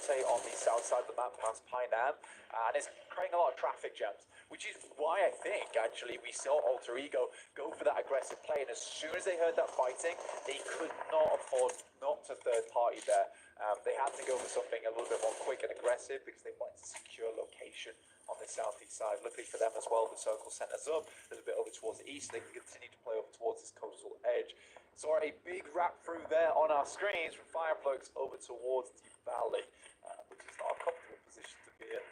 rotate on the south side of the map past Painan, and it's creating a lot of traffic jams, which is why I think actually we saw Alter Ego go for that aggressive play, and as soon as they heard that fighting, they could not afford not to third party there. They had to go for something a little bit more quick and aggressive because they wanted to secure location on the southeast side. Luckily for them as well, the circle sent us up a little bit over towards the east. They can continue to play over towards this coastal edge. Saw a big wrap through there on our screens from Fireplugs over towards the valley, which is not a comfortable position to be in.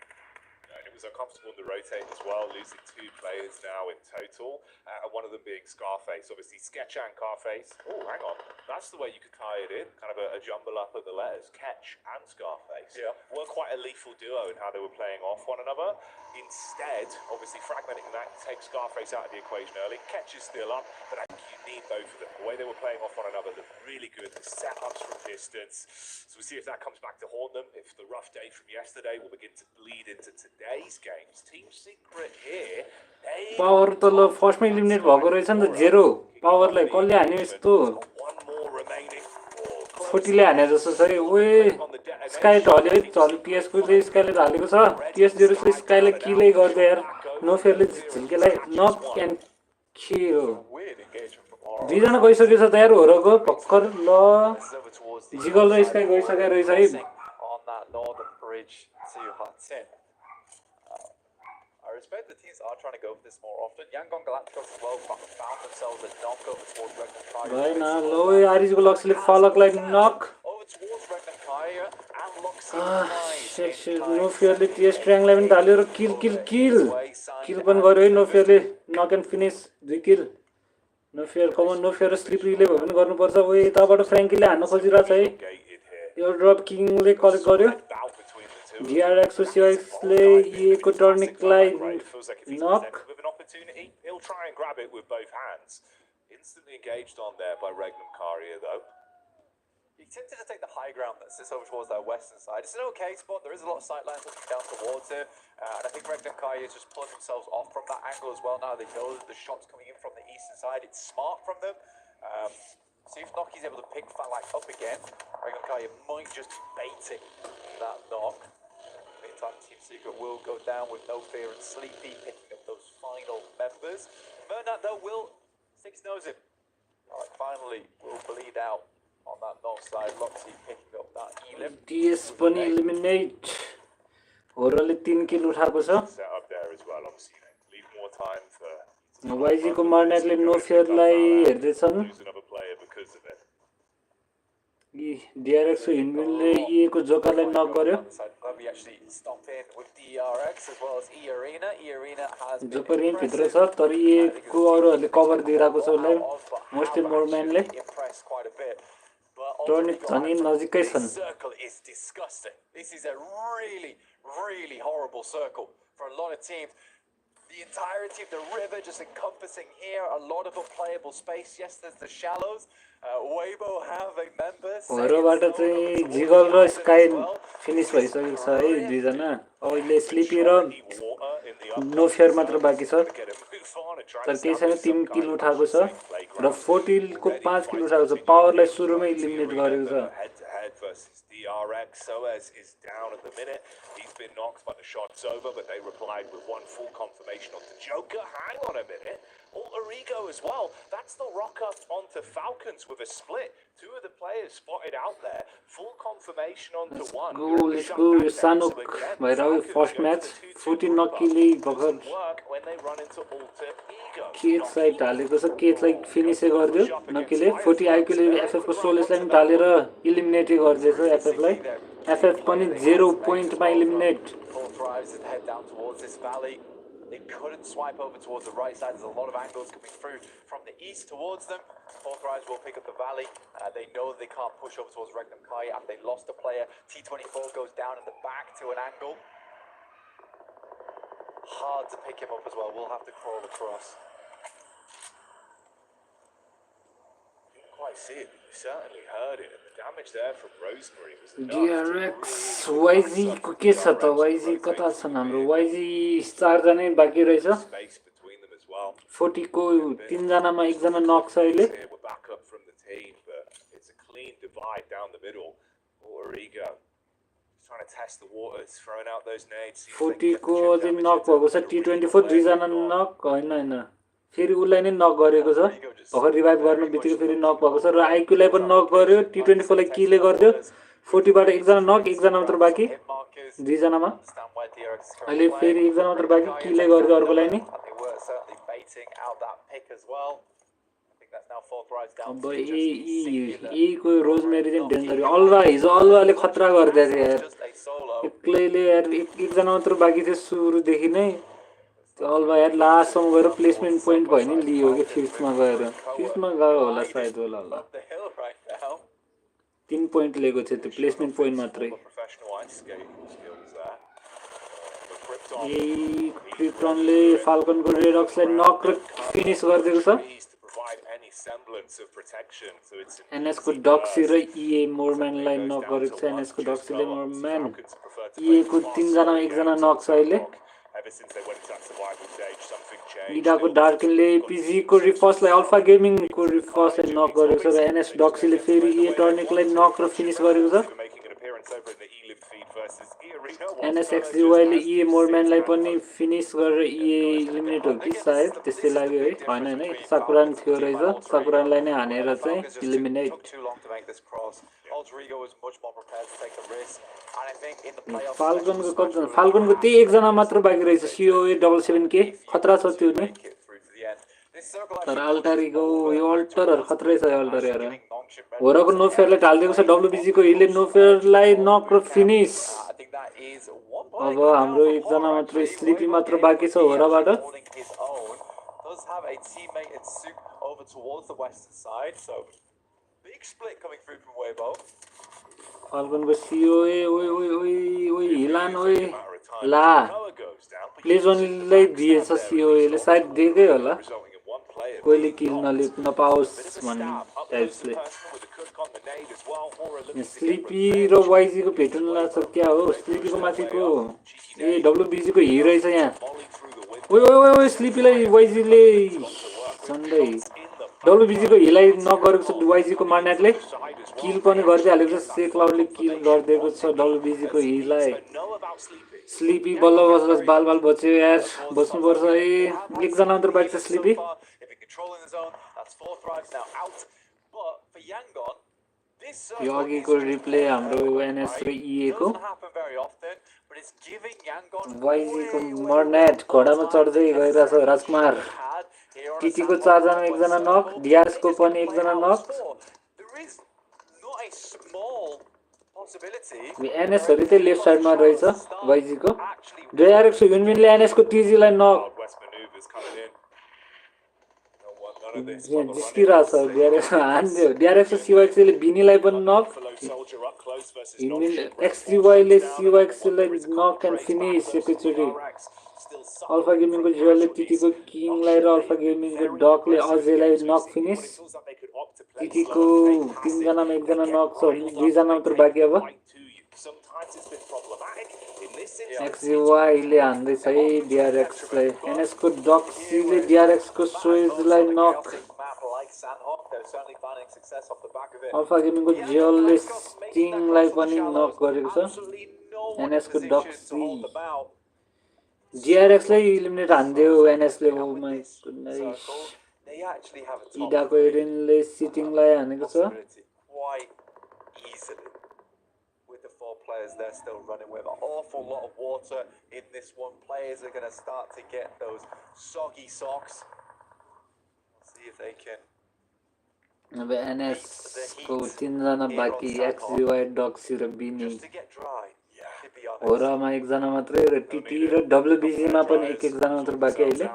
And it was uncomfortable in the rotate as well, losing 2 players now in total, and one of them being Scarface. Obviously, Sketch and Carface. Oh, hang on. That's the way you could tie it in. Kind of a jumble up of the letters. Ketch and Scarface. Yeah. Were quite a lethal duo in how they were playing off one another. Instead, obviously, fragmenting that takes Scarface out of the equation early. Ketch is still up, but I think you need both of them. The way they were playing off one another looked really good. The setups from distance. So we'll see if that comes back to haunt them. If the rough day from yesterday will begin to bleed into today's games. Team Secret here. Power to the first eliminate भएको रहेछ नि त 0 power लाई कसले हान्यो यस्तो 40 ले हाने जस्तो छ है ओए स्काई ढल्यो है टीएस को चाहिँ स्काईले ढालेको छ टीएस 0 चाहिँ स्काईले किलै गर्दै यार नो फेयरले झिल्केलाई नक एन्ड किल दुई जना गइसकेछ त यार होरको भक्कर ल जिगल र स्काई गइसके रहेछ है I respect the teams are trying to go for this more often. Yangon Galacticos as well found themselves a knock over towards Regnum Kaya. Right now, low Arizgo Luxley follow like knock. Over towards Regnum Kaya and Gamo69. Shit, no fearly TS triangle 11 Dalio kill. Kill one go no fearly knock and finish. The kill. No fear, come on, no fear slippery level. When Gorno Porsa way, Tabata Frankly and no Fazira say. Your drop king will call it Gorio. DRX Slay Cotornic line knock. With an opportunity, he'll try and grab it with both hands. Instantly engaged on there by Regnum Karia though. He tempted to take the high ground that sits over towards that western side. It's an okay spot. There is a lot of sight lines looking down towards it. And I think Regnum Karia is just pulling themselves off from that angle as well. Now they know that the shot's coming in from the eastern side. It's smart from them. See if Nocky's able to pick that like up again. Regnum Karia might just be baiting that knock. Meantime, Team Secret will go down with No Fear and Sleepy picking up those final members. Mernat though will stick his nose in. Alright, finally will bleed out on that north side. Loxy picking up that elim. DS पनि eliminate. Orally 3 kill उठाएको छ. Set up there as well, obviously, leave more time for YG को Mernatले No Fear lie हेर्दैछन्. lose another player because of it. DRX को हिन्विनले E को जोकरलाई नक गर्यो. We actually stomp in with DRX as well as E Arena. E Arena has been joker यही भित्र छ तर E को अरूहरुले कभर दिइराको छ उसलाई. मोस्टली मोरम्यानले टर्निक झनै नजिकै छन्. Circle is disgusting. This is a really horrible circle for a lot of teams. The entirety of the river just encompassing here, a lot of unplayable space. Yes, there's the shallows. Weibo have a member. होरबाट चाहिँ jiggle र sky finish भइसकेको छ है दुई जना. अहिले sleepy र no fair मात्र बाँकी छ. तर केही छैन 3 किल उठाएको छ र 40 को 5 किल उठाएको छ. पावरलाई सुरुमै एलिमिनेट गरेको छ. DRX Soez is down at the minute. He's been knocked, but the shot's over. But they replied with one full confirmation onto Joker. Hang on a minute. Alter Ego as well. That's the rock up onto Falcons with a split. 2 of the players spotted out there. Full confirmation onto one. Let's go. Sanok भइरह्यो first match 40 नक्कीले भर्खर when they run into Alter Ego. केचलाई ढालेको छ. केचलाई फिनिसै गर्दियो नक्कीले. 40 आइक्यूले FF को सोलेसलाई पनि ढालेर eliminate गर्दैछ FF लाई. FF पनि 0 पोइन्टमा eliminate. They couldn't swipe over towards the right side. There's a lot of angles coming through from the east towards them. Authorized will pick up the valley. They know they can't push over towards Regnum Kai after they lost a player. T24 goes down in the back to an angle. Hard to pick him up as well. We'll have to crawl across. Didn't quite see it, but you certainly heard it. And the damage there from Rosemary was DRX YZ को के छ त. YZ कता छन् हाम्रो. YZ 4 जना बाँकी रहेछ. space between them as well. 40 को 3 जनामा 1 जना नक छ अहिले. We're back up from the team, but it's a clean divide down the middle. Alter Ego trying to to test the waters, throwing out those nades. 40 को अझै नक भएको छ T24 दुई जना नक हैन फेरि उलाई नै नक गरेको छ भर्खर रिभाइभ गर्न बित्तिकै फेरि नक भएको छ र आइक्यू लाई पनि नक गर्यो T24 लाई किले गर्दियो 40 बाट एकजना नक एकजना मात्र बाँकी दुई जनामा अहिले फेरि एकजना मात्र बाँकी किले गर्दियो अर्कोलाई नि अब ए को रोजमेरी चाहिँ डेन्जर अल्वा हिजो अल्वाले खतरा गर्दै थियो यार एक्लैले यार एकजना मात्र बाँकी थियो सुरुदेखि नै त्यो अल्वा यार लास्टसम्म गएर प्लेसमेन्ट पोइन्ट भयो नि लियो कि फिफ्थमा गएर फिफ्थमा गयो होला सायद होला 3 पोइन्ट लिएको थियो त्यो प्लेसमेन्ट पोइन्ट मात्रै ए क्रिप्टनले फाल्कनको रेडक्सलाई नक र फिनिश गरिदिएको छ एनएस को डक्सी र ईए मोरम्यानलाई नक गरेको छ एनएस को डक्सीले मोरम्यान ईए को 3 जना एकजना नक छ अहिले इडाको डार्कनले पीजी को रिफर्सलाई अल्फा गेमिङ को रिफर्सलाई नक गरेको छ र एनएस डक्सीले फेरि ईए टर्निकलाई नक र फिनिश गरेको छ एनएसएक्सजीवाई ले ईए मोरम्यानलाई पनि फिनिश गरेर ईए इलिमिनेट हो कि सायद त्यस्तै लाग्यो है हैन है साकुरान थियो रहेछ साकुरानलाई नै हानेर चाहिँ इलिमिनेट फाल्कनको त्यही एकजना मात्र बाँकी रहेछ सीओए 77K खतरा छ त्यो नि तर अल्टारीको यो अल्टरहरु खतरै छ अल्टर हेर होराको नो फेयरलाई ढाल्दिएको छ डब्ल्युबीजी को हिले नो फेयरलाई नक र फिनिश अब हाम्रो एकजना मात्र स्लिपी मात्र बाँकी छ होराबाट फाल्कनको सीओए ओइ ओइ ओइ ओइ हिलान ओइ ला प्लेज वनलाई दिएछ सीओए ले सायद दिएकै होला कोइले किल नपाओस् भन्ने टाइप्सले स्लिपी र वाइजी को भेट्न लाग्छ क्या हो स्लिपी को माथिको ए डब्ल्युबीजी को हिरो रहेछ यहाँ ओइ ओइ ओइ स्लिपीलाई वाइजी ले सन्डे डब्ल्युबीजी को हिलाई नक गरेको छ वाइजी को मार्नेटले किल पनि गर्दै हालेको छ सेक लाउडले किल गर्दिएको छ डब्ल्युबीजी को हिलाई स्लिपी बल्ल बल्ल बाल बच्यो यार बस्नु पर्छ है एकजना मात्र बाँकी छ स्लिपी यो अघिको रिप्ले हाम्रो एनएस र ईए को वाइजी को मर्नेट घोडामा चढ्दै गइरहेछ राजकुमार टीटी को 4 जना एकजना नक डीआरएस को पनि एकजना नक एनएस हरु चाहिँ लेफ्ट साइडमा रहेछ वाइजी को डीआरएस युनमिनले एनएस को टीजी लाई नक जिस्किरहेछ डीआरएस हान्दियो डीआरएस र सीवाईक्सले बिनीलाई पनि नक एक्सजीवाईले सीवाईक्सलाई नक एन्ड फिनिश एकैचोटी अल्फा गेमिङ को जियोले टीटी को किङलाई र अल्फा गेमिङ को डकले अझैलाई नक फिनिश टीटी को 3 जनामा एकजना नक छ दुई जना मात्र बाँकी अब एक्सजीवाई ले हान्दैछ है डीआरएक्स लाई एनएस को डक्सीले डीआरएक्स को सोइजलाई नक अल्फा गेमिङ को जियोले स्टिङलाई पनि नक गरेको छ एनएस को डक्सी डीआरएक्स लाई इलिमिनेट हान्दियो एनएस ले ओ माय गुडनेस इडाको एरेनले सिटिङलाई हानेको छ they're still running with an awful lot of water in this one. Players are going to start to get those soggy socks. See if they can. अब NS को 3 जना बाँकी एक्सजीवाई डक्सी र बिनी होरामा एकजना मात्रै र TT र डब्ल्युबीजी मा पनि एक जना मात्र बाँकी अहिले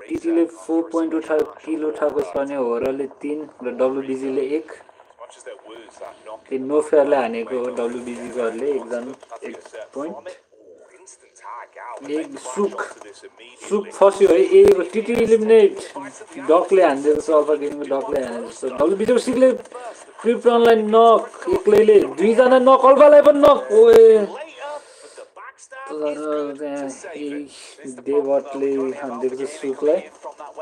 टीटीले 4 पोइन्ट उठाएको छ भने होराले 3 र डब्ल्युबीजी ले 1 त्यो नो फेयरले हानेको डब्ल्युबीजी गरले एकजना 1 पोइन्ट एक सुक फस्यो है ए टीटी इलिमिनेट डकले हान्दिएको छ अल्फा गेमिङको डकले हानेको छ डब्ल्युबीजी को सिकले क्रिप्टनलाई नक एक्लैले दुई जना नक अल्फालाई पनि नक ओए देवटले हान्दिएको छ सुकलाई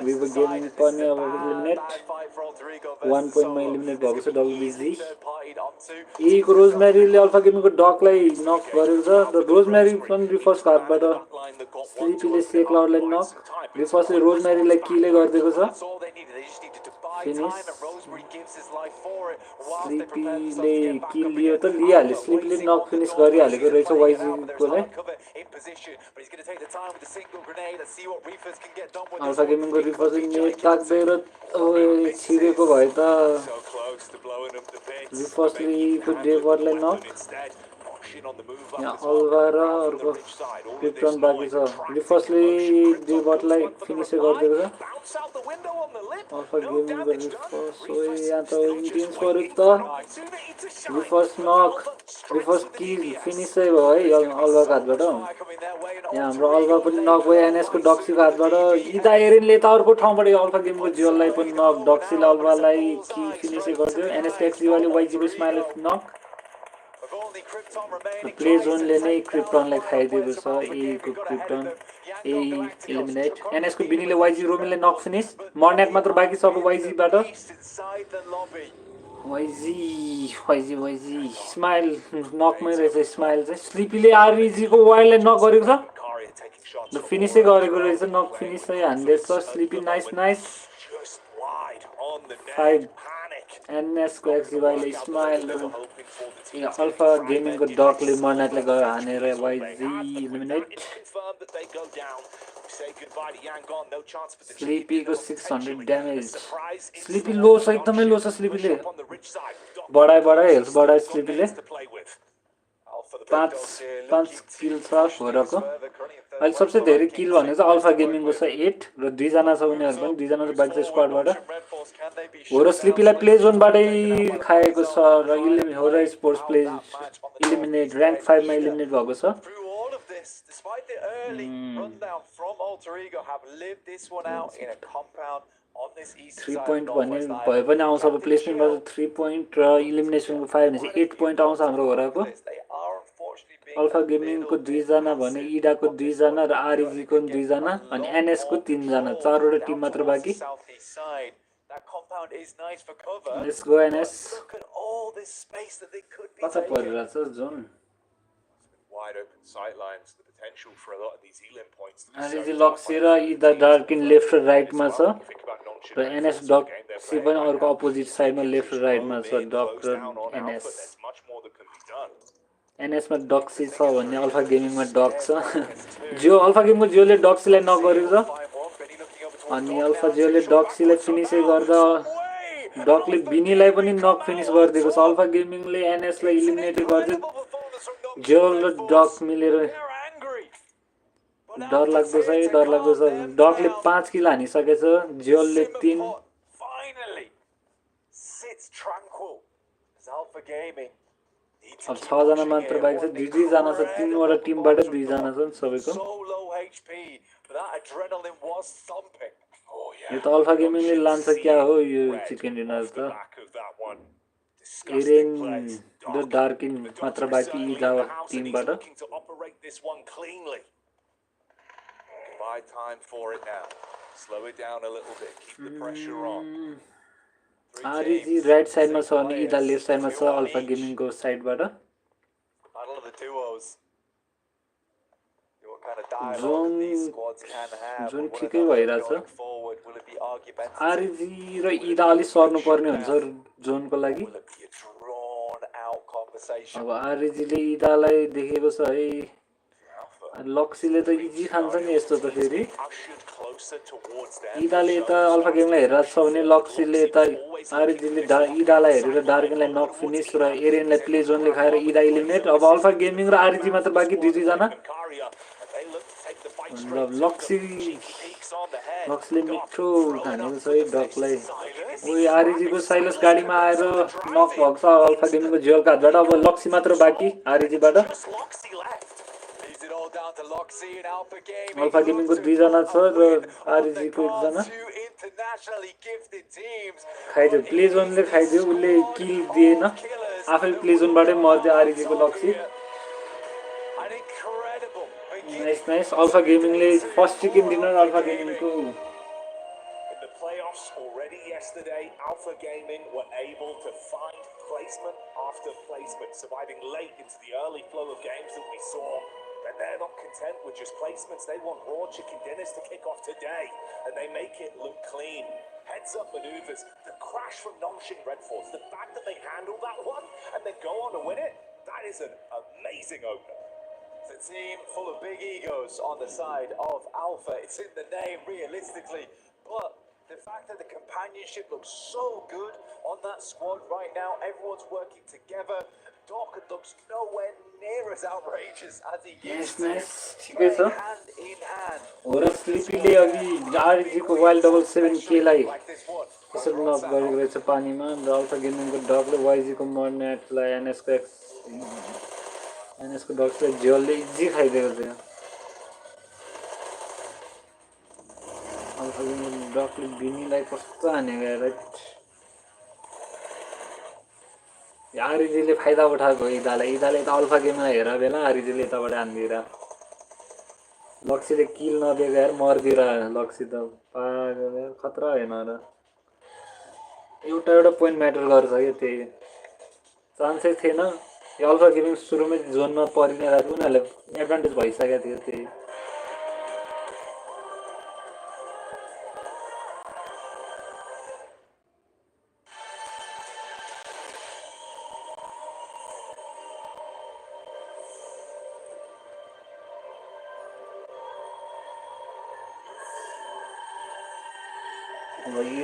विभो गेमिङ पनि अब एलिमिनेट 1 पोइन्टमा एलिमिनेट भएको छ डब्ल्युबिजी ए को रोजमेरीले अल्फा गेमिङको डकलाई नक गरेको छ र रोजमेरी पनि रिफर्सको हातबाट स्लिपीले सेक्लाउडलाई नक रिफर्सले रोजमेरीलाई किले गरिदिएको छ फिनिस स्लिपीले किल लियो त लिइहाल्यो स्लिपीले नक फिनिस गरिहालेको रहेछ वाइजीकोलाई अल्फा गेमिङको रिफर्सले नेट ताक्दै र छिरेको भए त रिफर्सले डेभरलाई नक यहाँ अल्भा र अर्को क्रिप्टन बाँकी छ रिफर्सले डेभरलाई फिनिसै गरिदिएको छ अल्फा गेमिङको रिफर्स यहाँ त इन्टेन्स पऱ्यो त रिफर्स नक रिफर्स किल फिनिसै भयो है अल्भाको हातबाट यहाँ हाम्रो अल्भा पनि नक भयो एनएसको डक्सीको हातबाट इदा एरेनले त अर्को ठाउँबाट अल्फा गेमको जियोललाई पनि नक डक्सीले अल्भालाई कि फिनिसै गरिदियो एनएसको एक्सजिवाले वाइजीको स्माइल नक प्ले जोनले नै क्रिप्टनलाई खाइदिएको छ ए को क्रिप्टन ए एलिमिनेट एनएसको बिनीले वाइजी रोमिनले नक फिनिस मर्नेट मात्र बाँकी छ अब वाइजीबाट वाइजी स्माइल नकमै रहेछ स्माइल चाहिँ स्लिपीले आरइजीको वाइल्डलाई नक गरेको छ फिनिसै गरेको रहेछ नक फिनिसै हान्दिएको छ स्लिपी नाइस 5 एनएसको एक्सजिवाले स्माइल अल्फा गेमिङको डकले मर्नेटलाई गयो हानेर वाइजी एलिमिनेट स्लिपीको 600 ड्यामेज स्लिपी लो छ एकदमै लो छ स्लिपीले बढाए हेल्थ बढाए स्लिपीले 5 किल छ घोरको अहिले सबसे धेरै किल भनेको चाहिँ अल्फा गेमिङको छ 8 र 2 जना छ उनीहरु पनि 2 जना बाँकी छ स्क्वाडबाट हो र स्लिपीलाई प्ले जोनबाटै खाएको छ र हो र स्पोर्ट्स प्ले एलिमिनेट र्याङ्क 5 मा एलिमिनेट भएको छ Despite the early rundown from Alter Ego, have lived this one out in a compound on this east 3 side point of भन्ने Northwest भए पनि आउँछ अब Island. प्लेसमेन्टमा 3 पोइन्ट र एलिमिनेसनको 5 भनेपछि 8 पोइन्ट आउँछ हाम्रो घरको They are unfortunately being alpha गेमिङको 2 जना भने इडाको 2 जना र आरइजीको 2 जना अनि एनएसको 3 जना 4 वटा टिम मात्र बाँकी southeast side. That compound is nice for cover. Let's go NS Look at all this space that they could be कता taking. परिरहेछ zone Wide open sight lines, the potential for a lot of these healing points. आरइजी लक्सी र इदा डार्किन left र राइटमा छ र NS डक्सी पनि अर्को opposite साइडमा left र राइटमा छ duck र NS एनएसमा डक्सी छ भन्ने अल्फा गेमिङमा डक छ जियो अल्फा गेमिङको जियोले डक्सीलाई नक गरेको छ अनि अल्फा जियोले डक्सीलाई फिनिसै गर्दा डकले बिनीलाई पनि नक फिनिस गरिदिएको छ अल्फा गेमिङले एनएसलाई इलिमिनेट गरिदियो जियो र डक मिलेर डर लाग्दो छ डकले 5 किल हानिसकेछ जियोलले 3 अब 6 जना मात्र बाँकी छ 2 जना छ 3 वटा टिमबाट 2 जना छन् सबैको यो त अल्फा गेमिङले लान्छ क्या हो यो चिकन डिनर त एरेन र डार्किन मात्र बाँकी इदा टिमबाट Buy time for it now. Slow it down a little bit. Keep the pressure on. REG right साइडमा छ अनि इदा लेफ्ट साइडमा छ अल्फा गेमिङको साइडबाट जोन ठिकै भइरहेछ आरइजी र इदा अलि सर्नु पर्ने हुन्छ जोनको लागि अब आरइजीले इदालाई देखेको छ है लक्सीले त इजी खान्छ नि यस्तो त फेरि इदाले त अल्फा गेमलाई हेरेर छ भने लक्सीले त आरइजीले इदालाई हेरेर डार्किनलाई नक फिनिस र एरियनलाई प्ले जोनले खाएर इदा इलिमिनेट अब अल्फा गेमिङ र आरइजी मात्र बाँकी 2 जना लक्सीले मिठो खानेको छ है डकलाई उही आरइजीको साइलस गाडीमा आएर नक भएको छ अल्फा गेमिङको जियोलका हातबाट अब लक्सी मात्र बाँकी आरइजीबाट अल्फा गेमिङको 2 जना छ र आरइजीको 1 जना खाइदियो प्ले जोनले खाइदियो उसले किल दिएन आफै प्ले जोनबाटै मर्दियो आरइजीको लक्सी Nice. Alpha Gaming ले first chicken dinner Alpha Gaming को. In the playoffs already yesterday, Alpha Gaming were able to find placement after placement, surviving late into the early flow of games that we saw. And they're not content with just placements. They want raw chicken dinners to kick off today, and they make it look clean. Heads-up maneuvers, the crash from Nongshing Red Force, the fact that they handle that one and then go on to win it, that is an amazing opener. It's a team full of big egos on the side of Alpha. It's in the name, realistically, but the fact that the companionship looks so good on that squad right now, everyone's working together. Doc looks nowhere near as outrageous as he used to. ठिकै छ. Hand in hand. हो र स्लिपीले अघि RG को wild double 7k लाई यसरी नक गरेको रहेछ पानीमा. र alpha गेमिङको डगले YG को मर्नेटलाई एनएस को डक्सलाई जल्लै इजी खाइदिएको थियो. अल्फा गेमिङको डगले बिनीलाई कस्तो हानेको यार. आरजीले फाइदा उठाएको इदाले त अल्फा गेमलाई हेर बेला आरजीले यताबाट हान्दिरा. लक्ष्यले किल नदिएको यार मर्दिरा. लक्ष्य त पागल यार खतरा हैन र. एउटा पोइन्ट म्याटर गर्छ के त्यही. चान्सै थिएन. यो अल्फा गेमिङ सुरुमै जोनमा परिने रात उनीहरुले एडभान्टेज भइसक्यो थियो त्यही.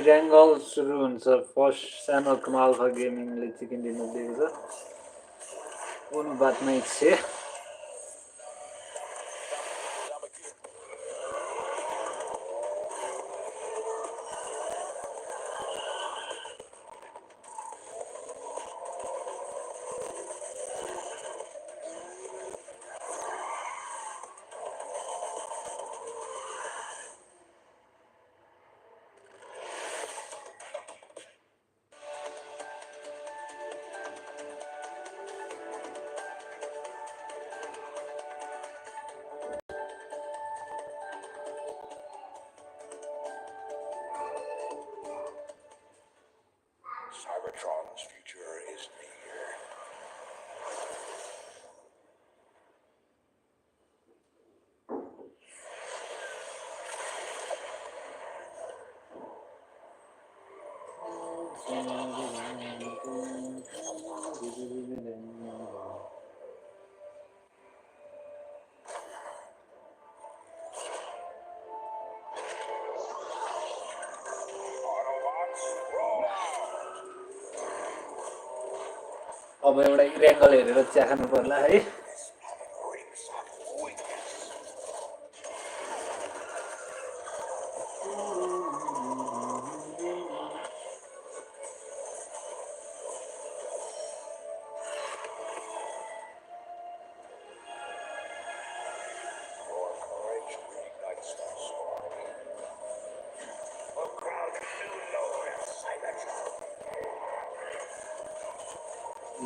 इरेङ्गल सुरु हुन्छ. फर्स्ट सानो अल्फा गेमिङले चिकन डिनर दिएको छ. कोनो बात नहीं छे. Cybertron's future is near. अब एउटा इरेङ्गल हेरेर च्याख्नु पर्ला है.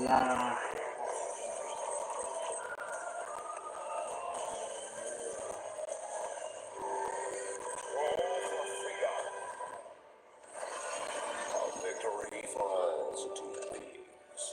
ला Victory falls to thieves.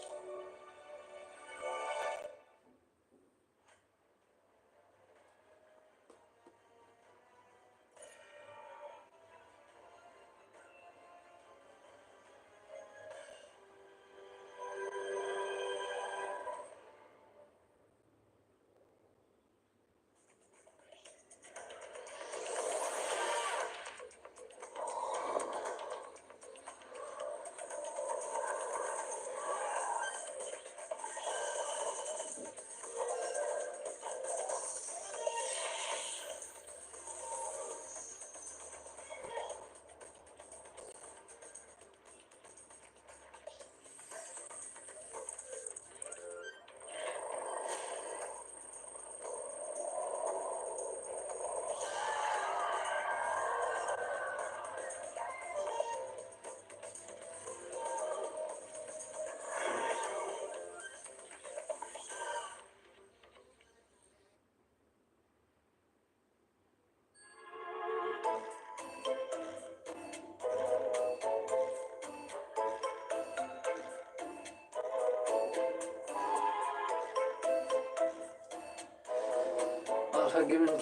Alpha Gaming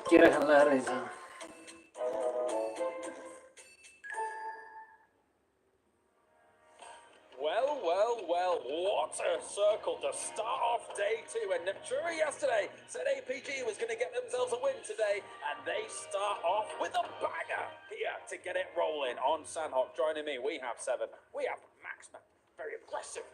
kira khala रहेछ Well, what a circle to start off day 2. And Neptune yesterday said APG was going to get themselves a win today, and they start off with a banger here to get it rolling on Sandhawk. Joining me, we have 7. We have Max, very aggressive.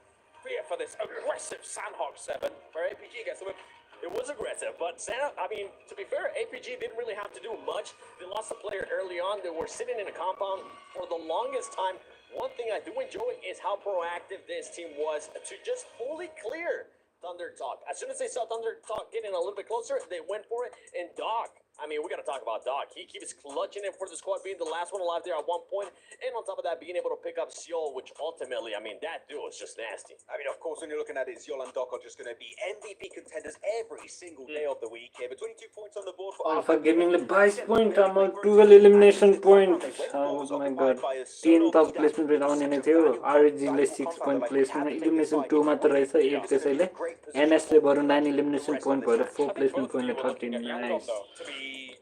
Here for this aggressive Sandhawk 7, where APG gets the win. It was aggressive, but I mean, to be fair, APG didn't really have to do much. They lost a player early on. They were sitting in a compound for the longest time. One thing I do enjoy is how proactive this team was to just fully clear Thunder Talk. As soon as they saw Thunder Talk getting a little bit closer, they went for it. And Doc, I mean, we got to talk about Doc. He keeps clutching it for the squad, being the last one alive there at one point. And on top of that, being able to pick up Seoul, which ultimately, I mean, that duo is just nasty. I mean, of course, when you're looking at it, Seoul and Doc are just going to be MVP contenders every single day of the week here. But 22 points on the board for Alpha Gaming le 22 point आमा 12 elimination point. Oh my god. 10 top placement पे आउने नै थियो. RG ले 6 point placement elimination 2 मात्र रहेछ 8 त्यसैले. NS ले बरु 9 elimination point भएर 4 placement point ले 13 nice.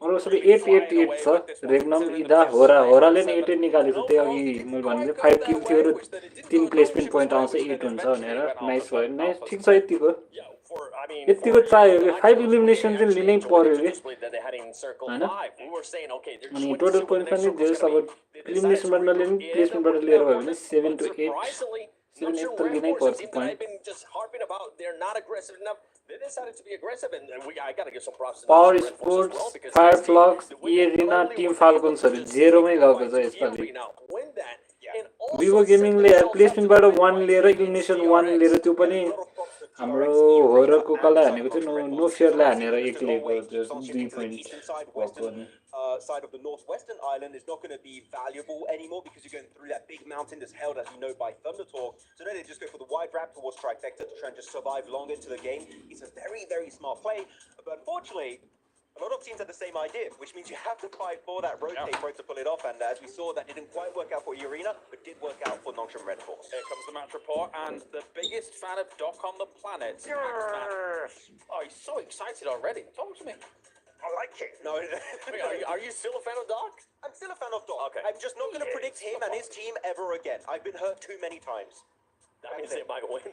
अरु सबै 8 छ. रेग्नम इदा होराले नि 8 निकालेको थियो अघि मैले भने 5 किल थियो र 3 placement point आउँछ 8 हुन्छ भनेर नाइस भयो. नाइस ठीक छ यतिको. यतिको चाहियो 5 elimination चाहिँ लिनै पर्यो के हैन अनि टोटल पोइन्ट पनि जस अब elimination बाट नलिने प्लेसमेन्ट बाट लिएर भयो भने 7 to 8 7 8 त लिनै पर्छ point They decided to be aggressive, and I gotta give some props to Power Sports, Fireflux, Arena, Team Falcons हरु जेरोमै गएको छ यसपालि. Vivo Gaming ले प्लेसमेन्ट बाट 1 लिएर elimination 1 लिएर त्यो पनि हाम्रो होरको कला हानेको थियो नो फेयरलाई हानेर एक लिएको 2 point side of the northwestern island is not going to be valuable anymore because you're going through that big mountain that's held, as you know, by Thunder Talk. So now they just go for the wide wrap towards Trifecta to try and just survive long into the game. It's a very, very smart play, but unfortunately, a lot of teams had the same idea, which means you have to fight for that rotate for it to pull it off. And as we saw, that didn't quite work out for Arena, but did work out for Nongshim Red Force. Here comes the match report, and the biggest fan of Doc on the planet. Oh, he's so excited already. Talk to me. I like it. No, are you still a fan of Doc? I'm still a fan of Doc. Okay. I'm just not going to predict him and his team ever again. I've been hurt too many times. That means they might win.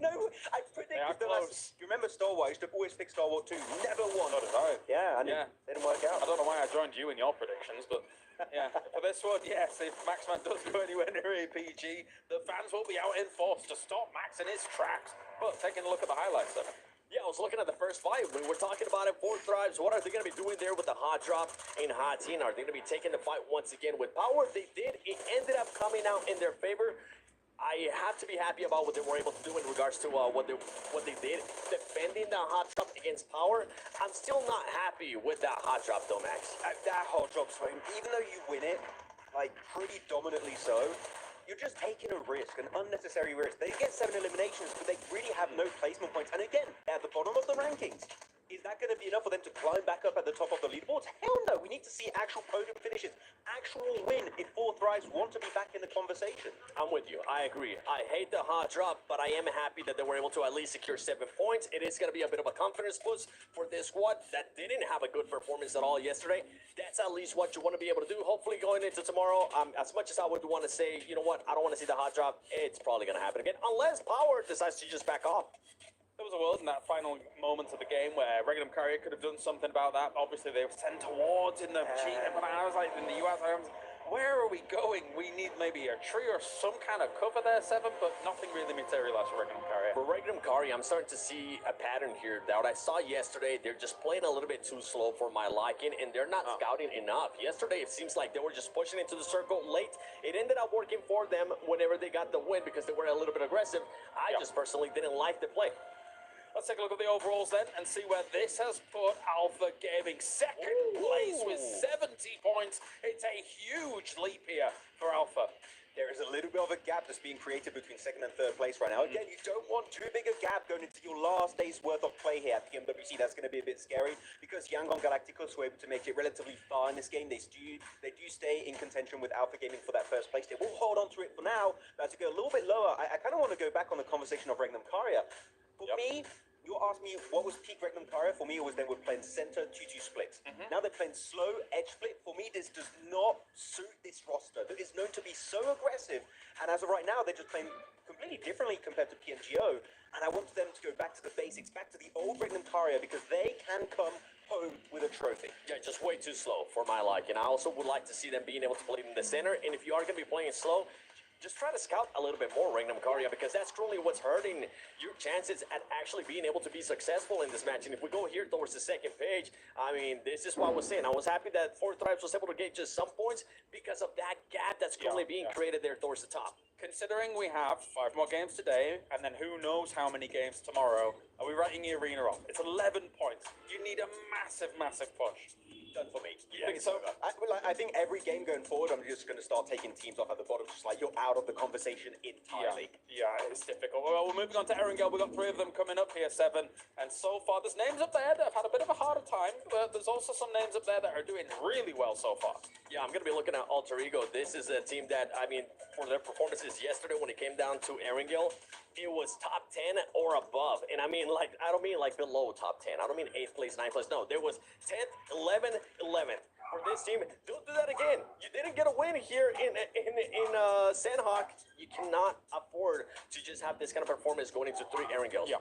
No, I predicted the last. You remember Star Wars? I used to always pick Star Wars 2. Never won. So did I. Yeah, and it didn't work out. I don't know why I joined you in your predictions, but yeah. For this one, yes, if Maxman does go anywhere near APG, the fans will be out in force to stop Max in his tracks. But taking a look at the highlights then. Yeah, I was looking at the first fight. We were talking about it, 4 Thrives. What are they going to be doing there with the hot drop in Hot Teen? Are they going to be taking the fight once again with power? They did. It ended up coming out in their favor. I have to be happy about what they were able to do in regards to what they did, defending the hot drop against power. I'm still not happy with that hot drop, though, Max. That hot drop swing, even though you win it, like pretty dominantly so, you're just taking a risk, an unnecessary risk. They get 7 eliminations, but they really have no placement points. And again, at the bottom of the rankings. Is that going to be enough for them to climb back up at the top of the leaderboards? Hell no. We need to see actual podium finishes, actual win if 4 Thrives want to be back in the conversation. I'm with you. I agree. I hate the hot drop, but I am happy that they were able to at least secure 7 points. It is going to be a bit of a confidence boost for this squad that didn't have a good performance at all yesterday. That's at least what you want to be able to do. Hopefully going into tomorrow, as much as I would want to say, you know what, I don't want to see the hot drop, it's probably going to happen again, unless Power decides to just back off. There was a world in that final moment of the game where Regnum Carrier could have done something about that. Obviously, they were sent towards in the cheating, but I was like, in the US, where are we going? We need maybe a tree or some kind of cover there, 7, but nothing really materialized for Regnum Carrier. For Regnum Carrier, I'm starting to see a pattern here that what I saw yesterday, they're just playing a little bit too slow for my liking, and they're not scouting enough. Yesterday, it seems like they were just pushing into the circle late. It ended up working for them whenever they got the win because they were a little bit aggressive. I just personally didn't like the play. Let's take a look at the overalls then and see where this has put Alpha Gaming. Second place with 70 points. It's a huge leap here for Alpha. There is a little bit of a gap that's being created between 2nd and 3rd place right now. Again, you don't want too big a gap going into your last day's worth of play here at PMWC. That's going to be a bit scary because Yangon Galacticos were able to make it relatively far in this game. They do stay in contention with Alpha Gaming for that 1st place. They will hold on to it for now. But to go a little bit lower, I kind of want to go back on the conversation of Regnum Carrier. For me, you asked me what was peak Regnum Caria. For me, it was they were playing center 2-2 split. Now they're playing slow edge split. For me, this does not suit this roster. That is known to be so aggressive, and as of right now, they're just playing completely differently compared to PMGO. And I want them to go back to the basics, back to the old Regnum Caria, because they can come home with a trophy. Yeah, just way too slow for my liking. I also would like to see them being able to play in the center, and if you are going to be playing slow, just try to scout a little bit more Regnum Caria, because that's truly what's hurting your chances at actually being able to be successful in this match. And if we go here towards the second page, I mean, this is what I was saying. I was happy that Four Tribes was able to get just some points because of that gap that's currently being created there towards the top. Considering we have 5 more games today, and then who knows how many games tomorrow, are we writing the arena off? It's 11 points. You need a massive, massive push. Done for me. Yeah, So I think every game going forward, I'm just going to start taking teams off at the bottom, just like you're out of the conversation entirely. Yeah, it's difficult. Well, we're moving on to Erangel. We've got 3 of them coming up here, 7. And so far, there's names up there that have had a bit of a harder time, but there's also some names up there that are doing really well so far. Yeah, I'm going to be looking at Alter Ego. This is a team that, I mean, for their performances yesterday when it came down to Erangel, it was top 10 or above. And I mean, like, I don't mean like below top 10. I don't mean 8th place, 9th place. No, there was 10th, 11th, 11th. For this team, don't do that again. You didn't get a win here in Sandhawk. You cannot afford to just have this kind of performance going into 3 Erangels. Yeah.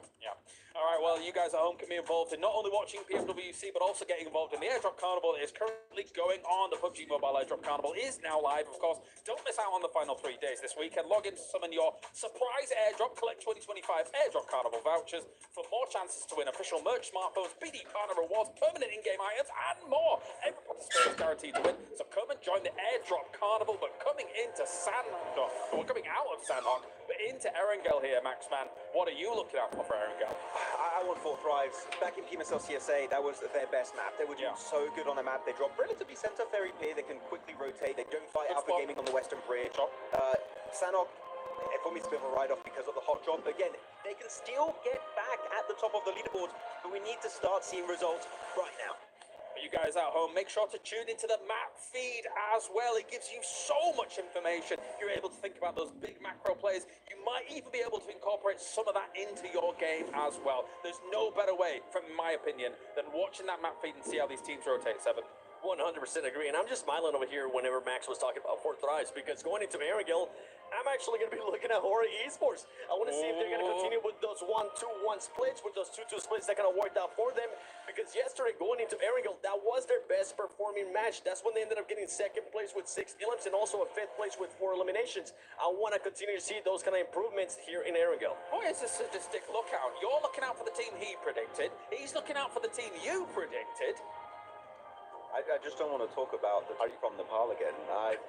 All right, well, you guys at home can be involved in not only watching PMWC, but also getting involved in the Airdrop Carnival that is currently going on. The PUBG Mobile Airdrop Carnival is now live, of course. Don't miss out on the final 3 days this weekend. Log in to summon your surprise airdrop. Collect 2025 Airdrop Carnival vouchers for more chances to win official merch, smartphones, BD partner rewards, permanent in-game items, and more. Every participant is guaranteed to win, so come and join the Airdrop Carnival. But coming into Sandhawk, or coming out of Sandhawk, but into Erangel here, Maxman, what are you looking out for Erangel? I want Four Thrives. Back in PMSL CSA, that was their best map. They were doing so good on the map. They drop relatively center, very clear. They can quickly rotate. They don't fight Alpha Gaming on the Western Bridge. Sanok, for me, it's a bit of a write-off because of the hot drop. Again, they can still get back at the top of the leaderboard, but we need to start seeing results right now. You guys at home, make sure to tune into the map feed as well. It gives you so much information. You're able to think about those big macro plays. You might even be able to incorporate some of that into your game as well. There's no better way, from my opinion, than watching that map feed and see how these teams rotate, 7. 100% agree, and I'm just smiling over here whenever Max was talking about Four Thrives, because going into Erangel, I'm actually going to be looking at Horror Esports. I want to see if they're going to continue with those 1-2-1 splits, with those 2-2 splits that kind of worked out for them, because yesterday going into Erangel, that was their best performing match. That's when they ended up getting 2nd place with 6 elims and also a 5th place with 4 eliminations. I want to continue to see those kind of improvements here in Erangel. Boy, it's a sadistic lookout. You're looking out for the team he predicted. He's looking out for the team you predicted. I just don't want to talk about the team from Nepal again. I'm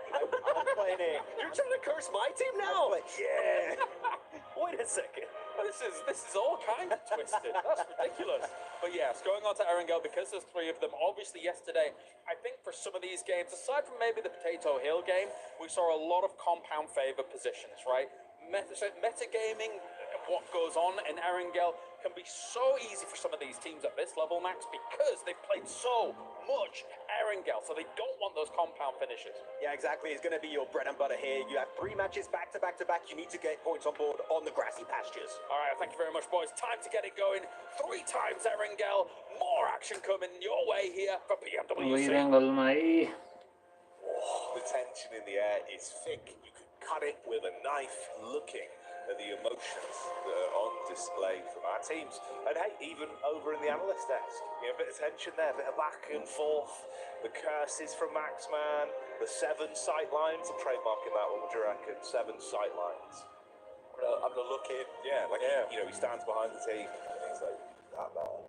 playing it. You're trying to curse my team now? Yeah. Wait a second. This is all kind of twisted. That's ridiculous. But yes, going on to Erangel, because there's 3 of them. Obviously, yesterday, I think for some of these games, aside from maybe the Potato Hill game, we saw a lot of compound favor positions, right? Metagaming, what goes on in Erangel can be so easy for some of these teams at this level, Max, because they've played so much Erangel, so they don't want those compound finishes. Yeah, exactly. It's going to be your bread and butter here. You have 3 matches back to back to back. You need to get points on board on the grassy pastures. All right, thank you very much, boys. Time to get it going. 3 times Erangel. More action coming your way here for PMWC. The tension in the air is thick. You could cut it with a knife, looking at the emotions that are on display from our teams. And hey, even over in the analyst desk, you know, a bit of tension there, a bit of back and forth. The curses from Maxman, the 7 sight lines. I'm trademarking that one, what do you reckon? 7 sight lines. I'm gonna look in. Yeah, like, you know, he stands behind the team and he's like, that man.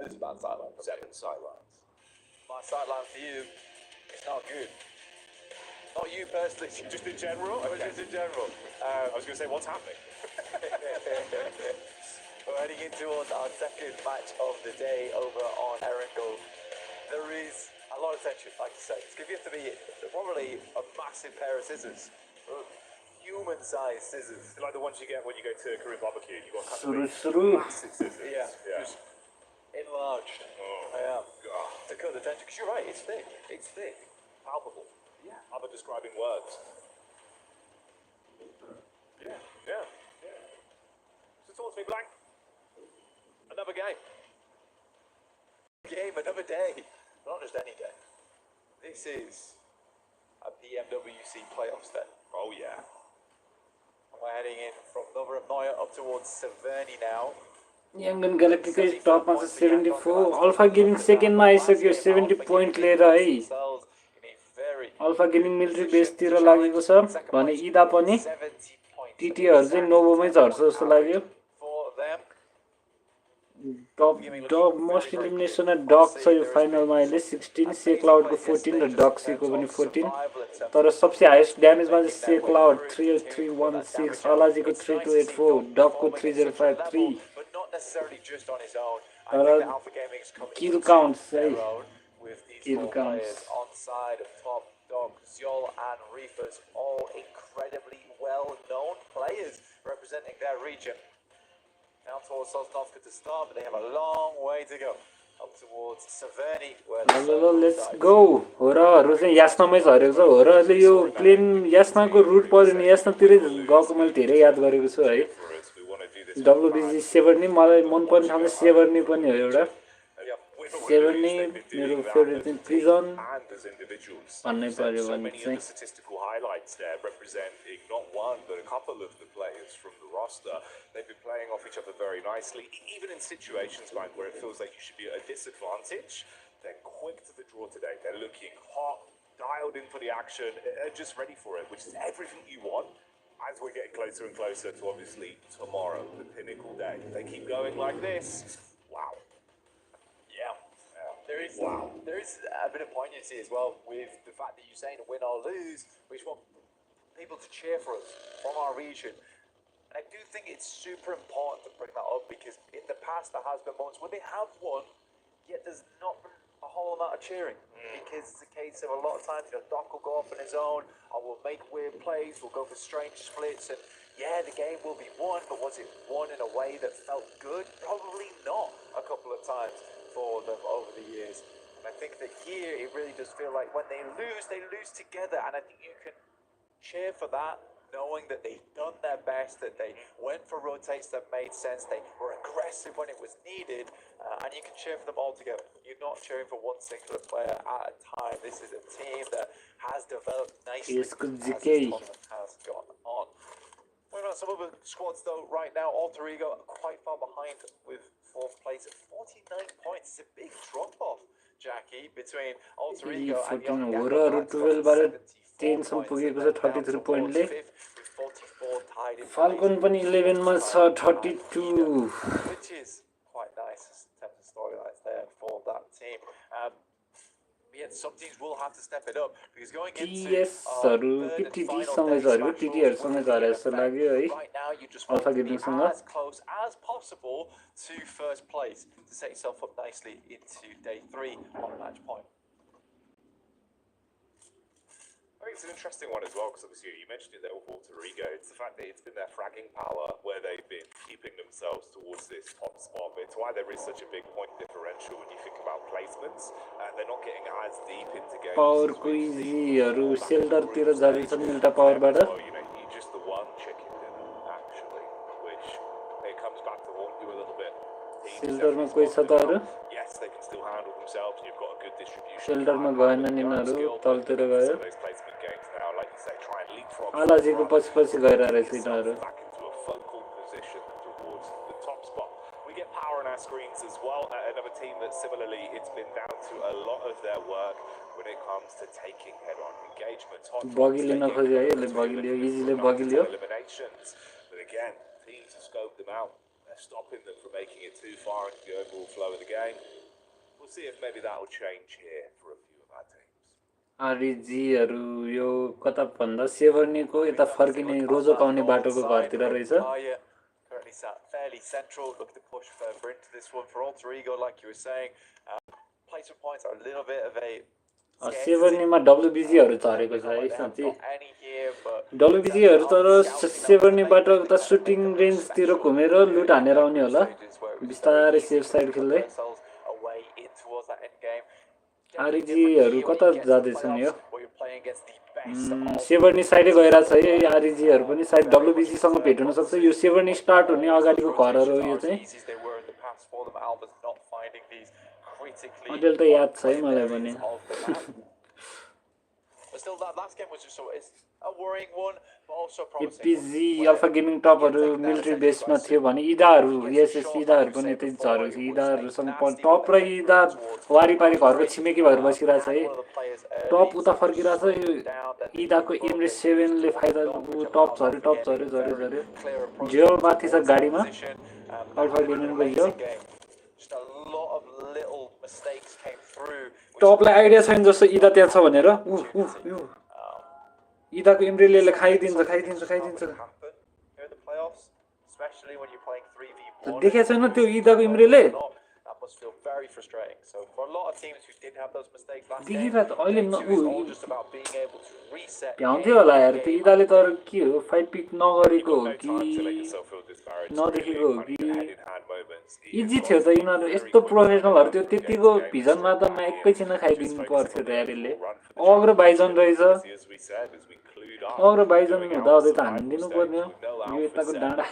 This is bad sideline. 7 sight lines. My sideline for you, it's not good. Not you personally, Just in general? but just in general. I was going to say, what's happening? We're heading in towards our second match of the day over on Erangel. There is a lot of tension, like you say. It's going to have to be probably a massive pair of scissors. Human-sized scissors. Like the ones you get when you go to a Korean barbecue. You've got massive scissors. Yeah. Just enlarged. I am. To cut the tension. Because you're right, it's thick. It's thick. Palpable. Yeah. Other describing words. Yeah. So talk to me, Blank. Another game. Another day. Not just any day. This is a PMWC playoffs then. Oh, yeah. We're heading in from Nova Noya up towards Severny now. Yangon Galactica top मा 74 Alpha Gaming second मा आइसक्यो 70 point लिएर है Alpha Gaming military base तिर लागेको छ भने इदा पनि TT हरु चाहिँ नोभोमै झर्छ जस्तो लाग्यो Dog most elimination at Dog छ यो फाइनलमा अहिले 16 से क्लाउड को 14 र डग सी को पनि 14 तर सबसे हाईएस्ट ड्यामेज मा चाहिँ से क्लाउड 3316 अलाजी को 3284 डग को 3053 तर kill counts है kill counts onside of top Dog, Ziol and Reefers, all incredibly well-known players representing their region. Down towards Sosnovka to start, but they have a long way to go up towards Severny. Let's go. होराहरु चाहिँ यास्नामै झरेको छ होराले यो plane यास्नाको root पर्यो नि यास्नातिरै गएको मैले धेरै याद गरेको छु है WBG सेभर्नी मलाई मन पर्ने ठाउँ चाहिँ सेभर्नी पनि हो एउटा सेभर्नी मेरो फेभरेट चाहिँ प्रिजन भन्नै पर्यो भने चाहिँ statistical highlights there representing not one but a couple of the players from the roster. They've been playing off each other very nicely, even in situations like where it feels like you should be at a disadvantage. They're quick to the draw today. They're looking hot, dialed in for the action, just ready for it, which is everything you want as we're getting closer and closer to obviously tomorrow, the pinnacle day. If they keep going like this, wow. There is a bit of poignancy as well with the fact that you're saying win or lose. We just want people to cheer for us from our region. And I do think it's super important to bring that up because in the past there has been moments where they have won, yet there's not been a whole amount of cheering. Because it's a case of a lot of times, Doc will go off on his own, or we'll make weird plays, we'll go for strange splits, and yeah, the game will be won, but was it won in a way that felt good? Probably not a couple of times for them over the years. And I think that here it really does feel like when they lose together, and I think you can cheer for that, knowing that they've done their best, that they went for rotates that made sense, they were aggressive when it was needed, and you can cheer for them all together. You're not cheering for one singular player at a time. This is a team that has developed nicely as this tournament has gone on. Moving on some other squads though, right now, Alter Ego quite far behind with 4th place at 49 points. It's a big drop-off, Jackie, between Alter Ego and Young होराहरु 12 बारे 10 सम्म पुगेको छ 33 पोइन्टले falcon पनि 11 मा छ 32 which is quite nice in terms of storylines there for that team. Yet some teams will have to step it up because going into हरु TT सँगै झर्यो TT हरु सँगै झरे जस्तो लाग्यो है right now you just want to be as close as possible to first place to set yourself up nicely into day 3 on match point. I think it's an interesting one as well because obviously you mentioned it there with Alter Ego. It's the fact that it's been their fragging power where they've been keeping themselves towards this top spot. It's why there is such a big point differential when you think about placements. They're not getting as deep into games. Power queezyहरु shelter तिर जान्छन् मिल्टा पावरबाट You're just the one chicken dinner actually, which it comes back to haunt you a little bit. सेल्टरमा कोही छ त अरु Yes, they can still handle themselves. You've got a good distribution. सेल्टरमा गएनन् यिनीहरु तलतिर गयो Those placement games now, like you say, try and leapfrog. आलाजीको पछि गइरहेछ यिनीहरु Back into a focal position towards the top spot. We get power on our screens as well. Another team that similarly, it's been down to a lot of their work when it comes to taking head-on engagements. बगी लिन खोज्यो है यसले बगी लियो इजिले बगी लियो Eliminations. But again, teams have scoped them out. They're stopping them from making it too far into the overall flow of the game. We'll see if maybe that will change here for a few of our teams. आरजीहरु यो कता भन्दा सेभर्नीको यता फर्किने रोजो पाउने बाटोको घरतिर रहेछ Currently sat fairly central, looking to push further into this one for Alter Ego, like you were saying. Placement points are a little bit of a सेभर्नीमा WBGहरु झरेको छ है साँच्चै WBGहरु तर सेभर्नीबाट उता सुटिङ रेन्जतिर घुमेर लुट हानेर आउने होला बिस्तारै सेफ साइड खेल्दै आरजीहरु कता जादैछन् यो सेभर्नी साइडै गइराछ है आरजीहरु पनि साइड WBG सँग भेट हुन सक्छ यो सेभर्नी स्टार्ट हुने अगाडिको घरहरु यो चाहिँ gas for them. Alba's not finding these critically अडेल त याद छ है मलाई पनि areas of the map. But still, that last game was just it's a worrying one, but also promising. PG alpha gaming टपहरु मिलिट्री बेसमा थियो भने इदाहरु एसएस इदाहरु पनि यतै झरेको छ इदाहरुसँग टप र इदा वारीपारी घरको छिमेकी भएर बसिरहेछ है टप उता फर्किरहेछ इदाको एमरे 7 ले फाइदा टप झर्यो जियो माथि छ गाडीमा अल्फा गेमिङको hero Just a lot of little mistakes came through. टपलाई आइडिया छैन जस्तो इदा त्यहाँ छ भनेर इदाको एमरेले खाइदिन्छ Happen here in the playoffs, especially when you're playing 3v1. देखेको छैन त्यो इदाको एमरेले That must feel very frustrating. So for a lot of teams who did have those mistakes last game, देखिरा त अहिले it's all just about being able to reset. भ्याउँथ्यो होला यार त्यो इदाले तर के हो फाइट पिक नगरेको हो कि नदेखेको हो कि इजी थियो त यिनीहरू यस्तो प्रोफेसनलहरू त्यो त्यतिको भिजनमा त एकैछिन खाइदिनु पर्थ्यो त यार यसले अग्रो बाइजन रहेछ अग्रो बाइजन हुँदा हुँदै त हानिदिनु पर्ने हो यो यताको डाँडा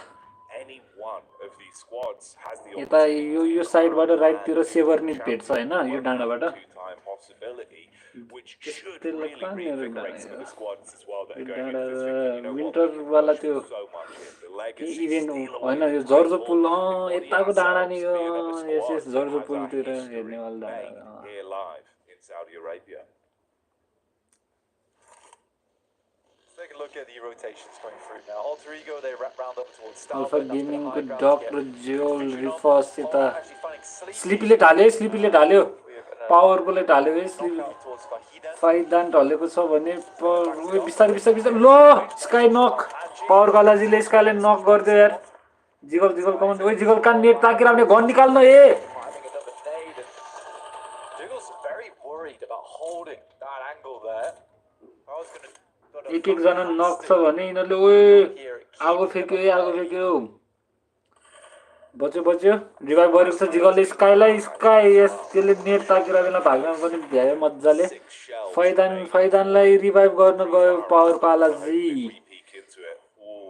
यता यो साइडबाट राइटतिर सेभरनी भेट्छ होइन यो डाँडाबाट विन्टरवाला त्यो इभेन्ट होइन यो जर्जो पुल यताको डाँडा नि यो यस जर्जो पुलतिर हेर्नेवाला डाँडा Take a look at the rotations going through now. Alter Ego, they round up towards alpha गेमिङको डक र जियोल रिफर्स यता स्लिपीले ढाल्यो पावरकोले ढाल्यो है फाइदान ढलेको छ भने बिस्तारै लो स्काई नक पावर गलाजीले स्काईले नक गर्दियो यार जिगल कमन ओइ जिगल का नेट ताकेर आउने गन निकाल्न Jiggle's very worried about holding that angle there. I was going to एक जना नक छ भने यिनीहरूले ओए आगो फेक्यो बच्यो रिभाइभ गरेको छ जिगलले स्काई यस त्यसले नेट ताकेर बेला भाग्न पनि भ्यायो मज्जाले फैदानलाई रिभाइभ गर्न गयो पावर पालाजी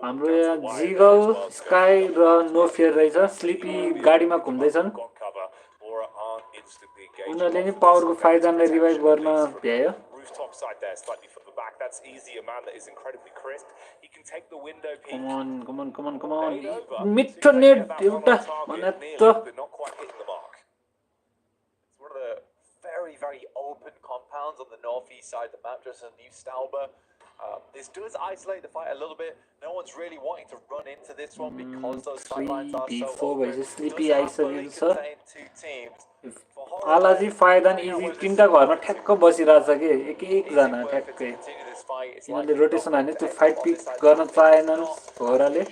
हाम्रो यहाँ जिगल स्काई र नो फियर रहेछ स्लिपी गाडीमा घुम्दैछन् उनीहरूले नि पावरको फैदानलाई रिभाइभ गर्न भ्यायो Top side there, slightly from the back. That's easy. A man that is incredibly crisp. He can take the window peak. Come on. Mid to net, एउटा but not quite hitting the mark. It's one of the very, very open compounds on the northeast side of the map, just a new Stalber. This does isolate the fight a little bit. No one's really wanting to run into this one because those sidelines are so open. Sleepy isolate छ two teams. आलाजी फाइदान easy तीनटा घरमा ठ्याक्क बसिरहेछ के एक जना ठ्याक्कै यिनीहरूले rotation हाने त्यो फाइट पिक गर्न चाहेनन् होराले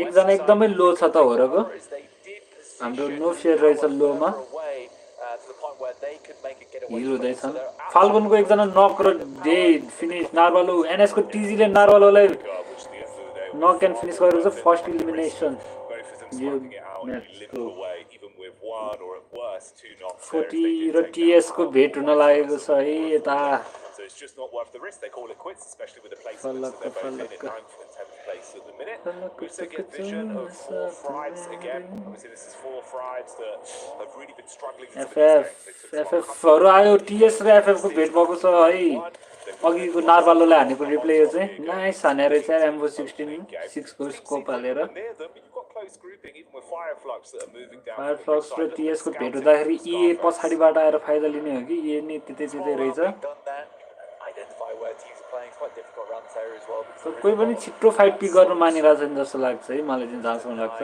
एकजना एकदमै लो छ त होराको हाम्रो नो फेयर रहेछ लोमा हिल हुँदैछन् फाल्गुनको एकजना नक र डेड फिनिस नार्वालो एनएसको टिजीले नार्वालोलाई नक एन्ड फिनिस गरेको छ फर्स्ट इलिमिनेसन यो म्याचको 40 र टीएस को भेट हुन लागेको छ है यता So it's just not worth the risk. They call it quits, especially with the placements that they're both in 9th and 10th place at the minute. We also get vision of 4 Frides again. Obviously, this is 4 Frides that have really been struggling for FF आयो TS र FF को भेट भएको छ है अघिको नार्वालोले हानेको replay यो चाहिँ nice हानेर चाहिँ एम्बो 16 को स्कोप हालेर फायरफ्लक्स र टीएस को भेट हुँदाखेरि ए पछाडिबाट आएर फाइदा लिने हो कि ए नि त्यतै रहेछ कोही पनि छिट्टो फाइट पिक गर्न मानिरहेछ नि जस्तो लाग्छ है मलाई चाहिँ जहाँसम्म लाग्छ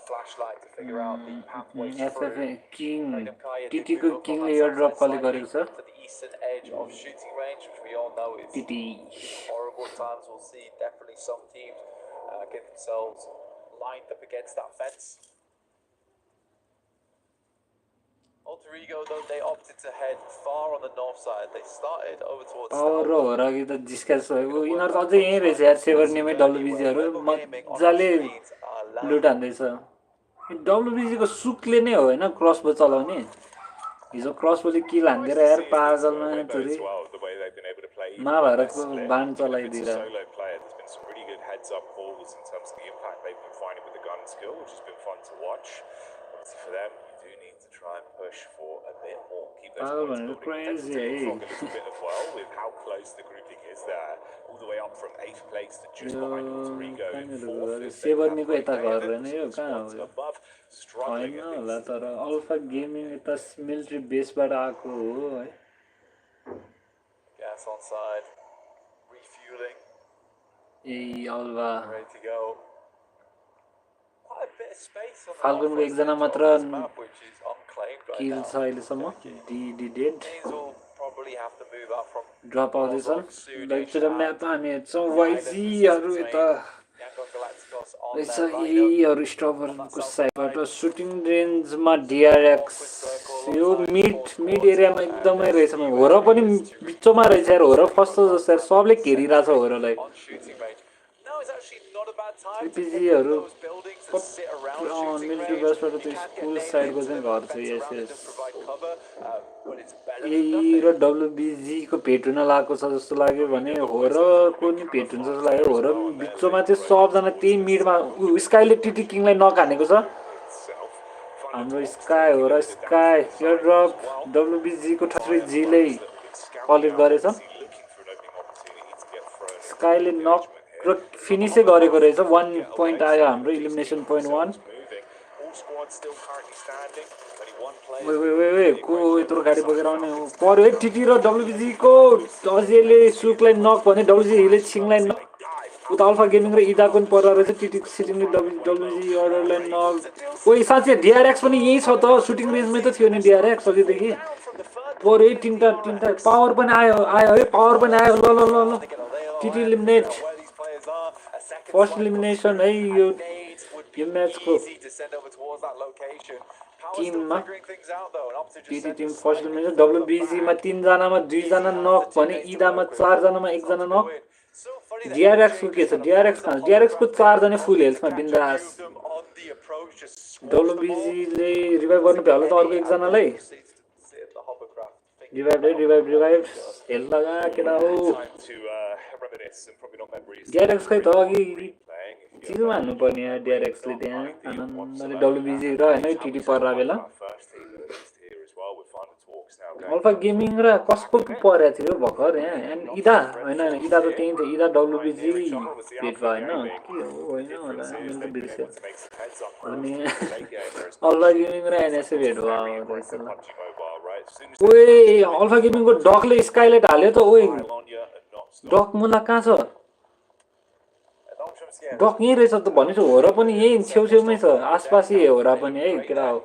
flashlight to figure out the pathways through. King, TT को Kingले airdrop कॉल गरेको छ. To the eastern edge of shooting range, which we all know is TT. horrible times. We'll see definitely some teams get themselves lined up against that fence. Alter Ego, though, they opted to head far on the north side. They started over towards Power हो र कि त discuss भयो यिनीहरु त अझै यही रहेछ यार सेभरनीमै डब्ल्युबीजीहरु मज्जाले लुट हान्दैछ डब्ल्युबीजी को सुकले नै हो हैन क्रसबो चलाउने हिजो क्रसबोले किल हान्दिएर यार पागलमा चोरी play. Even महाभारतको when they're बाण split, even if it's a चलाइदिएर solo player, there's been some really good heads-up calls in terms of the impact they've been finding with the gun skill, which has been fun to watch. Obviously for them, you do need to try and push for a bit more, keep those पागल points भनेको building. They've crazy to है leapfrog a little bit as well with how close the grouping is there, all the way up from 8th place to just behind Puerto Rico in 4th. As they have सेभर्नीको great यता day घर of it, रहेन यो the कहाँ squads हो यो above होइन struggling at होला least. तर alpha gaming यता military बेसबाट आएको हो है Gas on side. Refueling. A alpha Ready to go. Quite a bit of space on the फाल्गुनको northwest एकजना edge मात्र of this map, which is unclaimed right kill now. छ अहिलेसम्म डी dead Teams will probably have to move up from drop आउँदैछन् Sudic like and म्यापमा हामी हेर्छौँ the वाइजीहरू island यता Yangon Galacticos on रहेछ their right. यहीहरू स्टपरको साइडबाट सुटिङ रेन्जमा डिआरएक्स यो मिड एरियामा एकदमै रहेछ हो र पनि बिचमा रहेछ यार हो र फर्स्ट जस्तो यार सबले घेरिरहेछ हो रलाई On shooting range. No, it's actually not a bad time to pick एपिजीहरू up those buildings that sit around shooting military range. बेसबाट You त्यो can स्कुल get nailed साइडको into चाहिँ them, घर the छ fence yes around it yes does provide cover, but it's better than यही nothing. र डब्लुबिजीको भेट हुन लागेको छ जस्तो लाग्यो भने हो रको नि भेट हुन्छ जस्तो लाग्यो हो र बिचमा चाहिँ सबजना त्यही मिडमा स्काईले टिटी किङलाई नखानेको छ हाम्रो स्काई हो र स्काई एयरड्रप डब्लुबिजीको 33Gले कलेक्ट गरेछ स्काईले नक र फिनिसै गरेको रहेछ 1 पोइन्ट आयो हाम्रो इलिमिनेसन पोइन्ट 1 को यत्रो गाडी बोकेर आउने पर्यो है टिटी र डब्लुबिजीको अझैले सुकलाई नक भने डब्लुबिजीले छिङलाई नक उता अल्फा गेमिङ र इदाको पनि पर्दा रहेछ टिटी सिटिङले डब्लुबिजी अर्डरलाई नक ओइ साँच्चै डिआरएक्स पनि यही छ त सुटिङ रेन्जमै त थियो नि डिआरएक्स अघिदेखि पर्यो है तिनटा पावर पनि आयो है पावर पनि आयो ल ल ल ल टिटी इलिमिनेट फर्स्ट इलिमिनेसन है यो म्याचको टिममा टिटी टिम फर्स्ट इलिमिनेसन डब्लुबिजीमा 3 जनामा 2 जना नक भने इदामा 4 जनामा 1 जना नक डिआरएक्स को के छ डिआरएक्स कहाँ डिआरएक्स को 4 जना फुल हेल्थमा बिन्दास डब्लुबिजीले रिभाइभ गर्नु भ्यायो होला त अर्को 1 जनालाई रिभाइभ हेल्थ लगा केटा हो डिआरएक्स खै त अघि चिजमा हाल्नु पर्ने यार डिआरएक्सले त्यहाँ आनन्दले डब्लुबिजी र हैन टिटी पर्रा बेला अल्फा गेमिङ र कसको परेको थियो भर्खर यहाँ एन्ड इदा हैन इदा त त्यही थियो इदा डब्लुबिजी भेट भयो हैन के हो हैन होला मैले त बिर्से अनि अल्फा गेमिङ र एनएसए भेट भयो रहेछ ल ओए अल्फा गेमिङको डकले स्काइलाइट हाल्यो त ओए डक मुला कहाँ छ डक यही रहेछ त भनेछु हो र पनि यही छेउछेउमै छ आसपासै हो र पनि है केटा हो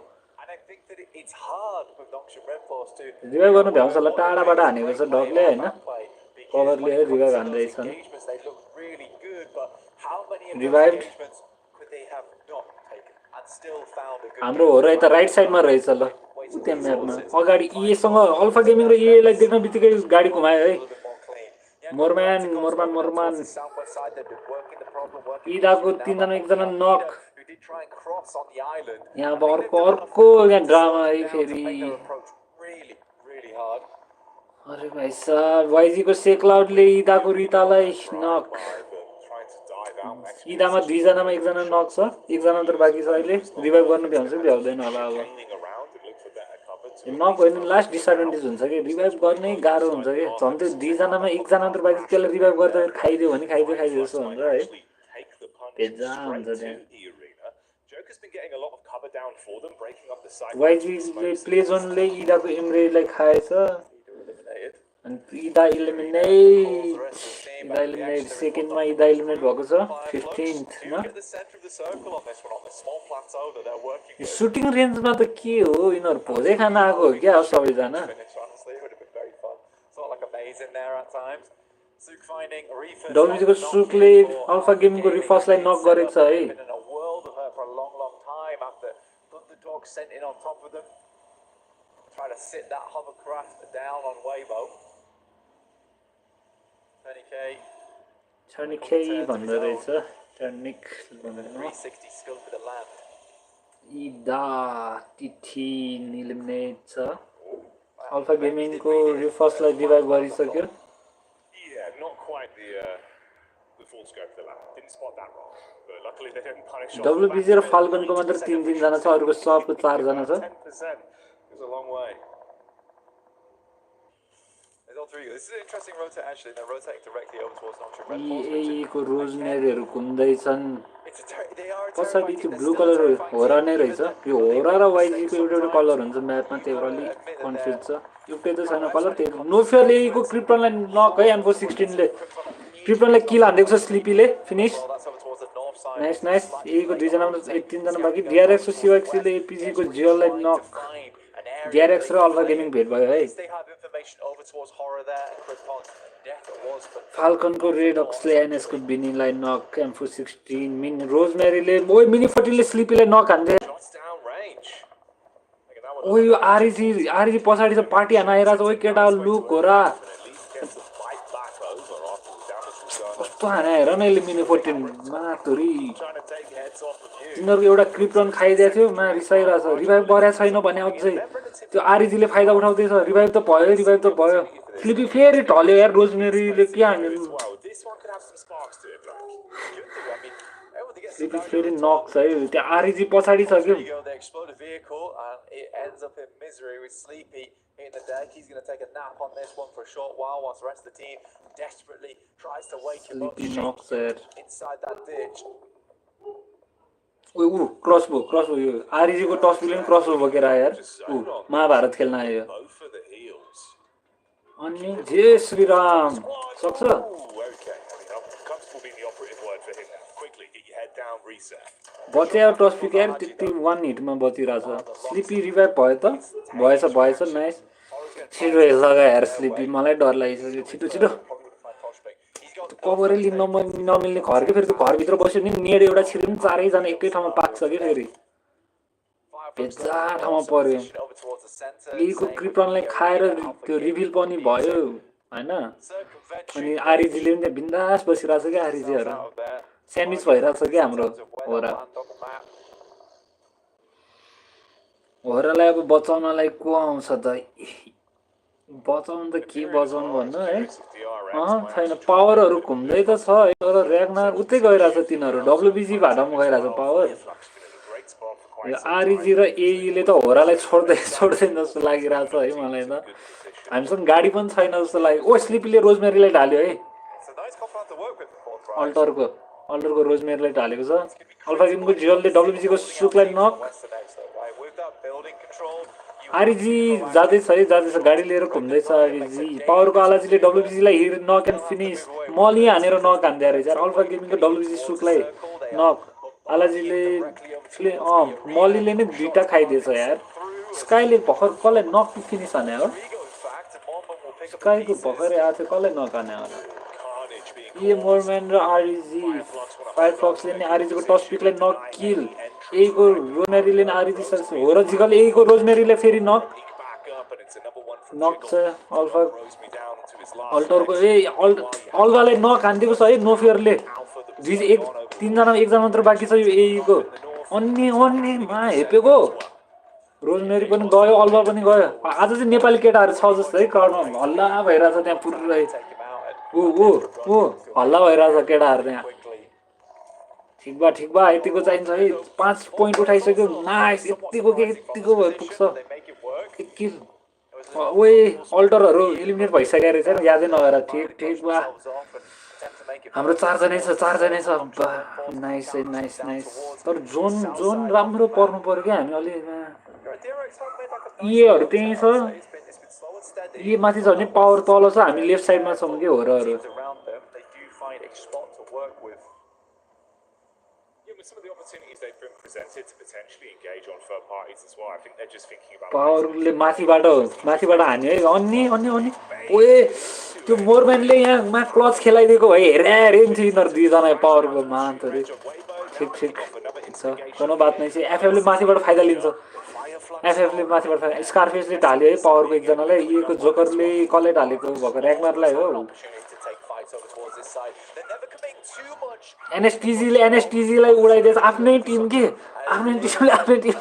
रिभाइभ गर्नु भ्याउँछ होला टाढाबाट हानेको छ डकले हैन कभरले रिभाइभ हान्दैछन् रिभाइभ हाम्रो हो र यता राइट साइडमा रहेछ ल त्यहाँ म्यापमा अगाडि इएसँग अल्फा गेमिङ र इएलाई देख्न बित्तिकै गाडी घुमायो है मोरमान इदाको 3 जना 1 जना नक यहाँ अब अर्को यहाँ ड्रामा है फेरि अरे भाइ साहब वाइजीको सेक्लाउडले इदाको रितालाई नक इदामा 2 जनामा 1 जना नक छ 1 जना मात्र बाँकी छ अहिले रिभाइभ गर्नु भ्याउँछ कि भ्याउँदैन होला अब नक होइन लास्ट डिसएडभान्टेज हुन्छ कि रिभाइभ गर्नै गाह्रो हुन्छ कि झन् त्यो 2 जनामा 1 जना मात्र बाँकी त्यसलाई रिभाइभ गर्दा खाइदियो भने खाइदियो जस्तो हुन्छ है भेजा हुन्छ त्यहाँ वाइजीले प्ले जोनले इदाको एमरेलाई खाएछ अनि इदा इलिमिनेट सेकेन्डमा इदा इलिमिनेट भएको छ 15th मा सुटिङ रेन्जमा त के हो यिनीहरू भोजै खान आएको हो क्या सबैजना डब्लुजीको सुकले अल्फा गेमिङको रिफर्सलाई नक गरेको छ है sent in on top of them, try to sit that hovercraft down on Weibo. 20k भन्दो रहेछ टर्निक 360 skill for the land. इदा टिटी इलिमिनेट छ अल्फा गेमिङको रिफर्सलाई डिभाइड गरिसक्यो the full scope of the map. Didn't spot that wrong, but luckily they didn't punish off. WBC र फाल्कनको मात्र 3 जना छ अरुको सबको 4 जना छ 10%. It was a long way. There's all three. This is an interesting rotate actually. They're rotating directly over towards Nocturne Red Force. EA को रोजमेरीहरु घुम्दै छन् They are पछाडी त्यो ब्लू कलर होरा नै रहेछ यो होरा र YG को एउटा कलर हुन्छ म्यापमा त्यो अलि कन्फ्युज छ एउटै त छैन कलर त्यो नोफियरले को क्रिप्टनलाई नक है M416 ले क्रिप्टनलाई किल हान्दिएको छ स्लिपीले फिनिश नाइस नाइस ए को दुई जना मात्र 3 जना बाकी DRX र CYX ले APG को जियोलाई नक DRX र अल्फा गेमिङ भेट भयो है फाल्कन को रेड अक्सले एनएस को बिनीलाई नक M416 मिन रोजमेरीले ओइ मिनी 14 ले स्लिपीले नक हान्दै ओइ यो आरजी पछाडी छ पार्टी हान आइरा छ ओइ केटा लुक हो र कस्तो हाने हेर न यसले मिनी 14 मातुरी तिनीहरुको एउटा क्रिप्टन खाइदिएको थियो मा रिसाइरा छ रिभाइभ गरे छैन भने अझै त्यो आरजीले फाइदा उठाउँदै छ रिभाइभ त भयो स्लिपी फेरि ढल्यो यार रोजमेरीले के हान्यो स्लिपी फेरि नक छ है त्यो आरजी पछाडी छ के in the deck. He's going to take a nap on this one for a short while whilst the rest of the team desperately tries to wake him up inside that ditch. ओ crossbow यो RG को टसबोले पनि क्रसबो बोकेर आयो यार महाभारत खेल्न आयो अनि जय श्री राम सक्छ बच्चा टस पिक यार त्यति 1 हिटमा बचिरहेछ स्लिपी रिभाइभ भयो त भएछ नाइस छिटो लगा यार स्लिपी मलाई डर लागिसक्यो छिटो कभरै लिन नमिल्ने घर के फेरि त्यो घरभित्र बस्यो नि नेड एउटा छिर्यो नि चारै जना एकै ठाउँमा पाक्छ के फेरि भेजा ठाउँमा पर्यो लिको क्रिप्टनलाई खाएर त्यो रिभिल पनि भयो हैन अनि आरजीले पनि बिन्दास बसिरहेछ के आरजीहरु स्यान्डविच भइरहेछ के हाम्रो होरालाई अब बचाउनलाई को आउँछ त बचाउन त के बचाउनु भन्नु है छैन पावरहरु घुम्दै त छ है तर र्यागनार उतै गइरहेछ तिनीहरु डब्ल्युबीसी भाडामा गइरहेछ पावर यो आरजी र एईले त होरालाई छोड्दैन जस्तो लागिरहेछ है मलाई त हामीसँग गाडी पनि छैन जस्तो लाग्यो ओ स्लिपीले रोजमेरीलाई ढाल्यो है अल्टरको रोजमेरीलाई ढालेको छ अल्फा गेमको जियोलले डब्ल्युबीसी को सुकलाई नक आरजी जादैछ गाडी लिएर घुम्दैछ आरजी पावरको आलाजीले डब्ल्युबीसी लाई हिट नक एन्ड फिनिश मली हानेर नक हान्दै रहेछ यार अल्फा गेमिङको डब्ल्युबीसी सुकलाई नक आलाजीले मलीले नै दुईटा खाइदिएछ यार स्काईले भर्खर कसलाई नक फिनिश हाने हो स्काईको भर्खरै आएको थियो कसलाई नक हाने हो ये मोरम्यान र आरजी फायरफक्सले नै आरजी को टस पिकलाई नक किल ए को रोजमेरीले नै आरजी हो र जिगल ए को रोजमेरीले फेरि नक छ अल्फा अल्टरको अल्फालाई नक हान्दिएको छ है नोफियरले 3 जना एकजना मात्र बाँकी छ यो ए को अन्य मा हेपेको रोजमेरी पनि गयो अल्फा पनि गयो आज चाहिँ नेपाली केटाहरु छ जस्तो है क्राउडमा हल्ला भइरहेछ त्यहाँ पुरै ओ हल्ला भइरहेछ केटाहरु त्यहाँ ठिक बा यतिको चाहिन्छ है 5 पोइन्ट उठाइसक्यो नाइस यतिको भए पुग्छ किल ओए अल्टरहरु एलिमिनेट भइसक्यो रहेछ यादै नगरा ठिक बा हाम्रो 4 जनै छ नाइस तर जोन राम्रो पर्नु पर्यो के हामी अलि एहरु त्यही छ ये माथि छ भने पावर तल छ हामी लेफ्ट साइडमा छौं के होरहरु पावरले माथिबाट हान्यो है अन्य ओए त्यो मोरम्यानले यहाँ मा क्लच खेलाइदिएको भए हेरे नि यिनीहरु दुई जना पावरको मान्तहरु ठिक छ कुनै बात नै छ एफएफले माथिबाट फाइदा लिन्छ एफएफले माथिबाट फाइदा स्कारफेसले ढाल्यो है पावरको एकजनालाई एको जोकरले कसले ढालेको भएको र्यागनारलाई हो एनएसटीजीलाई उडाइदिएछ आफ्नै टिमले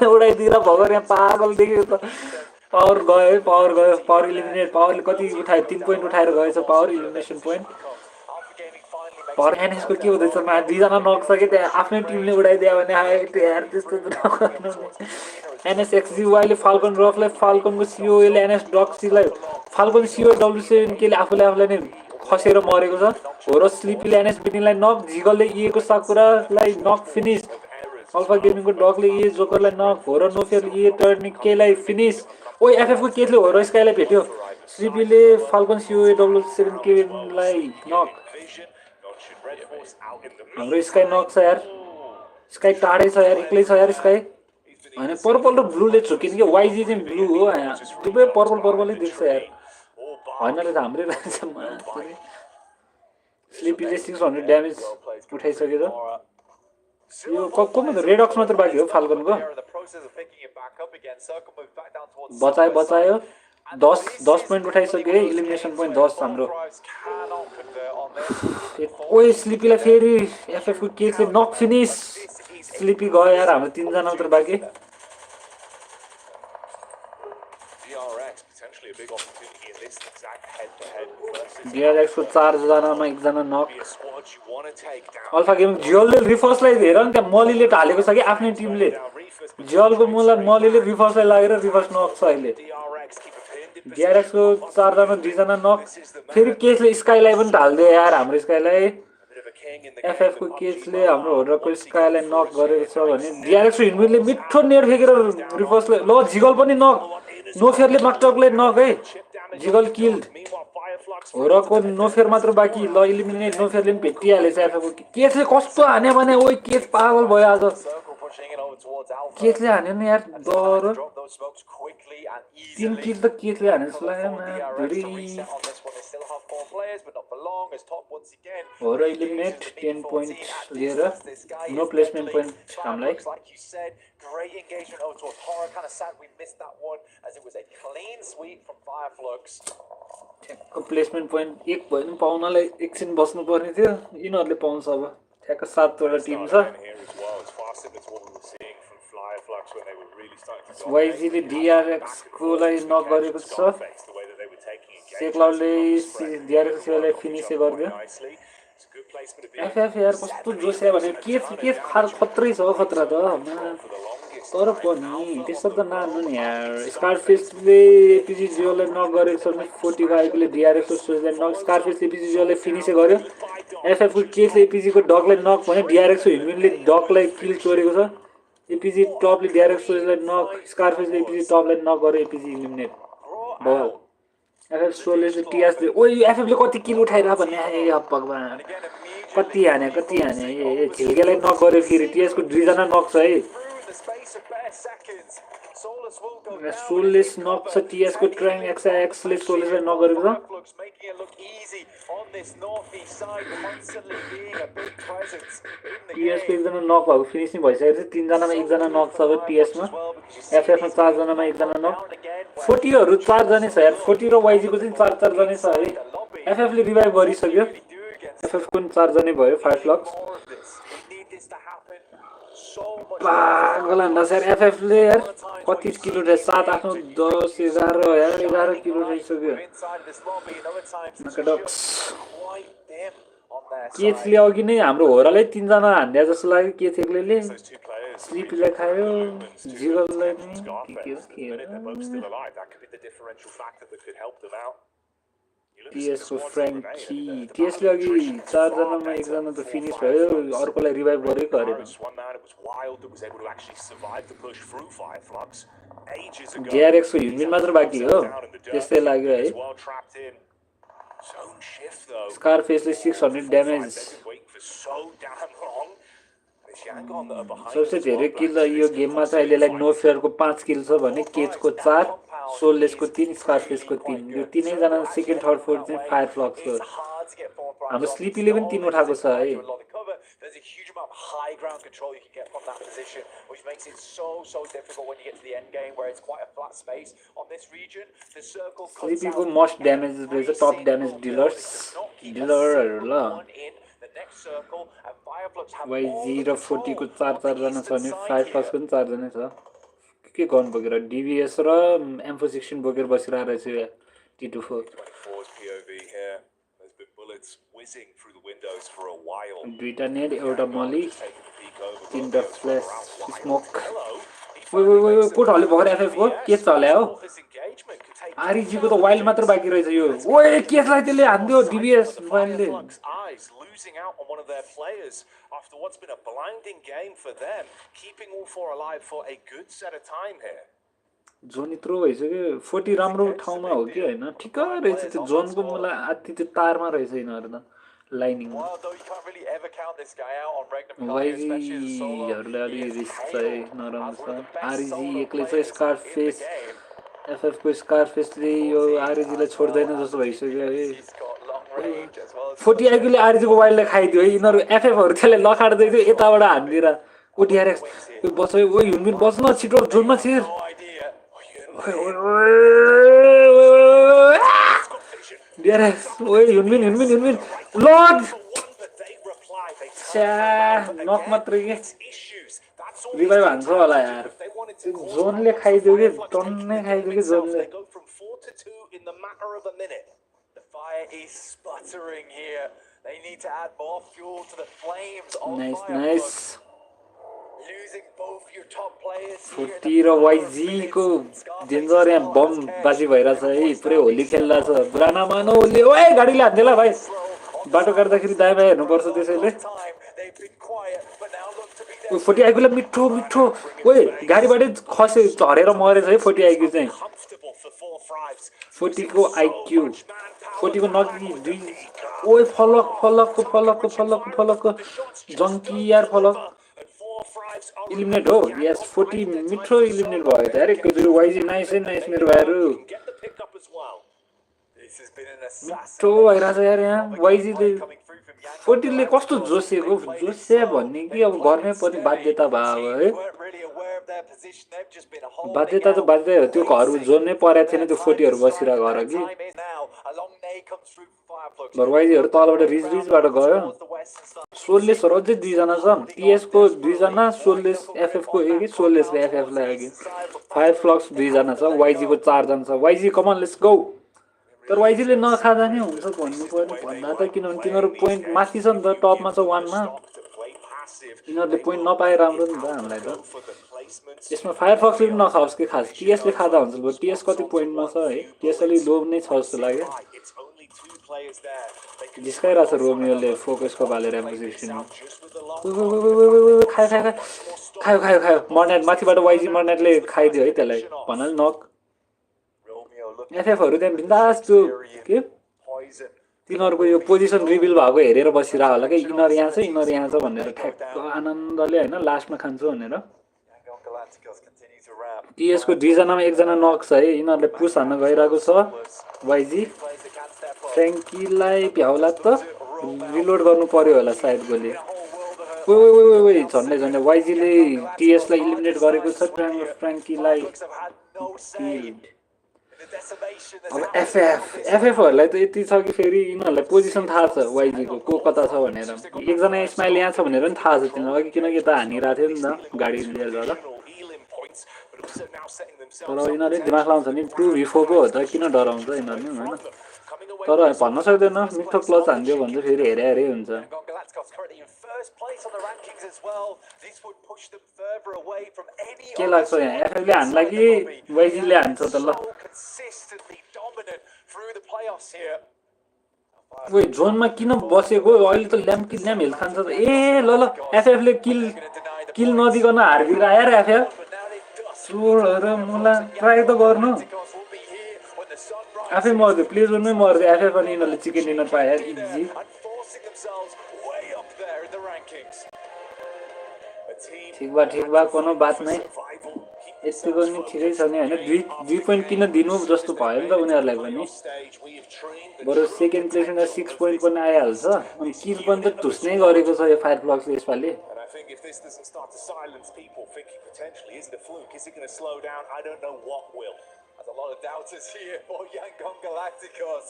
उडाइदिएर भगर यहाँ पागल देख्यो त पावर इलिमिनेट पावरले कति उठायो 3 पोइन्ट उठाएर गएछ पावर इलिमिनेसन पोइन्ट पर एनएस को के हुँदैछ मा दुईजना नक छ के त्यहाँ आफ्नै टिमले उडाइदियो भने हाइट यार त्यस्तो त नगर्नु एनएस एक्सजीवाईले फाल्कन रफलाई फाल्कनको सिओले एनएस डक्सीलाई फाल्कन सिओ डब्ल्यू7 केले आफूलाई नै खसेर मरेको छ हो र स्लिपीले एनएस बिटिङलाई नक जिगलले इएको साकुरालाई नक फिनिश अल्फा गेमिङको डगले ए जोकरलाई नक हो र नोफेरले ए टर्निकेलाई फिनिश ओइ एफएफको केले हो र स्काईलाई भेट्यो स्लिपीले फाल्कन सिओ डब्ल्यू7 केलाई नक हाम्रो स्काई नक छ यार स्काई टाढै छ यार एक्लै छ यार स्काई हैन पर्पल र ब्लूले छुकिन कि वाइजी चाहिँ ब्लू हो यहाँ दुवै पर्पलै देख्छ यार हैनले त हाम्रै रहेछ स्लिपीले 600 ड्यामेज उठाइसकेछ यो ककको रेडक्स मात्र बाँकी हो फाल्कनको बचायो 10 पोइन्ट उठाइसक्यो इलिमिनेसन पोइन्ट 10 हाम्रो ओइ स्लिपीलाई फेरि एफएफको केसले नक फिनिश स्लिपी गयो यार हाम्रो 3 जना मात्र बाँकी DRX को 4 जनामा एकजना नक अल्फा गेमिङ जियोलले रिफर्सलाई दिएर नि त्यहाँ मलीले ढालेको छ कि आफ्नै टिमले जियोलको मलीले रिफर्सलाई लागेर रिफर्स नक छ अहिले DRX को 4 जना 2 जना नक फेरि केसले स्काईलाई पनि ढाल्दियो यार हाम्रो स्काईलाई एफएफ को केसले हाम्रो होडरको स्काईलाई नक गरेको छ भने DRX को हिनविनले मिठो नेट फेकेर रिफर्सले ल जिगल पनि नक नोफेरले मक्टकले नक है जिगल किल्ड होरको नोफेर मात्र बाँकी ल इलिमिनेट नोफेरले पनि भेटिहालेछ एफएफको केसले कस्तो हान्यो भने ओइ केस पागल भयो आज केसले हान्यो नि यार डर 3 किल त केसले हाने जस्तो लाग्यो हो र इलिमिनेट 10 पोइन्ट लिएर नो प्लेसमेन्ट पोइन्ट हामीलाई Great engagement over towards Horror. Kind of sad we missed that one as it was a clean sweep from Fireflux. ठ्याक्क प्लेसमेन्ट पोइन्ट एक भयो नि पाउनलाई एकछिन बस्नु पर्ने थियो यिनीहरूले पाउँछ अब ठ्याक्क 7 वटा टिम छ वाइजीले DRX कोलाई नक गरेको छ सेक्लाउडले DRX कोलाई फिनिश गर्दियो एफएफ यार कस्तो जोस यार भने के खतरै छ खतरा त तर पनि त्यस्तो त नान्नु नि यार स्कारफिसले एपीजी जियोलाई नक गरेको छ भने 45 ले DRX को सोचले नक स्कारफिसले एपीजी जियोलाई फिनिश गर्यो एफएफ को केसले एपीजी को डगलाई नक भने DRX को हिनविनले डगलाई किल चोरेको छ एपीजी टपले DRX सोचले नक स्कारफिसले एपीजी टपलाई नक गर्यो एपीजी इलिमिनेट भयो एफएफ सोलेले टीएस ले ओइ एफएफ ले कति किल उठाइरा भन्ने ए भगवान कति हाने ए झिल्केलाई नक गर्यो फेरि टीएस को 2 जना नक छ है सोलेस नक छ टीएस को ट्राइङ एक्स ले सोलेसलाई नक गरेको छ टीएस को एकजना नक भएको फिनिश नै भइसकेको छ 3 जनामा एकजना नक छ अब टीएस मा एफएफ मा 4 जनामा एकजना नक 40 हरू 4 जनै छ यार 40 र वाइजी को चाहिँ 4 जनै छ है एफएफ ले रिभाइभ गरिसक्यो एफएफ को 4 जनै भयो 5 फ्लक्स पागल हान्दा यार एफएफ ले यार कति किलो रे 7 8 10 11 यार 11 किलो रहिसक्यो नकडक्स केचले अघि नै हाम्रो होरालाई 3 जना हान्दिया जस्तो लाग्यो केच एक्लैले स्लिपीलाई खायो जिगललाई पनि टीएस को फ्र्याङ्की टीएसले अघि 4 जनामा एकजना त फिनिश भयो अर्कोलाई रिभाइभ गरेको अरे DRX को हिनविन मात्र बाँकी हो त्यस्तै लाग्यो है स्कारफेसले 600 ड्यामेज सबसे धेरै किल यो गेममा चाहिँ अहिलेलाई नोफेयरको 5 किल छ भने केचको 4 सोललेसको 3 स्कारफेसको 3 यो तीनै जना सेकेन्ड थर्ड फोर्थ चाहिँ फायरफ्लक्स हो हाम्रो स्लिपीले पनि 3 उठाएको छ है There's a huge amount of high ground control you can get from that position, which makes it so difficult when you get to the end game where it's quite a flat space. On this region, the circle cuts out. Sleepy most damage is the top damage dealers. Dealer the next circle and Fireflux have Y0 40 को 4 जना छ नि 5 flux पनि 4 जना छ के गर्नु बोकेर डीवीएस र M416 बोकेर बसिरहेको रहेछ T24 whizzing through the windows for a while. दुईटा नेट एउटा मली Just taking a peek over. तीनटा Romeo's flash around wide. Smoke Hello. He Wait, finally makes it put all back. the FF को के चल्या हो This engagement could take REG को त वाइल्ड मात्र बाँकी रहेछ यो ओए केसलाई त्यसले हान्दियो DBS वाइल्डले Fireflux eyes losing out on one of their players after what's been a blinding game for them, keeping all four alive for a good set of time here. Zone यत्रो भइसक्यो 40 राम्रो ठाउँमा हो कि हैन ठिक्क रहेछ त्यो जोनको मलाई आत्ति त्यो तारमा रहेछ यिनीहरु त लाइनिङमा Well, though you can't really ever count this guy out on Regnum Kai, YG especially as a solo. हरुले अलि He is रिस्क hailed चाहिँ as नराम्रो one of the छ best आरईजी solo एक्लै छ players in Scarface the game. FF को स्कारफेसले यो REG लाई छोड्दैन जस्तो भइसक्यो है He's got long range as well as 40 आइक्यूले REG को वाइल्डलाई खाइदियो है यिनीहरु एफएफ हरु त्यसले लखाड्दै थियो यताबाट हान्दिरा ओटीआरएक्स यो बच्चा ओइ हुनबिन बच्न छिटो जोनमा छिर no idea. डिआरएक्स ओइ हुनबिन लर्ड नक मात्र के रिभाइभ हान्छ होला यार जोनले खाइदियो के टन्नै खाइदियो के जोनले The fire is sputtering here. They need to add more fuel to the flames on nice Losing both your top players here. 40 र वाइजी को डेन्जर यहाँ बम बाजी भइराछ है पुरै होली खेल्ला छ ब्राना मानो होली ओए गाडीले हान्देला भाइ बाटो काट्दाखेरि दाइमा हेर्नु पर्छ त्यसैले They've been quiet, but now look to be ओ 40 आइक्यूले मिठो ओए गाडीबाटै खसे झरेर मरेछ है 40 आइक्यू चाहिँ 40 को आइक्यू 40 को नकी दुई ओए फलक जंकी यार फलक इलिमिनेट हो यस 40 मिठो इलिमिनेट भयो त यार एकैचोटी वाइजी नाइस मेरो भाइहरु This has been an assassin. मिठो भइराछ यार यहाँ वाइजीले 40 ले कस्तो जोसेको जोसे भन्ने कि अब गर्नै पर्ने बाध्यता भयो है Weren't really aware of their position. They've just been holding बाध्यता त बाध्य हो त्यो घर जोन नै परेको थिएन त्यो 40 हरु बसिरहेको घर कि Time is now. A long nade comes through from Fireflux. भरवाइजीहरु तलबाट रिजबाट गयो Towards the western side. Soulless हरु अझै दुई जना छन् टीएस को दुई जना सोललेस एफएफ को एक सोललेस ले एफएफ लाई अघि फायरफ्लक्स दुई जना छ वाइजी को चार जना छ YG come on let's go तर वाइजी ले नखादा नि हुन्छ भन्नु पर्ने भन्दा त किनभने तिनीहरु पोइन्ट माथि छ नि त टपमा छ 1 मा तिनीहरुले पोइन्ट नपाए राम्रो नि त हामीलाई त यसमा फायरफ्लक्सले पनि नखाओस् के खास टीएस ले खादा हुन्छ बरु टीएस कति पोइन्टमा छ है टीएस अलि लो नै छ जस्तो लाग्यो जिस्काइराछ रोमियोले फोकसको बालेर एम्पोजिसन खायो मर्नेट माथिबाट वाइजी मर्नेटले खाइदियो है त्यसलाई भन्नाले नक एफएफहरु त्यहाँ बिन्दास त्यो के तिनीहरुको यो पोजिसन रिभिल भएको हेरेर बसिरा होला के यिनीहरु यहाँ छ भनेर ठ्याक्क आनन्दले हैन लास्टमा खान्छु भनेर टीएस को दुई जनामा एकजना नक छ है यिनीहरुले पुश हान्न गइराको छ वाइजी फ्र्याङ्कीलाई भ्याउला त रिलोड गर्नु पर्यो होला सायद गोले ओइ झन्डै वाइजीले टीएस लाई इलिमिनेट गरेको छ फ्र्याङ्कीलाई अब एफएफहरुलाई त यति छ कि फेरि यिनीहरुलाई पोजिसन थाहा छ वाइजी को कता छ भनेर एकजना स्माइल यहाँ छ भनेर नि थाहा छ तिनीहरुलाई किनकि त हानिरा थियो नि त गाडी लिएर जाँदा तर यिनीहरुले दिमाग लाउँछ नि 2v4 को हो त किन डराउँछ यिनीहरुले हैन तर भन्न सक्दैन मिठो क्लच हान्दियो भने चाहिँ फेरि हेरे हुन्छ के लाग्छ यहाँ एफएफले हान्ला कि वाइजीले हान्छ त ल ओइ जोनमा किन बसेको अहिले त ल्याम हेल्थ खान्छ त ए ल एफएफले किल नदिकन हार्दिरा यार एफएफ सोर मुला ट्राई त गर्नु आफै मर्दै प्ले जोनमै मर्दै एफएफ अनि यिनीहरुले चिकन डिनर पाए यार इजी ठिक बा कोनो बात नै यतिको नि ठिकै छ नि हैन दुई पोइन्ट किन दिनु जस्तो भयो नि त उनीहरुलाई पनि बरु सेकेन्ड प्लेसमा 6 पोइन्ट पनि आइहाल्छ अनि किल पनि त धुस्नै गरेको छ यो फायरफ्लक्सले यसपालि There's a lot of doubters here for Yangon Galacticos.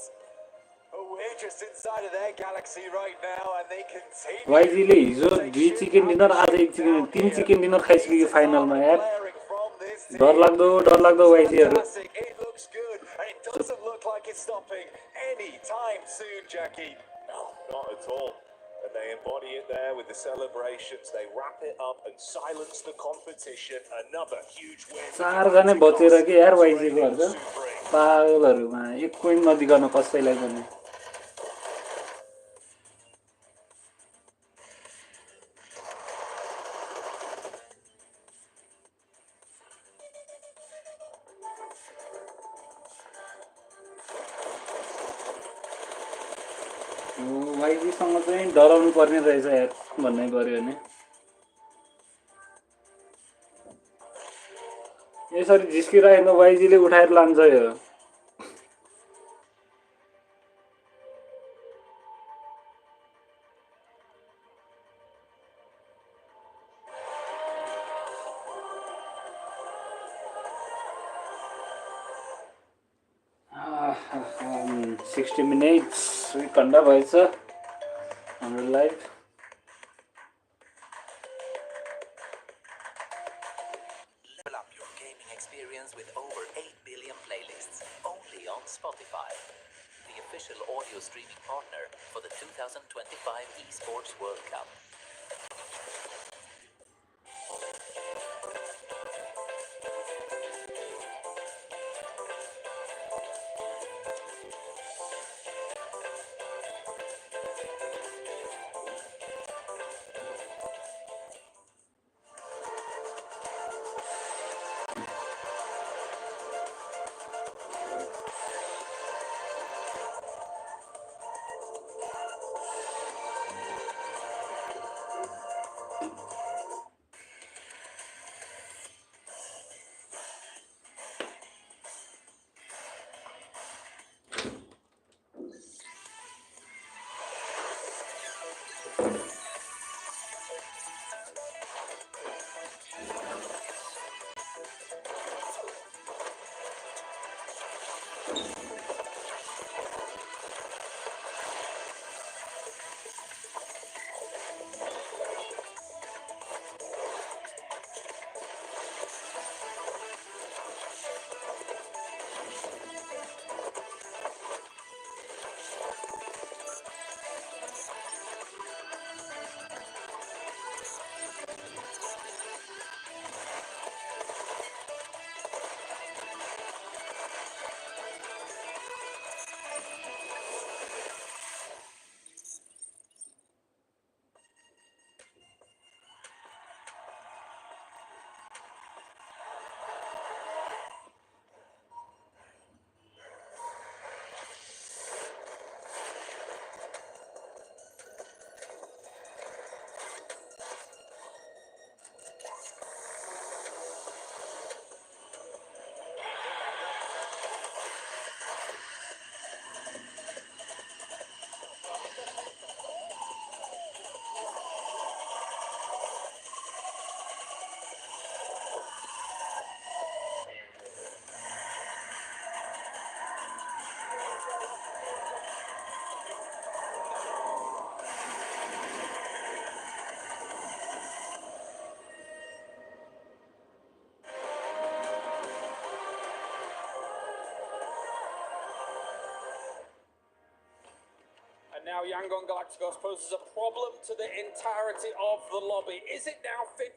We're just inside of their galaxy right now and they continue. वाइजीले हिजो दुई चिकन डिनर आज एक चिकन तीन चिकन डिनर खाइसक्यो फाइनलमा यार डरलाग्दो वाइजीहरु It looks good and it doesn't look like it's stopping any time soon, Jackie. not at all. And they embody it there with the celebrations. They wrap it up and silence the competition. Another huge win. 4 जना बचेर के यार YG को हर्छ पागलहरुमा 1 point नदिकन कसैलाई पनि YG सँग चाहिँ डराउनु पर्ने रहेछ यार भन्नै पर्यो भने यसरी झिस्किरहेको YG ले उठाएर लान्छ यो um, 60 minutes we कन्डा भएछ हाम्रो live Level up your gaming experience with over 8 billion playlists only on Spotify, the official audio streaming partner for the 2025 ESPORTS World Cup. Now Yangon Galacticos poses a problem to the entirety of the lobby. Is it now 15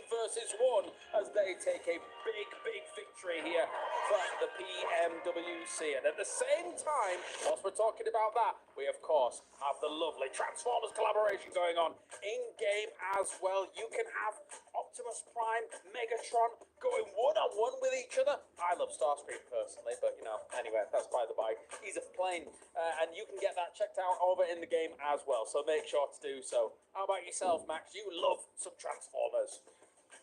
versus 1 as they take a big victory here from the PMWC? And at the same time, whilst we're talking about that, we of course have the lovely Transformers collaboration going on in-game as well. You can have Optimus Prime, Megatron going one-on-one with each other. I love Starscream personally, but you know, anyway, that's by the by. He's a plane, and you can get that checked out over in the game as well, so make sure to do so. How about yourself, Max? You love some Transformers.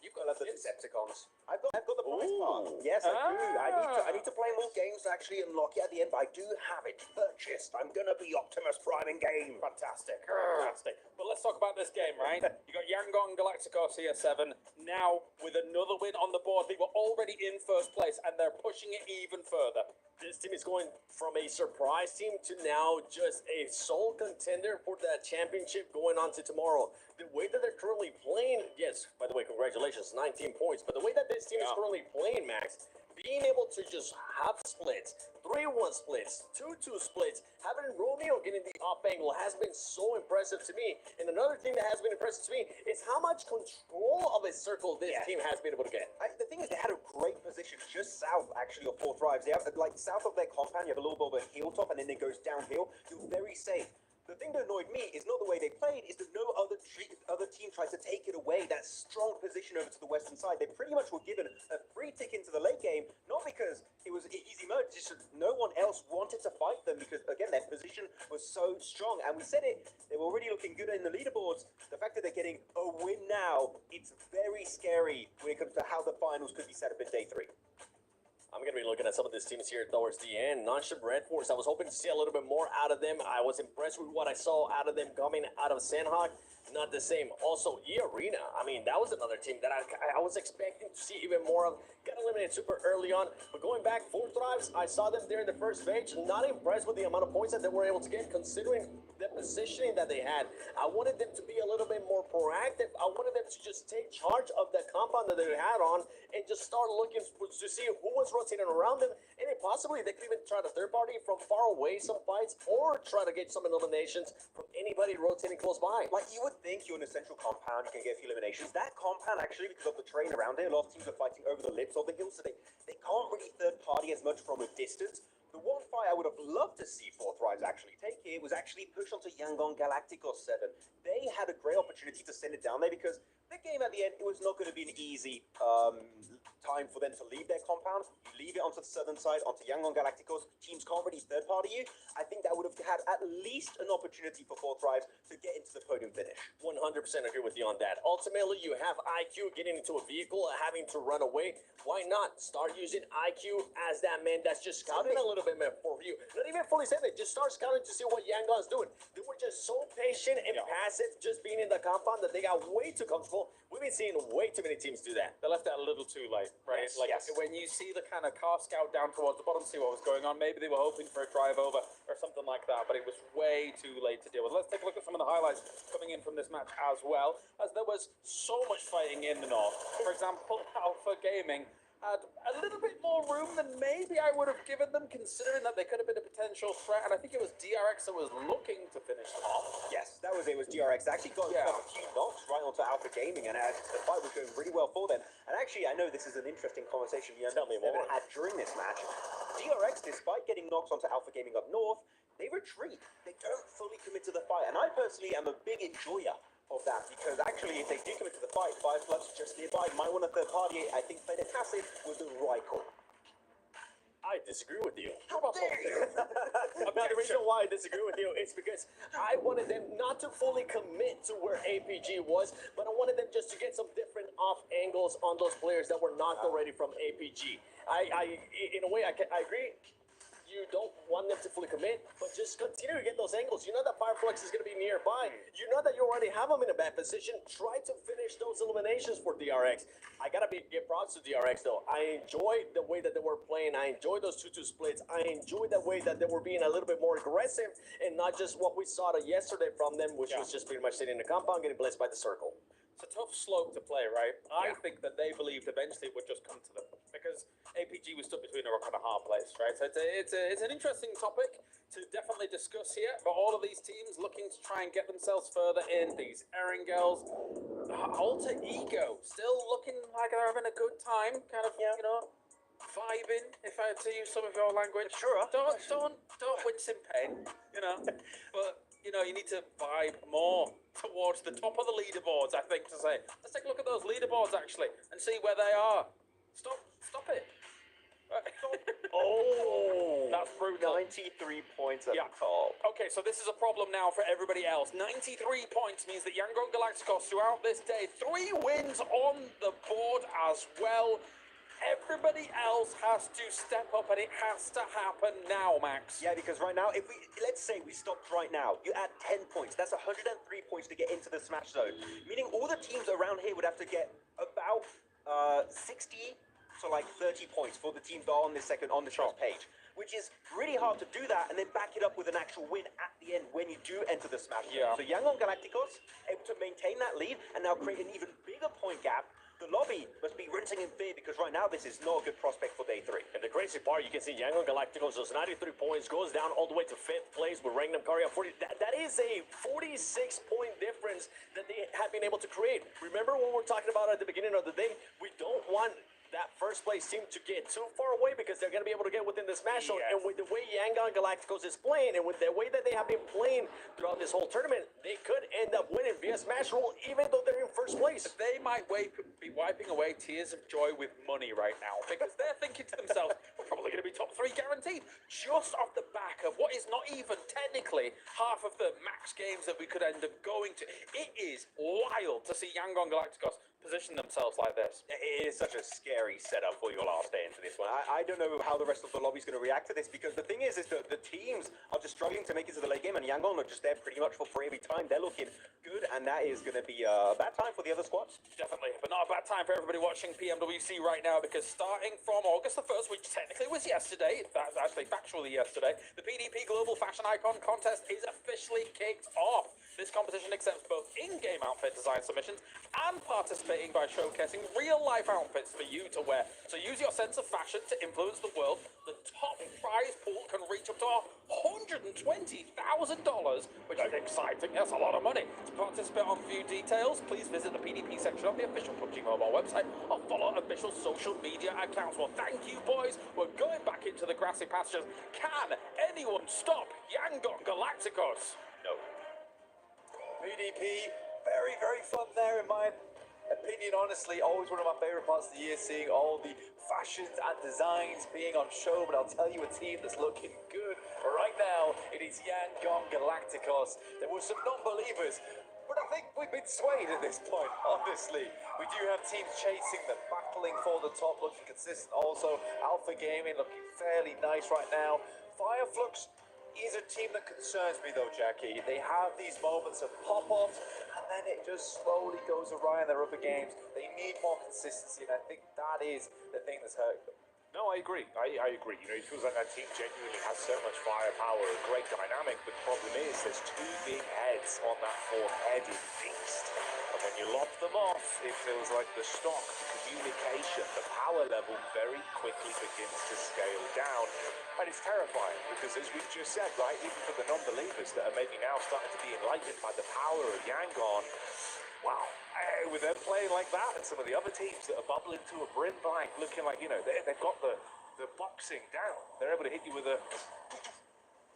You've got to love the Decepticons. I've got the prize part. Yes, I do. I need to play more games to actually unlock it at the end, but I do have it purchased. I'm gonna be Optimus Prime in game. Fantastic. But let's talk about this game, right? You got Yangon Galacticos here, 7. Now with another win on the board, they were already in first place, and they're pushing it even further. This team is going from a surprise team to now just a sole contender for the championship going on to tomorrow. The way that they're currently playing, yes, by the way, congratulations, 19 points. But the way that this team is currently playing, Max, being able to just have splits, 3-1 splits, 2-2 splits, having Romeo getting the off angle has been so impressive to me. And another thing that has been impressive to me is how much control of a circle this team has been able to get. The thing is, they had a great position just south, actually, of Fourth Drives. They have, like, south of their compound, you have a little bit of a hilltop, and then it goes downhill. You're very safe. The thing that annoyed me is not the way they played, is that no other team tried to take it away, that strong position over to the western side. They pretty much were given a free tick into the late game, not because it was easy mode, just no one else wanted to fight them because, again, their position was so strong. And we said it, they were already looking good in the leaderboards. The fact that they're getting a win now, it's very scary when it comes to how the finals could be set up in day 3. I'm going to be looking at some of these teams here towards the end. Non-ship Red Force, I was hoping to see a little bit more out of them. I was impressed with what I saw out of them coming out of Sandhawk. Not the same. Also, E-Arena, I mean, that was another team that I was expecting to see even more of. Got eliminated super early on. But going back, 4 Drives, I saw them there in the first stage. Not impressed with the amount of points that they were able to get, considering the positioning that they had. I wanted them to be a little bit more proactive. I wanted them to just take charge of the compound that they had on and just start looking to see who was rotating around them. And then possibly they could even try to third party from far away some fights, or try to get some eliminations from anybody rotating close by. Like, you would think you're in a central compound, you can get a few eliminations. That compound, actually, because of the terrain around it, a lot of teams are fighting over the lips of the hill, so they can't really third party as much from a distance. The one fight I would have loved to see Fourth Rise actually take here was actually push onto Yangon Galacticos 7. They had a great opportunity to send it down there because the game at the end, it was not going to be an easy time for them to leave their compound. You leave it onto the southern side, onto Yangon Galacticos. Teams can't really third party you. I think that would have had at least an opportunity for Fourth Rise to get into the podium finish. 100% agree with you on that. Ultimately, you have IQ getting into a vehicle, having to run away. Why not start using IQ as that man that's just scouting a little bit more for you? Not even fully saying it, just start scouting to see what Yangon's doing. They were just so patient and passive, just being in the compound, that they got way too comfortable. We've been seeing way too many teams do that. They left that a little too late, right? Yes, When you see the kind of car scout down towards the bottom, see what was going on, maybe they were hoping for a drive over or something like that, but it was way too late to deal with. Let's take a look at some of the highlights coming in from this match as well, as there was so much fighting in the north. For example, Alpha Gaming had a little bit more room than maybe I would have given them, considering that they could have been a potential threat, and I think it was DRX that was looking to finish them off. Yes, that was it. It was DRX. They actually got a few knocks right onto Alpha Gaming, and the fight was going really well for them. And actually, I know this is an interesting conversation you haven't had during this match. DRX, despite getting knocks onto Alpha Gaming up north, they retreat. They don't fully commit to the fight, and I personally am a big enjoyer of that, because actually if they do commit to the fight, Fireflux just nearby might want a third party. I think playing it passive was the right call. I disagree with you. How about that? The reason why I disagree with you is because I wanted them not to fully commit to where APG was, but I wanted them just to get some different off angles on those players that were knocked already from APG. In a way, I agree. You don't want them to fully commit, but just continue to get those angles. You know that Fireflux is going to be nearby. You know that you already have them in a bad position. Try to finish those eliminations for DRX. I got to give props to DRX, though. I enjoyed the way that they were playing. I enjoyed those 2-2 splits. I enjoyed the way that they were being a little bit more aggressive and not just what we saw yesterday from them, which was just pretty much sitting in the compound, getting blessed by the circle. It's a tough slope to play, right? I think that they believed eventually it would just come to them, because APG was stuck between a rock and a hard place, right? So it's an interesting topic to definitely discuss here, but all of these teams looking to try and get themselves further in. These Erangels, Alter Ego, still looking like they're having a good time, kind of, you know, vibing, if I had to use some of your language. Sure. Don't wince in pain, you know, but you know, you need to vibe more towards the top of the leaderboards, I think, to say. Let's take a look at those leaderboards, actually, and see where they are. Stop it. Oh, that's brutal. 93 points at the top. Okay, so this is a problem now for everybody else. 93 points means that Yangon Galacticos throughout this day, 3 wins on the board as well. Everybody else has to step up, and it has to happen now, Max. Yeah, because right now, let's say we stopped right now, you add 10 points. That's 103 points to get into the smash zone. Meaning all the teams around here would have to get about 60 to like 30 points for the teams that are on this first page, which is really hard to do that and then back it up with an actual win at the end when you do enter the smash zone. So Yangon Galacticos able to maintain that lead and now create an even bigger point gap. The lobby must be rinsing in fear because right now this is not a good prospect for day 3. And the crazy part, you can see Yangon Galacticos, those 93 points, goes down all the way to 5th place with Rangnam Kari at 40. That is a 46-point difference that they have been able to create. Remember when we were talking about at the beginning of the day, we don't want that first place team to get too far away because they're going to be able to get within this match. Yes. And with the way Yangon Galacticos is playing and with the way that they have been playing throughout this whole tournament, they could end up winning via smash roll even though they're in first place. They might be wiping away tears of joy with money right now because they're thinking to themselves, we're probably going to be top 3 guaranteed, just off the back of what is not even technically half of the max games that we could end up going to. It is wild to see Yangon Galacticos position themselves like this. It is such a scary setup for your last day into this one. I don't know how the rest of the lobby is going to react to this because the thing is that the teams are just struggling to make it to the late game and Yangon are just there pretty much for free every time. They're looking good and that is going to be a bad time for the other squads. Definitely, but not a bad time for everybody watching PMWC right now because starting from August the 1st, which technically was yesterday, that's actually factually yesterday, the PDP Global Fashion Icon Contest is officially kicked off. This competition accepts both in-game outfit design submissions and participating by showcasing real-life outfits for you to wear. So use your sense of fashion to influence the world. The top prize pool can reach up to $120,000, which is exciting. That's a lot of money. To participate on view details, please visit the PDP section of the official PUBG Mobile website or follow official social media accounts. Well, thank you, boys. We're going back into the grassy pastures. Can anyone stop Yangon Galacticos? No. PDP, very, very fun there in my opinion, honestly. Always one of my favorite parts of the year, seeing all the fashions and designs being on show. But I'll tell you a team that's looking good right now. It is Yangon Galacticos. There were some non-believers, but I think we've been swayed at this point, honestly. We do have teams chasing them, battling for the top, looking consistent. Also, Alpha Gaming looking fairly nice right now. Fireflux is a team that concerns me though, Jackie. They have these moments of pop-offs and then it just slowly goes awry in their other games. They need more consistency and I think that is the thing that's hurting them. No, I agree. I agree. You know, it feels like that team genuinely has so much firepower, a great dynamic, but the problem is there's 2 big heads on that 4-headed beast. And when you lock them off, it feels like the stock, the communication, the power level very quickly begins to scale down. And it's terrifying because as we've just said, right, even for the non-believers that are maybe now starting to be enlightened by the power of Yangon, wow, with them playing like that and some of the other teams that are bubbling to a brim blank, looking like, you know, they've got the boxing down. They're able to hit you with a...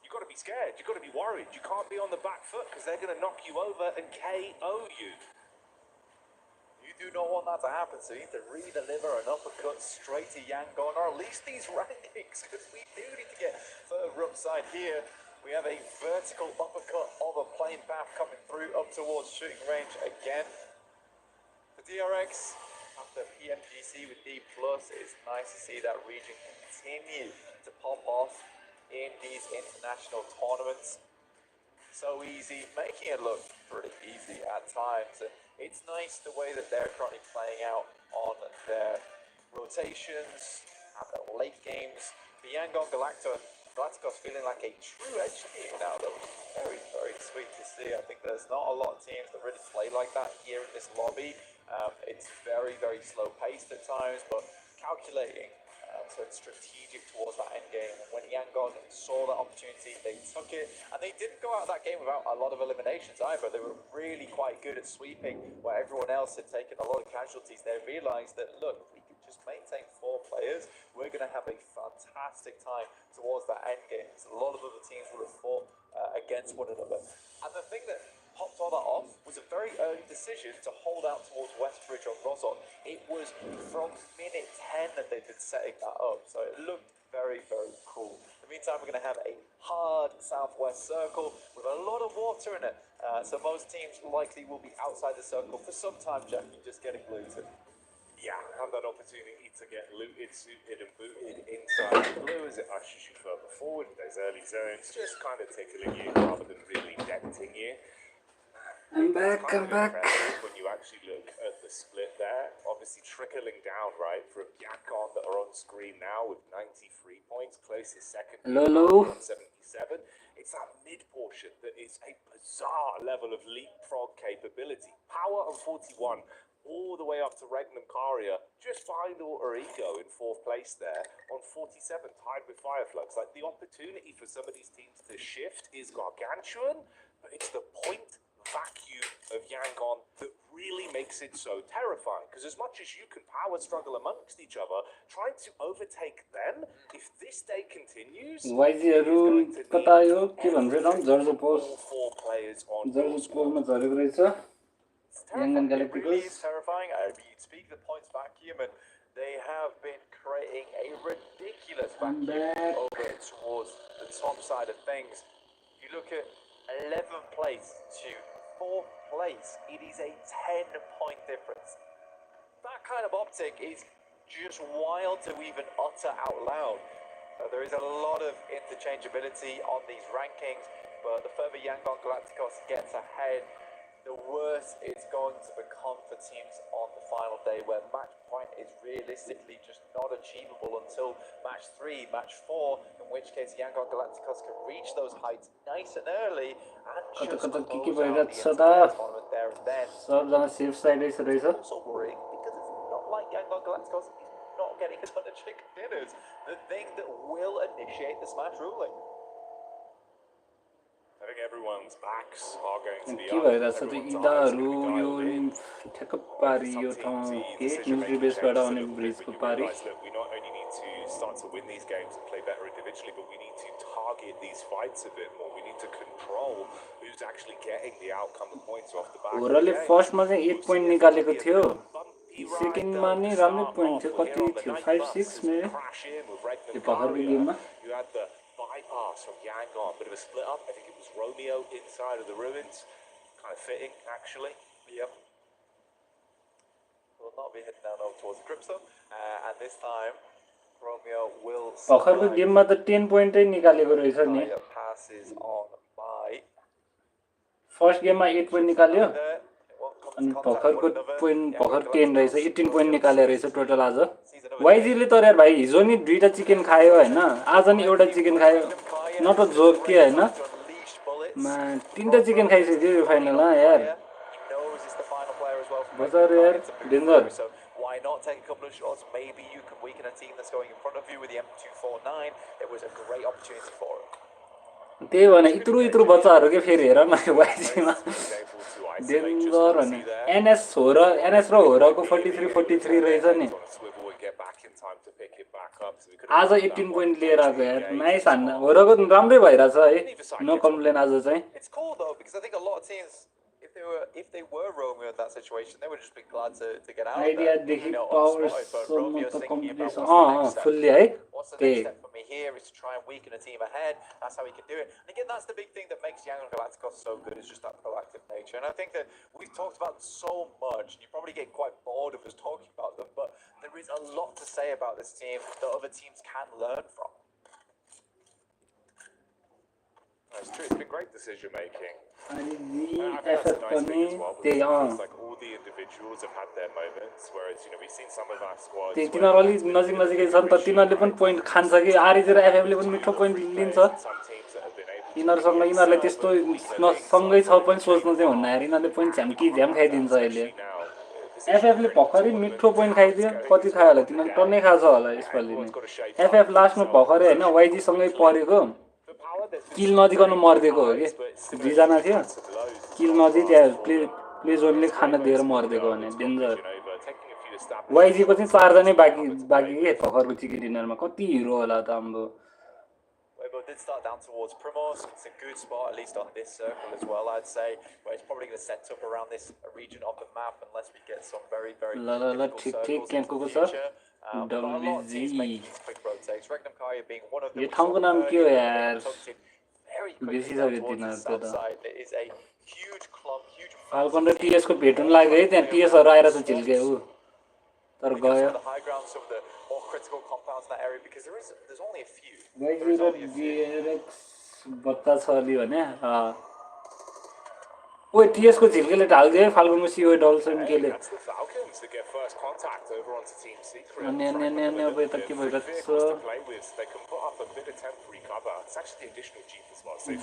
You've got to be scared. You've got to be worried. You can't be on the back foot because they're going to knock you over and KO you. You do not want that to happen, so you need to re-deliver an uppercut straight to Yangon, or at least these rankings, because we do need to get further upside here. We have a vertical uppercut of a plane path coming through up towards shooting range again. For DRX, after PMGC with D+, it's nice to see that region continue to pop off in these international tournaments. So easy, making it look pretty easy at times. And it's nice the way that they're currently playing out on their rotations and their late games. The Yangon Galacticos feeling like a true edge team now. That was very, very sweet to see. I think there's not a lot of teams that really play like that here in this lobby. It's very, very slow paced at times, but calculating. So it's strategic towards that end game. When Yangon saw that opportunity, they took it. And they didn't go out of that game without a lot of eliminations either. They were really quite good at sweeping where everyone else had taken a lot of casualties. They realized that, look, we can just maintain 4 players. We're going to have a fantastic time towards that end game. So a lot of other teams would have fought against one another. And the thing that popped all that off was a very early decision to hold out towards Westbridge on Rozon. It was from minute 10 that they'd been setting that up, so it looked very, very cool. In the meantime, we're going to have a hard southwest circle with a lot of water in it, so most teams likely will be outside the circle for some time, Jackie, just getting looted. Yeah, have that opportunity to get looted, suited and booted inside the blue as it ushers you further forward in those early zones, just kind of tickling you rather than really denting you. I'm back. When you actually look at the split there, obviously trickling down, right, from Yangon that are on screen now with 93 points, closest second, Hello. 77. It's that mid portion that is a bizarre level of leapfrog capability. Power of 41, all the way up to Regnum Karia, just behind Alter Ego in 4th place there on 47, tied with Fireflux. Like, the opportunity for some of these teams to shift is gargantuan, but it's the point vacuum of Yangon that really makes it so terrifying. Because as much as you can power struggle amongst each other, trying to overtake them, if this day continues, YG-हरु कता यो के भन्छ राम जर्ज post all 4 players on जर्ज पोस्टमा झरेको रहेछ Yangon It really is Galacticos. terrifying. You speak of the points vacuum, and they have been creating a ridiculous vacuum over towards the top side of things. You look at 11th place to 4th place, it is a 10-point difference. That kind of optic is just wild to even utter out loud. There is a lot of interchangeability on these rankings, but the further Yangon Galacticos gets ahead, the worse it's going to become for teams on the final day, where match point is realistically just not achievable until match 3, match 4, in which case Yangon Galacticos can reach those heights nice and early and just close out the entire tournament there and then. Also worrying because it's not like Yangon Galacticos is not getting a ton of chicken dinners, the thing that will initiate the smash ruling. I think everyone's backs are going to be के भइरहेछ त इदाहरु यो ठ्याक्क पारी यो ठाउँ के Nutri बेसबाट आउने ब्रिजको पारी We not only need to start to win these games and play better individually, but we need to target these fights a bit more. We need to control who's actually getting the outcome of points off the back. ओरले फर्स्टमा चाहिँ 8 point निकालेको थियो सेकेन्डमा नि राम्रै point थियो कति थियो 5-6 मे त्यो पहरको गेममा You had the bypass from Yangon, bit of a split up. I think it was Romeo inside of the ruins. Kind of fitting, actually. Yep. Will not be heading down over towards Crypto. And this time, Romeo will... पखरको गेममा त 10 पोइन्टै निकालेको रहेछ नि passes on by... first गेममा 8 point निकाल्यो अनि भर्खरको point भर्खर 10 रहेछ 18 point निकाले रहेछ टोटल आज वाइजीले त यार भाइ हिजो नि दुईटा चिकन खायो हैन आज नि एउटा चिकन खायो नट अ जोक के हैन मा तीनटा चिकन खाइसक्यो यो फाइनलमा यार बजार यार danger Why not take a couple of shots? Maybe you can weaken a team that's going in front of you with the M249. It was a great opportunity for it. त्यही भने इत्रु बच्चाहरु के फेरि हेर न वाइजीमा danger अनि NS र होरको 43 रहेछ नि आज 18 point लिएर आएको यार नाइस हान्न होरको राम्रै भइराछ है नो कम्प्लेन आज चाहिँ It's cool though because I think a lot of teams if they were Romeo in that situation they would just be glad to get out idea of there. देखि power सम्म त complete fully है What's the next step for me here is to try and weaken a team ahead. That's how we can do it. And again, that's the big thing that makes Yangon Galacticos so good is just that proactive nature. And I think that we've talked about so much, and you probably get quite bored of us talking about them, but there is a lot to say about this team that other teams can learn from. That's true. It's been great decision making. FF पनि त्यही Like all the individuals have had their moments, whereas we've seen some of our squads. त्यही तिनीहरु अलि नजिकै छन् त तिनीहरुले पनि point खान्छ कि आरइजी र एफएफ ले पनि मिठो पोइन्ट लिन्छ यिनीहरुसँग यिनीहरुले त्यस्तो सँगै छ पनि सोच्नु चाहिँ भन्दा यार यिनीहरुले पोइन्ट झ्याम खाइदिन्छ अहिले एफएफ ले भर्खरै मिठो पोइन्ट खाइदियो कति खायो होला तिनीहरु टन्नै खाछ होला यसपालि नै एफएफ लास्टमा भर्खरै हैन वाइजी सँगै परेको किल नदिकन मर्देको हो के दुईजना थियो किल नदि त्यहाँ प्ले जोनले खान दिएर मर्देको भने डेन्जर वाइजी को चाहिँ 4 जनै बाकी के भर्खरको चिकन डिनरमा कति हिरो होला त आम्बो Weibo did start down towards Primos. It's a good spot, at least on this circle as well, I'd say. But it's probably going to set up around this region of the map unless we get some very difficult circles in the future. But a lot of teams making these quick rotates. Regnum Kaya being one of them. यो ठाउँको नाम के हो यार very quickly down towards the south side. It is a huge clump, huge... falcon र TS को भेट हुन लाग्यो है त्यहाँ टीएसहरु आएर चाहिँ झिल्के उ तर गयो the high ground, some of the more critical compounds in that area because there's only a few. rechs बच्चा छ अलि भने ओए टीएस को झिल्केले ढाल्दियो है फाल्कनको सीओ डल्सन केले अनि अब यता के भइरहेछ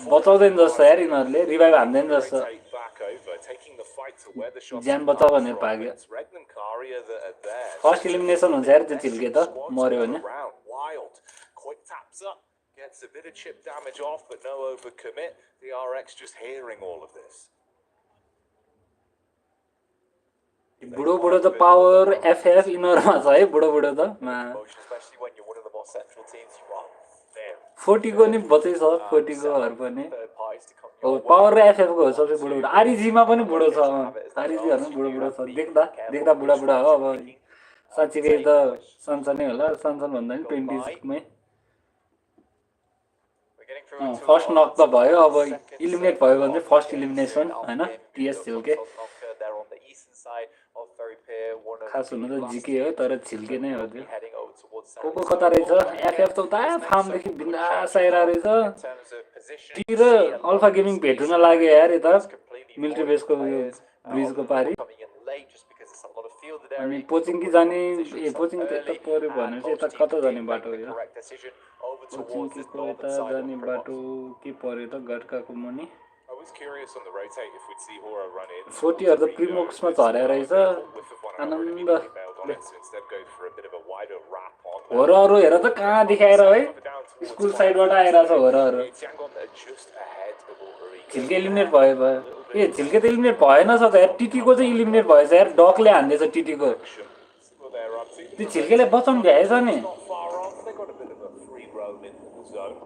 बचाउँदैन जस्तो यार यिनीहरूले रिभाइभ हान्दैन जस्तो ज्यान बचाउ भनेर भाग्यो area that are there. First elimination हुन्छ यार त्यो झिल्के त मर्यो भने Wild. Quick taps up. Gets a bit of chip damage off, but no overcommit. The RX just hearing all of this. बुढो बुढो त पावर एफएफ इनरमा छ है बुढो बुढो त Especially when you're one of the more central teams, you are there. 40 को नि बचै छ 40 को हरु पनि Third parties to come हो your way. पावर र एफएफ को हो सबसे बुढो बुढो आरईजी मा पनि बुढो छ आरईजी हरु बुढो बुढो छ देख्दा बुढा बुढा हो अब साच्चै त सनसनै होला सनसन भन्दा नि 20s मै We're getting through into first our नक त भयो अब second इलिमिनेट भयो भने चाहिँ फर्स्ट इलिमिनेसन हैन टीएस झिल्के They're on the eastern side of Ferry Pier, one of खास हुनु त जिके हो तर झिल्के नै हो त्यो heading over towards को कता रहेछ एफएफ त उता फार्म देखि बिन्दास आइरा रहेछ in terms of position. T र अल्फा गेमिङ भेट हुन लाग्यो यार यता मिलिट्री बेसको यो ब्रिजको पारी Coming in late just because it's a lot of fielded अनि area. पोचिङ कि जाने ए पोचिङ त यता पर्यो भने चाहिँ यता कता जाने बाटो हो यो Correct decision over poaching towards कि the को northern यता side जाने of बाटो के पर्यो त गटकाको मुनि I was curious on the rotate if we'd see Hora run in. 40 हरु त प्रिमोक्समा झरेर रहेछ आनन्द Instead go for a bit of a wider wrap on. होरहरु हेर त कहाँ देखाएर है स्कुल साइडबाट आइरा छ होरहरु Yangon are just ahead of Ulrika. झिल्के इलिमिनेट भयो ए झिल्के त इलिमिनेट भएन छ त यार टीटीको चाहिँ इलिमिनेट भएछ यार डकले हान्दैछ टीटीको Well, they're up to. त्यो झिल्केले बचाउनु भ्याएछ नि Not far off. They got a bit of a free roam in the zone.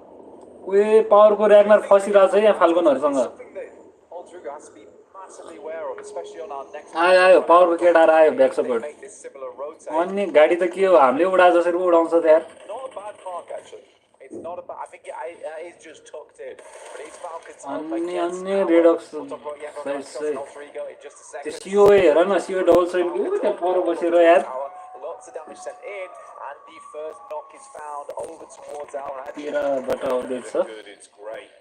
ओए पावरको र्यागनर फसिरहेछ है यहाँ फाल्कनहरुसँग Something that Ultruga has to be massively aware of, especially on our next आयो पावरको केटाहरु आयो back support make this similar rotate. अनि गाडी त के हो हामीले उडा जसरी उडाउँछ त यार Not a bad park actually. It's not a bad. I think it is just tucked in, but it's Falcons up अनि against अन्य our- Redux We'll talk about Yangon सही Rex सही and Ultrigo in just a त्यो second. CO हेर न CO double Sen त्यहाँ पर बसेर यार Lots of damage sent in, and the first knock is found over towards our hand. तेराबाट आउँदैछ Good, it's great.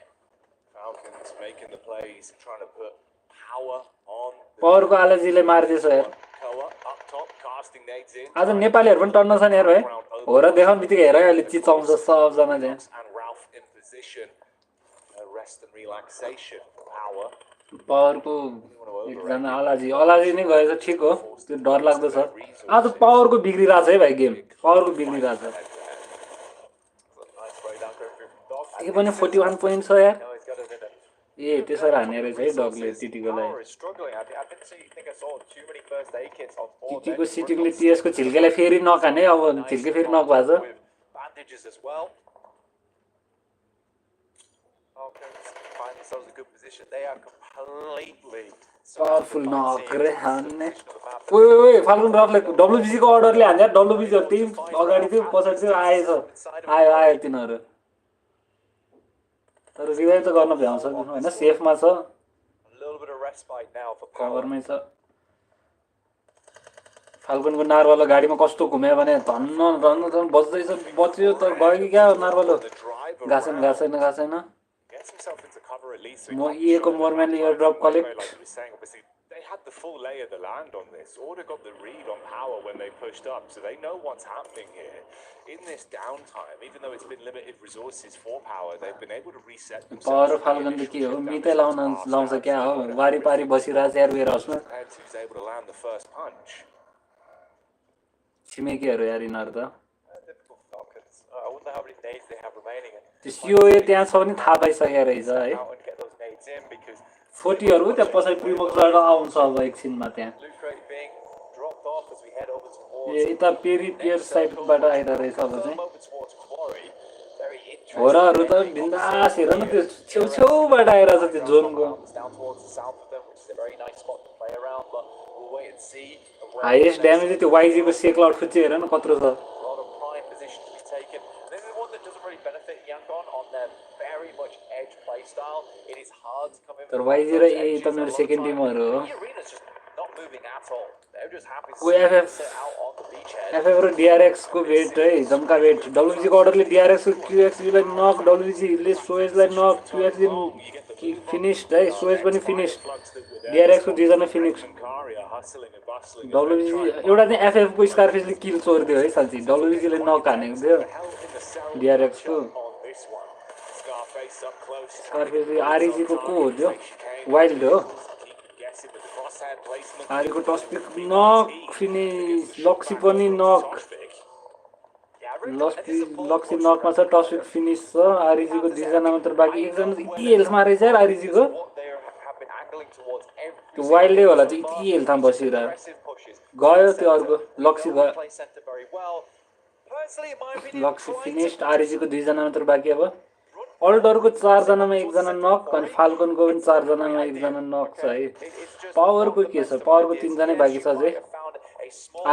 Falcons making the plays, trying to put power on. पावरको आलाजीले मार्दैछ यार Koa up top, casting nades in. आज नेपालीहरु पनि टन्न छन् यार भाइ हो र देखाउन बित्तिकै हेर अहिले चिचाउँछ सबजना त्यहाँ And Ralph in position. Rest and relaxation. Power. पावरको एकजना अलाजी नै गएछ ठिक हो त्यो डर लाग्दो छ आज पावरको बिग्रिरहेछ है भाइ game पावरको बिग्रिरहेछ Nice way down going through from Dog. के पनि 41 पोइन्ट छ यार No, he's got it in it. ए त्यसरी हान्ने रहेछ है डगले टीटीको लागि Power is struggling. I didn't think I saw too many first aid kits on board. टीटीको सिटिङले टीएसको झिल्केलाई फेरि नखाने अब झिल्के फेरि नक भएको छ With bandages as well. Falcons find themselves in a good position. They are completely powerful नक रे हान्ने ओए ओए फाल्गुन रफले डब्ल्युबीसी को अर्डरले हान्ने डब्ल्युबीसी टिम अगाडि थियो पछाडि थियो आएछ आयो तिनीहरु तर रिभाइभ त गर्न भ्याउँछ हैन सेफमा छ A little bit of respite now for Power. कभरमै छ फाल्गुनको नारवाला गाडीमा कस्तो घुम्यो भने धन्न धन्न धन्न बज्दैछ बच्यो त गयो कि क्या नारवालो The drive घाँसेन gets himself into cover at least. म इएको मोरम्यानले air drop collect Like he was saying, obviously they had the full lay of the land on this. Order got the read on Power when they pushed up, so they know what's happening here. In this downtime, even though it's been limited resources for Power, they've been able to reset themselves. Power Falcon त के हो मितै लाउँछ क्या हो वारी पारी बसिरहेछ यार वेयर हाउसमा And who's able to land the first punch. छिमेकीहरु यार यिनीहरु त Difficult for Falcons. I wonder how many nades they have remaining. त्यो सिओए त्यहाँ छ भने थाहा पाइसकेको रहेछ है Out and get those nades in because 40 हरु त्यहाँ पछाडि प्रिमोक्सबाट आउँछ अब एकछिनमा त्यहाँ loot crate being dropped off as we head over towards. ए यता पेरी पियर साइडबाट आइरा रहेछ अब चाहिँ Over towards Quarry. Very interesting. होराहरु त बिन्दास हेर न त्यो छेउछेउबाट आइरहेछ त्यो जोनको Down towards the south of them, which is a very nice spot to play around, but we'll wait and see. Highest damage त्यो वाइजी को सेक आउट फुच्चे हेर न कत्रो छ A lot of prime position to be taken. This is one that doesn't really benefit Yangon on their very much edge play style. It is hard to come in. तर YG र ए त मेरो second टिमहरु हो The arena's just not moving at all. They're just happy to ओ FF sit out on the beachhead. FF र DRX को wait है जम्का wait डब्ल्युबीसी को अर्डरले डीआरएक्स को क्यूएक्सबी लाई नक डब्ल्युबीसी ले सोएज लाई नक क्यूएक्सबी फिनिश्ड है सोएज पनि फिनिश्ड डीआरएक्स को दुईजना finish Karia hustling and bustling. डब्ल्युबीसी एउटा चाहिँ एफएफ को स्कारफिसले किल चोर्दियो है साच्चै डब्ल्युबीसी ले नक हानेको थियो डीआरएक्स को On this one. Scarface up close. स्कारफिसले आरईजी को हो त्यो वाइल्ड हो Keep guessing with the crosshand placement. आरीको टस पिक नक फिनिस लक्सी पनि नक लक्सी नकमा छ टस पिक फिनिस छ आरीजीको 2 जना मात्र बाँकी एकजना यति हेल्थमा रहेछ यार आरीजीको त्यो वाइल्डै होला चाहिँ यति हेल्थमा बसिरहेको गयो त्यो अर्को लक्सी गयो लक्सी फिनिस्ड आरजीको 2 जना मात्र बाँकी अब अल्टरको 4 जनामा 1 जना नक अनि फाल्कनको पनि 4 जनामा 1 जना नक छ है पावरको के छ पावरको 3 जनै बाँकी छ अझै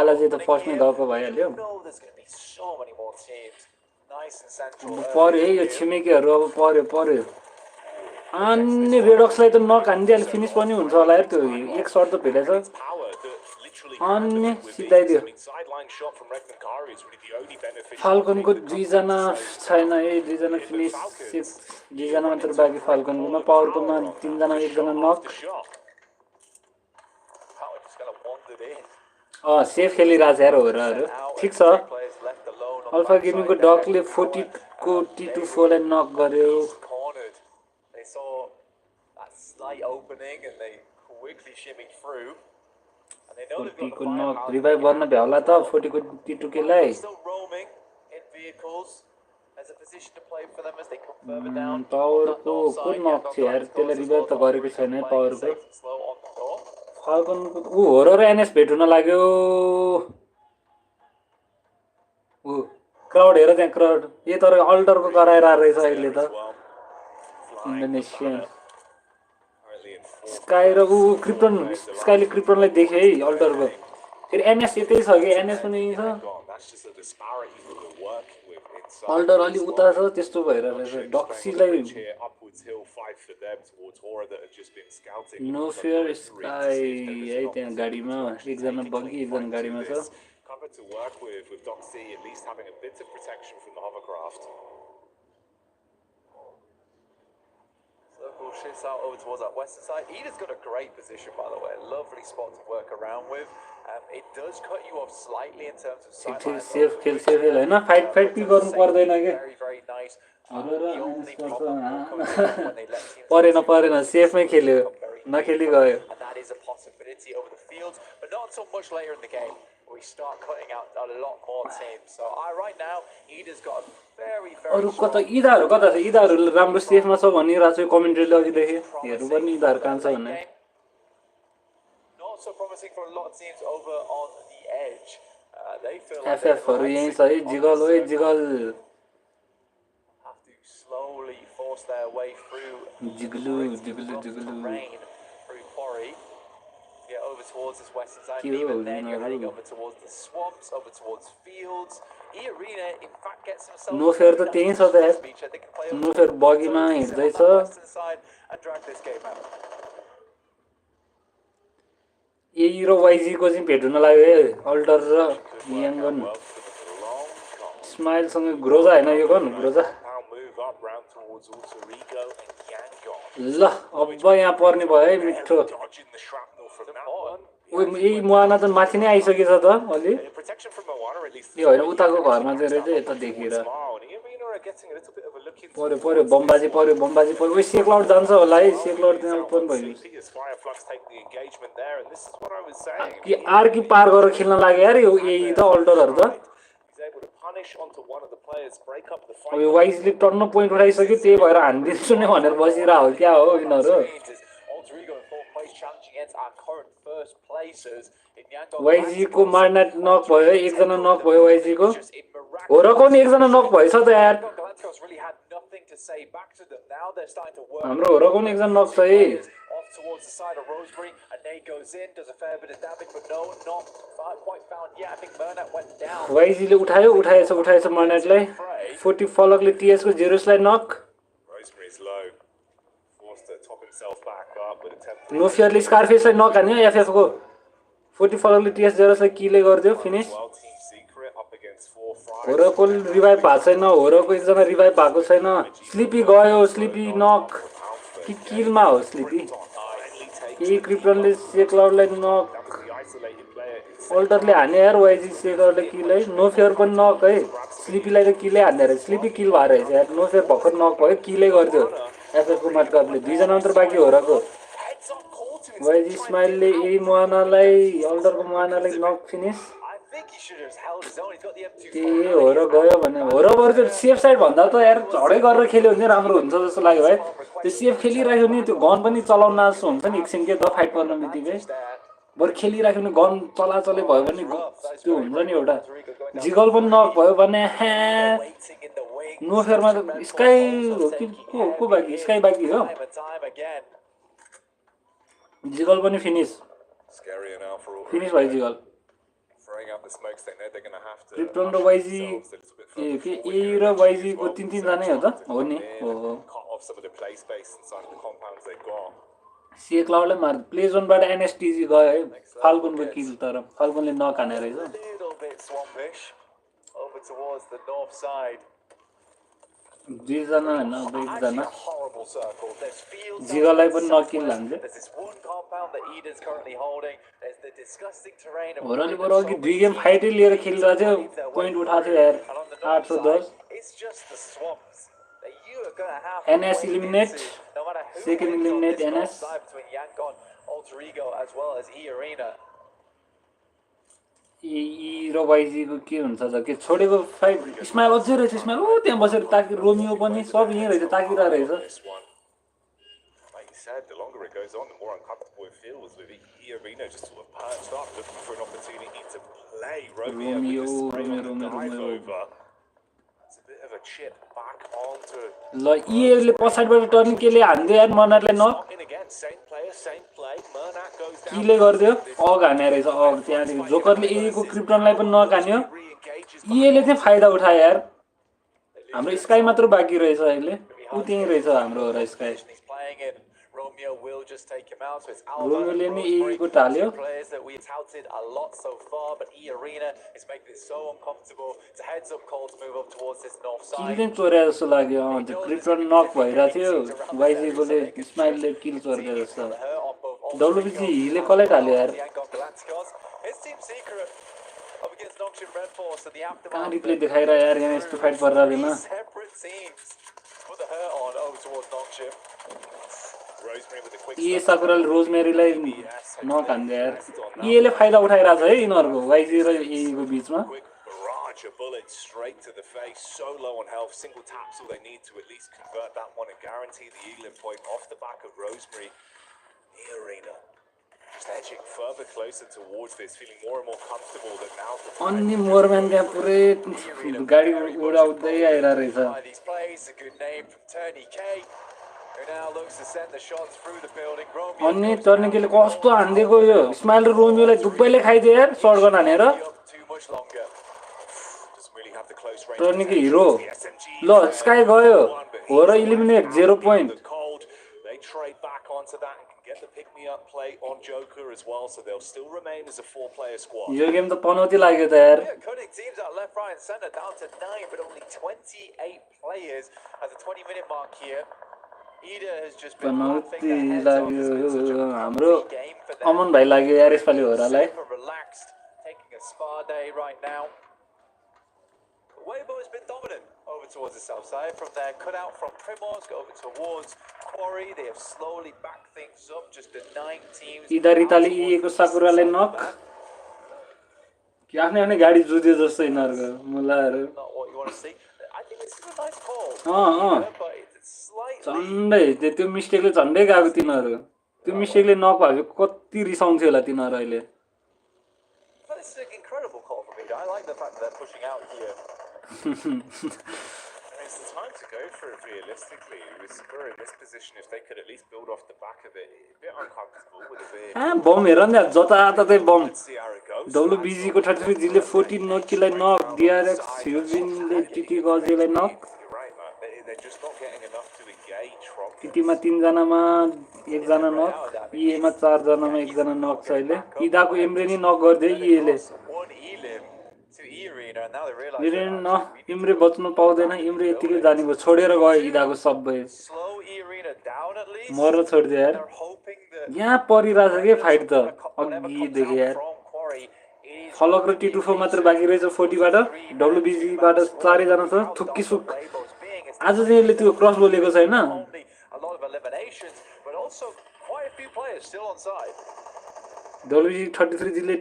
आला चाहिँ त फर्स्टमै गएको भइहाल्यो पर्यो है यो छिमेकीहरू अब पर्यो अनि रेडक्सलाई त नक हानिदियो फिनिस पनि हुन्छ होला यार त्यो एक सर्ट त भेटेछ अनि सिधाइदियो फाल्कनको 2 जना छैन है 2 जना फिनिस 2 जना मात्र बाँकी फाल्कनको पावरकोमा 3 जना 1 जना नक सेफ खेलिरहेछ यार होराहरू ठिक छ अल्फा गेमिङको डकले 40 को T24 लाई नक गर्यो को नक रिभाइभ गर्न भ्याउला त 40 को T2K लाई पावरको को नक छ यार त्यसले रिभाइभ त गरेको छैन पावरको फाल्कनको होरर एनएस भेट हुन लाग्यो क्राउड हेर त्यहाँ क्राउड यो तर अल्टरको कराएर रहेछ अहिले त इन्डोनेसियन स्काई र क्रिप्टन स्काईले क्रिप्टनलाई देखे है अल्टरको फेरि एनएस यतै छ कि एनएस पनि छ अल्टर अलि उता छ त्यस्तो भएर रहेछ डक्सीलाई नो फेयर स्काई है त्यहाँ गाडीमा एकजना बगी एकजना गाडीमा छ to work with Doxy at least having a bit of protection from the hovercraft. Circle shifts out over towards that western side. Eda's got a great position, by the way. A lovely spot to work around with. It does cut you off slightly in terms of sight line. Safe kill Hahn fight पि गर्नु पर्दैन के Very nice. परेन सेफमै खेल्यो नखेली गयो. And that is a possibility over the fields, but not until much later in the game. We start cutting out a lot more teams. So right now, Eda's got a very अरु कता इदाहरु कता छ इदाहरु राम्रो सेफमा छ भनिरा छ कमेन्ट्रीले अघि देखे हेर्नु पनि इदाहरु कान्छ भन्ने not so promising for a lot of teams over on the edge. They feel FF हरु यही छ है जिगल ओइ jiggle have to slowly force their way through जिगलु rain through quarry. Get over towards this western side, even then you're heading over towards the swamps, over towards fields. E-Arena, in fact, gets himself no fair त त्यही छ त यार no fair बगीमा हिँड्दै छ and drag this game out. ए र YG को चाहिँ भेट हुन लाग्यो है अल्टर र यंगन स्माइल सँग ग्रोजा हैन यो गन ग्रोजा ल अब यहाँ पर्ने भयो है मिठो यही मुआना त माथि नै आइसकेछ त अलि यो हैन उताको घरमा चाहिँ रहेछ यता देखेर पर्यो बमबाजी पर्यो ओइ सेक्लाउट जान्छ होला है सेक्लाउट त्यहाँ पनि भयो कि आर कि पार गरेर खेल्न लाग्यो यार यो यही त अल्टरहरु त अब यो वाइजले टन्न पोइन्ट उठाइसक्यो त्यही भएर हान्दिन्छु नै भनेर बसिरा हो क्या हो यिनीहरु वाइजी को मार्नेट नक भयो एकजना नक भयो वाइजी को होरको नि एकजना नक भएछ त यार हाम्रो होरको नि एकजना नक छ है वाइजीले उठाएछ मार्नेटलाई 40 फलकले टीएस को जेरुसलाई नक नो फियरले स्कारफेसलाई नक हान्यो एफएफ को 40 फलकले टीएस जेरुसलाई किले गर्दियो फिनिश होरको रिभाइभ भएको छैन होरको एकजना रिभाइभ भएको छैन स्लिपी गयो स्लिपी नक कि किलमा हो स्लिपी ए क्रिप्टनले सेक्लाउडलाई नक अल्टरले हान्यो यार वाइजी सेक्लाउडले किलै नो फेयर पनि नक है स्लिपीलाई त किलै हान्ने रहेछ स्लिपी किल भएर रहेछ यार नो फेयर भर्खर नक भयो किलै गर्दियो एफएफ को माटकपले 2 जना मात्र बाँकी होरको YG स्माइलले ए मोहनालाई अल्डरको मोहनालाई नक finish I think he should have just held his own. He's got the M24. ए हो र गयो भने हो र बरु त्यो सेफ साइड भन्दा त यार झडै गरेर खेल्यो भने राम्रो हुन्छ जस्तो लाग्यो है त्यो सेफ खेलिराख्यो भने त्यो गन पनि चलाउन जस्तो हुन्छ नि एकछिन के त फाइट गर्न बित्तिकै बरु खेलिराख्यो भने गन चलाचलै भयो भने त्यो हुन्छ नि एउटा जिगल पनि नक भयो भने नो फेयरमा त स्काई हो कि को बाँकी स्काई बाँकी हो जिगल पनि finish Scarier now for all. Finish भयो jiggle Throwing out the smokes, they know they're going to have to. Krypton र वाइजी ए के ए र वाइजी को तीन जनै हो त हो नि हो Cut off some of the play space inside of the compounds they got. सी क्लाउडले मार प्ले जोनबाट एनएसटीजी गयो है फाल्कुनको किल तर फाल्कुनले नक हाने रहेछ Little bit swampish over towards the north side. दुई जना हैन एक जना Horrible circle. There's fields. जिगललाई पनि नक किल हान्छ There's this one compound that Eden's currently holding. There's the disgusting terrain. हो र नि बरु अघि दुई गेम फाइटै लिएर खेलिरहेको थियो पोइन्ट उठाएको थियो यार 810 It's just the swamps that you are going to have. NS eliminate. No matter who Second wins on eliminate this NS. side between Yangon, Alter Ego, as well as E Arena. ई र वाइजीको के हुन्छ त के छोडेको fight smile अझै रहेछ smile ओ त्यहाँ बसेर ताकि रोमियो पनि सब यहीँ रहेछ ताकिरहेको रहेछ This one, like you said, the longer it goes on, the more uncomfortable it feels with E Arena just sort of perched up, looking for an opportunity to play. Romeo with the spray on the dive over. It's a bit of a chip back onto. ल इएले पछाडिबाट turning केले हान्दियो यार मनारलाई नक In again, same player, same play. Murnak goes down. किले गरिदियो अग हाने रहेछ अग त्यहाँदेखि जोकरले एको क्रिप्टनलाई पनि नक हान्यो इएले चाहिँ फाइदा उठायो यार हाम्रो स्काई मात्र बाँकी रहेछ अहिले ऊ त्यहीँ रहेछ हाम्रो र sky He's playing it. Romeo will just take him out. So it's रोमियोले नि एको टाल्यो players that we've touted a lot so far, but E Arena is making it so uncomfortable. It's a heads up call to move up towards this north kill side. चाहिँ चोर्या जस्तो लाग्यो त्यो krypton नक भइरहेको थियो वाइजीकोले स्माइलले किल चोर्यो जस्तो WBC हिले कसलाई टाल्यो यार His team secret up against Nongshim Red Force and the कहाँ aftermath. रिप्ले देखाइरह यार यहाँ यस्तो फाइट परिरहेको छैन Separate teams put the hurt on over towards Nongshim. Rosemary with a quick ए साकुराले रोजमेरीलाई नक हान्दियो यार इएले फाइदा उठाइरहेको छ है यिनीहरूको वाइजी र एको बिचमा quick barrage of bullets straight to the face. So low on health, single taps all they need to at least convert that one and guarantee the Eaglin point off the back of Rosemary. E Arena just edging further closer towards this, feeling more and more comfortable that now the अनि मोरम्यान त्यहाँ पुरै गाडी उडाउँदै आइरहेको रहेछ By these plays, a good name from Tony K, who now looks to send the shots through the building. Romeo अनि टर्निकेले कस्तो हान्दिएको यो smile र रोमियोलाई दुबैले खाइदियो यार shirt gun हानेर too much longer. doesn't really have the close range. Tourniquet hero The SMG ल स्काई गयो हो र eliminate 0 point the cold. They trade back onto that and can get the pick me up play on Joker as well, so they'll still remain as a 4-player squad. Yo game त पनौती लाग्यो त यार Yeah, cutting teams out left, right, and centre down to 9, but only 28 players at the 20-minute mark here. Ida has just been laughing Panauti their heads off. It's been such a लाग्यो हाम्रो good game for them. अमन भाइ लाग्यो यार यसपालि होरालाई Super relaxed, taking a spa day right now. Weibo has been dominant over towards the south side. From there, cut out from Primorsk over towards Quarry. They have slowly backed things up. Just the 9 teams. इदारिताले इएको साकुराले नक कि आफ्नै आफ्नै गाडी जुध्यो जस्तो यिनीहरूको मुलाहरू Not what you want to see. I think this is a nice call. But it's slightly. झन्डै त्यो मिस्टेकले झन्डै गएको तिनीहरू त्यो मिस्टेकले नक भयो कति रिसाउँथ्यो होला तिनीहरू अहिले But this is an incredible call from Ida. I like the fact that they're pushing out here. It's the time to go for it realistically. We're in this position, if they could at least build off the back of it, a bit uncomfortable with a bit. बम हेर नि जताततै बम Let's see how it goes. डब्लुबिजी को 33 जीले 14 नोकीलाई नक डिआरएक्स ह्युजिनले TT गजेलाई नक You're right, man. They're just not getting enough to engage from. टीटीमा 3 जनामा 1 जना नक इएमा 4 जनामा 1 जना नक छ अहिले इदाको एमरे नि नक गर्दै इएले One Elim to E Arena, and now they realize इरे न इमरे बच्नु पाउँदैन इमरे यतिकै जाने भयो छोडेर गयो इदाको सबै slow E Arena down at least. मर छोड्दियो यार They're hoping that यहाँ परिरहेछ के फाइट त अघि देखि यार from Quarry it is फलक र टी24 मात्र बाँकी रहेछ 40 बाट डब्लुबिजी बाट 4 जना छ थुक्की सुक Weibo's being आज चाहिँ यसले त्यो क्रस बोलेको छैन only a lot of eliminations, but also quite a few players still on side. WBC 33 जिले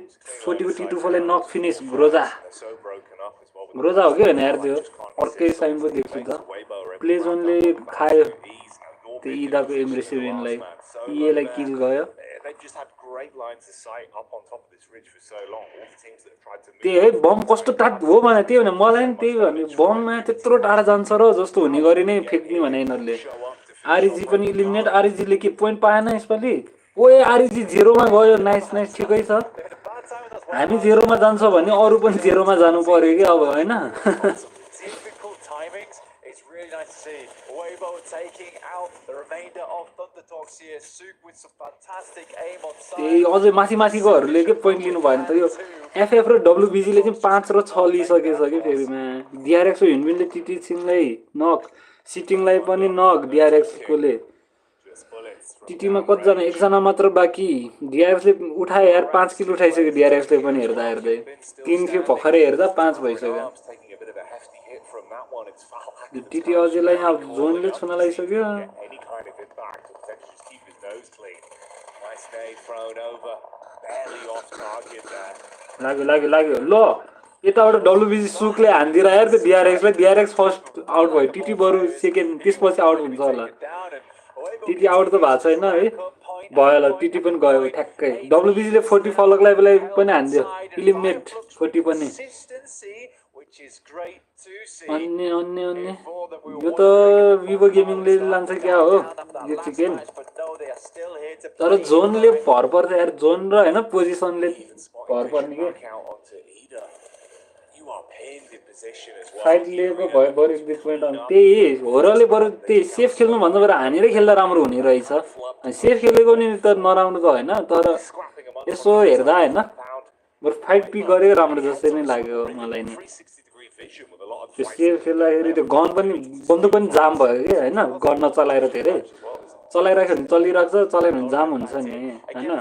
40 को T24 ले नक finish Groza They're so broken up as well with Groza हो क्या यार त्यो just can't अर्कै resist. साइन को देख्छु त Weibo already plays wrapped only up on the back खायो to ease and Nor त्यो big इदाको position एमरेसियनलाई in the last man. So इएलाई low kill there. गयो They've just had great lines of sight up on top of this ridge for so long. All the teams that have tried to move त्यही है बम कस्तो टाढ हो भने त्यही भने मलाई नि त्यही भने बममा त्यत्रो टाढा जान्छ र जस्तो हुने गरी नै फेक्ने भने यिनीहरूले आरइजी पनि इलिमिनेट आरइजीले के पोइन्ट पाएन यसपालि ओए आरइजी 0 मा गयो नाइस नाइस ठिकै छ हामी 0 मा जान्छ भने अरु पनि 0 मा जानु पर्यो के अब हैन Difficult timings. It's really nice to see Weibo taking out the remainder of Thunderdogs here. Suk with some fantastic aim on side. त्यही अझै माथि माथिकोहरुले के पोइन्ट लिनु भएन त यो एफएफ र डब्ल्युबीजी ले चाहिँ 5 र 6 लिइसकेछ के फेरिमा डीआरएक्स र हिन्विनले टीटी सिंहलाई नक सिटिङलाई पनि नक डीआरएक्स कोले टीटीमा कतिजना एकजना मात्र बाँकी डीआरएक्स ले उठाए यार 5 किलो उठाइसक्यो डीआरएक्स ले पनि हेर्दा हेर्दै 3 थियो भखरै हेर्दा 5 भइसक्यो टीटी अझैलाई यहाँ जोनले छुन लागिसक्यो any kind of impact to potentially just keep his nose clean. Nice nade thrown over, barely off target there. लाग्यो ल यताबाट डब्ल्युबीजी सुकले हान्दिरा यार त्यो डीआरएक्स फर्स्ट आउट भयो टीटी बरु सेकेन्ड त्यसपछि आउट हुन्छ होला टीटी आउट त भएको छैन है भयो होला टीटी पनि गयो ठ्याक्कै डब्ल्युबीजी ले 40 फलकलाई पनि हान्दियो इलिमिनेट 40 पनि Which is great to see. अन्य यो त विभो गेमिङले लान्छ क्या हो यो चिकन तर जोनले भर पर्छ यार जोन र हैन पोजिसनले भर पर्ने के फाइट लिएको भए बरु एक दुई पोइन्ट आउनु त्यही होरले बरु त्यही सेफ खेल्नु भन्दा बरु हानेरै खेल्दा राम्रो हुने रहेछ सेफ खेलेको नि त नराम्रो त हैन तर यसो हेर्दा हैन बरु फाइट पि गरेको राम्रो जस्तै नै लाग्यो मलाई नि त्यो सेफ खेल्दाखेरि त्यो गन पनि बन्दुक पनि जाम भयो के हैन गन नचलाएर धेरै चलाइराख्यो भने चलिरहेको छ चलायो भने जाम हुन्छ नि हैन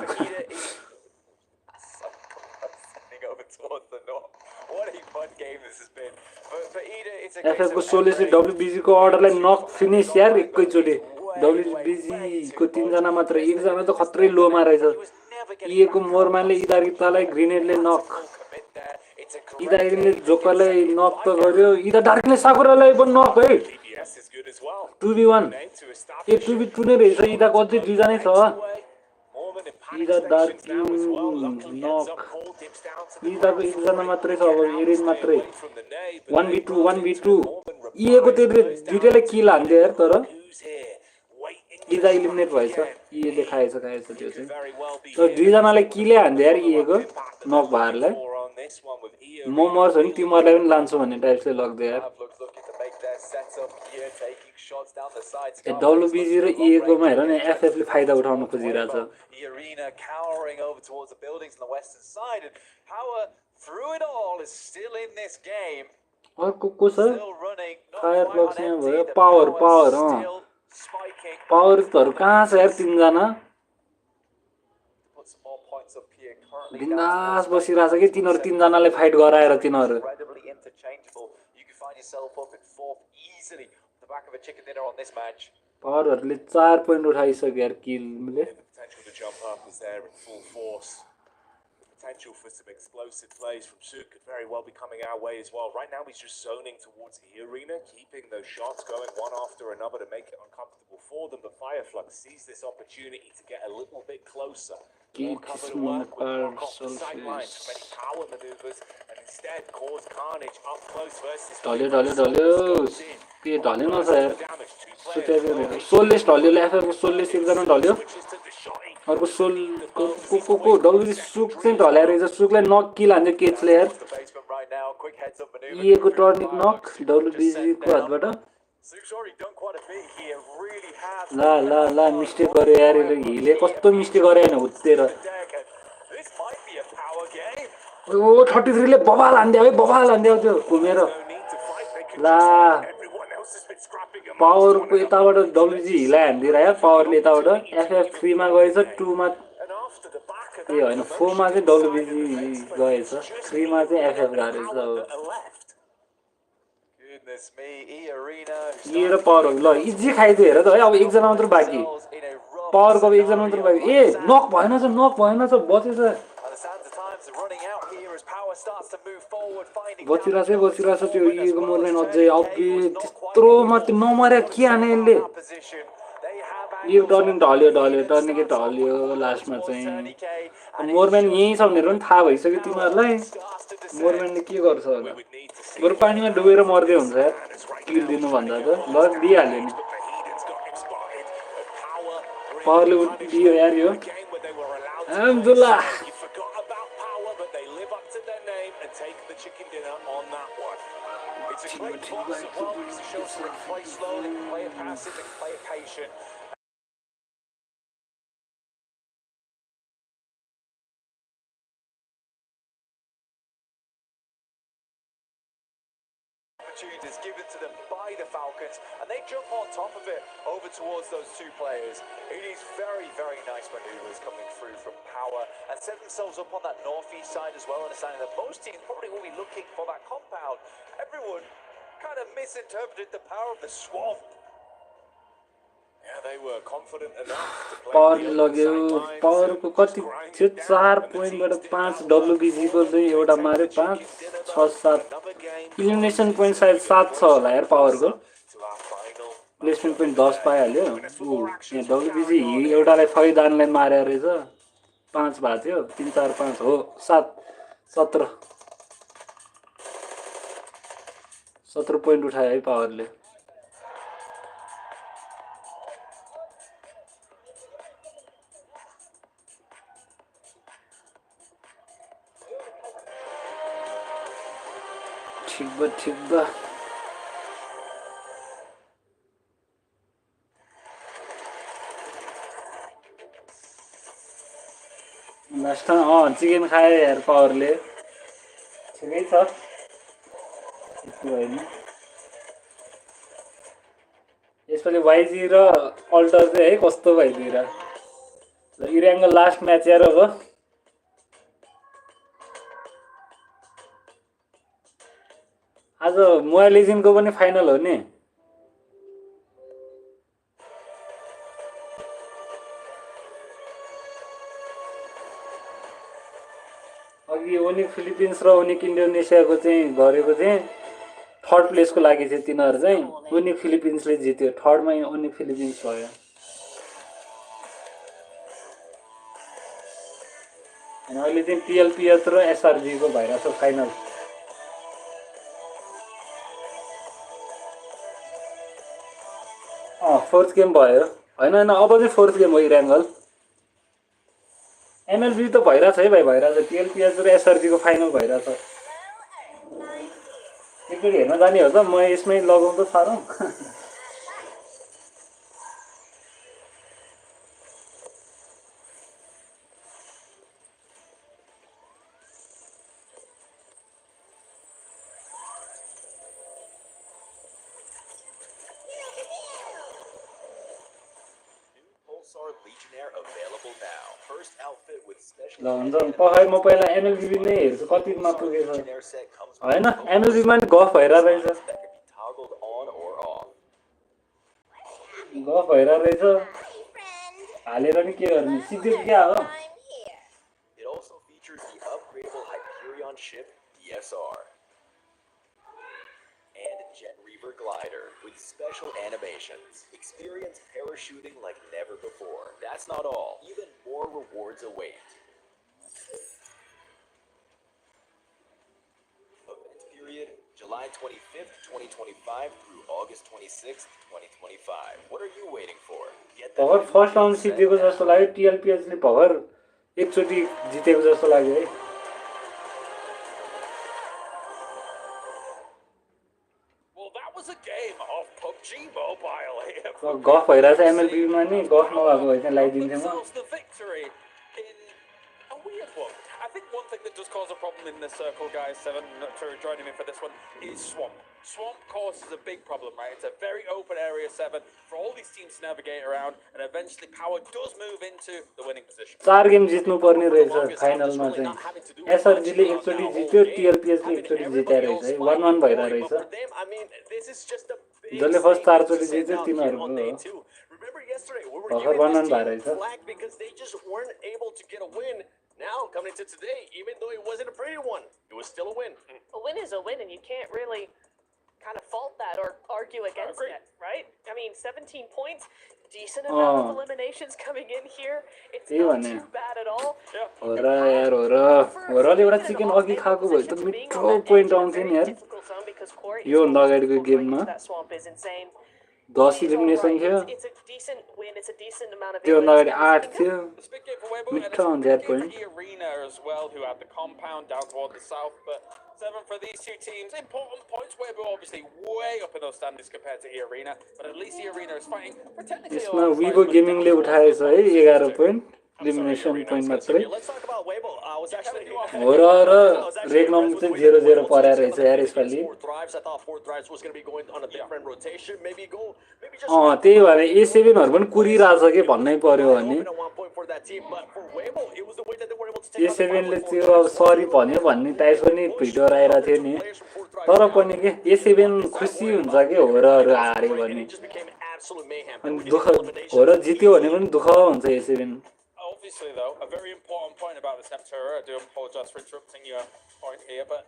एफएफ को 16 से डब्ल्युबीजी को अर्डरलाई नक फिनिश यार एकैचोटी डब्ल्युबीजी को 3 जना मात्र एकजना त खत्रै लोमा रहेछ ए को मोरमानले इदारितालाई ग्रेनेडले नक इदारिले जोकरलाई नक त गर्यो इदा डार्कले साकुरालाई पनि नक है 2v1 ए 2v2 नै रहेछ इदाको अझै दुई जनै छ इदा डार्क नक इदाको एकजना मात्रै छ अब एरिन मात्रै 1v2 ए को त्यो दुईटैले किल हान्दियो यार तर इदा इलिमिनेट भएछ ए ले खाएछ त्यो चाहिँ तर दुई जनाले किले हान्दियो यार ए को नक भारलाई म मर्छ नि तिमीहरुलाई पनि लान्छु भन्ने टाइपले लाग्दै यार डब्ल्युबीजी र ए को मा हेर न एफएफ ले फाइदा उठाउन खोजिरहेछ Arena cowering over towards the buildings on the western side, and Power through it all is still in this game. अर्को को छ Still running. फायर ब्लक्स यहाँ भयो पावर पावरहरु कहाँ छ यार तीन जना Put some more points up here currently. बिन्दास बसिरहेछ के तिनीहरु तीन जनाले फाइट गराएर तिनीहरु Incredibly interchangeable. You can find yourself up in fourth easily on the back of a chicken dinner on this match. पावरहरुले 4 पोइन्ट उठाइसक्यो यार किलले Potential to jump up is there in full force. The potential for some explosive plays from Suk could very well be coming our way as well. Right now he's just zoning towards the arena, keeping those shots going one after another to make it uncomfortable for them. But Fireflux sees this opportunity to get a little bit closer. More cover to work with, more off the sidelines from any power maneuvers, and instead cause carnage up close versus ढल्यो के ढल्यो न यार सुतेको soulless ढल्यो FF को soulless एकजना ढल्यो अर्को soul को डब्ल्युबी सुक चाहिँ ढल्याएर रहेछ सुकलाई नक किल हान्यो केचले यार ए को टर्निक नक डब्ल्युबी को हातबाट ला मिस्टेक गर्यो यार हिले कस्तो मिस्टेक गर्यो हैन हुत्तेर ओ 33 ले बबाल हान्दियो त्यो घुमेर ला पावर को यताबाट डब्ल्युजी हिला हान्दिरा यार पावरले यताबाट एफएफ 3 मा गएछ 2 मा ए हैन 4 मा चाहिँ डब्ल्युजी गएछ 3 मा चाहिँ एफएफ गएछ अब Goodness me, E Arena. ये र पावर ल इजी खाइदियो हेर त है अब एकजना मात्र बाँकी पावरको एकजना मात्र भयो ए नक भएन छ बचेछ बचिरहेछ त्यो इगो मोरम्यान अझै अघि त्यत्रोमा त्यो नमर्या के हाने यसले यो टर्निङ ढल्यो लास्टमा चाहिँ मोरम्यान यहीँ छ भनेर पनि थाहा भइसक्यो तिमीहरूलाई मोरम्यानले के गर्छ होला बरु पानीमा डुबेर मर्दै हुन्छ यार किल दिनुभन्दा त ल दिइहाल्यो नि पावरले दियो यार यो आम्दुल्ला It's a great box as well because it shows you to play slowly, play it passive, and play it patient. Opportunities given to them by the Falcons, and they jump on top of it over towards those two players. It is very, very nice maneuvers coming through from Power and set themselves up on that northeast side as well, understanding that most teams probably will be looking for that compound. Everyone kind of misinterpreted the power of the swamp. Yeah, they were confident enough to play power लग्यो पावरको कति थियो 4 पोइन्टबाट 5 डब्ल्युबीसी को चाहिँ एउटा मार्यो 5 6 7 elimination point सायद 7 छ होला यार पावरको प्लेसमेन्ट पोइन्ट 10 पाइहाल्यो यहाँ डब्ल्युबीसी एउटालाई फैदानलाई मार्या रहेछ 5 भएको थियो 3 4 5 हो 7 17 पोइन्ट उठायो है पावरले ठीक बा लास्ट चिकन खायो यार पावरले ठिकै छ यसपालि वाइजी र अल्टर चाहिँ है कस्तो भइदिएर इरानको लास्ट म्याच यार अब आज मोबाइल लेजेन्डको पनि फाइनल हो नि अघि ओनिक फिलिपिन्स र ओनिक इन्डोनेसियाको चाहिँ गरेको चाहिँ थर्ड प्लेसको लागि थियो तिनीहरू चाहिँ ओनिक फिलिपिन्सले जित्यो थर्डमा ओनिक फिलिपिन्स भयो अनि अहिले चाहिँ पिएलपिएच र एसआरजीको भइरहेको छ फाइनल फोर्थ गेम भयो हैन अब चाहिँ फोर्थ गेम हो इराङ्गल एमएलबी त भइरहेछ है भाइ भइरहेछ पिएलपिएच र एसआरजी को फाइनल भइरहेछ एकचोटि हेर्न जाने हो त म यसमै लगाउँ त साह्रो ल हुन्छ पखाइ म पहिला एमएलबी नै हेर्छु कतिमा पुगेछ हैन एमएलबीमा नि गफ भइरहेछ हालेर नि के गर्ने सिधै क्या हो glider with special animations. Experience parachuting like never before. That's not all. Even more rewards await. Event period July 25th, 2025 through August 26th, 2025. What are you waiting for? भर्खर फर्स्ट राउन्ड जितेको जस्तो लाग्यो टिएलपिएच ले भर्खर एकचोटी जितेको जस्तो लाग्यो है PUBG Mobile here. गफ भइरहेछ एमएलबीमा नि गफ नभएको भए चाहिँ लगाइदिन्थेँ म I think one thing that does cause a problem in this circle, guys, Seven, for joining me for this one, is Swamp. Swamp causes a big problem, right? It's a very open area, Seven, for all these teams to navigate around, and eventually Power does move into the winning position. 4 game जित्नु पर्ने रहेछ फाइनलमा चाहिँ SRG ले एकचोटी जित्यो टिएलपिएच ले एकचोटी जिताएर रहेछ है 1-1 भइरा रहेछ जसले फर्स्ट 4 चोटी जित्यो तिनीहरुको yesterday. We were Bhakar giving banan this bhai team raheछ flack because they just weren't able to get a win. Now, coming into today, even though it wasn't a pretty one, it was still a win. A win is a win, and you can't really kind of fault that or argue against it, right? I mean, 17 points, decent amount of eliminations coming in here. It's not too bad at all. हो र यार हो र हो रले एउटा chicken अघि खाएको भए त मिठो पोइन्ट आउँथ्यो नि यार यो भन्दा अगाडिको गेममा 10 इलिमिनेसन थियो It's a decent win. It's a decent amount of त्योभन्दा अगाडि 8 eliminations. थियो It's a big game for Weibo, and मिठो it's a हुन्छ big यार game for point E-Arena as well, who have the compound down toward the south. But 7 for these two teams. Important points. Weibo obviously way up in those standings compared to E-Arena, but at least E-Arena is fighting for technically a यसमा lot of विभो fights, but गेमिङले down उठाएछ towards है the 11 point elimination point मात्रै Let's talk about Weibo. I was actually हो र रेगनम चाहिँ 0-0 पराएर रहेछ यार यसपालि Four Thrives. I thought Four Thrives was going to be going on a different rotation. Maybe just त्यही भएर A7हरु पनि कुरिरहेछ के भन्नै पर्यो भने open at one point for that team, but for Weibo, it was the way that they were able to take out the A7 ले fight with त्यो Four अब Thrives. सरी भन्यो भन्ने टाइप पनि भिडियो आइरहेको थियो नि तर पनि के A7 खुसी हुन्छ के हो रहरु हार्यो भने It just became absolute mayhem. अनि दुःख हो र जित्यो भने पनि दुःख हुन्छ A7 Obviously, though, a very important point about this Neptura. I do apologize for interrupting your point here, but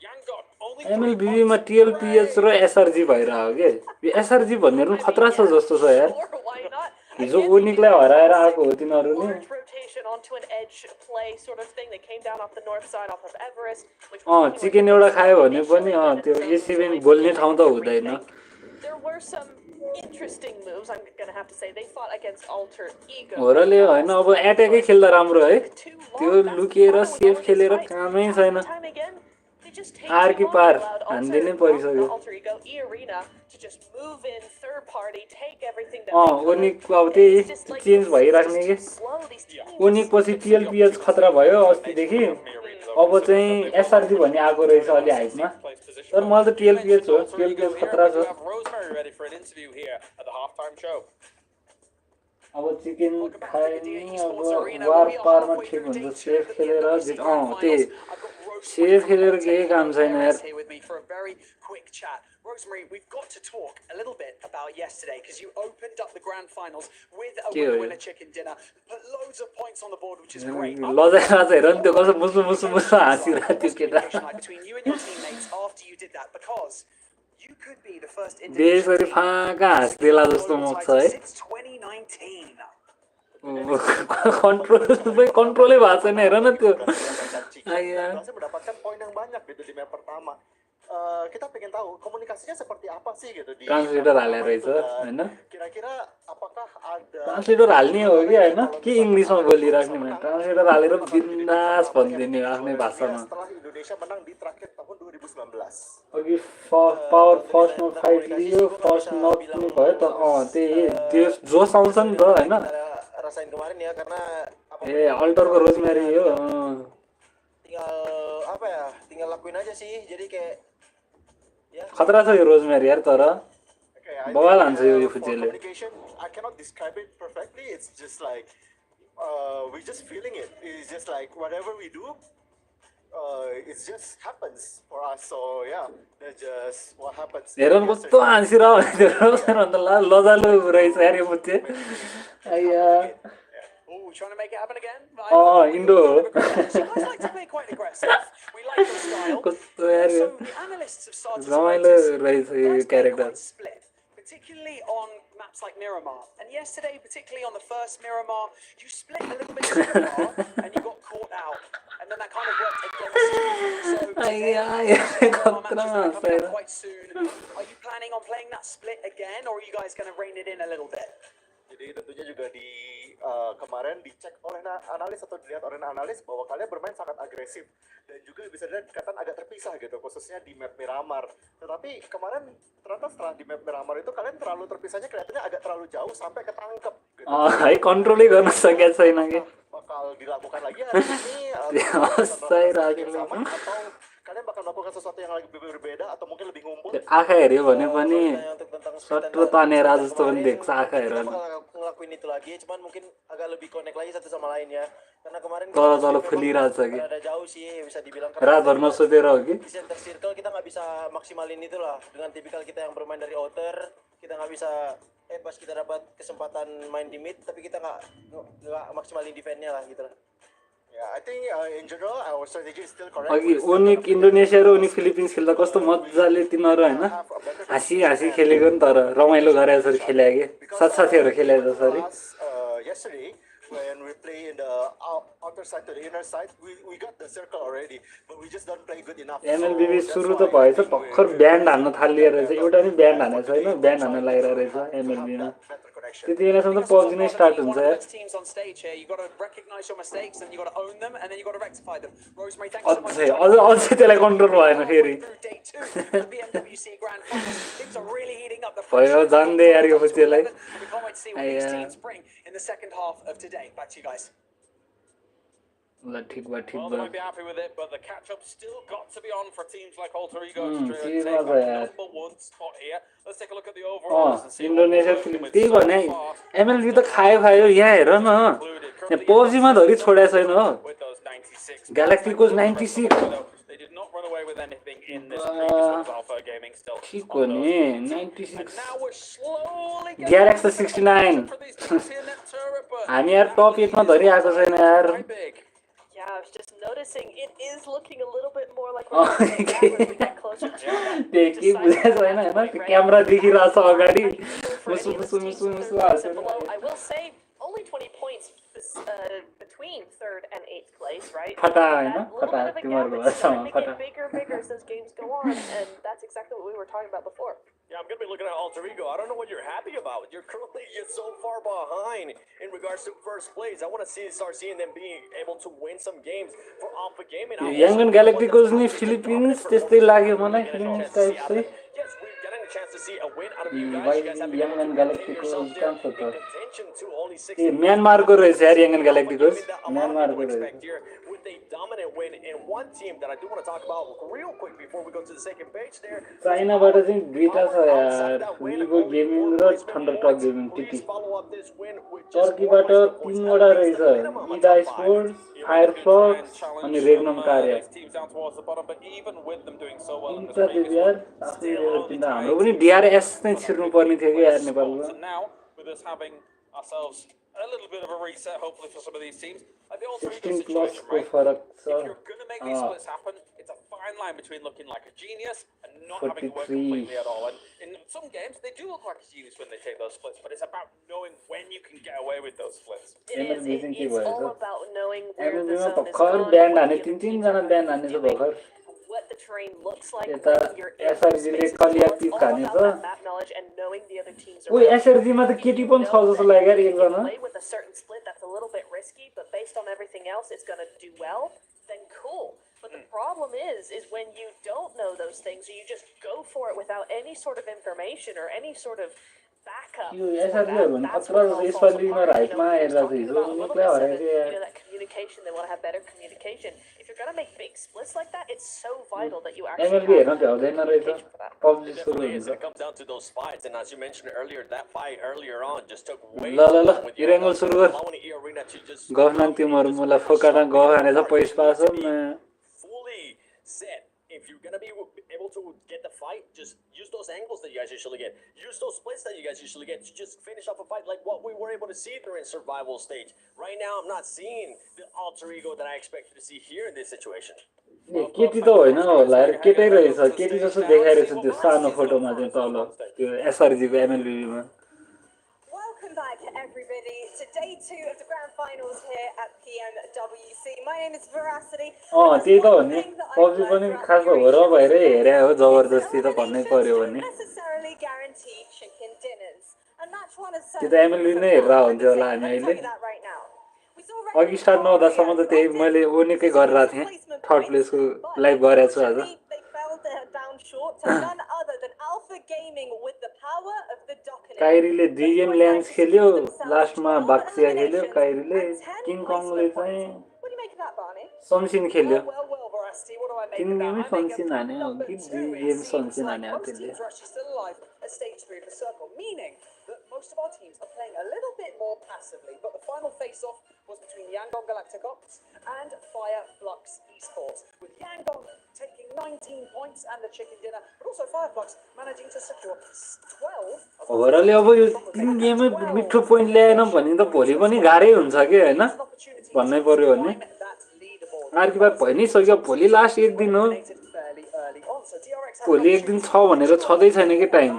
Yangon only MLBB मा TLPH र SRG भइरहेको के यो SRG भन्नेहरु पनि खतरा छ जस्तो छ यार Or why not? हिजो उनिकलाई हराएर आएको हो तिनीहरु नि Large rotation onto an edge play sort of thing. They came down off the north side, off of Everest. Which chicken एउटा खायो भने पनि त्यो A7 बोल्ने ठाउँ त हुँदैन There were some interesting moves. I'm gonna have to say they fought against Alter Ego. होरले हैन अब एट्याकै खेल्दा राम्रो है त्यो लुकेर सेफ खेलेर कामै छैन आर कि पार हान्दिनै परिसक्यो ओनिक अब त्यही चेन्ज भइराख्ने के ओनिक पछि टिएलपिएच खतरा भयो अस्तिदेखि अब चाहिँ एसआरजी भन्ने आएको रहेछ अलि हाइटमा तर मलाई त टिएलपिएच हो टिएलपिएच खतरा छ अब चिकन खाए नि अब वार पारमा ठिक हुन्छ सेफ खेलेर जित त्यही सेफ खेलेर केही काम छैन यार Rosemary, we've got to talk a little bit about yesterday because you opened up the grand finals with a winner chicken dinner, put loads of points on the board, which is great. लजाइरहेको हेर नि त्यो कसो मुसु मुसु मुसु हाँसिरहेको त्यो केटा between you and your teammates after you did that because you could be the first देशभरि फाका हाँस्देला जस्तो मक छ है since 2019. कन्ट्रोलै भएको छैन हेर न त्यो mendapatkan poin yang banyak gitu di map pertama. Kita pengen tahu komunikasinya seperti apa sih gitu di translator हालेर रहेछ हैन kira-kira apakah ada ट्रान्सलेटर हाल्ने हो कि हैन के इंग्लिशमा बोलिराख्ने भने ट्रान्सलेटर हालेर बिन्दास भनिदिने आफ्नै भाषामा setelah Indonesia menang di terakhir tahun 2019 अघि पावर फर्स्टमा फाइट लियो फर्स्ट नक पनि भयो त त्यही देश जोस आउँछ नि त हैन rasain kemarin ya karena ए अल्टरको रोजमेरी हो tinggal apa ya tinggal lakuin aja sih jadi kayak खतरा छ यो रोजमेरी यार तर बवाल हान्छ यो फुटेले communication I cannot describe it perfectly it's just like we just feeling it it's just like whatever we do it just happens for us so yeah that's just what happens हेरन कस्तो हाँसिरहेको अन्त लजालो रहेछ यार यो फुटे आया Oh, trying to make it happen again? Indo. So guys like to play quite aggressive. We like your style. So the analysts have started to notice quite split, particularly on maps like Miramar. And yesterday, particularly on the first Miramar, you split a little bit to Miramar and you got caught out. And then that kind of worked against you. So today, quite soon. Are you planning on playing that split again, or are you guys going to rein it in a little bit? Jadi tentunya juga di kemarin dicek oleh analis atau dilihat oleh analis bahwa kalian bermain sangat agresif dan juga bisa dilihat dikatakan agak terpisah gitu khususnya di map Miramar. Tetapi kemarin ternyata setelah di map Miramar itu kalian terlalu terpisahnya kelihatannya agak terlalu jauh sampai ketangkep gitu. कन्ट्रोलै गर्न सकेको छैन के Bakal dilakukan lagi hari ini sama atau kalian bakal melakukan sesuatu yang lagi berbeda atau mungkin lebih ngumpul. आँखा हेऱ्यो भने पनि tentang सट्रो तानेर जस्तो पनि देख्छ आँखा हेरेर ngelakuin itu lagi, cuman mungkin agak lebih connect lagi satu sama lain ya. Karena kemarin तल फुलिरहेछ कि ada jauh sih bisa dibilang रातभर नसुतेर हो कि di center circle kita nggak bisa maksimalin itu lah dengan tipikal kita yang bermain dari outer, kita nggak bisa pas kita dapat kesempatan main di mid tapi kita nggak maksimalin defense-nya lah gitu lah. Yeah, I think in general our strategy is still correct. अघि उनी इन्डोनेसिया र उनी Philippines खेल्दा कस्तो मजाले तिनीहरू हैन हाँसी खेलेको नि तर रमाइलो गरे जसरी खेले के साथसाथीहरू खेले जसरी Yesterday when we play in the outer side to the inner side, we got the circle already, but we just don't play good enough. MLB सुरु त भएछ भर्खर ब्यान्ड हान्न थालिएर रहेछ एउटा नि ब्यान्ड हानेको छैन ब्यान्ड हान्न लागिरहेको रहेछ एमएलबीमा त्यति बेलासम्म त पब्जी नै स्टार्ट हुन्छ यार teams on stage here. You got to recognize your mistakes and you got to own them and then you got to rectify them. Rosemary, thanks so much. अझै त्यसलाई कन्ट्रोल भएन फेरि Day 2 of the PMWC Grand Finals. Things are really heating up. The भयो जान्दै यार यो त्यसलाई we can't wait to see what these teams bring in the second half of today. Back to you guys. ल ठीक भयो Well, they might be happy with it, but the catch-up still got to be on for teams like Alter Ego to ठीक take भयो the यार #1 spot here. Let's take a look at the overalls and see Indonesia Philippines त्यही भने MLB त खायो यहाँ हेर न यहाँ पब्जीमा धरि छोडेको छैन हो with those 96. ग्यालेक्टिकोज 96 They did not run away with anything in this previous one's Alpha Gaming still. ठीक हो नि And 96 now we're slowly getting galaxy 69 for these teams here, net turret, but हामी यार टप 8 मा धरि आएको छैन यार quite big. Yeah, I was just noticing it is looking a little bit more like we're getting back closer to त्यही के बुझेको छैन हैन त्यो क्यामेरा देखिरहेछ अगाडि मुसु I will say only 20 points between 3rd and 8th place, right? फटा हैन That little फटा bit of a तिमीहरुको gap is भाषामा starting to फटा get bigger and bigger as those games go on, and that's exactly what we were talking about before. Yeah, I'm going to be looking at Alter Ego. I don't know what you're happy about. You're currently so far behind in regards to first place. I want to start seeing them being able to win some games for Alpha Gaming. Yangon Galacticos नि Philippines त्यस्तै लाग्यो मलाई Philippines type चाहिँ Yes, we're getting a chance to see a win out of you guys. You guys have been able Yangon to ग्यालेक्टिकोज yourself काम there छ in त contention to only 6 ए म्यानमारको रहेछ यार यंगन ग्यालेक्टिकोज म्यानमारको रहेछ expect here with a dominant win in one team that I do want to talk about real quick before we go to the second page there. चाइनाबाट चाहिँ दुईटा छ यार विगो gaming र thunder टक gaming टिटी टर्कीबाट 3 वटा रहेछ इडा स्पोर्ट्स फायरफ्लक्स अनि रेग्नम कार्य Teams down towards the bottom, but even with them doing so well in this तीनटा previous यार one, आफ्नै लेभल तीनटा हाम्रो पनि डिआरएस नै छिर्नु पर्ने थियो कि यार नेपालमा and now with us having ourselves a little bit of a reset, hopefully for some of these teams, like the Alter Ego 16 situation, को right? फरक छ If you're going to make these splits happen, it's a fine line between looking like a genius and not having to work 43. completely at all. And in some games, they do look like a genius when they take those splits, but it's about knowing when you can get away with those splits. It is. It's all about knowing where the एमएलबीमा zone is भर्खर going, band what हाने the 3-3 जना band हाने छ भर्खर what the terrain looks like यता when you're in SRG those ले spaces. कलिया Well, piece it's all खाने about छ that map knowledge and knowing the other teams ओ around. एसआरजी मा त केटी पनि छ जस्तो लाग्यो यार एकजना Play with a certain split that's a little bit risky, but based on everything else, it's going to do well. Then cool. But the problem is when you don't know those things, or you just go for it without any sort of information or any sort of backup. यो एसआरजीहरु भने खतरा जस्तो यसपालिमा राइटमा आएर चाहिँ हिजो निक्ला हरायो यार That communication, they want to have better communication. If you're going to make big splits like that, it's so vital that you actually MLB हेर्न have भ्याउँदैन रहेछ communication for that. पब्जी सुरु Definitely is. हुन्छ It comes down to those fights, and as you mentioned earlier, that fight earlier on just took way ल ल too ल long with Erangel सुरु गर allowing the arena to just गहनान तिमीहरु मलाई फोकाटा गहनेछ पैसा पाछौ fully set. If you're gonna be able to get the fight, just use those angles that you guys usually get. Use those splits that you guys usually get to just finish off a fight like what we were able to see during survival stage. Right now, I'm not seeing the alter ego that I expected to see here in this situation. केटी त होइन होला यार केटै रहेछ केटी जस्तो देखाइरहेछ त्यो सानो फोटोमा चाहिँ तल त्यो एसआरजी को एमएलबीमा Welcome back, everybody, to day 2 of the grand finals here at PMWC. My name is Veracity. त्यही त हो नि पब्जी पनि खासमा हो र भएर हेरे हो जबरजस्ती त भन्नै पर्यो भने Necessarily guarantee chicken dinners. And match one is त्यो त एमएलबी नै हेरेर हुन्थ्यो होला हामी अहिले that right now. अघि स्टार्ट नहुँदासम्म त त्यही मैले ओनेकै गरिरहेको थिएँ थर्ड प्लेसको लाइभ गरेको छु आज They fell down short to none other than Alpha Gaming with the power of the Dockening. काइरीले 2 गेम ल्यान्स खेल्यो लास्टमा बाक्सिया खेल्यो काइरीले किङ कङले चाहिँ What do you make of that, Barney? समसिन खेल्यो Well, Veracity. What do I make तीन of that? गेमै I make of सन्सिन हाने हो number कि 2. दुई It गेम seems सन्सिन like हाने हो most त्यसले teams are actually still alive at stage 3 of the circle, meaning that most of our teams are playing a little bit more passively. But the final face-off was between Yangon Galacticos and Fireflux Esports, with Yangon taking 19 points and the chicken dinner, but also Fireflux managing to secure 12. Overall अब यो तीन गेमै मिठो point ल्याएन भने त भोलि पनि गाह्रै हुन्छ के हैन भन्नै पर्यो भने आर्की बार भइ नै सक्यो भोलि लास्ट एक दिन हो भोलि एक दिन छ भनेर छँदै छैन के टाइम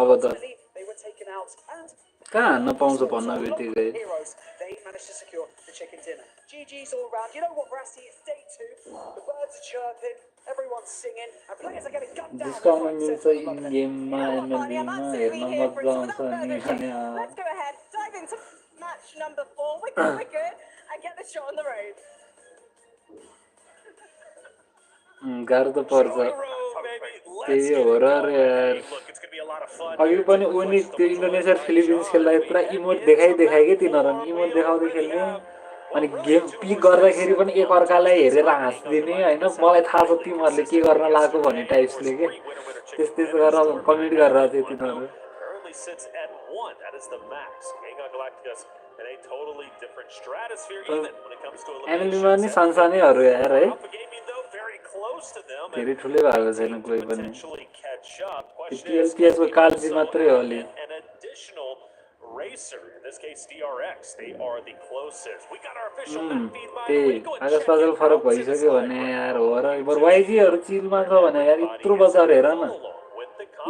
अब त कहाँ हान्न पाउँछ भन्न बित्तिकै They managed to secure the chicken dinner. GG's all round. You know what, Veracity? It's day 2. The birds are chirping. Everyone's singing. And players are getting gunned down. Discount मिल्छ इन गेममा एमएलबीमा हेर्न मजा आउँछ नि भने Let's go ahead, dive into match number 4. We're good, and get the show on the road. गाह्रो त पर्छ त्यही हो र यार अघि पनि उनी त्यो इन्डोनेसिया फिलिपिन्स खेल्दाखेरि पुरा इमोट देखाइ के तिनीहरू इमोट देखाउँदै खेल्ने अनि गेम पिक गर्दाखेरि पनि एक अर्कालाई हेरेर हाँस्दिने हैन मलाई थाहा छ तिमीहरूले के गर्न लाग्यो भन्ने टाइप्सले के त्यस्तै गरेर कमेन्ट गरेर थियो तिनीहरू sits at 1. That is the max. Yangon Galacticos in a totally different stratosphere even when it comes to एमएलबीमा नि सानसानैहरू यार है very close to them. धेरै ठुलै भएको छैन कोही पनि Potentially catch up. टिएलपीएस को कालजी मात्रै हो अलि An additional racer, in this case DRX, they are the closest. We got our official map feed by the way. Go and Akash check पाजल it फरक out. भइसक्यो भने यार हो र बरु वाइजीहरू चिलमा छ भने यार यत्रो बजार हेर न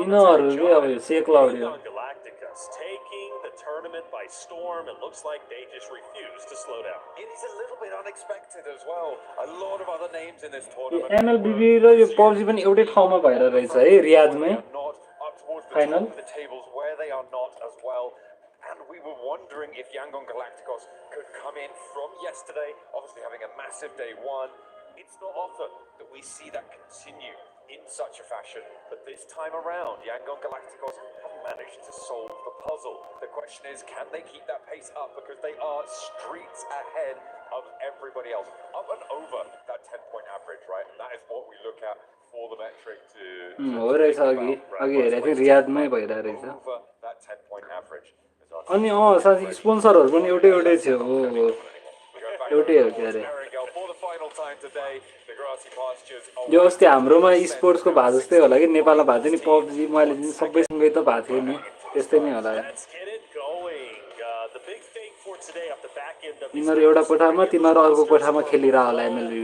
यिनीहरू के अब सेक लाउड्यो Galacticos taking the tournament by storm. It looks like they just refuse to slow down. It is a little bit unexpected as well. A lot of other names in this tournament. MLBB र यो PUBG पनि एउटै ठाउँमा भएर रहेछ है रियादमै final The tables where they are not as well. And we were wondering if Yangon Galacticos could come in from yesterday, obviously having a massive day one. It's not often that we see that continue in such a fashion, but this time around, Yangon Galacticos have managed to solve the puzzle. The question is, can they keep that pace up? Because they are streets ahead of everybody else, up and over that 10-point average, right? And that is what we look at for the metric to हो रहेछ अघि हेरेको थिएँ रियादमै भइरहेको रहेछ over that 10-point average. अनि साथी स्पोन्सरहरू पनि एउटै थियो हो एउटै हो के अरे यो अस्ति हाम्रोमा स्पोर्ट्सको भए जस्तै होला कि नेपालमा भएको थियो नि पब्जी मैले सबैसँगै त भएको थियो नि त्यस्तै नै होला यिनीहरू एउटा कोठामा तिनीहरू अर्को कोठामा खेलिरह होला एमएलबी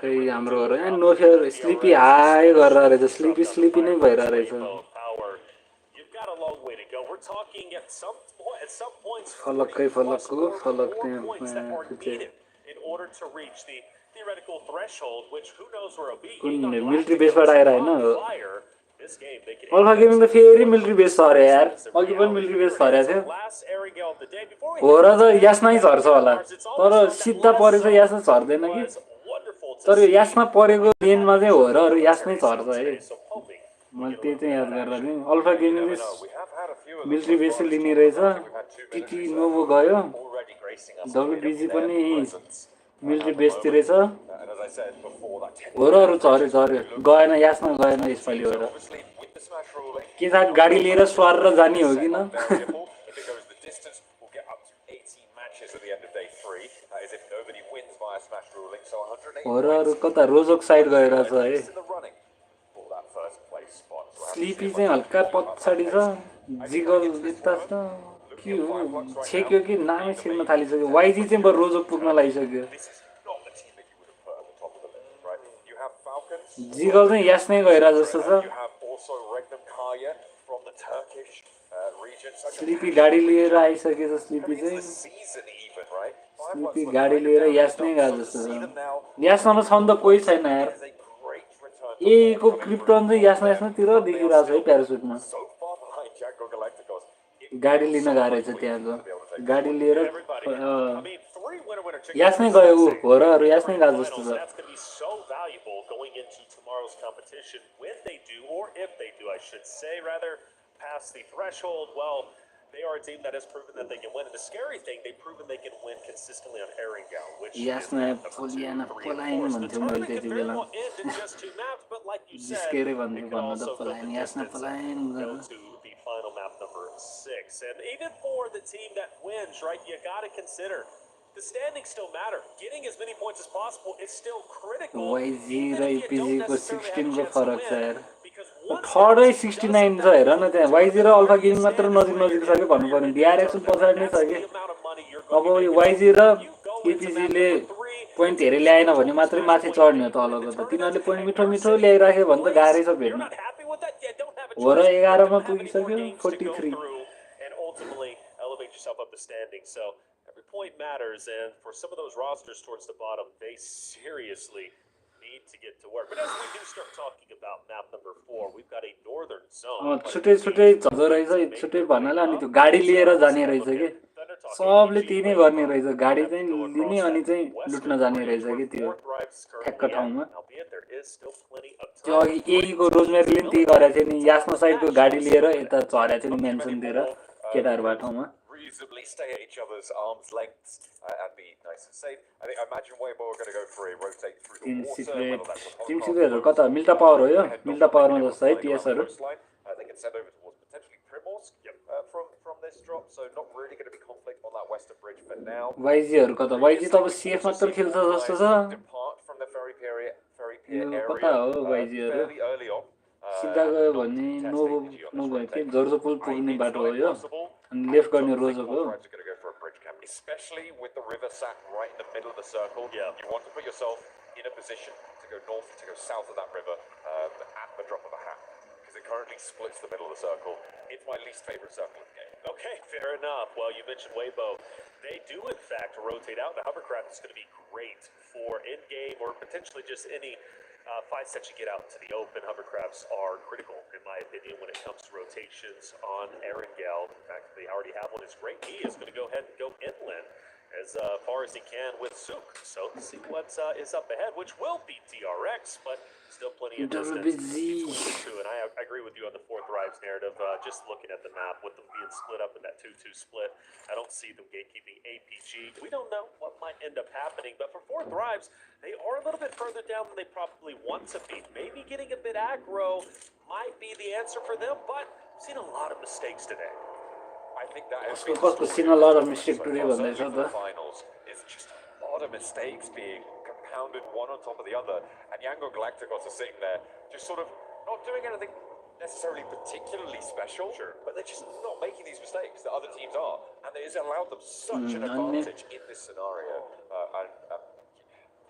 खै हाम्रोहरू नो फेयर स्लिपी हाई गरेर रहेछ स्लिपी नै भइरहेको रहेछ फलक्कै फलकको फलक कुन मिलिट्री बेसबाट आएर होइन अल्फा गेमिङ त फेरि मिलिट्री बेस झर्यो यार अघि पनि मिलिट्री बेस झरेको थियो हो र त यासमै झर्छ होला तर सिधा परेको यासमा झर्दैन कि तर यासमा परेको लेनमा चाहिँ हो र अरू यासमै झर्छ है मैले त्यही चाहिँ याद गरेर थिएँ अल्फा गेमिङ मिलिट्री बेसै लिने रहेछ टिटी नोभो गयो डब्लुबिजी पनि मिलिट्री बेसतिरै छ हो र अरू झर्यो गएन यासमा गएन यसपालि हो र के थाहा गाडी लिएर स्वारेर जाने हो कि न हो र अरू कता रोजोक साइड गएर छ है स्लिपी चाहिँ हल्का पछाडि छ जिगल यता छ के हो छेक्यो कि नामै छेक्न थालिसक्यो वाइजी चाहिँ बरु रोजोक पुग्न लागिसक्यो जिगल चाहिँ यासमै गएर जस्तो छ स्लिपी गाडी लिएर आइसकेछ स्लिपी चाहिँ स्लिपी गाडी लिएर यासमै गए जस्तो छ यासमा छ नि त कोही छैन यार को क्रिप्टन चाहिँ यासनातिर देखिरहेको छ है प्यारासुटमा गाडी लिन गएको रहेछ त्यहाँको गाडी लिएर यासमै गयो ऊ हो र अरू यासमै गएको जस्तो छ they are a team that has proven that they can win. And the scary thing, they've proven they can win consistently on Erringale, which Yes, is na map number 2, 3, Poliana and 4. Polain So the भन्थ्यो मैले tournament त्यति could very Bela well end in just 2 maps, but like you said, जिस्केरै it भन्नु could भन्नु त also go Polain the yes na distance Polain and go to the final map number 6. And even for the team that wins, right, you got to consider the standings still matter. Getting as many points as possible is still critical. YG raw even if you don't EPG को necessarily have a 16 को chance to फरक छ win, यार because once third that है team 69 doesn't छ हेर back न up त्यहाँ the YG र tournament, Alpha where do you Gaming मात्र stand नजिक where नजिक you're छ कि in भन्नु पर्ने your DRX tournament? पछाडि नै That's छ the कि amount of money you're going अब to be यो making. YG र You go into map EPG ले number 3, पोइन्ट it's धेरै a ल्याएन huge भने मात्रै smash माथि point चढ्ने हो lead to win तलको the त तिनीहरूले tournament, पोइन्ट and मिठो you're मिठो sitting ल्याइराख्यो भने त place. गाह्रै छ You're भेट्न not happy with that? You don't have a हो र choice. You 11 मा don't have any more पुगिसक्यो games to go 43 through and ultimately elevate yourself up the standings. So every point matters, and for some of those rosters towards the bottom, they seriously need to get to work. But as we do start talking about map number 4, we've got a northern zone. छुट्टै छुट्टै झर्दो रहेछ छुट्टै भन्नाले अनि त्यो गाडी लिएर जाने रहेछ कि सबले त्यही नै गर्ने रहेछ गाडी चाहिँ लिने अनि चाहिँ लुट्न जाने रहेछ कि त्यो ठ्याक्क ठाउँमा त्यो अघि एईको रोजमेरीले पनि त्यही गरेको थियो नि यास्नो साइडको गाडी लिएर यता झरेको थियो नि मेन्सनतिर केटाहरू बाटोमा reasonably stay at each other's arms lengths and be nice and safe. I imagine Weibo are going to go for a rotate through the water, whether that's a team सिक्रेटहरू कता मिल्टा पावर हो यो मिल्टा पावरमा जस्तो है टिएसहरू they can send over towards potentially Primorsk from this drop, so not really going to be conflict on that western bridge for now. वाइजीहरू कता YG त अब सिएफ मात्र खेल्छ जस्तो छ Depart from the ferry pier यो कता हो वाइजीहरू fairly early on. सिधा गयो भने नो भयो कि जोर्जोपुल पुग्ने बाटो हो यो अनि लेफ्ट गर्ने रोजोको Especially with the river sat right in the middle of the circle, you want to put yourself in a position to go north, to go south of that river at the drop of a hat. Because it currently splits the middle of the circle. It's my least favorite circle in the game. Okay, fair enough. Well, you mentioned Weibo. They do, in fact, rotate out. The hovercraft is going to be great for in-game or potentially just any fights that you get out into the open. Hovercrafts are critical, in my opinion, when it comes to rotations on Erringale. The fact that they already have one is great. He is going to go ahead and go inland as far as he can with Zook. So let's see what is up ahead, which will be TRX, but still plenty of distance between the two. And I agree with you on the Fourth Thrives narrative. Just looking at the map with them being split up in that 2-2 split, I don't see them gatekeeping APG. We don't know what might end up happening, but for Fourth Thrives, they are a little bit further down than they probably want to be. Maybe getting a bit aggro might be the answer for them, but I've seen a lot of mistakes today. I think that has कस्तो seen a lot of mistake today भन्दैछ त finals is just a lot of mistakes being compounded one on top of the other, and Yango Galacticos are sitting there just sort of not doing anything necessarily particularly special, but they're just not making these mistakes that other teams are, and it has allowed them such an advantage in this scenario.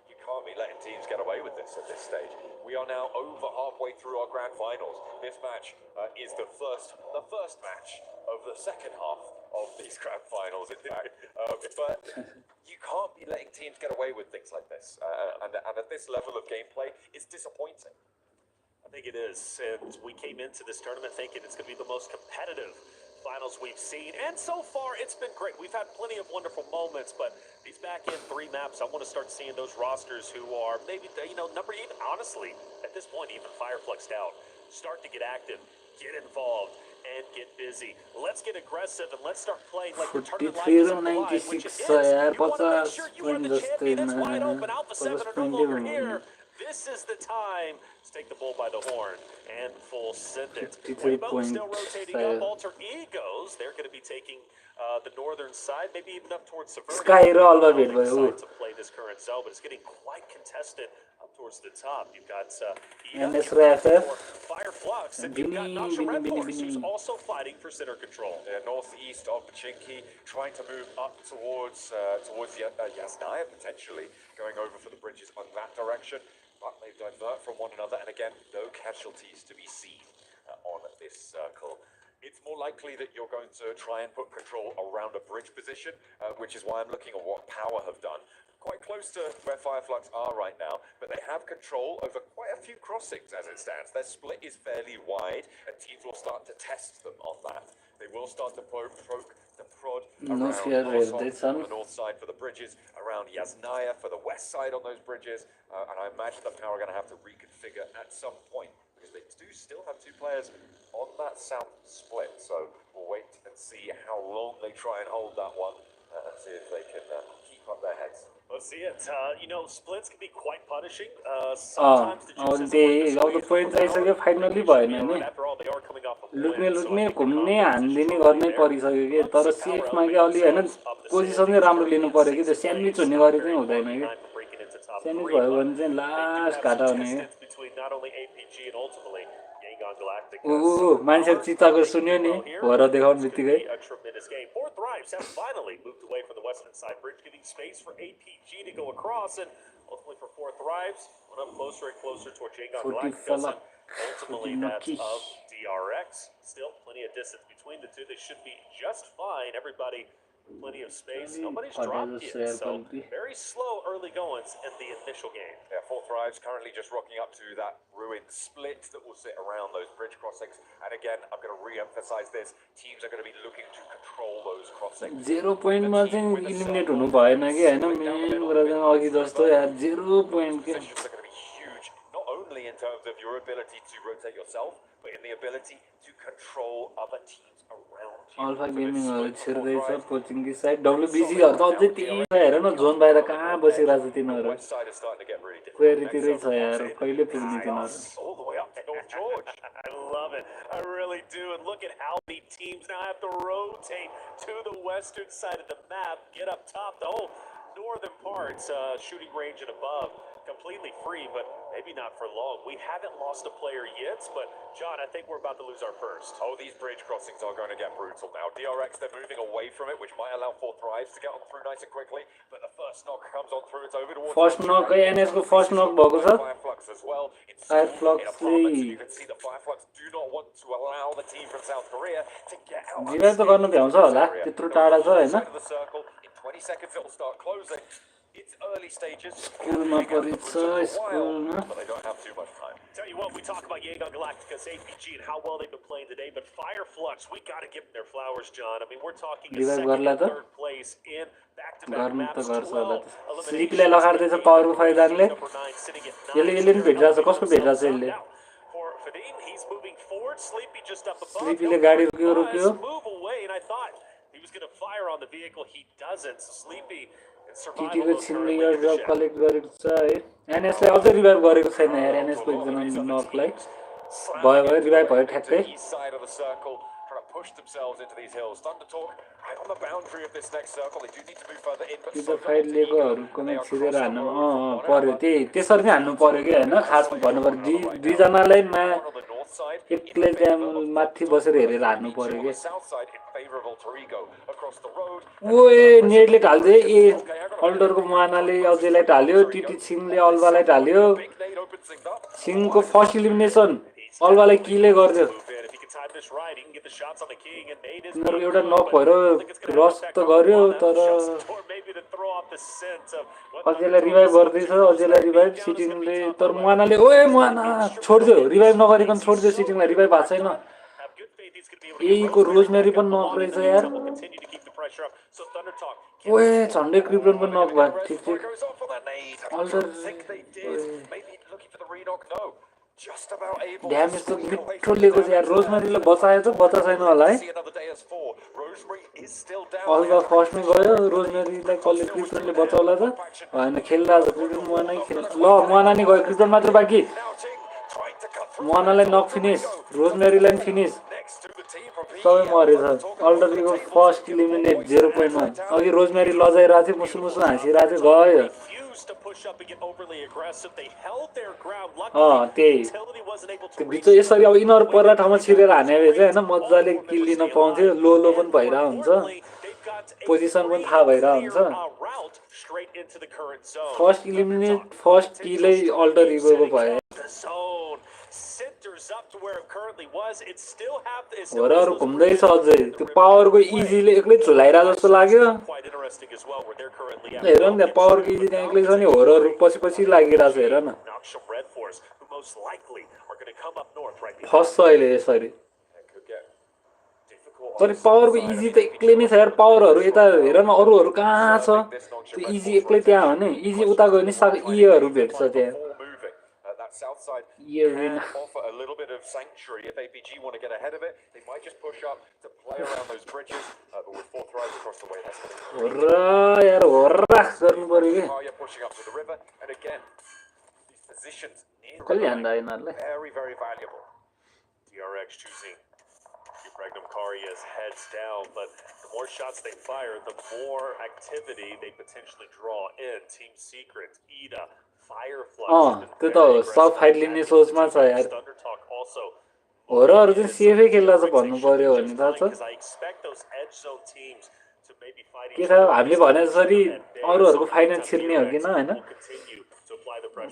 You can't be letting teams get away with this at this stage. We are now over halfway through our grand finals. This match is the first match of the second half of these grand finals, in fact. But you can't be letting teams get away with things like this. And at this level of gameplay, it's disappointing. I think it is. And we came into this tournament thinking it's going to be the most competitive finals we've seen, and so far it's been great. We've had plenty of wonderful moments, but these back end 3 maps, I want to start seeing those rosters who are maybe, number even, honestly, at this point, even Firefluxed out, start to get active, get involved, and get busy. Let's get aggressive and let's start playing like the tournament life is alive, which it is. You want to make sure you are the champion. It's wide open. Alpha 7 are no longer here. This is the time to take the bull by the horn and full send it. Weibo still rotating up. Alter Egos, they're going to be taking the northern side, maybe even up towards Severity. Excited to play this current zone, but it's getting quite contested up towards the top. You've got Fireflux, and you've got Nacha Red Horse, who's also fighting for center control. Northeast of Pachinki, trying to move up towards Yasnaya, potentially, going over for the bridges on that direction. But they divert from one another, and again, no casualties to be seen on this circle. It's more likely that you're going to try and put control around a bridge position, which is why I'm looking at what Power have done. Quite close to where Fireflux are right now, but they have control over quite a few crossings as it stands. Their split is fairly wide, and teams will start to test them on that. They will start to prod around on the north side for the bridges, around Yasnaya for the west side on those bridges, and I imagine that Power are going to have to reconfigure at some point, because they do still have 2 players on that south split. So we'll wait and see how long they try and hold that one and see if they can keep up their heads. Let's see it. You know, splits can be quite punishing. Sometimes the point आइसक्यो finally भएन नि लुट्ने घुम्ने हान्दिने गर्ने परिसक्यो के तर सेफमा के अलि हैन position चाहिँ राम्रो लिनु पर्यो कि त्यो स्यान्डविच हुने गरी चाहिँ हुँदैन कि स्यान्डविच भयो भने चाहिँ लास्ट घाटा हुने मान्छे चिताको सुन्यो नि भएर देखाउनु बित्तिकै ultimately for Four Thrives, went up closer and closer toward Jagon Galacticus and ultimately that of DRX. Still plenty of distance between the two. They should be just fine. Everybody plenty of space. Nobody's dropped yet, so very slow early goings in the initial game. Yeah, Four Thrives currently just rocking up to that ruined split that will sit around those bridge crossings. And again, I'm going to re-emphasize this. Teams are going to be looking to control those crossings. 0 point मा चाहिँ eliminate हुनु भएन के हैन main कुरा चाहिँ अघि जस्तो यार 0 point के Positions are going to be huge, not only in terms of your ability to rotate yourself, but in the ability to control other teams around you. Alpha Gaming छिर्दैछ कोचिङ की side WBC हरु त अझै त्यही हेर न zone बाहिर कहाँ बसिरहेछ तिनीहरु क्वेरीतिरै छ यार कहिले पुग्ने तिनीहरु I love it. I really do. And look at how many teams now have to rotate to the western side of the map, get up top, the whole northern parts, shooting range and above. Completely free, but maybe not for long. We haven't lost a player yet, but John, I think we're about to lose our first. Oh, these bridge crossings are going to get brutal now. DRX, they're moving away from it, which might allow Four Thrives to get on through nice and quickly, but the first knock comes on through. It's over towards first knock NS को first knock भएको छ Fireflux as well. Fireflux you can see the Fireflux do not want to allow the team from South Korea to get out. जिरा त गर्न भ्याउँछ होला त्यत्रो टाढा छ हैन In 20 seconds it will start closing. It's early stages. स्कुलमा परिछ स्कुलमा But they don't have too much time. Tell you what, we talk about Jagon Galacticus, APG, and how well they've been playing today, but Fireflux, we got to give them their flowers, John. I mean, we're talking a second and third place in back-to-back maps. 12 स्लिपले लगार्दैछ पावरको फाइदाले यसले नि भेट्छ कसको भेट्छ यसले For Fadim, he's moving forward. Sleepy just up above. स्लिपीले गाडी रोक्यो Move away, and I thought he was going to fire on the vehicle. He doesn't. So Sleepy and survival. टिटीको छिन्ने airdrop collect गरेको छ है एनएसले अझै रिभाइभ गरेको छैन यार एनएसको एकजना नकलाई भयो रिभाइभ भयो ठ्याक्कै push themselves into these hills. Thunder Talk right on the boundary of this next circle. They do need to move further in, but त्यो फाइट लिएकोहरुको पनि छिरेर हान्नु पर्यो त्यसरी नै हान्नु पर्यो के हैन खास भन्नु पर्यो दुई जनालाई एक्लै त्यहाँ माथि बसेर हेरेर हान्नु पर्यो के ओए नेटले ढाल्दै ए अल्डरको मुआनाले अझैलाई ढाल्यो टिटी सिंहले अल्वालाई ढाल्यो सिंहको फर्स्ट इलिमिनेसन अल्वालाई किले गर्यो एउटा नक भएर रस त गर्यो तर अझैलाई रिभाइभ गर्दैछ अझैलाई रिभाइभ सिटिङले तर मुआनाले ओए मुआना छोड्दियो रिभाइभ नगरिकन छोड्दियो सिटिङलाई रिभाइभ भएको छैन एको रोजमेरी पनि नक रहेछ यार ओए झन्डै क्रिप्टन पनि नक भयो ठिक ठिक अल्टर ड्यामेज त मिठो लिएको छ यार रोजमेरीले बचायो त बचा छैन होला है अल्गा फर्स्टमै गयो रोजमेरीलाई कसले क्रिप्टनले बचाउला त होइन खेलिरहेको छ क्रिप्टन मुआना ल मुआना नि गयो क्रिप्टन मात्र बाँकी मुआनालाई नक फिनिस रोजमेरीलाई पनि फिनिस सबै मरेछ अल्टरको फर्स्ट इलिमिनेट 0.1 अघि रोजमेरी लजाइरहेको थियो मुसु मुसु हाँसिरहेको थियो गयो त्यही त्यो भित्र यसरी अब यिनीहरू पर्रा ठाउँमा छिरेर हाने भए चाहिँ होइन मजाले किल लिन पाउँथ्यो लो लो पनि भइरहेको हुन्छ पोजिसन पनि थाहा भइरहेको हुन्छ फर्स्ट इलिमिनेट फर्स्ट किलै अल्टर इगोको भयो होरहरू घुम्दैछ अझै त्यो पावरको इजीले एक्लै झुलाइरहेको जस्तो लाग्यो हेर न त्यहाँ पावरको इजी त्यहाँ एक्लै छ नि होरहरू पछि पछि लागिरहेछ हेर न फर्स्ट छ अहिले यसरी तर पावरको इजी त एक्लै नै छ यार पावरहरू यता हेर न अरूहरू कहाँ छ त्यो इजी एक्लै त्यहाँ हो नि इजी उता गयो नि इएहरू भेट्छ त्यहाँ south side Arena. can offer a little bit of sanctuary if APG want to get ahead of it. They might just push up to play around those bridges, but with 4 thrives across the way, that's going to be pushing up to the river, and again, these positions near very, very valuable. DRX choosing keep Regnum Karia's heads down, but the more shots they fire, the more activity they potentially draw in. Team Secret, Ida, Firefly. त्यो त सब fight लिने सोचमा छ यार हो र अरु चाहिँ सेफै खेल्ला छ भन्नु पर्यो भने थाहा छ के थाहा हामीले भने जसरी अरूहरुको फाइनल छिर्ने हो किन हैन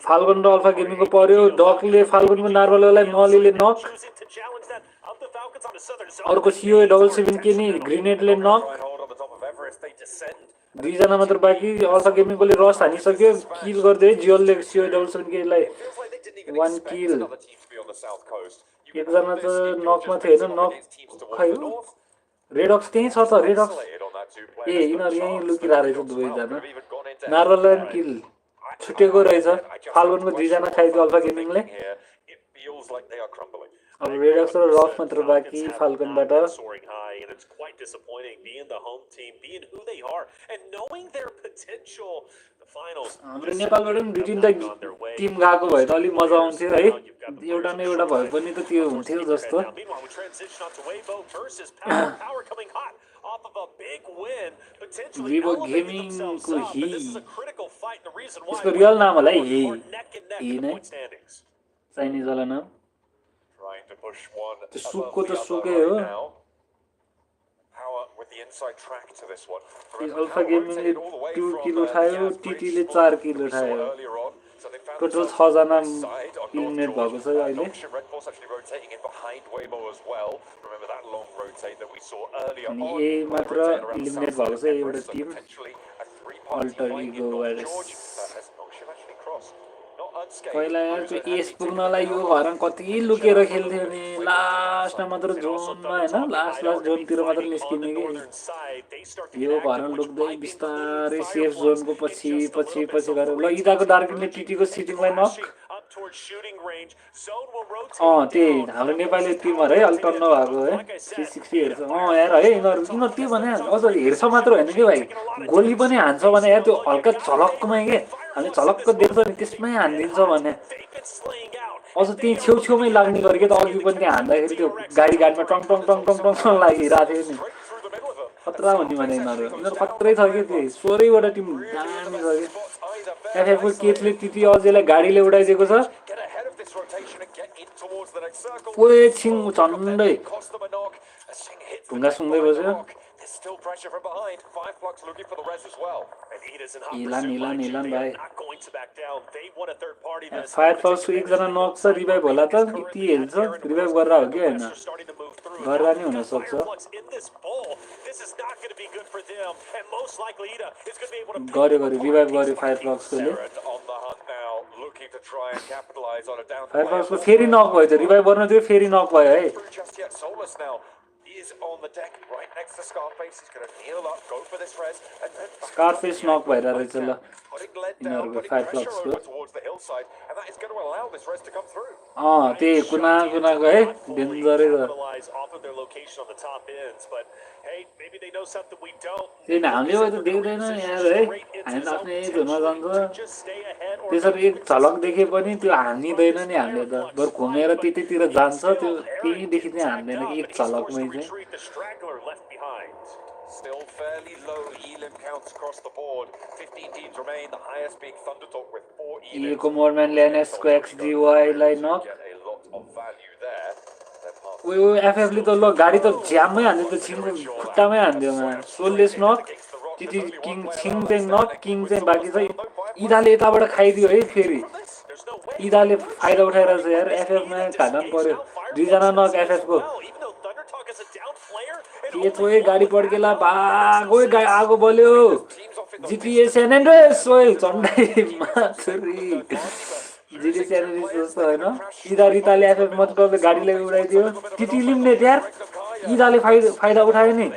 फाल्कन र अल्फा गेमिङको पर्यो डकले फाल्कनको नार्भललाई नलीले नक अर्को सिओ डबल 7 के नि ग्रेनेडले नक दुई जना मात्र बाँकी अल्फा गेमिङकोले रस हानिसक्यो किल गर्दै जियोलले सिओ डबल 7 के लाई 1 किल एकजना त नकमा थियो हैन नक खै रेडक्स त्यही छ त रेडक्स ए यिनीहरु यही लुकिरा रहेछ दुवै जना नार्भललाई किल छुटेको रहेछ फाल्कनको दुई जना खाइदियो अल्फा गेमिङले अब रेडक्स र रफ मात्र बाँकी फाल्कनबाट हाम्रो नेपालबाट पनि दुई तीनटा टिम गएको भए त अलि मजा आउँथ्यो है एउटा न एउटा भए पनि त त्यो हुन्थ्यो जस्तो Vivo Gaming को ही इसको रियल नाम होला ही नै चाइनिज वाला नाम त्यो सुकको त सुकै हो अल्फा गेमिङले 2 किल उठायो टीटीले 4 किल उठायो टोटल 6 जना इलिमिनेट भएको छ अहिले अनि ए मात्र इलिमिनेट भएको छ एउटा टिम अल्टर इगो वायरस पहिला यार त्यो एस पुग्नलाई यो घरमा कति लुकेर खेल्थ्यो नि लास्टमा मात्र जोनमा हैन लास्ट जोनतिर मात्र निस्किने के यो घरमा लुक्दै बिस्तारै सेफ जोनको पछि गएर ल इदाको डार्किनले टीटीको सिटिङलाई नक त्यही हाम्रो नेपाली टिमहरु है अल्टर नभएको है 360 हेर्छ यार है यिनीहरु त्यो भने अझ हेर्छ मात्र हैन के भाइ गोली पनि हान्छ भने यार त्यो हल्का झलक्कमै के हामी झलक्क देख्छ नि त्यसमै हान्दिन्छ भने अझ त्यही छेउछेउमै लाग्ने गरे के त अघि पनि त्यहाँ हान्दाखेरि त्यो गाडीमा tongue tongue tongue tongue tongue लागिरहेको थियो नि खतरा भन्ने भने यिनीहरु खत्रै छ के त्यो 16 वटा टिम दामी छ के एफएफको केचले टीटी अझैलाई गाडीले उडाइदिएको छ ओए छिङ झन्डै ढुङ्गा सुँदै बस्यो Still pressure from behind. 5 blocks looking for the res as well. Ilan भाइ फायरफक्स को एकजना नक छ रिभाइभ होला त यति हेल्छ रिभाइभ गरेर हो कि हैन गरेर नि हुन सक्छ गरे रिभाइभ गरे फायरफक्स कोले फायरफक्स को फेरि नक भयो त रिभाइभ गर्न थियो फेरि नक भयो है is on the deck right next to Scarface. He's going to kneel up, go for this res, and Scarface knock by रहेछ ल इनहरुको फायरफक्स को towards the hillside, and that is going to allow this res to come through. त्यही कुनाको है डेन्जरै छ त्यही हामीले त देख्दैन यार है हामी आफ्नै झुमा जान्छ त्यसरी एक झलक देखे पनि त्यो हान्दिदैन नि हामीले त बरु घुमेर त्यतैतिर जान्छ त्यो केही देखिँदैन हान्दैन कि एक झलकमै चाहिँ Still fairly low elim counts across the board. 15 teams remain. The highest being Thunder Talk with 4 elims. Eko Morman Lenes को XGY lie knock. Get a lot of value there. Oi FF ले तो लोग गाड़ी तो ज्यामै हान्दियो त छिङ खुट्टामै हान्दियो म soulless knock. टिटी king छिङ चाहिँ knock king चाहिँ बाकी चाहिँ इदाले यताबाट खाइदियो है फेरि इदाले फाइदा उठाइरहेछ यार FF मा खान पर्यो दुई जना knock FF को ये तो ये गाड़ी पड़ गेला भागो आगो बल्यो जीटीए सैन एंड्रेस ओए चण्डै माछरी जीटीए सैन एंड्रेस जस्तो हैन इदाले एफएफ मतलब गाडीले उडाइदियो टीटी लिम्ने यार इदाले फाइदा उठायो नि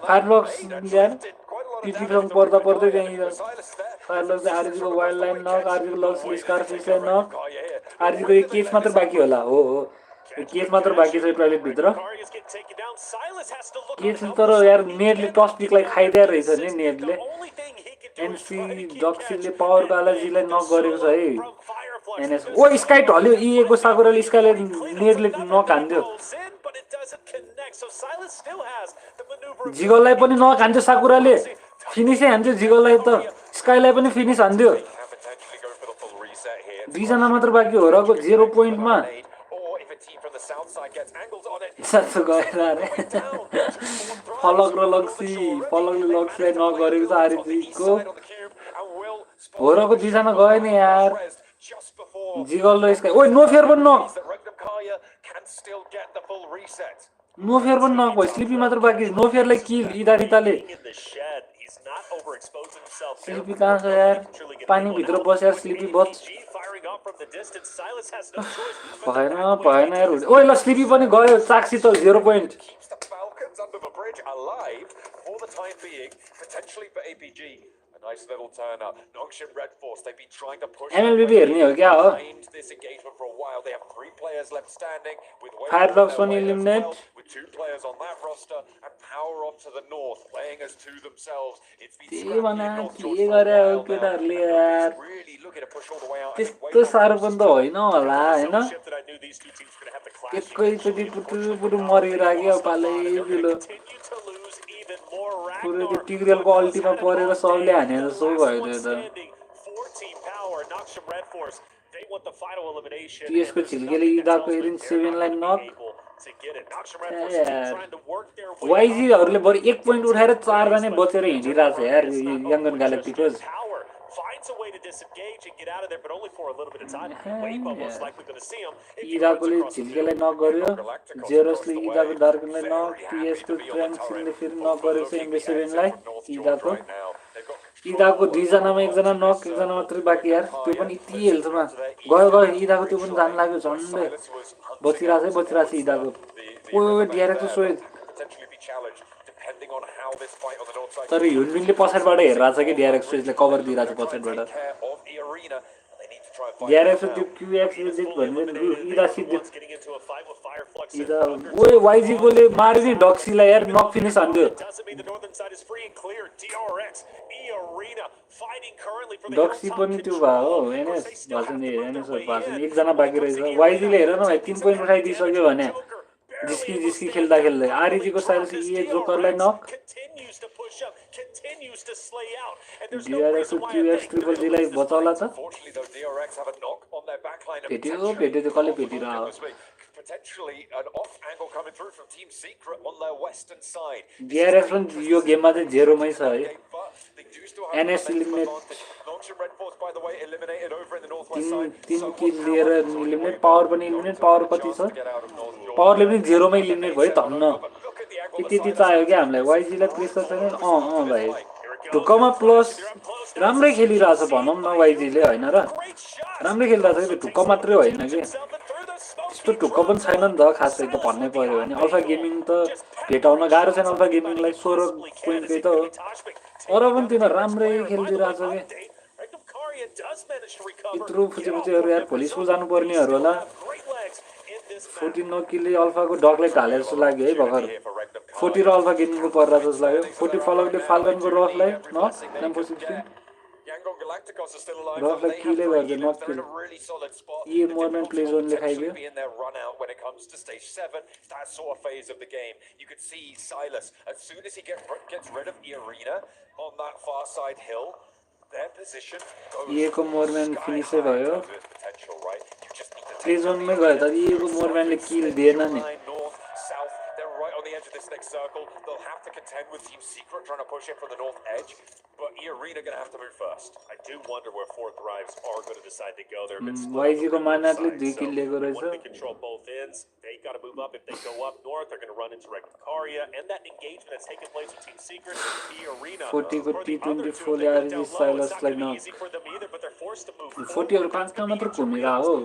फायरफक्स यार टिटीसँग पर्दा पर्दै त्यहीँ फायरलक्स आरजीको वाइल्ड लाइन नक आरजीको लक्स स्कारफिसलाई नक आरजीको एक केस मात्र बाँकी होला हो यो केस मात्र बाँकी छ टोयलेट भित्र केस तर यार नेटले टस पिकलाई खाइदिएर रहेछ नि नेटले एनसी डक्सीले पावर बालाजीलाई नक गरेको छ है एनएस ओ स्काई ढल्यो इएको साकुराले स्काईले नेटले नक हान्दियो जिगललाई पनि नक हान्थ्यो साकुराले फिनिसै हान्थ्यो जिगललाई त स्काईलाई पनि फिनिस हान्थ्यो दुईजना मात्र बाँकी हो रको 0 पोइन्टमा साँच्चो गएर अरे फलक र फलकले लक्सीलाई नगरेको छ आरजीको हो रको दुईजना गयो नि यार जिगल र स्काई ओइ नो फेयर पनि नक भयो स्लिपी मात्र बाँकी नो फेयरलाई किल इदारिताले स्लिपी कहाँ छ यार पानी भित्र बसेर स्लिपी बच भएन यार ओइ ल स्लिपी पनि गयो चाक्सी त 0 point Nice little turn up. Noxian Red Force, they've been trying to push MLB हेर्ने हो क्या हो this engagement for a while. They have 3 players left standing with Firelocks पनि eliminate with 2 players on that roster and power off to the north playing as 2 themselves. It's been के भने के गरे हो केटाहरुले यार really looking to push all the way out. त्यस्तो साह्रो पनि त होइन होला हैन एकैचोटी पुटु मरिराख्यो पालै बिलो पुरो त्यो टिग्रेलको अल्टीमा परेर सबले हानेर सो भयो त्यो त त्यसको छिल्केले इदाको हेरिन 7 लाई नक वाइजीहरुले बरु 1 पोइन्ट उठाएर 4 जना बचेर हिँडिराछ यार Yangon ग्यालेक्टिकस finds a way to disengage and get out of there, but only for a little bit of time. Wave most likely going to see him. इदाकोले झिल्केलाई नक गर्यो जेरोसले इदाको डार्कनलाई नक टीएसको ट्रान्सिनले फेरि नक गरेको छ एम्बेसेभेनलाई इदाको दुईजनामा एकजना नक एकजना मात्रै बाँकी यार त्यो पनि यति हेल्थमा गयो इदाको त्यो पनि जान लाग्यो झन्डै बचिरहेछ इदाको ओ डिआरएक्स सोइद तर ह्युनबिनले पछाडिबाट हेरिरहेछ कि डिआरएक्स सोइजले कभर दिइरहेछ पछाडिबाट डिआरएक्स त्यो क्यूएक्स म्युजिक भन्ने इदा सिद्धि इदा ओए वाइजीकोले मार्यो नि डक्सीलाई यार नक फिनिस हान्दियो डक्सी पनि त्यो भयो हो एनएस भाषण एकजना बाँकी रहेछ वाइजीले हेर न भाइ 3 पोइन्ट उठाइदिइसक्यो भने जिस्की खेल्दा आरजीको साइड ए जोकरलाई नक डिआरएक्स क्यूएक्स ट्रिपल जीलाई बचाउला त भेट्यो त्यो कसले भेटिरह्यो डिआरएक्स पनि यो गेममा चाहिँ 0 मै छ है एनएस इलिमिनेट 3 किल लिएर इलिमिनेट पावर पनि इलिमिनेट पावर कति छ पावरले पनि 0 मै इलिमिनेट भयो धन्न त्यति चाहियो क्या हामीलाई वाइजीलाई प्रेसर छैन भाइ ढुक्कमा प्लस राम्रै खेलिरहेछ भनौँ न वाइजीले होइन र राम्रै खेलिरहेछ कि ढुक्क मात्रै होइन कि त्यस्तो ढुक्क पनि छैन नि त खासै त भन्नै पर्यो भने अल्फा गेमिङ त भेटाउन गाह्रो छैन अल्फा गेमिङलाई 16 पोइन्टकै त हो अरू पनि तिनीहरू राम्रै खेलिदिरहेछ कि यत्रो फुचेहरू यार भोलि स्कुल जानुपर्नेहरू होला 14 नकिलले अल्फाको डगलाई ढालेर जस्तो लाग्यो है भर्खर 40 र अल्फा गेमिङको पर्दा जस्तो लाग्यो 40 फलकले फाल्कनको रफलाई न टेम्पो 16 रफलाई किलै गर्दै नट किल ये मोर्मेन्ट प्ले जोनले खाइदियो येको मोर्मेन्ट फिनिसै भयो प्ले जोनमै गयो त येको मोर्मेन्टले किल दिएन नि the edge of this next circle. They'll have to contend with Team Secret trying to push in from the north edge, but E-Arena going to have to move first. I do wonder where Fourth Thrives are going to decide to go. They're a bit slow. YG को मानातले 2 किल लिएको रहेछ. They control both ends. They got to move up. If they go up north, they're going to run into Regnacaria, and that engagement that's taking place with Team Secret, E-Arena. 40 को T24 ले आ रही है Silas line ना. 40 और 5 का मात्र घुमिरा हो.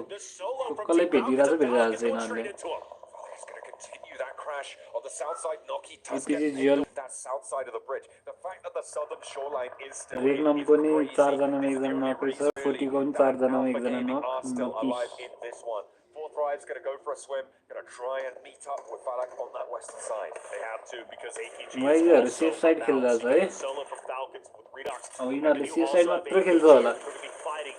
कल्लै भेटिरा छ भेटिरा छैन. smash on the south side. Noki does EPG get duel. that south side of the bridge. The fact that the southern shoreline is still Regnum is पनि crazy. 4 जनामा This is the एकजना only नक रहेछ reason 40 को पनि that 4 जनामा Alpha एकजना Gaming नक are still नकी alive in this one. Fourth Thrive's going to go for a swim, going to try and meet up with Falak on that western side. They have to because APG माइजहरु is safe also side खेल्दैछ है solo from Falcons with Redux. अब यिनीहरुले You safe also side have मात्र खेल्छ APG होला who are going to be fighting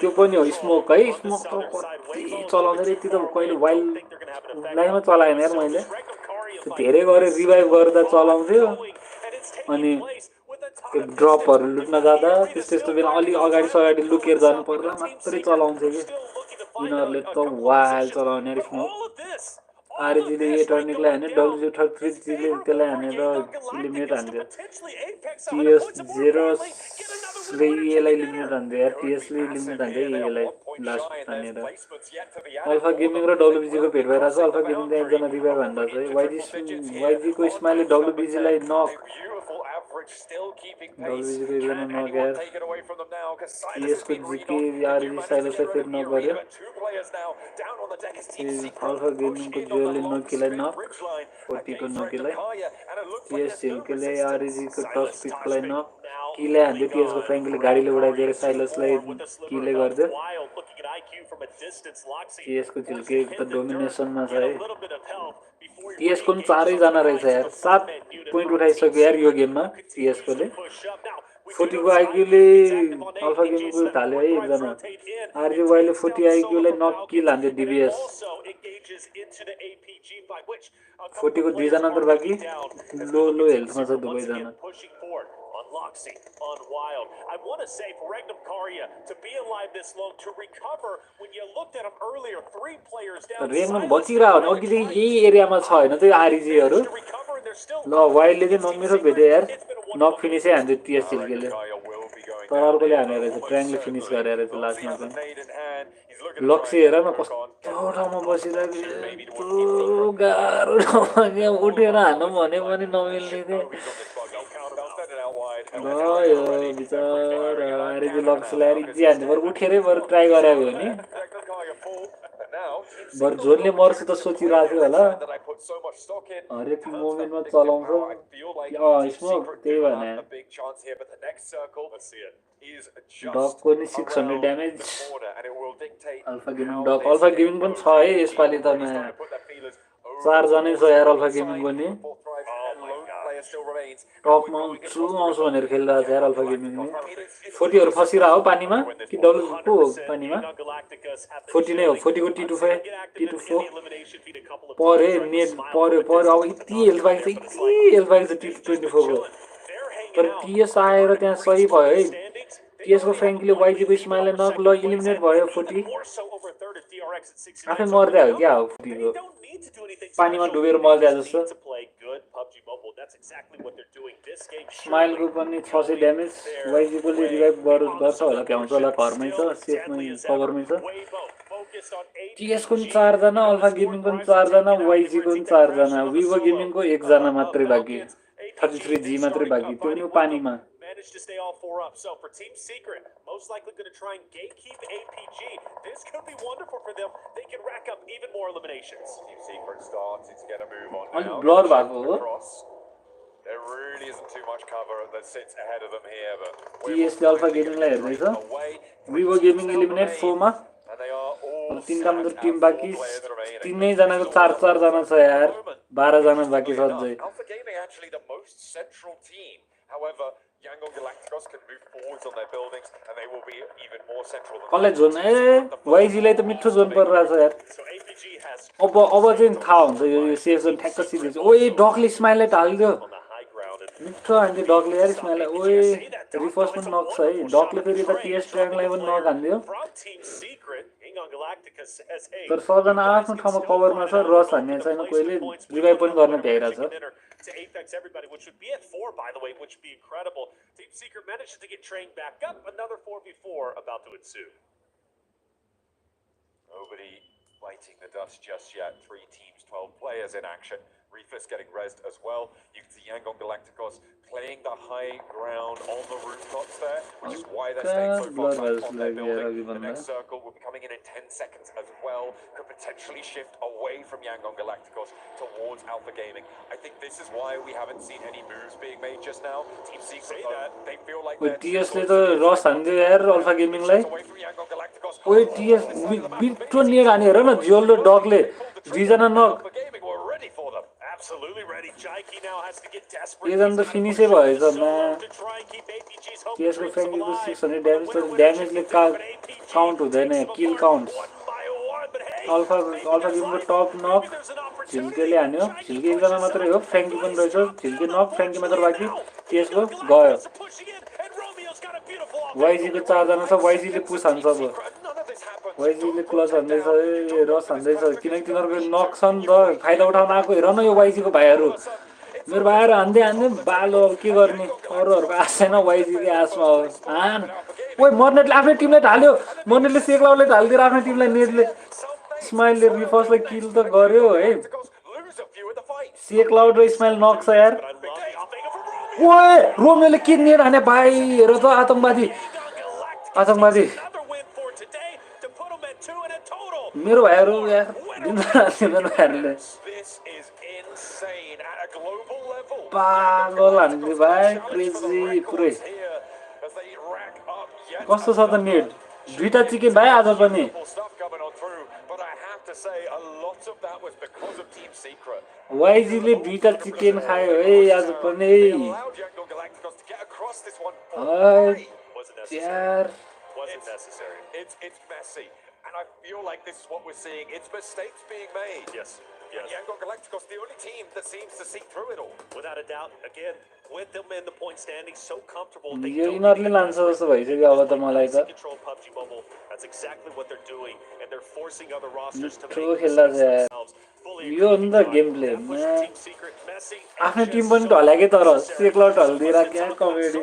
त्यो पनि हो स्मोक है on the स्मोक त southern side. कति Wave चलाउँदै too यति त far away. कहिले Don't wild think they're going to have an effect लाइनमा on चलाएन यार so मैले this Regnum Karia त्यो fight धेरै गरे रिभाइभ गर्दा चलाउँथ्यो going, and it's taking अनि place with a ton त्यो of ड्रपहरु distance. लुट्न जाँदा त्यस्तो बेला अलि अगाडि सगाडि लुकेर जानु पर्दा मात्रै चलाउँथ्यो कि Still looking to find यिनीहरुले a त couple of वाइल्ड positions. चलाउने रे But smoke all of this आरजीले right, 8 हाने going down WG33 is जीले favorable त्यसलाई for हानेर Yangon eliminate Galacticos to हान्थ्यो potentially apex 100 TS points, and more 0 importantly, get another win ले winner यसलाई chicken eliminate dinner. हान्थ्यो यार TS ले eliminate हान्थ्यो They are यसलाई 1 point last shy and there's हानेर placements yet to be Alpha added. Gaming र WBG को भेट भइरहेछ अल्फा गेमिङ दा एकजना रिभाइभ हान्दैछ है YG को स्माइलले WBG लाई नक Beautiful average, still keeping pace. WBG को एकजना Can नक anyone यार take it away from them now? Because Silas TS has को been जिके read-on. यार They do जी manage to साइलसले get rid फेरि of नक Yuri, गर्यो but 2 players now down on the deck as Team Secret Alpha push Gaming को in on जुएलले that long नोकीलाई spin नक ridgeline 40 को against नोकीलाई Rekdakaya, and it looks like TS there's no झिल्केले resistance. आरजी को टस Silas पिकलाई Toshvik नक now किले हान्थ्यो fully TS को gone. फ्र्याङ्कले गाडीले उडाइदिएर Karia साइलसलाई 2-4 with a sliver किले of health. गरिदियो Wild looking at IQ from a distance. Loxy TS को forced झिल्के to त hit the dirt, डोमिनेसनमा छ get a है little bit of health before he TS को पनि re-engages 4 on जना the रहेछ fight. यार So the 7 four-man unit point from उठाइसक्यो Team यार यो Secret गेममा continues TS to कोले push up. Now, we do 40 know को this आइक्यूले IQ is active on alpha APG, gaming so को that थाल्यो four है drives एकजना rotate in आरजी and वाइले takes 40 down the आइक्यूलाई solo नक from किल हान्थ्यो Falcons, and it DBS also engages into the APG fight, which a 40 couple को of 2 players जना are त going to बाँकी be down as low we look low at Team हेल्थमा छ Secret once दुवैजना again pushing forward on Loxy, on Wild. I want to say for Regnum Karia to be alive this long, to recover when you looked at him earlier, 3 players down. रेगमा बचिरह्यो भने अघि चाहिँ यही एरियामा छ होइन त्यो आरजीहरू ल वाइल्डले चाहिँ नमिठो भेट्यो यार नक फिनिसै हान्थ्यो TS झिल्केले तर अर्कोले हानेर रहेछ ट्र्याङले फिनिस गरेर रहेछ लास्टमा चाहिँ लक्ष्य हेर न कस्तो ठाउँमा बसिरहेको यस्तो गाह्रो ठाउँमा क्या उठेर हान्नु भने पनि नमिल्ने थियो ल यो बिचरा आरजी लक्ष्यलाई इजी हान्थ्यो बरु उठेरै बरु ट्राई गरेको हो नि बरु झोलले मर्छु त सोचिरहेको थियो होला हरेक मोमेन्टमा चलाउँछ स्मोक त्यही भने डकको नि 600 ड्यामेज अल्फा गेमिङ पनि छ है यसपालि त 4 जनै छ यार अल्फा गेमिङ पनि टपमा आउँछु भनेर खेलिरहेको छ यार अल्फा गेमिङले 40हरू फसिरहेको हो पानीमा कि डब्लु को हो पानीमा 40 नै हो 40 को T24 परे नेट पऱ्यो अब यति हेल्थ बाइक छ T24 को तर TS आएर त्यहाँ सही भयो है TS को फ्र्याङ्कले YG को स्माइलले नक ल इलिमिनेट भयो 40 आफै मर्दै हो क्या हो 40 को पानीमा डुबेर मर्दै जस्तो स्माइलको पनि 600 ड्यामेज YG को ले रिभाइभ गर्छ होला भ्याउँछ होला घरमै छ सेफमै कभरमै छ TS को पनि 4 जना अल्फा गेमिङ को पनि 4 जना YG को पनि 4 जना विभो गेमिङ को 1 जना मात्रै बाँकी 33G मात्रै बाँकी त्यो पनि पानीमा managed to stay all 4 up. So for Team Secret, most likely going to try and gatekeep APG. This could be wonderful for them. They can rack up even more eliminations. Team Secret starting to get a move on अनि now. Blur भएको हो There really isn't too much cover that sits ahead of them here, but TS ले alpha गेमिङलाई हेर्दैछ विभो gaming eliminate 4 मा अब 3 टा मात्र Tim बाँकी 3 जनाको 4 जना छ यार 12 जना बाँकी छ अझै Alpha Gaming actually the most central team. However, Yangon Galacticos can move forwards on their buildings and they will be even more central than कसलाई जोन YG लाई त मिठो जोन परिरहेछ यार अब चाहिँ थाहा हुन्छ यो सेफ जोन ठ्याक्क सिधै ओए डकले स्माइललाई ढाल्दियो मिठो हान्थ्यो डकले यार स्माइललाई ओए रिफर्स पनि नक छ है डकले फेरि त TS ट्र्याङलाई पनि नक हान्दियो तर सबजना आफ्नो ठाउँमा कभरमा छ रस हान्ने छैन कोहीले रिभाइभ पनि गर्न भ्याइरहेछ to apex everybody, which would be at 4, by the way, which would be incredible. Team Secret manages to get trained back up. Another 4v4 about to ensue. Nobody biting the dust just yet. 3 teams, 12 players in action. Reefus getting rezzed as well. You can see Yangon Galacticos playing the high ground on the rooftops there, which is why they're staying so far back on their building. The next circle will be coming in 10 seconds as well. Could potentially shift away from Yangon Galacticos towards Alpha Gaming. I think this is why we haven't seen any moves being made just now. Team Secret, they feel like they're TS ले तो रस हान्दियो यार alpha गेमिङलाई ओए TS Bitto नेड हाने हेर न जियोल र डगले दुईजना नक एकजना त फिनिसै भएछ TS को फ्रेन्की को 600 ड्यामेज त ड्यामेजले काउन्ट हुँदैन किल काउन्ट अल्फा गेमको टप नक झिल्केले हान्यो झिल्के एकजना मात्रै हो फ्रेन्की पनि रहेछ झिल्के नक फ्रेन्की मात्र बाँकी TS को गयो YG को 4 जना छ YG ले पुश हान्छ अब YG ले क्लच हान्दैछ रस हान्दैछ किनकि तिनीहरुको नक छ नि त फाइदा उठाउन आएको हेर न यो YG को भाइहरु मेरो भाइहरु हान्दै बालो के गर्ने अरूहरुको आश छैन YG ले आशमा हो हान ओइ मर्नेटले आफ्नै टिमलाई ढाल्यो मर्नेटले सेक्लाउले ढाल्दिएर आफ्नै टिमलाई नेटले स्माइलले रिफर्सलाई किल त गर्यो है सेक्लाउड र स्माइल नक छ यार ओए रोमेले के नेट हाने भाइ हेर त आतंकवादी मेरो भाइहरु यार मेरो भाइहरुले पागल हान्ने भाइ क्रेजी पुरै कस्तो छ त नेट दुईटा चिकन भाइ आज पनि YG ले दुईटा चिकन खायो है आज पनि यार It's messy, and I feel like this is what we're seeing. It's mistakes being made. Yes. Yangon Galacticos, the only team that seems to see through it all. Without a doubt, again, with them in the point standing, so comfortable. They don't लान्छ जस्तो भइसक्यो अब त मलाई त control PUBG Mobile. That's exactly what they're doing, and they're forcing other rosters to make themselves. यो हो नि त गेम प्ले आफ्नो टिम पनि ढल्याके तर सेक्लर ढल्दिएर क्या कमेडी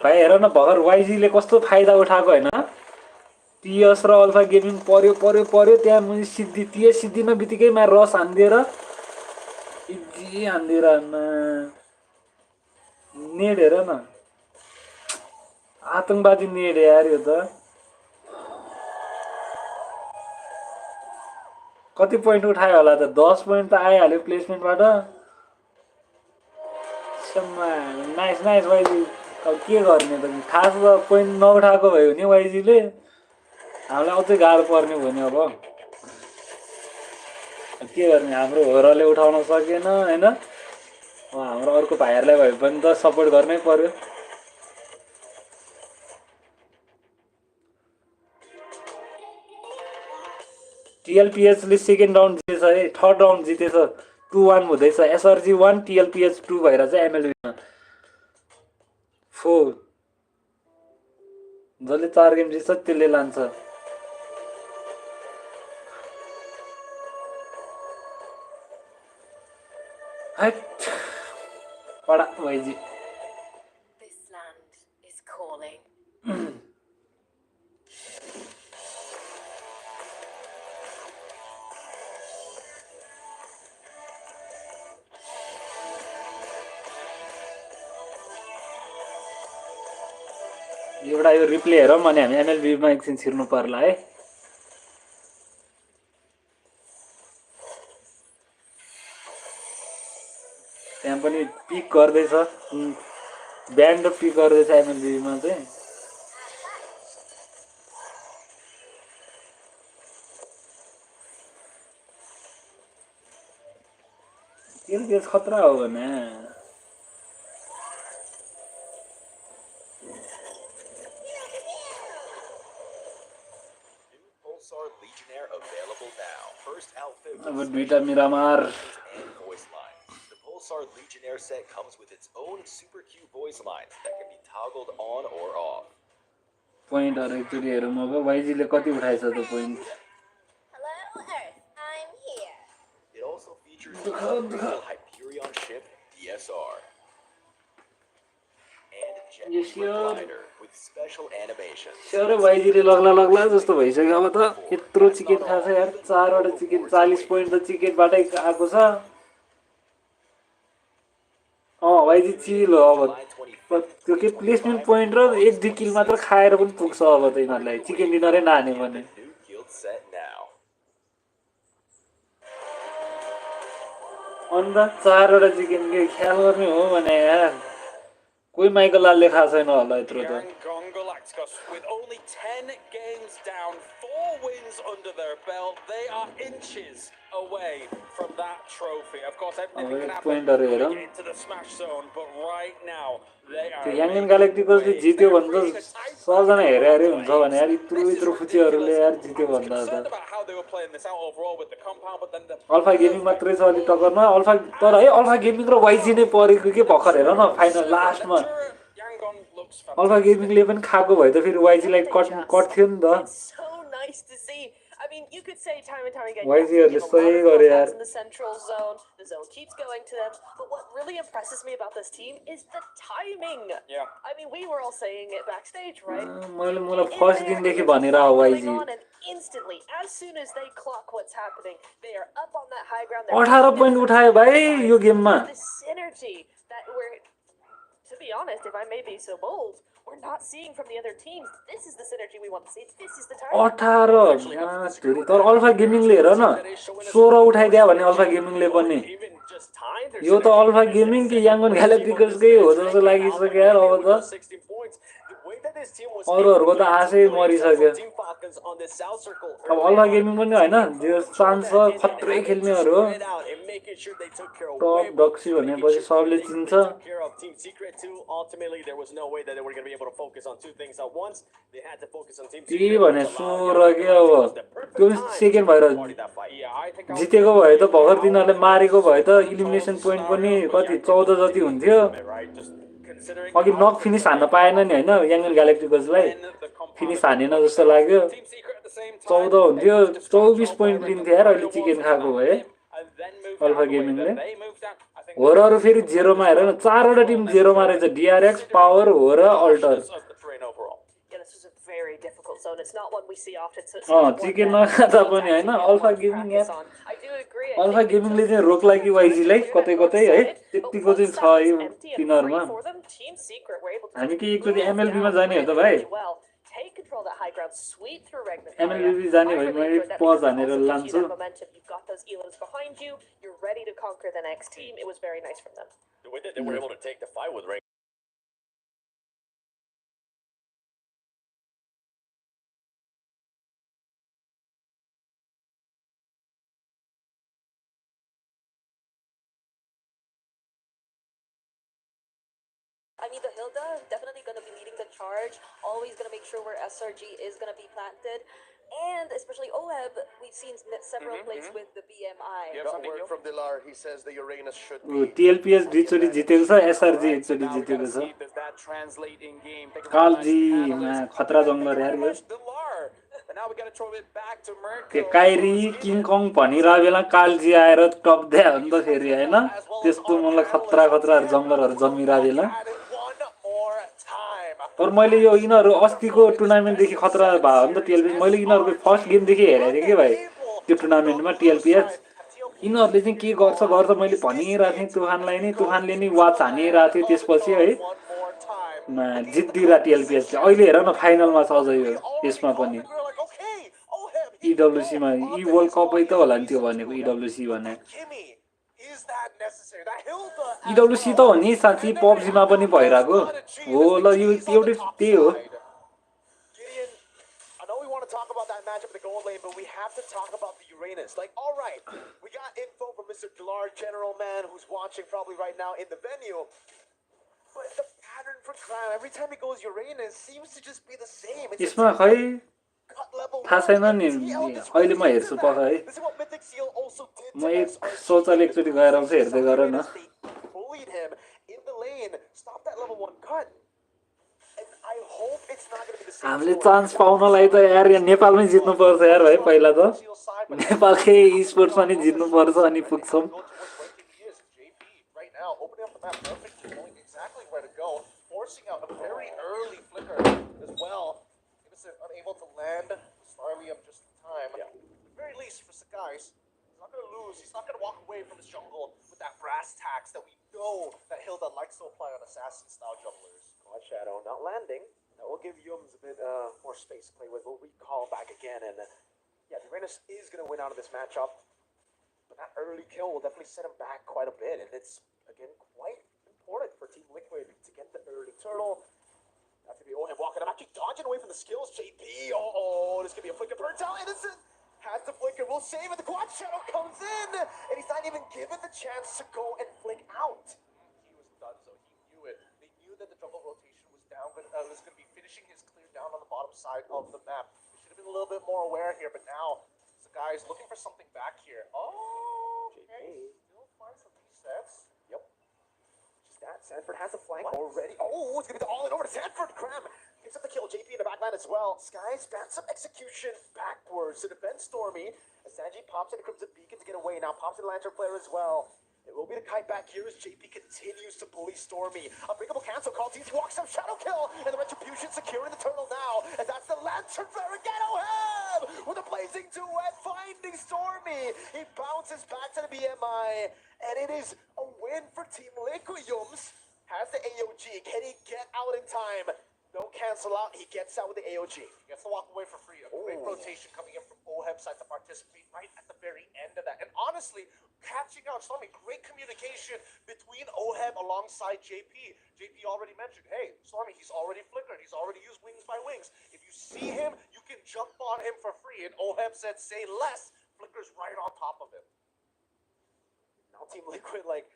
भाइ हेर न भर्खर YG ले कस्तो फाइदा उठाएको हैन TS र अल्फा गेमिङ पर्यो त्यहाँ मुनि सिद्धि TS सिद्धिन बित्तिकैमा रस हान्दिएर इजी हान्दिएर नेड हेर न आतंकवादी नेड यार यो त कति पोइन्ट उठायो होला त 10 पोइन्ट त आइहाल्यो प्लेसमेन्टबाट नाइस YG अब के गर्ने त खास पोइन्ट नउठाएको भयो नि YG ले हामीलाई अझै गाह्रो पर्ने भयो नि अब के गर्ने हाम्रो होरले उठाउन सकेन हैन हाम्रो अर्को भाइहरुलाई भए पनि त सपोर्ट गर्नै पर्यो TLPS ले सेकेन्ड राउन्ड जितेछ है थर्ड राउन्ड जितेछ 2-1 हुँदैछ SRG 1 TLPS 2 भएर चाहिँ MLB मा 4 जसले 4 गेम जित्छ त्यसले लान्छ हट पडा YG This land is calling. एउटा यो रिप्ले हेरौँ अनि हामी MLB मा एकछिन छिर्नु पर्ला है त्यहाँ पनि पिक गर्दैछ ब्यान्ड पिक गर्दैछ MLB मा चाहिँ के खतरा हो भने अब दुईटा Miramar The Pulsar Legionnaire set comes with its own super cute voice lines that can be toggled on or off. पोइन्टहरु एकचोटी हेरौँ अब YG ले कति उठाएछ त point Hello Earth, I'm here. It also features the Hyperion ship DSR and Jet Glider with special animations. सर वाइजीले लग्ला जस्तो भइसक्यो अब त यत्रो चिकेट खाछ यार 4 वटा चिकेट 40 पोइन्ट त चिकेटबाटै आएको छ वाइजी चिल हो अब त्यो के प्लेसमेन्ट पोइन्ट र 1-2 किल मात्र खाएर पनि पुग्छ अब त यिनीहरुलाई चिकन डिनरै नहाने भने अन्त 4 वटा चिकन के ख्याल गर्ने हो भने यार कोही माइकल लालले खा छैन होला यत्रो त with only 10 games down, 4 wins under their belt. They are inches away from that trophy. Of course, everything can happen into the smash zone, but right now they are. Young Galacticos ले जित्यो भन्दा 100 जना हेरे हेरे हुन्छ भने यार यत्रो फुचीहरुले यार जित्यो भन्दा त अल्फा गेमिङ मात्रै छ अलि टक्करमा अल्फा तर है अल्फा गेमिङ र वाइजी नै परेको के भर्खर हेर न फाइनल लास्टमा अल्फा गेमिङले पनि खाएको भए त फेरि वाइजी लाई कट थियो नि त I mean, you could say time and time again, YG in the central zone, the zone keeps going to them, but what really impresses me about this team is the timing. Yeah. I mean, we were all saying it backstage, right? First दिनदेखि भनेर YG instantly, as soon as they clock what's happening, they are up on that high ground. 18 point उठायो भाइ यो गेममा The synergy that we're, to be honest, if I may be so bold, we're not seeing from the other teams. This is the synergy we want to see. This is the time. 18 तर alpha गेमिङले हेर न 16 उठाइदिया भने alpha गेमिङले पनि यो त alpha gaming कि याङ्गन ग्यालेक्टिकल्सकै हो जस्तो लागिसक्यो यार अब त अरूहरुको त आशै मरिसक्यो अब अल्फा गेमिङ पनि हैन जो चान्स छ खत्रै खेल्नेहरु हो टप डक्सी भनेपछि सबले चिन्छ के भने सोर के अब त्यो सेकेन्ड भएर जितेको भए त भर्खर दिनहरुले मारेको भए त इलिमिनेसन पोइन्ट पनि कति 14 जति हुन्थ्यो अघि नक फिनिश हान्न पाएन नि हैन याङ्गन ग्यालेक्टिकल्सलाई फिनिश हानेन जस्तो लाग्यो 14 हुन्थ्यो 24 पोइन्ट लिन्थ्यो यार अहिले चिकन खाएको भए अल्फा गेमिङले होरहरु फेरि 0 मा हेर न 4 वटा टिम 0 मा रहेछ DRX पावर हो र alter very difficult zone. It's not one we see often. So chicken नखादा पनि हैन अल्फा गेमिङ यार अल्फा गेमिङले चाहिँ रोक्ला कि वाइजी लाई कतै कतै है त्यतिको चाहिँ छ यो तिनीहरुमा हामी के एकचोटी MLB मा जाने हो त भाइ MLB जाने भए मैले पज हानेर लान्छु You're ready to conquer the next team. It was very nice from them. The way that they were able to take the fight with Ring. I mean, the Hilda definitely going to be leading the charge, always going to make sure where SRG is going to be planted. And especially OEB, we've seen several plays with the BMI. Got word from Dilar, he says the Uranus should be... TLPS दुईचोटी जितेको छ SRG एकचोटी जितेको छ कालजी खतरा jungler यार यो त्यो Kyrie king कङ भनिरा बेला कालजी आएर टप्दै हो नि त फेरि हैन त्यस्तो मलाई खतरा खतरा जंगलहरु जन्मिरा बेला तर मैले यो यिनीहरु अस्तिको टुर्नामेन्ट देखि खतरा भयो नि त टीएलपीएस मैले यिनीहरुको फर्स्ट गेम देखि हेरेको थिए के भाइ त्यो टुर्नामेन्टमा टीएलपीएस यिनीहरुले चाहिँ के गर्छ मैले भनिरहेको थिएँ तुफानलाई नै तुफानले नै वाच हानिरहेको थियो त्यसपछि है जित्दिरा टीएलपीएस ले अहिले हेर न फाइनलमा छ अझ यो यसमा पनि EWC मा ई वर्ल्ड कपै त होला नि त्यो भनेको EWC भने EWC त हो नि साथी PUBG मा पनि भइराको हो ल यो एउटै त्यही हो Talk about that matchup in the gold lane, but we have to talk about the Uranus. Like, all right, we got info from Mr. Dilar, general man, who's watching probably right now in the venue. But the pattern for crime, every time he goes Uranus, seems to just be the same. यसमा खै थाहा छैन नि अहिले म हेर्छु पख है म एक सोचले एकचोटी गएर आउँछु हेर्दै गर न हामीले चान्स पाउनलाई त यार यहाँ नेपालमै जित्नु पर्छ यार भाइ पहिला त नेपालकै स्पोर्ट्समा नि जित्नु पर्छ अनि पुग्छौं forcing out a very early flicker as well. Innocent unable to land Starlium just in time. At the very least, for Sakai's, he's not going to lose. He's not going to walk away from his jungle with that brass tacks that we know that Hilda likes to apply on assassin-style junglers. God Shadow not landing. That will give Yums a bit more space to play with. We'll recall back again, and yeah, the Reynas is going to win out of this matchup. But that early kill will definitely set him back quite a bit, and it's, again, quite important for Team Liquid to get the early turtle. That's going to be Oheb walking. I'm actually dodging away from the skills. JP, this could be a flicker. Burns out. Innocent has the flicker. We'll save it. The quad shadow comes in, and he's not even given the chance to go and flick out. He was done, so he knew it. They knew that the jungle rotation was down, but was going to be finishing his clear down on the bottom side of the map. They should have been a little bit more aware here, but now the guy's looking for something back here. Oh, okay. Still find some resets. Yep. Just that. Sanford has a flank already. Oh, it's going to be the all-in over to Sanford. Cram picks up the kill. JP in the backline as well. Skies bans some execution backwards to defend Stormy. As Sanji pops in the Crimson Beacon to get away. Now pops in the Lantern player as well. It will be the kite back here as JP continues to bully Stormy. Unbreakable cancel call. TT walks up, shadow kill, and the Retribution securing the turtle now. And that's the Lantern player again. Oheb with a blazing duet finding Stormy. He bounces back to the BMI, and it is a win for Team Liquid. Yums has the AOG. Can he get out in time? No cancel out. He gets out with the AOG. He gets to walk away for free. A great rotation coming in from Oheb's side to participate right at the very end of that. And honestly, catching out Stormy, great communication between Oheb alongside JP. JP already mentioned, hey, Stormy, he's already flickered. He's already used wings by wings. If you see him, you can jump on him for free. And Oheb said, say less. Flicker's right on top of him. Now Team Liquid, like,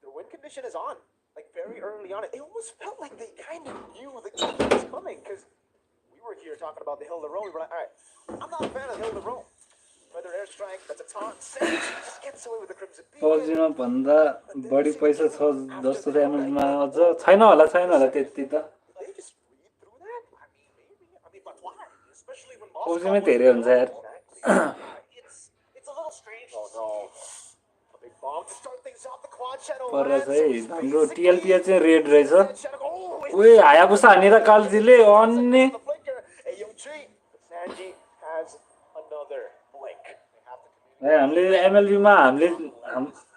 their win condition is on. Like, very early on. It almost felt like they kind of knew the game was coming, because we were here talking about the Hilda roll. We were like, all right, I'm not a fan of the Hilda roll. Feather airstrike, that's a taunt. Sage just gets away with the Crimson Beacon. PUBG-मा भन्दा बढी पैसा छ जस्तो चाहिँ ML-मा अझ छैन होला त्यति त They just read through that? I mean, maybe. I mean, but why? Especially when PUBG-मै धेरै हुन्छ यार It's a little strange. Oh, no. Bomb to start things off. The quad shadow पर चाहिँ हाम्रो TLP चाहिँ रेड रहेछ ओए हायाबुसा हानेर कालजीले अन्ने Sanji has another blink. हामीले MLB-मा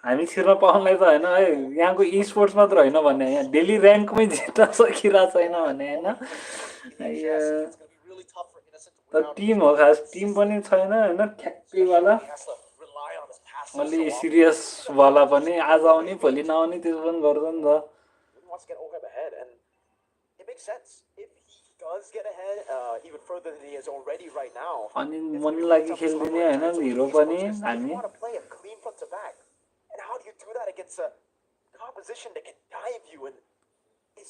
हामी छिर्न पाउनलाई त हैन है यहाँको e-sports मात्र हैन भन्ने यहाँ डेली र्याङ्कमै जित्न सकिरा छैन भन्ने हैन तर टिम हो खास टिम पनि छैन हैन ठ्याक्कै वाला अलि सिरियस वाला पनि आज आउने भोलि नआउने त्यसो पनि गर्छ नि त wants to get Oheb ahead, and it makes sense. If he does get ahead, even further than he is already right now. अनि मन लागि खेल्दिने हैन हिरो पनि हामी want to play a clean front to back. And how do you do that against a composition that can dive you and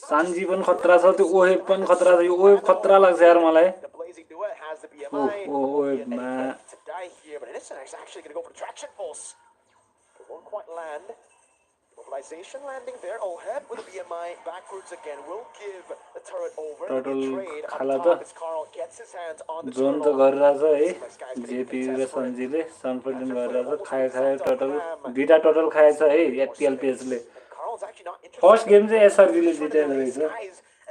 Sanji पनि खतरा छ त्यो ओहेब पनि खतरा छ यो ओहेब खतरा लाग्छ यार मलाई the blazing duet has the BMI. ओहेबमा to die here, but Innocent is actually going to go for traction pulse. It won't quite land. Mobilization landing there. Oheb with a BMI backwards again will give the turret over. Total खाला त Carl gets his hands on the zone त गरिरहेछ है JP र सन्जीले सनफर्डिन गरिरहेछ खाए total दुईटा total खाएछ है एटीएलपीएस ले फर्स्ट गेम चाहिँ एसआरजी ले जितेको रहेछ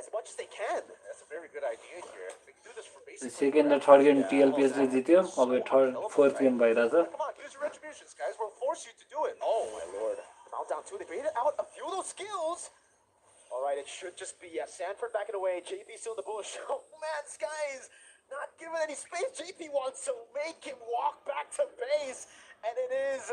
as much as they can. That's a very good idea here. We can do this for basic. Second र थर्ड गेम टीएलपीएस ले जित्यो अब थर्ड फोर्थ गेम भइरहेछ Come on, use your retributions, guys. We'll force you to do it. Oh my lord. Meltdown 2, they created out a few of those skills. Alright, it should just be Sanford backing away, JP still in the bush. Oh man, Skies not giving any space. JP wants to make him walk back to base. And it is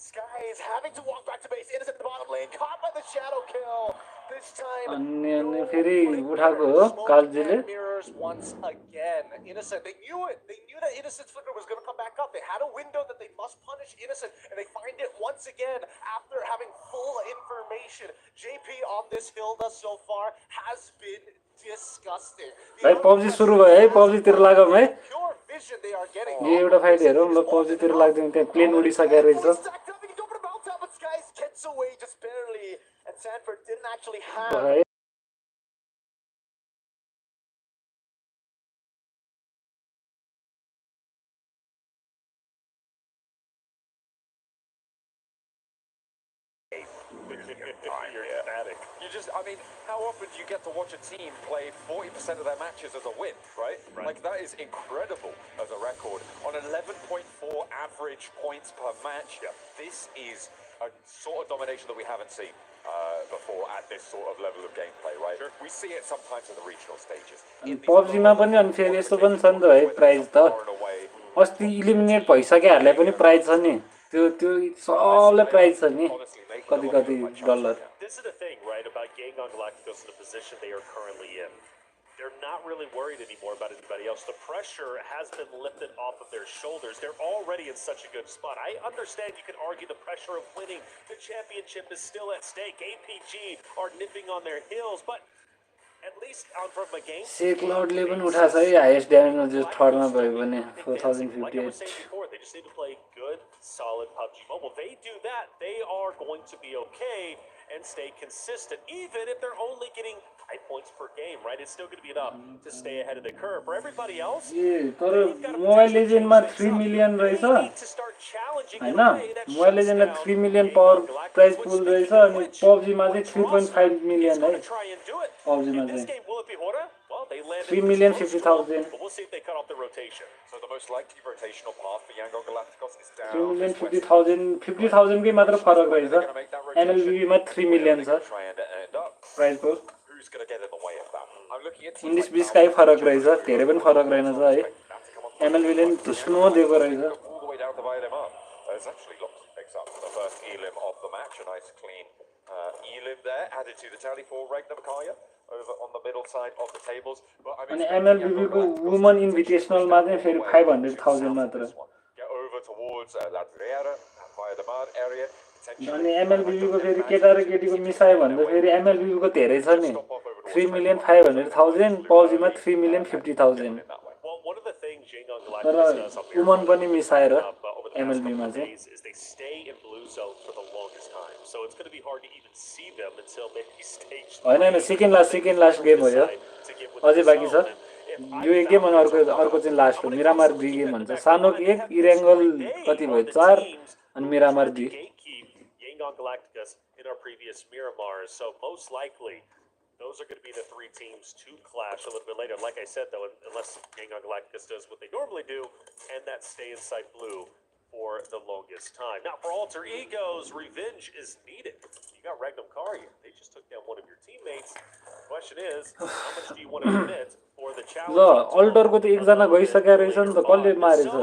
Skies having to walk back to base. Innocent in the bottom lane, caught by the shadow kill. This time, अनि फेरि उठाको हो कालजीले mirrors once again. Innocent, they knew it. They knew that Innocent's flicker was going to come back up. They had a window that they must punish Innocent, and they find it once again after having full information. JP on this Hilda so far has been disgusting. भाइ PUBG सुरु भयो है PUBG तिर लागौँ है Pure vision they are getting. यो एउटा fight हेरौँ ल PUBG तिर लाग्दिउँ त्यहाँ प्लेन उडिसकेको रहेछ Skies gets away just barely, and Sanford didn't actually have. You're ecstatic. You just, I mean, how often do you get to watch a team play 40% of their matches as a win, right? Like, that is incredible as a record. On 11.4 average points per match, this is a sort of domination that we haven't seen before at this sort of level of gameplay, right? We see it sometimes in the regional stages. PUBG मा पनि अनि फेरि यस्तो पनि छ नि त है प्राइज त अस्ति इलिमिनेट भइसकेहरूलाई पनि प्राइज छ नि त्यो सबले प्राइज छ नि कति कति dollar This is the thing, right, about Gangon Galacticos in the position they are currently in. They're not really worried anymore about anybody else. The pressure has been lifted off of their shoulders. They're already in such a good spot. I understand you can argue the pressure of winning. The championship is still at stake. APG are nipping on their heels, but at least from a game... Cloudले पनि उठाछ है highest ड्यामेजमा जो थर्डमा भयो भने 4058. Like I was saying before, they just need to play good, solid PUBG Mobile. They do that, they are going to be okay and stay consistent, even if they're only getting 5 points per game, right? It's still going to be enough to stay ahead of the curve. For everybody else, तर mobile लेजेन्डमा 3 million रहेछ हैन mobile लेजेन्डमा 3 million power price पुल रहेछ अनि PUBG मा चाहिँ 3.5 million है PUBG मा चाहिँ 3,50,000. We'll see if they cut off the rotation. So the most likely rotational path for Yangon Galacticos is down. 3,50,000 के मात्र फरक रहेछ MLBB मा 3 मिलियन छ prize pool Who's going to get in the way of that? I'm looking at 19-20 काई फरक रहेछ धेरै पनि फरक रहेन छ है MLB ले धुस्नु दिएको रहेछ all the way down to buy them up. There's actually lots of picks up for the first elim of the match. A nice clean elim there added to the tally for Ragnar Kaya over on the middle side of the tables. But I mean, MLBB को woman इन्भिटेशनल मा चाहिँ फेरि 500,000 मात्र get over towards La Riera via the mud area. अनि MLBB को फेरि केटा र केटीको मिसायो भन्दा फेरि MLBB को धेरै छ नि 3,500,000 PUBG मा 3,50,000 तर वुमन पनि मिसाएर MLB मा चाहिँ they stay in blue zone for the longest time. So it's going to be hard to even see them until maybe stage 3. Hahn second last game हो यो अझै बाँकी छ यो एक गेम अनि अर्को चाहिँ लास्ट हो मिरामार 2 गेम हुन्छ सानो 1 इरेंगल कति भयो 4 अनि Miramar 2 Gangon Galacticos in our previous Miramars, so most likely those are going to be the 3 teams to clash a little bit later. Like I said, though, unless Gangon Galacticos does what they normally do and that stay inside blue for the longest time. Now, for alter egos, revenge is needed. You got Ragnar Kari. They just took down one of your teammates. The question is, how much do you want to commit for the challenge? ल अल्टरको त एकजना गइसक्या रहेछ नि त कसले मारेछ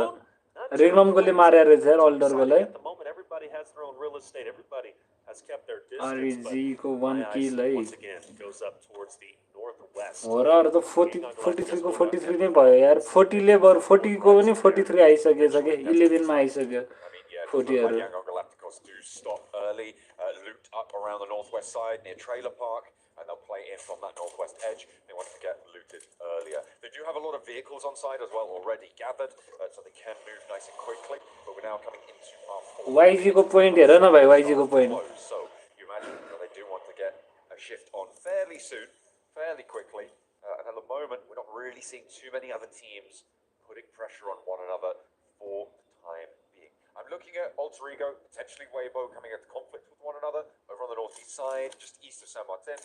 रेग्नमकोले मारे रहेछ यार अल्टरकोलाई Everybody has their own real estate. Everybody has kept their distance. RG को 1 kill है Once again, goes up towards the northwest. हो र अरु त 43 को 43 नै भयो यार 40 ले बर 40 को पनि 43 आइसकेछ के 11 मा आइसक्यो 40 हरु Yangon Galacticos do stop early, loot up around the northwest side near Trailer Park, and they'll play in from that northwest edge. They want to get looted earlier. They do have a lot of vehicles on side as well already gathered, so they can move nice and quickly. But we're now coming into our YG को point हेर न भाइ YG को point so you imagine that they do want to get a shift on fairly soon, fairly quickly. And at the moment, we're not really seeing too many other teams putting pressure on one another for the time being. I'm looking at Alter Ego, potentially Weibo coming into conflict with one another over on the northeast side, just east of San Martin,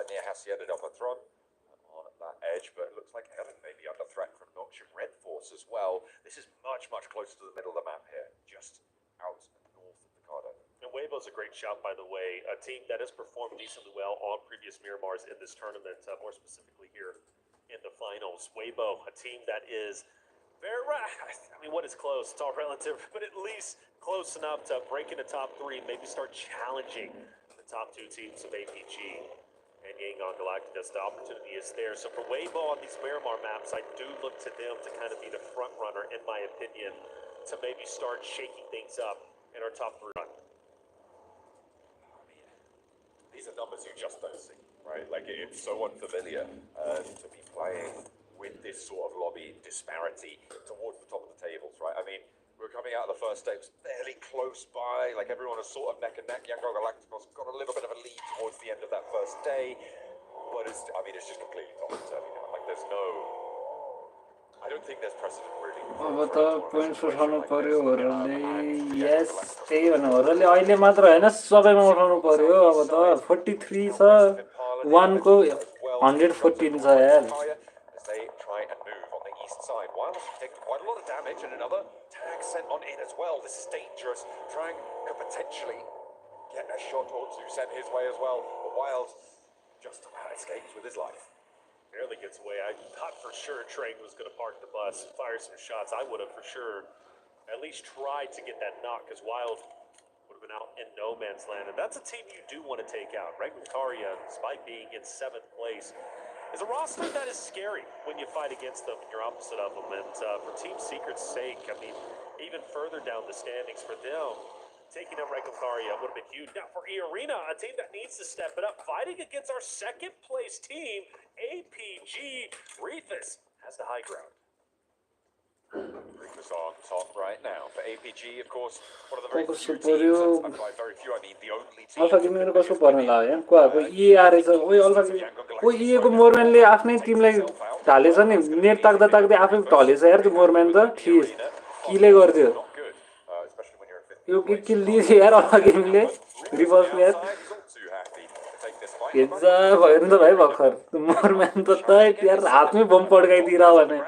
near Hacienda del Patron, on that edge. But it looks like Helen may be under threat from Notch and Red Force as well. This is much, much closer to the middle of the map here, just out north of the Cardo. And Weibo's a great shout, by the way. A team that has performed decently well on previous Miramars in this tournament, more specifically here in the finals. Weibo, a team that is very, I mean, what is close? It's all relative, but at least close enough to break into top 3, maybe start challenging the top 2 teams of APG and Yangon Galacticos. The opportunity is there. So for Weibo on these Miramar maps, I do look to them to kind of be the front runner, in my opinion, to maybe start shaking things up in our top 3 run. These are numbers you just don't see, right? Like, it's so unfamiliar to be playing with this sort of lobby disparity towards the top of the tables, right? I mean, we're coming out of the first stage fairly close by, like everyone is sort of neck and neck. Yangon Galacticos got a little bit of a lead towards the end of that first day, but it's just completely topsy-turvy now. Like, there's no, I I don't think there's precedent really. अब त points उठाउनु पर्यो होरले yes त्यही भने होरले अहिले मात्र हैन सबैमा उठाउनु पर्यो अब त 43 छ 1 को 114 छ यार As they try and move on the east side. Wild taking quite a lot of damage and another tag sent on in as well. This is dangerous. Trang could potentially get a shot or two sent his way as well. But Wild just about escapes with his life. Barely gets away. I thought for sure Trang was going to park the bus, fire some shots. I would have for sure at least tried to get that knock because Wild would have been out in no man's land. And that's a team you do want to take out. Rechs, despite being in 7th place, is a roster that is scary when you fight against them and you're opposite of them. And for Team Secret's sake, I mean, even further down the standings for them, taking out Rechs would have been huge. Now for E-Arena, a team that needs to step it up, fighting against our 2nd place team, APG. Riyadh has the high ground. Riyadh on top right now. For APG, of course, one of the very few teams, and by very few I mean the only team. Alpha गेमिङले कसको पर्न लाग्यो यार को ई आरेछ ओइ alpha को ई को मोरम्यानले आफ्नै टिमलाई ढालेछ नि नेट ताक्दा ताक्दै आफै ढलेछ यार त्यो मोरम्यान त ठीक किले गर्दियो यो किल दिएछ यार अल्फा गेमिङले रिभर्स यार हेजा भयो नि त भाइ भर्खर मोरम्यान त यार हातमै बम पड्काइदिरा भने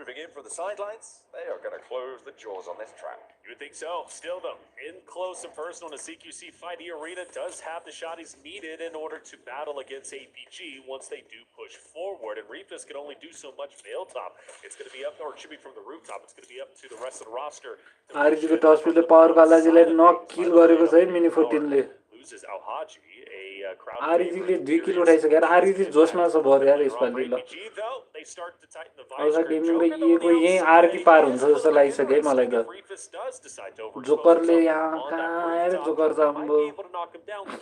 Moving in from the sidelines, they are going to close the jaws on this trap. You would think so. Still, though, in close and personal in a CQC fight, E-Arena does have the shotties needed in order to battle against APG once they do push forward. And Riyadh can only do so much from the hilltop. It's going to be up, or it should be from the rooftop. It's going to be up to the rest of the roster. आरजीको टसपिलले power कालाजीलाई knock kill गरेको छ है mini 14 ले Loses Al-Haji, a crowd आरजीले 2 किल उठाइसक्यो यार RG जोसमा छ भर यार यसपालि ल अल्फा गेमिङले इएको यही आरपी पार हुन्छ जस्तो लागिसक्यो है मलाई त जोकरले यहाँ कहाँ यार जोकर त अम्बो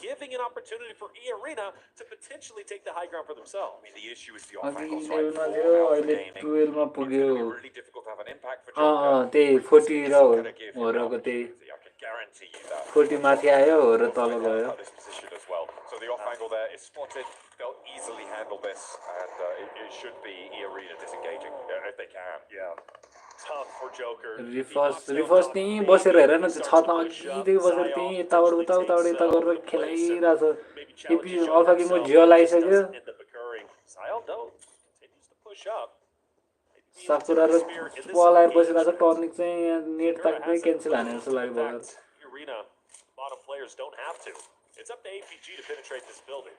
giving an opportunity for E-Arena to potentially take the high ground for themselves. I mean, the issue is the अघि 11 मा थियो अहिले 12 मा पुग्यो त्यही 40 र होरको त्यही 40 माथि आयो र तल गयो So the off angle there is spotted. They'll easily handle this, and it should be E-Arena disengaging if they can. Yeah. Tough for Joker. Refers त्यहीँ बसेर हेर न त्यो छतमा अघिदेखि बसेर त्यहीँ यताबाट उताबाट यता गरेर खेलाइरहेको छ एपी अल्फा गेमको जियो लगाइसक्यो साकुरा र पलाएर बसिरहेको छ टर्निक चाहिँ यहाँ नेट ताक्दै क्यान्सल हाने जस्तो लाग्यो Bottom players don't have to. It's up to APG to penetrate this building.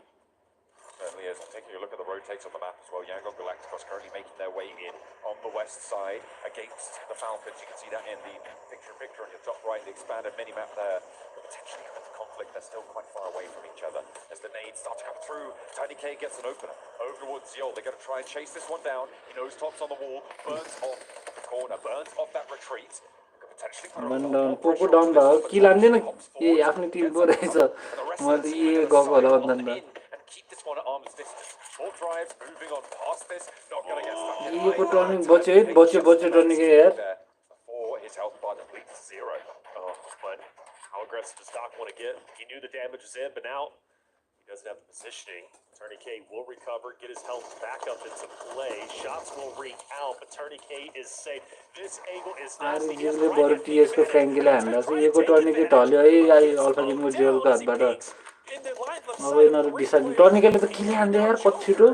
Certainly is. Taking a look at the rotates on the map as well. Yangon Galacticos currently making their way in on the west side against the Falcons. You can see that in the picture on your top right, the expanded mini-map there. But potentially with the conflict, they're still quite far away from each other. As the nades start to come through, Tiny K gets an opener. Over towards Ziol. They're going to try and chase this one down. He knows Top's on the wall. Burns off the corner. Burns off that retreat. Poco down भयो किल हान्दैन ए आफ्नो Tim पो रहेछ मैले त ए गएको होला भन्दा को टर्निङ बच्यो है बच्यो टर्निङ यार How aggressive does Doc want to get? He knew the damage was in, but now he doesn't have the positioning. Turney K will recover, get his health back up into play. Shots will ring out, but Turney K is safe. This angle is nasty. आरजीले बरु TS को फ्र्याङ्कीलाई हान्दा चाहिँ एको टर्निकै ढल्यो है आई alpha गेमको जेलको हातबाट अब यिनीहरू decide टर्निकले त किन हान्दै यार कति छिटो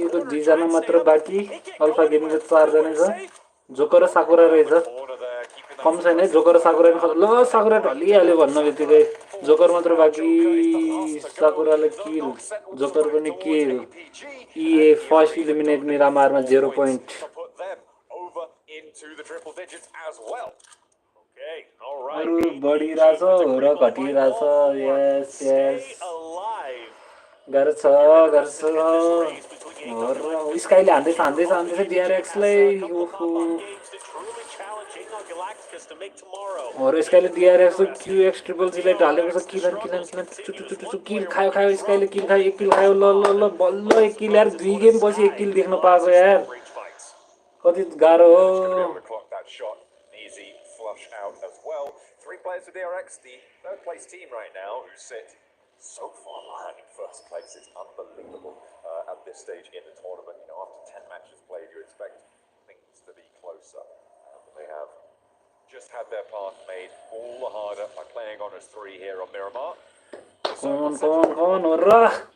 यो दुईजना मात्र बाँकी अल्फा गेमको 4 जना छ जोकर र साकुरा रहेछ कम छैन है जोकर र साकुरा ल साकुरा ढलिहाल्यो भन्ने बित्तिकै जोकर मात्र बाँकी साकुराले किल जोकर पनि किल ए फर्स्ट इलिमिनेट मिरामारमा 0 पोइन्ट अरु बढिरहेछ र घटिरहेछ यस यस गाह्रो छ स्काईले हान्दैछ डिआरएक्सलाई और स्काईले डिआरएक्स क्यूएक्स ट्रिपल जीलाई ढालेको छ किल खायो स्काईले किल खायो एक किल खायो ल बल्ल एक किल यार 2 गेम पछि एक किल देख्न पाएको यार कति गाह्रो हो Flush out as well. 3 players with DRX, the third place team right now, who sit so far behind in first place. It's unbelievable at this stage in the tournament. You know, after 10 matches played, you expect things to be closer. But they have just had their path made all the harder by playing on as 3 here on Miramar. Come on, orra.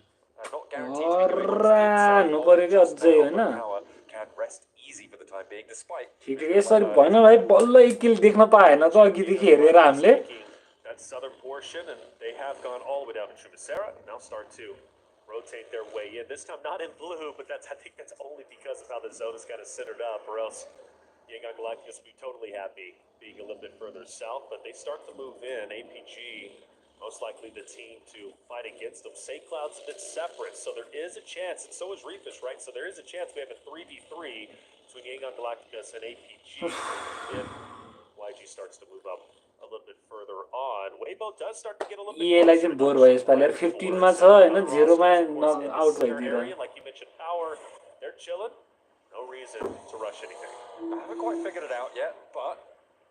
Orra, no पऱ्यो के अझै हैन ठिक यसरी भएन भाइ बल्ल एक किल देख्न पाएन त अघिदेखि हेरेर हामीले That southern portion, and they have gone all the way down to Chubasera. Now start to rotate their way in. This time not in blue, but I think that's only because of how the zone is kind of centered up, or else Yangon Galacticos would be totally happy being a little bit further south. But they start to move in. APG, most likely the team to fight against them. St. Cloud's a bit separate, so there is a chance, and so is Reefish, right? So there is a chance we have a 3v3 between Yangon Galacticos and APG if YG starts to move up a little bit further on. Weibo does start to get a little bit like चाहिँ bore भयो यसपालि 15 मा छ हैन 0 मा out भइदिरा like you mentioned power they're chilling no reason to rush anything. I haven't quite figured it out yet, but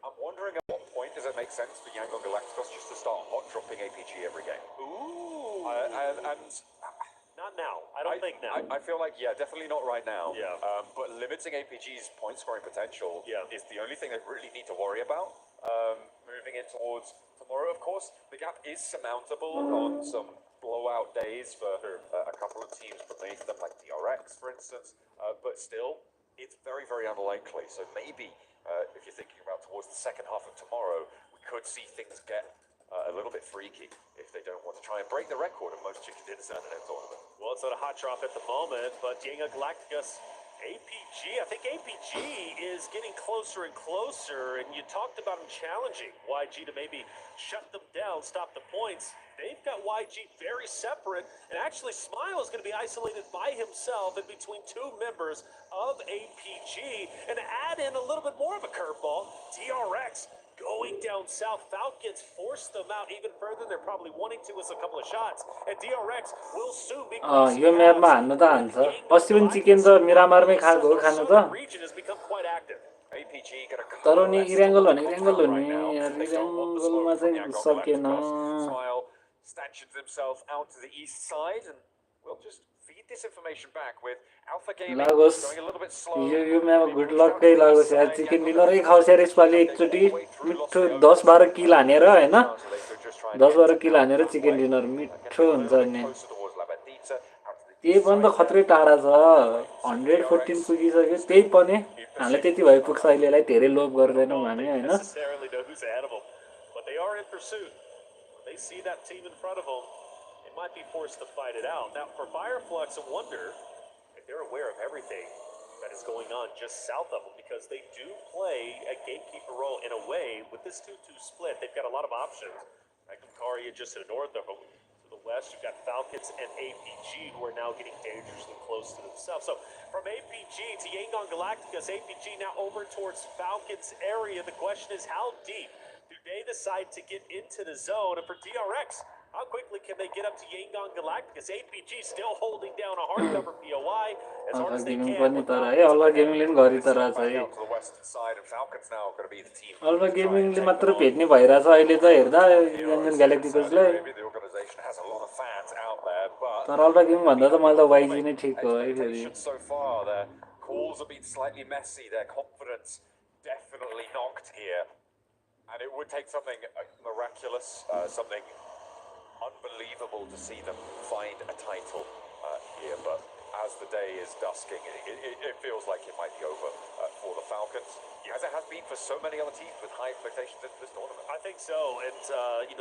I'm wondering at what point does it make sense for Yangon Galacticos just to start hot dropping APG every game. Ooh. And not now. I don't think now. I feel like, yeah, definitely not right now. Yeah. But limiting APG's point scoring potential is the only thing they really need to worry about. Moving in towards tomorrow, of course, the gap is surmountable on some blowout days for a couple of teams beneath them, like DRX, for instance. But still, it's very, very unlikely. So maybe if you're thinking about towards the second half of tomorrow, we could see things get a little bit freaky if they don't want to try and break the record of most chicken dinners in a tournament. Well, it's not a hot drop at the moment, but Yangon Galacticos, APG, I think APG is getting closer and closer, and you talked about them challenging YG to maybe shut them down, stop the points. They've got YG very separate, and actually Smile is going to be isolated by himself in between 2 members of APG, and add in a little bit more of a curveball, DRX going down south. Falcons force them out even further. They're probably wanting to with a couple of shots, and DRX will soon be यो म्यापमा हान्न त हान्छ अस्ति पनि chicken त मिरामारमै खाएको हो खानु त तर नि इराङ्गल भने इराङ्गल हो नि इराङ्गलमा चाहिँ सकेन stanchions himself out to the east side, and we'll just feed this information back with Alpha Gaming going a little bit slow. यो म्यापमा गुड लकै लागोस् यार चिकन डिनरै खाओस् यार यसपालि एकचोटि मिठो 10-12 किल हानेर हैन 10-12 किल हानेर चिकन डिनर मिठो हुन्छ नि त्यही पनि त खत्रै टाढा छ 114 पुगिसक्यो त्यही पनि हामीले त्यति भए पुग्छ अहिलेलाई धेरै लोभ गर्दैनौँ हामी हैन They see that team in front of them, it might be forced to fight it out. Now, for Fireflux, I wonder if they're aware of everything that is going on just south of them, because they do play a gatekeeper role in a way with this 2-2 split. They've got a lot of options. Karia just to the north of them. To the west, you've got Falcons and APG, who are now getting dangerously close to themselves. So, from APG to Yangon Galacticos, APG now over towards Falcons area. The question is, how deep do they decide to get into the zone? And for DRX, how quickly can they get up to Yangon Galacticos? APG still holding down a hardcover POI as hard as they can. Alpha Gaming ले गरि त रहेछ है Alpha Gaming ले मात्र भेट्ने भइराछ अहिले त हेर्दा Yangon Galacticos ले तर Alpha Gaming भन्दा त मलाई त YG नै ठीक हो है फेरि calls have been slightly messy, their confidence definitely knocked here. And it would take something miraculous, something unbelievable to see them find a title here. But as the day is dusking, it feels like it might be over for the Falcons, as it has been for so many other teams with high expectations into this tournament. I think so, and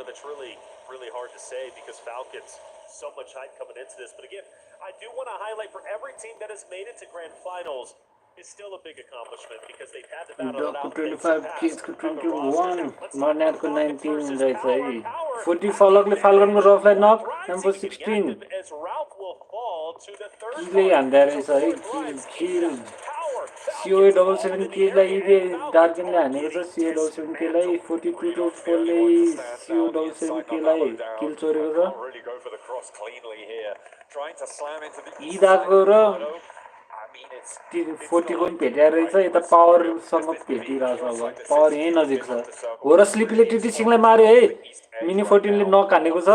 that's really, really hard to say because Falcons, so much hype coming into this. But again, I do want to highlight for every team that has made it to grand finals, is still a big accomplishment because they've had to battle it out. 25 kids to 21 Marnetको 19 रहेछ है 40 फलकले फाल्कनको रफलाई नक number 16 किले हान्दा रहेछ है किल COA 77 केलाई इबे डार्किनले हानेको छ COA 77 केलाई 42 to 4 ले COA 77 केलाई किल चोरेको छ इदाको र 40 को पनि भेटेर रहेछ यता पावरसँग भेटिरहेछ अब पावर यही नजिक छ हो र स्लिपीले टिटी सिङलाई मार्यो है मिनी 14 ले नक हानेको छ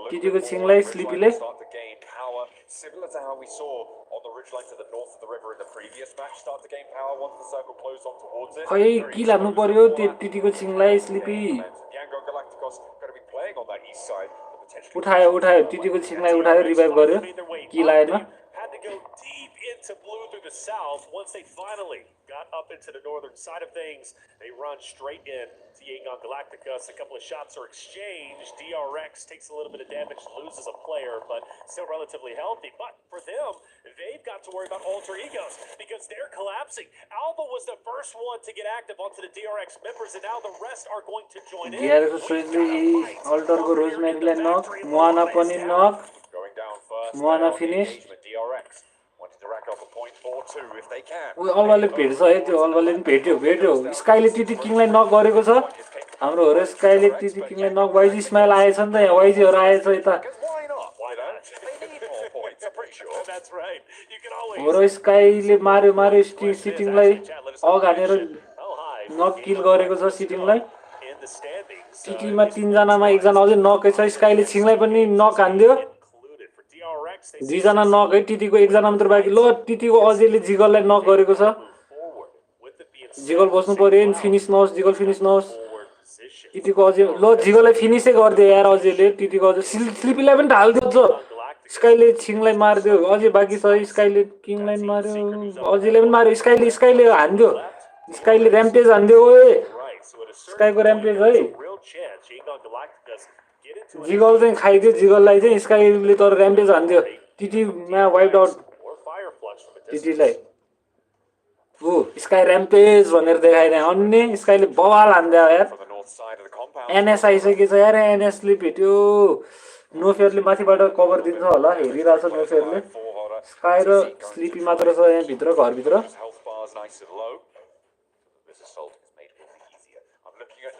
टिटीको छिङलाई स्लिपीले start to gain power, similar to how we saw on the ridgeline to the north of the river in the previous match. Start to gain power once the circle closed on towards it. खै किल हान्नु पर्यो टिटीको छिङलाई sleepy Yangon Galacticos going to be playing on that east side. उठायो टिटीको छिङलाई उठायो revive गर्यो किल आएन Had to go deep into blue through the south. Once they finally got up into the northern side of things, they run straight in to Yangon Galacticos. A couple of shots are exchanged. DRX takes a little bit of damage, loses a player, but still relatively healthy. But for them, they've got to worry about alter egos because they're collapsing. Alba was the first one to get active onto the DRX members, and now the rest are going to join in. अल्टरको रोजमेरीलाई नक Moana पनि नक Going down first. Moana finish DRX wanted to rack up a point 4-2 if they can. अल्वाले भेट्छ है त्यो अल्वाले पनि भेट्यो स्काईले टिटी किङलाई नक गरेको छ हाम्रो हो र स्काईले टिटी किङलाई नक वाइजी स्माइल आएछ नि त यहाँ वाइजीहरु आएछ यता That's right. You can always हो र स्काईले मार्यो सिटिङलाई अग हानेर नक किल गरेको छ सिटिङलाई टिटीमा 3 जनामा एकजना अझै नकै छ स्काईले छिङलाई पनि नक हान्दियो 2 जना नक है टिटीको एकजना मात्र बाँकी ल टिटीको अझैले जिगललाई नक गरेको छ जिगल बस्नु पर्यो फिनिश नहोस् जिगल फिनिश नहोस् टिटीको अझै ल जिगललाई फिनिशै गरिदियो यार अझैले टिटीको अझै स्लिपीलाई पनि ढाल्दियो स्काईले छिङलाई मार्दियो अझै बाँकी छ स्काईले किङलाई मार्यो अझैले पनि मार्यो स्काईले हान्दियो स्काईले र्याम्पेज हान्दियो ओए स्काईको र्याम्पेज है जिगल चाहिँ खाइदियो जिगललाई चाहिँ स्काईले तर र्याम्पेज हान्दियो टिटीमा वाइप आउट टिटीलाई ओ स्काई र्याम्पेज भनेर देखाइदिए अन्य स्काईले बवाल हान्दियो यार एनएस आइसकेछ यार एनएसले भेट्यो नोफेयरले माथिबाट कभर दिन्छ होला हेरिरहेछ नोफेयरले स्काई र स्लिपी मात्र छ यहाँ भित्र घरभित्र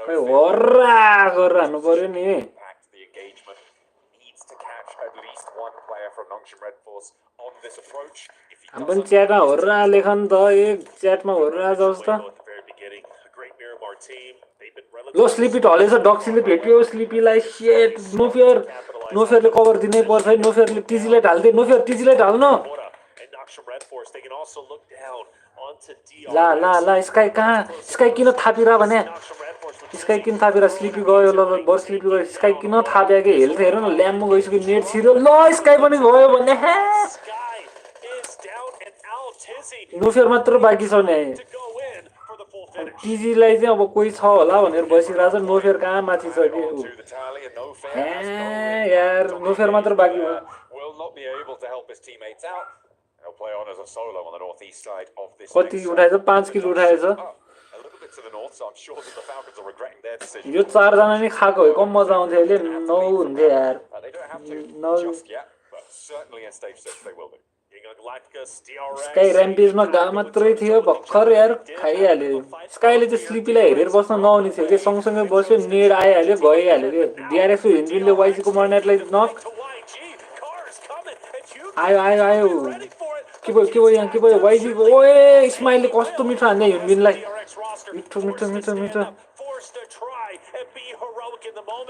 खै हर्रा गरेर हान्नु पर्यो नि हामी पनि च्याटमा हर्रा लेख नि त एक च्याटमा हर्रा जाओस् त लो स्लिपी ढलेछ डक्सीले भेट्यो स्लिपीलाई सेट नोफेयरले कभर दिनै पर्छ है नोफेयरले टिजीलाई ढाल्दै नोफेयर टिजीलाई ढाल्न ला स्काई कहाँ स्काई किन थापिरा भने स्काई किन थापिरा स्लिपी गयो ल बस स्लिपी गयो स्काई किन थाप्या कि हेल्थ हेर न ल्याम्मो गइसक्यो नेट छिर्यो ल स्काई पनि गयो भने नोफेयर मात्र बाँकी छ नि टिजीलाई चाहिँ अब कोही छ होला भनेर बसिरहेछ नोफेयर कहाँ माथि छ कि यार नोफेयर मात्र बाँकी हो कति उठाएछ 5 किल उठाएछ यो 4 जना नि खाएको हो कम मजा आउँथ्यो अहिले 9 हुन्थ्यो यार 9 स्काई र्याम्पेजमा गा मात्रै थियो भर्खर यार खाइहाल्यो स्काईले चाहिँ स्लिपीलाई हेरेर बस्न नआउने थियो कि सँगसँगै बस्यो नेड आइहाल्यो गइहाल्यो कि डिआरएक्स हिन्डीले वाइजीको मर्नेटलाई नक आयो के भयो वाइजीको ओए स्माइलले कस्तो मिठो हान्दै हिन्डीलाई मिठो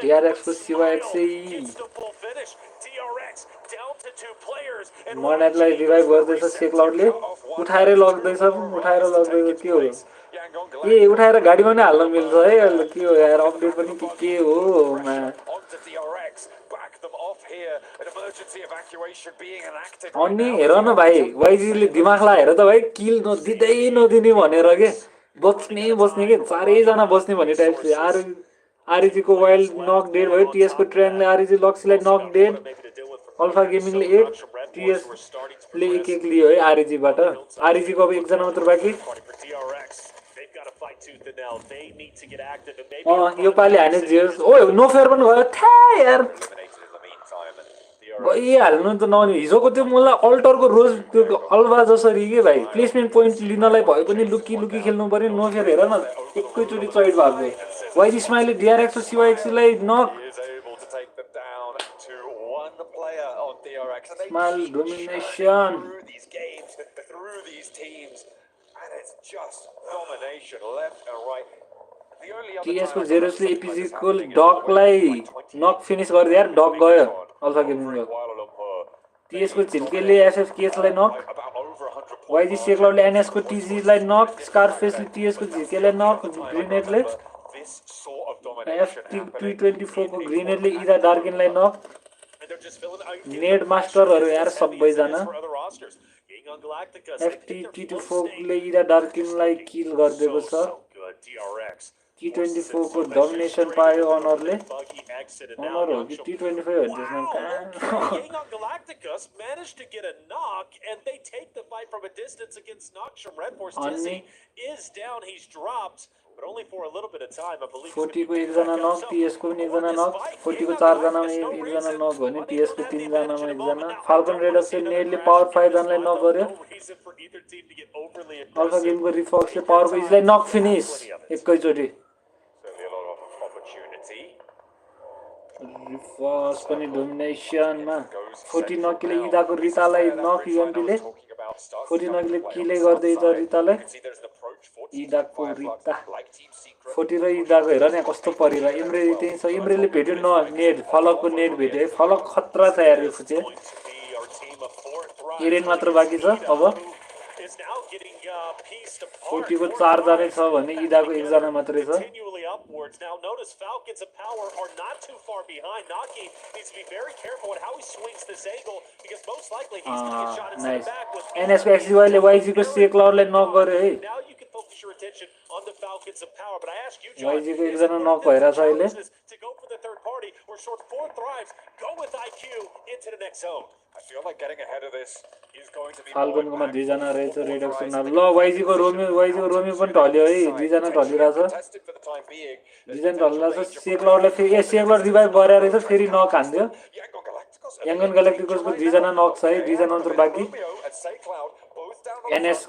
डिआरएक्सको सिवाएक्सै मर्नेटलाई रिभाइभ गर्दैछ सेकलाउडले उठाएर लग्दैछ के हो उठाएर गाडीमा नै हाल्न मिल्छ है के हो यार अपडेट पनि के हो अनि हेर न भाइ वाइजीले दिमागलाई हेर त भाइ किल नदिँदै नदिने भनेर के बस्ने के 4 जना बस्ने भन्ने टाइप थियो आरइजीको वाइल्ड नक डेड भयो टीएसको ट्रेनले आरइजी लक्सीलाई नक डेड अल्फा गेमिङले 1 टीएसले 1 लियो है आरइजीबाट आरइजीको अब एकजना मात्र बाँकी यो पालि हाने जियोस् ओ नोफेयर पनि गयो थ्या यार गइहाल्नु त नहुने हिजोको त्यो मलाई अल्टरको रोज त्यो अल्भा जसरी के भाइ प्लेसमेन्ट पोइन्ट लिनलाई भयो पनि लुकी खेल्नु पर्यो नोफेयर हेर न एकैचोटि चढ भएको वाइजी स्माइलले डिआरएक्स र सिवाएक्सलाई नक स्माइल डोमिनेसन टीएसको जेरोसले एपीजीको डकलाई नक फिनिश गरिदियो यार डक गयो अल्फा गेमिङको TS को झिल्केले SF केसलाई नक YG सेक्लाउडले NS को TG लाई नक स्कारफेसले TS को झिल्केलाई नक ग्रेनेडले FT324 को ग्रेनेडले इरा डार्किनलाई नक नेड मास्टरहरु यार सबैजना FT324 ले इरा डार्किनलाई किल गरिदिएको छ T24 को डोमिनेसन पायो अनरले अनर हो कि T25 हो त्यसमा Galacticus managed to get a knock and they take the fight from a distance against Nox from Red Force. Tizzy is down, he's dropped, but only for a little bit of time, I believe. 40 को एकजना नक TS को पनि एकजना नक 40 को 4 जनामा एकजना नक भने TS को 3 जनामा एकजना फाल्कन रेडर्सले नेडले पावर 5 जनालाई नक गर्यो अल्फा गेमको रिफक्सले पावरको इजलाई नक फिनिश एकैचोटी रिफर्स पनि डोमिनेसनमा 40 नकिले इदाको रितालाई नक युएमपीले 40 नकिले किले गर्दै छ रितालाई इदाको रिता 40 र इदाको हेर न कस्तो परिर इम्रे त्यही छ इम्रेले भेट्यो न नेट फलकको नेट भेट्यो फलक खतरा छ यार यो फुचे इरेन मात्र बाँकी छ अब 40 को 4 जना छ भने इदाको एकजना मात्रै छ upwards. Now notice Falcons of Power are not too far behind. Naki needs to be very careful at how he swings this angle because most likely he's going to get shot into the back with NS को XY ले YG को सेक्लाउडले नक गर्यो है now you can focus your attention on the Falcons of Power, but I ask you John, YG को एकजना नक भइरा छ अहिले to go for the third party or short four thrives, go with IQ into the next zone. I feel like getting ahead of this is going to be फाल्कनको मा दुई जना रहेछ रेडक्सन ल YG को रोमियो पनि ढल्यो है दुई जना ढलिरा छ दुई जना ढल्ला छ सेक्लाउडले फेरि सेक्लाउड रिभाइभ गरे रहेछ फेरि नक हान्दियो याङ्गन ग्यालेक्टिकसको दुई जना नक छ है दुई जना मात्र बाँकी NS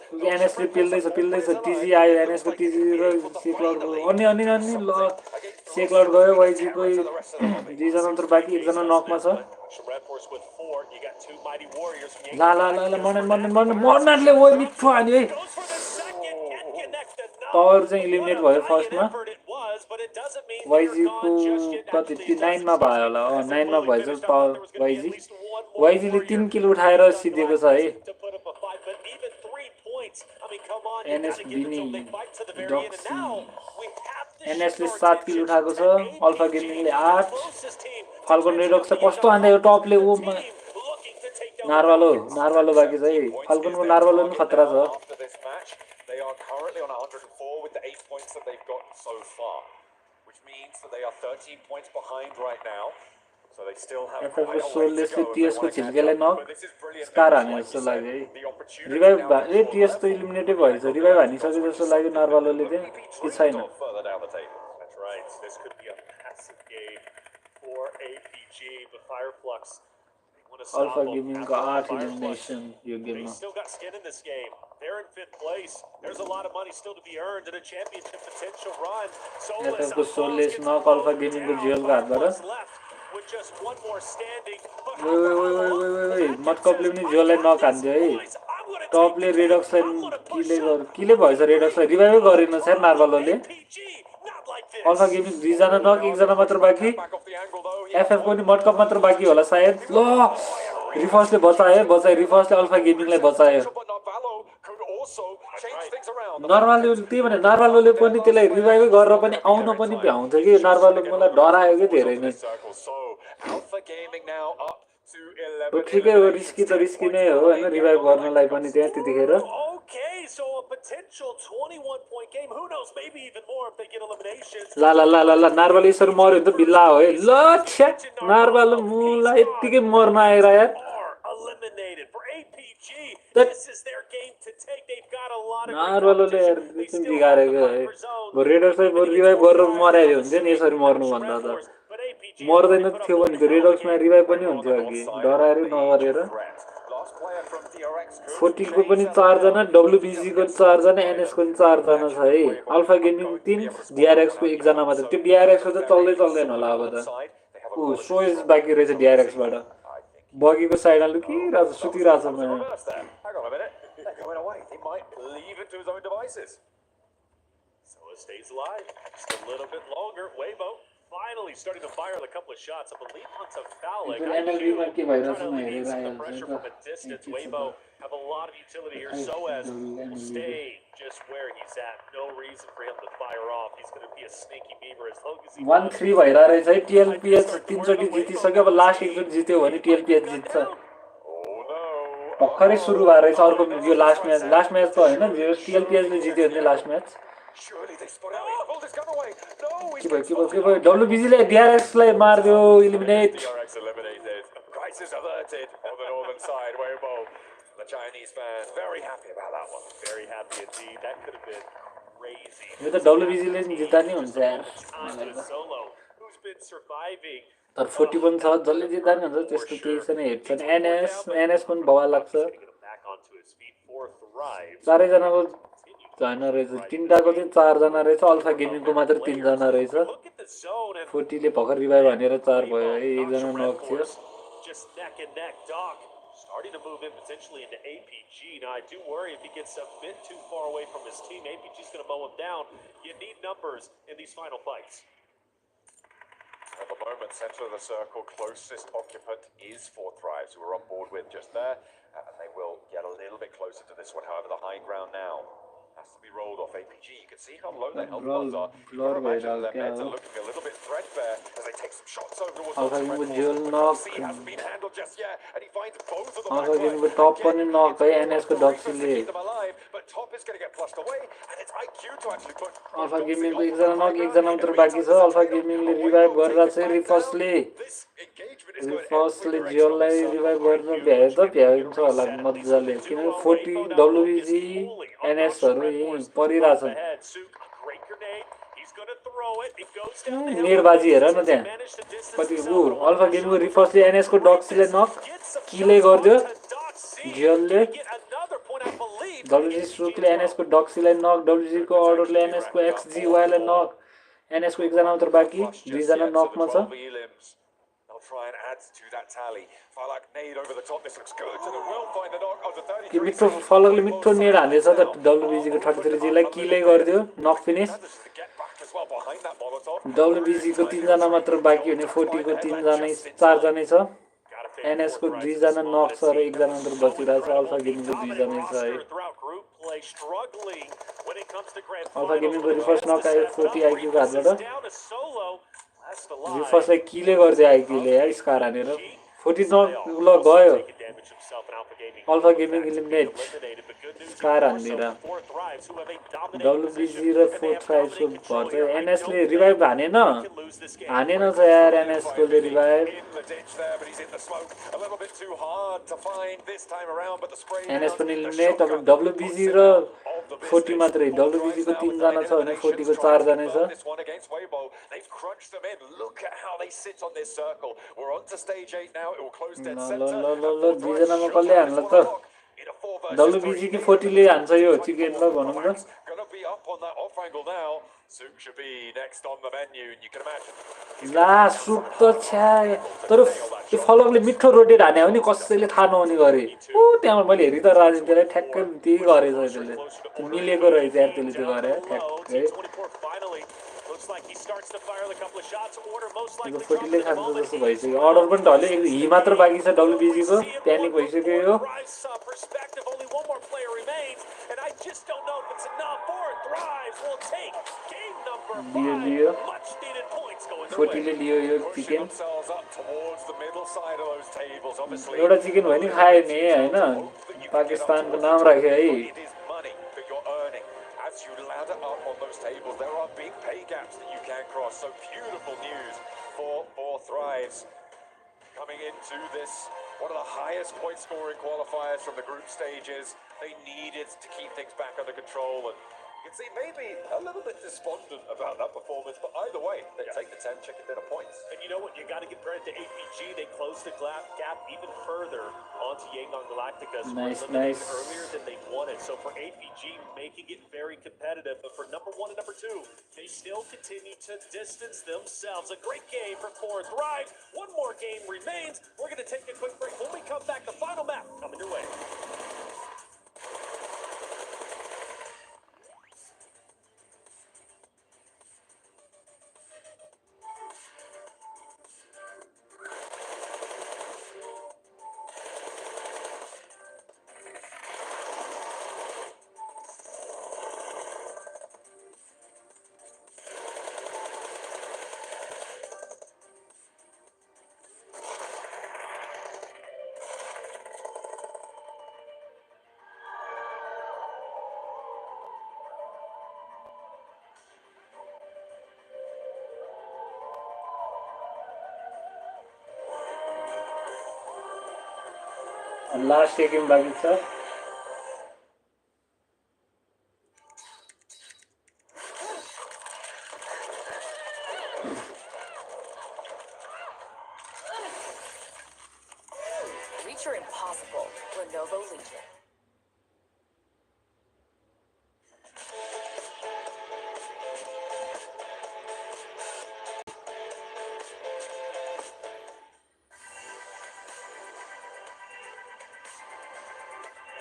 ले पिल्दैछ TG आयो NS को TG र सेक्लाउडको अनि ल सेक्लाउड गयो YG को दुई जना मात्र बाँकी एकजना नकमा छ ला मर्नाले ओइ मिठो हान्यो है टावर चाहिँ इलिमिनेट भयो फर्स्टमा YG को कति 9 मा भयो होला 9 मा भएछ पावर YG ले 3 किल उठाएर सिधेको छ है NS बिनी NS ले 7 किल उठाएको छ अल्फा गेमिङले 8 फाल्कन रेडक्स कस्तो हान्दै टपले ओ नारवालो बाँकी छ है फाल्कनको नारवालो पनि खतरा छ They are currently on 104 with the 8 points that they've gotten so far, which means that they are 13 points behind right now. So they still have quite a way to go. TS को झिल्केलाई नक scar हाने जस्तो लाग्यो है revive TS त इलिमिनेटै भएछ revive हानिसके जस्तो लाग्यो नारवालोले चाहिँ के छैन That's right. This could be a massive game for APG, but Fireflux Alpha Gaming को 8 elimination यो गेममा still got skin in this game. They're in 5th place. There's a lot of money still to be earned in a championship potential run. Soulless नक alpha gaming को जेलको हातबाट with just one more standing. ओइ मटकपले पनि जेललाई नक हान्दियो है टपले रेडक्सलाई किले भएछ रेडक्सलाई रिभाइभै गरेन छ नारवालोले अल्फा गेमिङ दुई जना नक एकजना मात्र बाँकी FF को नि मटकप मात्र बाँकी होला सायद ल रिफर्सले बचायो रिफर्सले अल्फा गेमिङलाई बचायो नर्मलले त्यही भने नारवालोले पनि त्यसलाई रिभाइभ गरेर पनि आउन पनि भ्याउँछ कि नारवालो मलाई डरायो कि धेरै नै ठिकै हो रिस्की त रिस्की नै हो हैन रिभाइभ गर्नलाई पनि त्यहाँ त्यतिखेर So a potential 21-point game. Who knows? Maybe even more if they get eliminations. ला नारवाल यसरी मर्यो नि त बिल्ला हो है ल छ्या नारवाल मुला यतिकै मर्न आएर यार eliminated for APG. This is their game to take. They've got a lot of नारवालले यार एकदम बिगारेको है रेडर चाहिँ रिभाइभ गरेर मर्यायो हुन्छ नि यसरी मर्नु भन्दा त मर्दैन थियो भने त रेडक्समा रिभाइभ पनि हुन्थ्यो अघि डराएर नगरेर 40 को पनि 4 जना WBC को 4 जना NS को 4 जना छ है अल्फा गेमिङ 3 DRX को 1 जना मात्र त्यो DRX को त चल्दैन होला अब त उ सोइज बाँकी रहेछ DRX बाट बगीको साइडले के राज सुतिराछ म So it stays alive just a little bit longer. Weibo finally He's starting to fire a couple of shots. I believe onto Fowler. NLB मा के भइरहेछ Trying to म alleviate some of the हेरेर pressure आइहाल्छु from a distance. Weibo have a lot of utility here. So as will stay just where he's at. No reason for him to fire off. He's going to be a sneaky beaver as long as he 1-3 भइरहेछ है TLPS 3 चोटी जितिसक्यो अब last एकचोटी जित्यो भने TLPS जित्छ भर्खरै सुरु भएर रहेछ अर्को यो लास्ट म्याच त हैन TLPS ले जित्यो भने लास्ट म्याच के भयो WBG ले DRX लाई मार्दियो eliminate Crisis averted on the northern side. Weibo, the Chinese fan, very happy about that one. Very happy indeed. That could have been crazy. यो त WBG ले जित्दा नि हुन्छ यार Solo, who's been surviving. तर 40 पनि छ जसले जित्दा नि हुन्छ त्यस्तो केही छैन हेड्छन् NS पनि भवा लाग्छ चारै जनाको हैन रहेछ तीनटाको चाहिँ 4 जना रहेछ अल्फा गेमिङको मात्र 3 जना रहेछ 40 ले भर्खर रिभाइभ हानेर 4 भयो है एक जना नक थियो Just neck and neck. Doc starting to move in potentially into APG. Now, I do worry if he gets a bit too far away from his team. APG's going to mow him down. You need numbers in these final fights. At the moment, center of the circle, closest occupant is 4 Thrives, who we're on board with just there. And they will get a little bit closer to this one. However, the high ground now has to be rolled off. APG, you can see how low their health bars are. You can imagine their meds are looking a little bit threadbare as they take some shots over towards Alpha Game with dual knock. He hasn't been handled just yet, and he finds both of them. Alpha Game with top पनि knock है NS को डक्सी ले but top is going to get flushed away, and it's IQ to actually put Alpha Gaming को एकजना knock एकजना मात्र बाँकी छ Alpha Gaming ले रिभाइभ गरिरहेछ रिफर्सले जियोलाई रिभाइभ गर्न भ्याए त भ्याइन्छ होला मज्जाले किनकि 40 WBG NS हरु यही परिरहेछन् नेडबाजी हेर न त्यहाँ कति अल्फा गेमको रिफर्सले NS को डक्सीले नक किले गर्दियो जियोलले WBG सुकले NS को डक्सीलाई नक WBG को अर्डरले NS को XGY लाई नक NS को एकजना मात्र बाँकी दुई जना नकमा छ try and add to that tally. Falak nade over the top. This looks good. So they will find the knock of the 33. कि मिठो फलकले मिठो नेड हालेछ त WBG को 33 जी लाई किले गर्दियो नक फिनिश WBG को 3 जना मात्र बाँकी हुने 40 को 3 जनै 4 जनै छ NS को 2 जना नक छ र 1 जना मात्र बचिरहेछ अल्फा गेमिङ को 2 जनै छ है अल्फा गेमिङ को रिफर्स नक आयो 40 IQ को हातबाट रिफर्सलाई किले गर्दै आइकिले है स्कार हानेर 40 नक ल गयो अल्फा गेमिङ एलिमिनेट स्कार हानेर WBG र 4 Thrives को भर्छ NS ले रिभाइभ हानेन छ यार NS को ले रिभाइभ NS पनि एलिमिनेट अब WBG र 40 मात्रै WBG को 3 जना छ भने 40 को 4 जना छ Look at how they sit on this circle. We're on to stage 8 now. It will close dead ल center. दुई जनामा कसले हान्ला त WBG की 40 ले हान्छ यो चिकेन ल भनौं न Gonna be up on that off angle now. Souk should be next on the menu, and you can imagine. ला सुक त छ्या तर त्यो फलकले मिठो रोटेट हाने हो नि कसैले थाहा नहुने गरे ओ त्यहाँ मैले हेरि त राजनीतिलाई ठ्याक्कै त्यही गरेछ त्यसले मिलेको रहेछ यार त्यसले त्यो गरे ठ्याक्कै फोर्टीले खान्छ जस्तो भइसक्यो अर्डर पनि ढल्यो हि मात्र बाँकी छ WBG को प्यानिक भइसक्यो यो लियो 40 ले लियो यो चिकन एउटा चिकन भयो नि खायो नि हैन पाकिस्तानको नाम राख्यो है As you ladder up on those tables, there are big pay gaps that you can cross. So beautiful news for Thrives coming into this. One of the highest point scoring qualifiers from the group stages. They needed to keep things back under control, and you can see maybe a little bit despondent about that performance, but either way, they take the 10 chicken dinner points. And you know what? You got to give credit to APG. They closed the gap even further onto Yangon Galactica. So nice. Earlier than they wanted. So for APG, making it very competitive. But for number 1 and number 2, they still continue to distance themselves. A great game for 4 Thrive. One more game remains. We're going to take a quick break. When we come back, the final map coming your way. Last एक game बाँकी छ Reach your impossible, Lenovo Legion.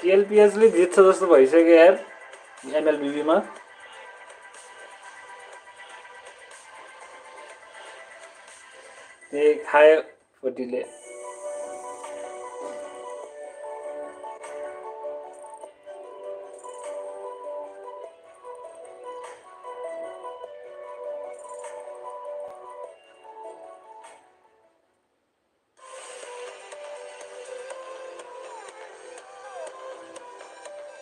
TLPS ले जित्छ जस्तो भइसक्यो यार MLBB मा त्यही खायो फोर्टीले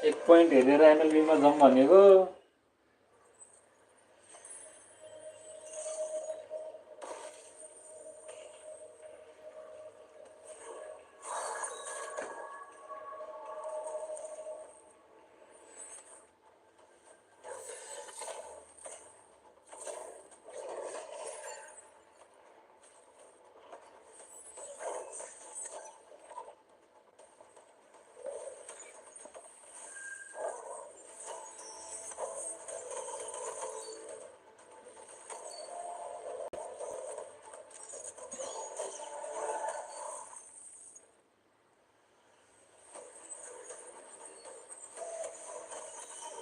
एक पोइन्ट हेरेर MLB मा जाउँ भनेको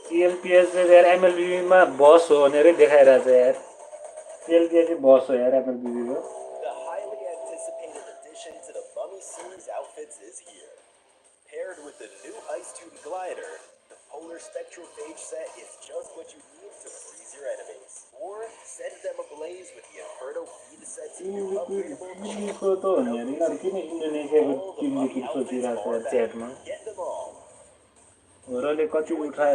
TLPS ले यार MLB मा बस हो भनेरै देखाइरहेछ यार TLPS चाहिँ बस हो यार MLB को The highly anticipated addition to the Mummy Series outfits is here. Paired with the new Ice Tube glider, the Polar Spectrophage set is just what you need to freeze your enemies. Or set them ablaze with the Inferno feed set's new upgradable को त हो नि यार यिनीहरू किन इन्डोनेसियाको Tim lipid सोचिरहेछ यार च्याटमा Get them all. होरले कति उठाए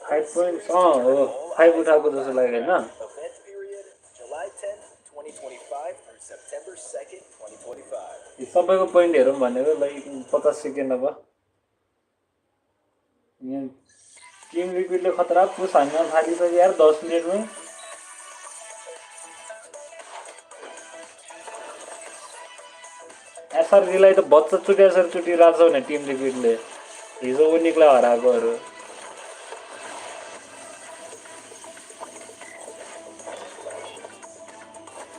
5 पोइन्ट्स हो 5 उठाएको जस्तो लाग्यो हैन Event period July 10th, 2025 through September 2nd, 2025. यो सबैको पोइन्ट हेरौँ भनेको लाइक 50 सेकेन्ड अब यहाँ टिम लिपिडले खतरा पुस हान्न थालिसक्यो यार 10 मिनेटमै एसआरजीलाई त बच्चा चुट्यासर चुटिरहेछ भने टिम लिपिडले हिजो उनीलाई हराएकोहरू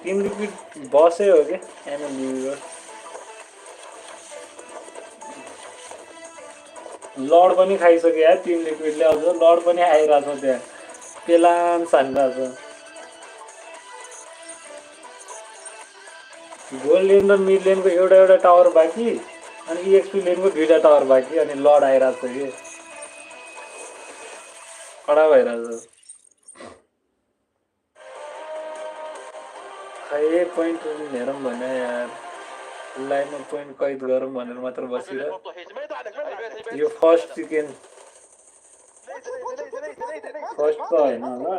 टिम लिपिड बसै हो के एमएलबीको लड पनि खाइसक्यो यार टिम लिपिडले अझ लड पनि आइरहेछ त्यहाँ पेलान छानिरहेछ गोल्ड लेन र मिड लेनको एउटा टावर बाँकी अनि EXP लेनको 2टा टावर बाँकी अनि लड आइरहेछ कि कडा भइरहेछ खै पोइन्ट हेरौँ भने यार लाइनमा पोइन्ट कैद गरौँ भनेर मात्र बसिरह यो फर्स्ट चिकन फर्स्ट त होइन होला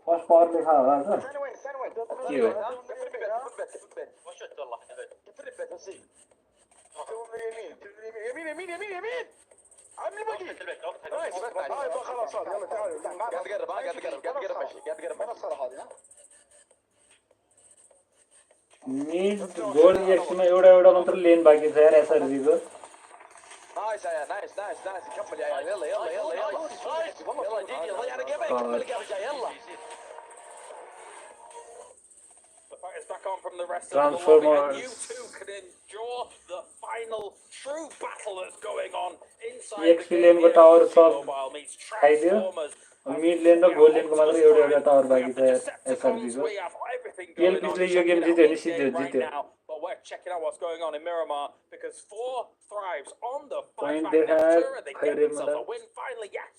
फर्स्ट पावरले खा होला के हो मिड गोल्ड EXP मा एउटा मात्र लेन बाँकी छ यार SRG को نايس يا نايس كمل يا يلا جيجي يلا جيجي يلا The fight is back on from the rest of the lobby, and you two can endure the final true battle that's going on inside EXP लेन को टावर सब खाइदियो मिड लेन र gold लेनको मात्र एउटा टावर बाँकी छ SRG को TLPले यो game जित्यो नि जित्यो But we're checking out what's going on in Miramar because 4 thrives on the fight Point back they now. had, They get themselves a win finally, yes.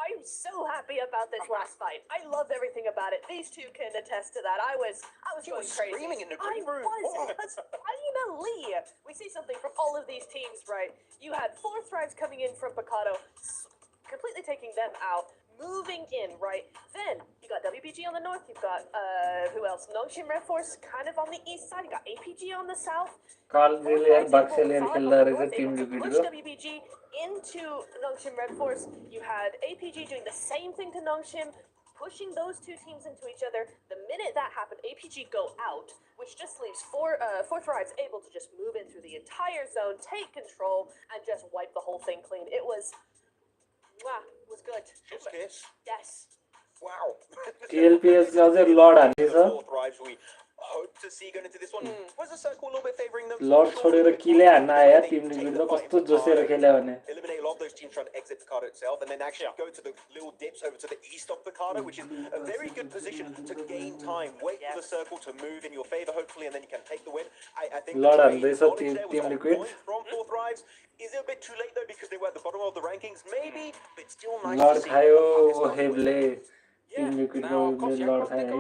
I'm so happy about this last fight. I loved everything about it. These two can attest to that. I was going crazy. Screaming in the green room. I was because finally we see something from all of these teams, right? You had 4 thrives coming in from Picado, completely taking them out. moving in, right? Then you got WBG on the north, you've got who else? Nongshim Red Force kind of on the east side, you got APG on the south. Kalzilier Baxelier खेल्दा रहेछ team Push लिक्विडको WBG into Nongshim Red Force. You had APG doing the same thing to Nongshim, pushing those two teams into each other. The minute that happened, APG go out, which just leaves Fourth Ride's able to just move in through the entire zone, take control, and just wipe the whole thing clean. It was good. Chef's kiss. Yes. Wow. TLPS अझै लड हान्दैछ Fourth Rides we hope to see going into this one. Was the circle a little bit favoring them? लड छोडेर किले हान्न आयो Tim लिक्विडको कस्तो जोसेर खेल्यो भने Eliminate a lot of those teams trying to exit Picado itself and then actually go to the little dips over to the east of Picado, which is a very good position to gain time. Wait for the circle to move in your favor, hopefully, and then you can take the win. I think लड the हान्दैछ team liquid from Fourth Rides. Is it a bit too late though because they were at the bottom of the rankings? Maybe, but still nice लड to see. खायो हेबले Tim लिक्विडको लड खायो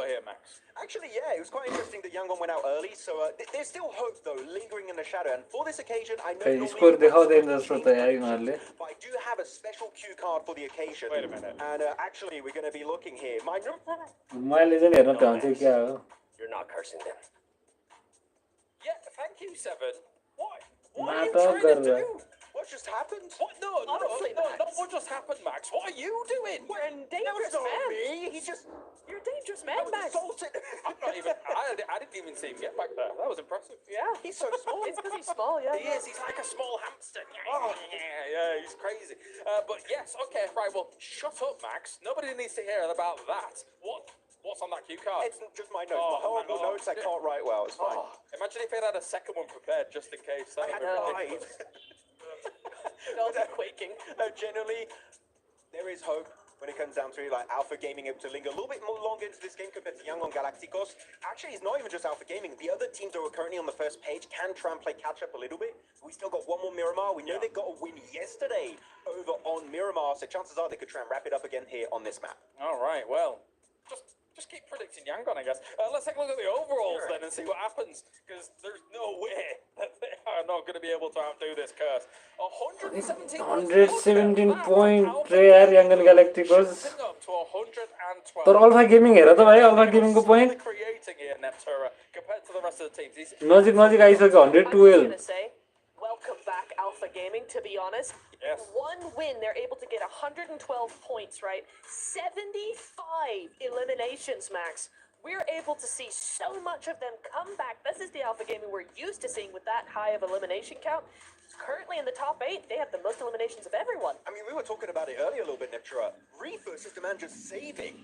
here, Max. Actually, yeah, it was quite interesting that Yangon went out early, so there's still hope though, lingering in the shadow. And for this occasion, I know normally score देखाउँदैन जस्तो त यार यिनीहरूले but I do have a special cue card for the occasion. Wait a minute. And actually, we're going to be looking here. My मैले चाहिँ हेर्न पाउँछु क्या हो You're not cursing them. Yeah, thank you, Seven. What? What are you नाटक trying to गरेर do? What just happened? What? No, Honestly, no, Max. not what just happened, Max. What are you doing? You're a dangerous That was not man. me. He just You're a dangerous man, Max. assaulted. I'm not even. I didn't even see him get back there. That was impressive. Yeah. He's so small. It's because he's small, yeah. He is. He's like a small hamster. Yeah, he's crazy. But yes, okay, right. Well, shut up, Max. Nobody needs to hear about that. What's on that cue card? It's just my notes. My horrible notes I can't write well. It's fine. Imagine if he had a second one prepared just in case. That would be ridiculous. They'll be quaking. Generally, there is hope when it comes down to it, like Alpha Gaming able to linger a little bit more longer into this game compared to Yangon Galacticos. Actually, it's not even just Alpha Gaming. The other teams that were currently on the first page can try and play catch up a little bit. We still got one more Miramar. We know they got a win yesterday over on Miramar, so chances are they could try and wrap it up again here on this map. All right, well, just keep predicting Yangon, I guess. Let's take a look at the overalls then and see what happens, because there's no way that they are not going to be able to outdo this curse. 117 point रे यार Yangon ग्यालेक्टिकोस up to 112. तर alpha gaming हेर त भाइ Alpha गेमिङको point Creating here, Neptura, compared to the rest of the teams. नजिक नजिक आइसक्यो 112 Welcome back, Alpha Gaming, to be honest. Yes. One win, they're able to get 112 points, right? 75 eliminations, Max. We're able to see so much of them come back. This is the Alpha Gaming we're used to seeing with that high of elimination count. Currently in the top 8, they have the most eliminations of everyone. I mean, we were talking about it earlier a little bit, Neptura. Refus is the man just saving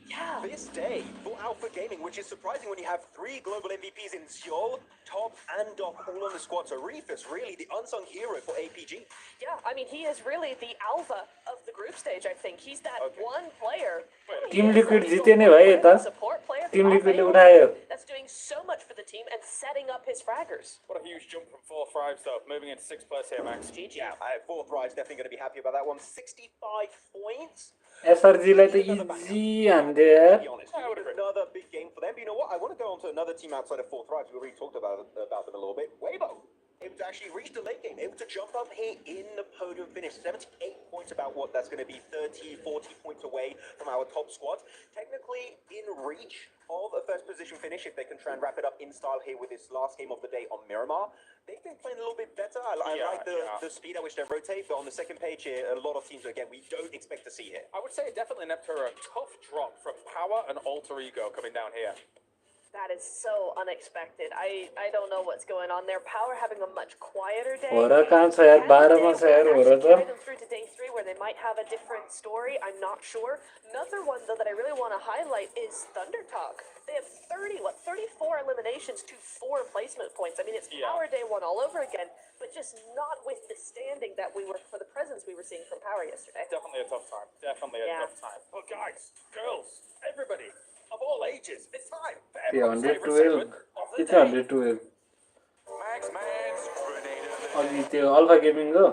this day for Alpha Gaming, which is surprising when you have 3 global MVPs in Seoul, Top, and Doc all on the squad. So Refus, really the unsung hero for APG. Yeah, I mean, he is really the alpha of the group stage, I think. He's that one player. Team Liquid जिते नै भाइ यता Tim लिक्विडले उठायो That's doing so much for the team and setting up his fraggers. What a huge jump from 4th Rides, though, moving into 6th place here, Max. GG. Yeah, Fourth Ride's definitely going to be happy about that one. 65 points. SRG लाई त easy हान्दियो यार To be honest, another big game for them. But you know what? I want to go on to another team outside of Fourth Rides. We already talked about them a little bit. Weibo, able to actually reach the late game, able to jump up here in the podium finish. 78 points, about what that's going to be 30, 40 points away from our top squad. Technically in reach of a first position finish if they can try and wrap it up in style here with this last game of the day on Miramar. They've been playing a little bit better. I like the speed at which they rotate, but on the second page here, a lot of teams, again, we don't expect to see here. I would say definitely Neptura, a tough drop from Power and Alter Ego coming down here. That is so unexpected. I don't know what's going on there. Power having a much quieter day. हो र कहाँ छ यार 12 मा छ यार हो र त Them through to day 3 where they might have a different story. I'm not sure. Another one though that I really want to highlight is Thunder Talk. They have 34 eliminations to 4 placement points. I mean, it's Power Day 1 all over again, but just not with the standing that we were for the presence we were seeing from Power yesterday. Definitely a tough time. Definitely a tough time. But guys, girls, everybody, of all ages, it's time for everyone's favorite segment of the day. 112 Max Man's Grenade of the Day. अलि त्यो alpha gaming हो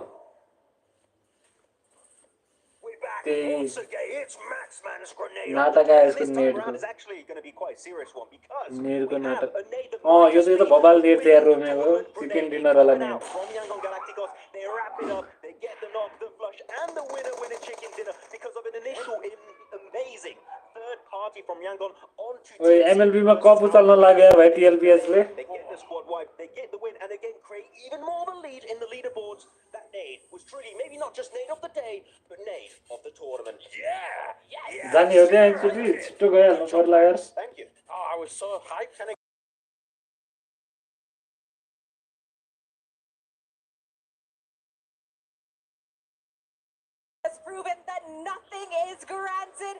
Once again, it's Maxman's Grenade. नाटक आयो This यसको time नेटको around is actually going to be quite a serious one because नेटको we have नाटक a nade that यो चाहिँ त बबाल नेट तयार रोमेको चिकन डिनर वाला net from Yangon Galacticos. They wrap it up, they get the knock, the flush, and the winner chicken dinner because of an initial ओए MLB मा cup उचाल्न लाग्यो भाइ TLPS ले They get the squad wipe, they get the win, and again create even more of a lead in the leaderboards. That nade was truly maybe not just nade of the day, but nade of the tournament. Yeah! जानी हो त्यहाँ एकचोटि छिटो गइहाल्नु पर्ला यार Thank you. Oh, I was so hyped. Has proven that nothing is granted.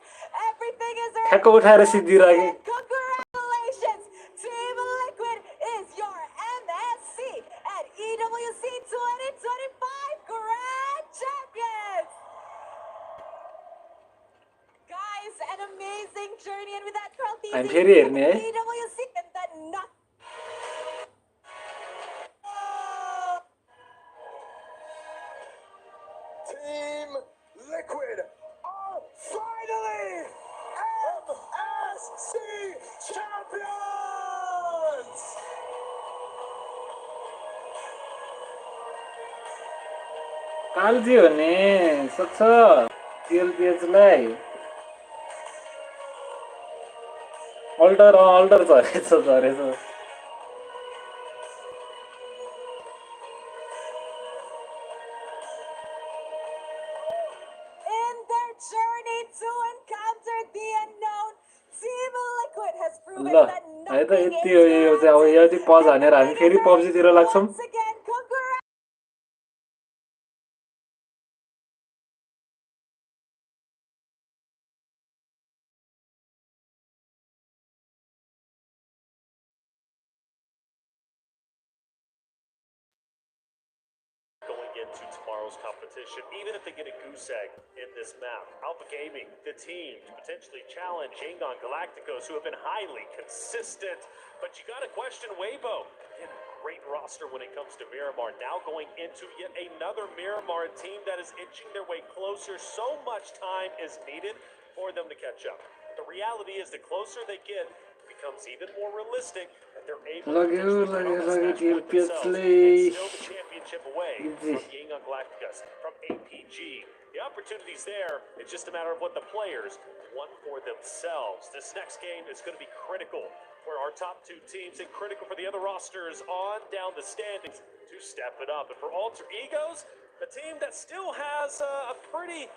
Everything is ठ्याक्क उठाएर सिद्धि राखे Congratulations! Team Liquid is your MSC and EWC 2025 Grand Champions! Guys, an amazing journey, and with that crowd I'm फेरि हेर्ने है EWC and that nothing. Team Liquid are finally MSC champions! कालजी हो नि सक्छ TLPS लाई अल्टर झरेछ In their journey to encounter the unknown, Team Liquid has proven ल that है त nothing यति is हो यो चाहिँ अब यदि पज हानेर हामी फेरि PUBG तिर लाग्छौं once again. Congrats! Going into tomorrow's competition, even if they get a goose egg in this map, Alpha Gaming, the team to potentially challenge Yangon Galacticos, who have been highly consistent. But you got to question Weibo. Again, great roster when it comes to Miramar. Now going into yet another Miramar team that is inching their way closer. So much time is needed for them to catch up. The reality is, the closer they get, it becomes even more realistic that they're able to potentially TLPS themselves ले and steal the championship away from Yangon Galacticos, from APG. The opportunity's there. It's just a matter of what the players want for themselves. This next game is going to be critical for our top two teams and critical for the other rosters on down the standings to step it up. And for Alter Egos, a team that still has a pretty,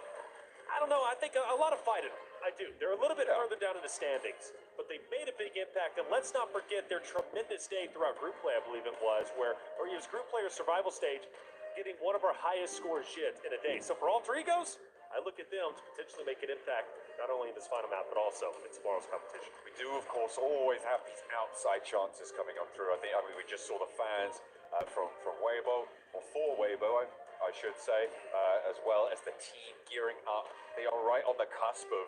I don't know, I think a lot of fight in them. I do. They're a little bit further down in the standings, but they made a big impact. And let's not forget their tremendous day throughout group play, I believe it was, where it was group player survival stage, getting one of our highest scores yet in a day. So for Alter Egos, I look at them to potentially make an impact, not only in this final map, but also in tomorrow's competition. We do, of course, always have these outside chances coming on through. I mean, we just saw the fans from Weibo, or for Weibo, I should say, as well as the team gearing up. They are right on the cusp of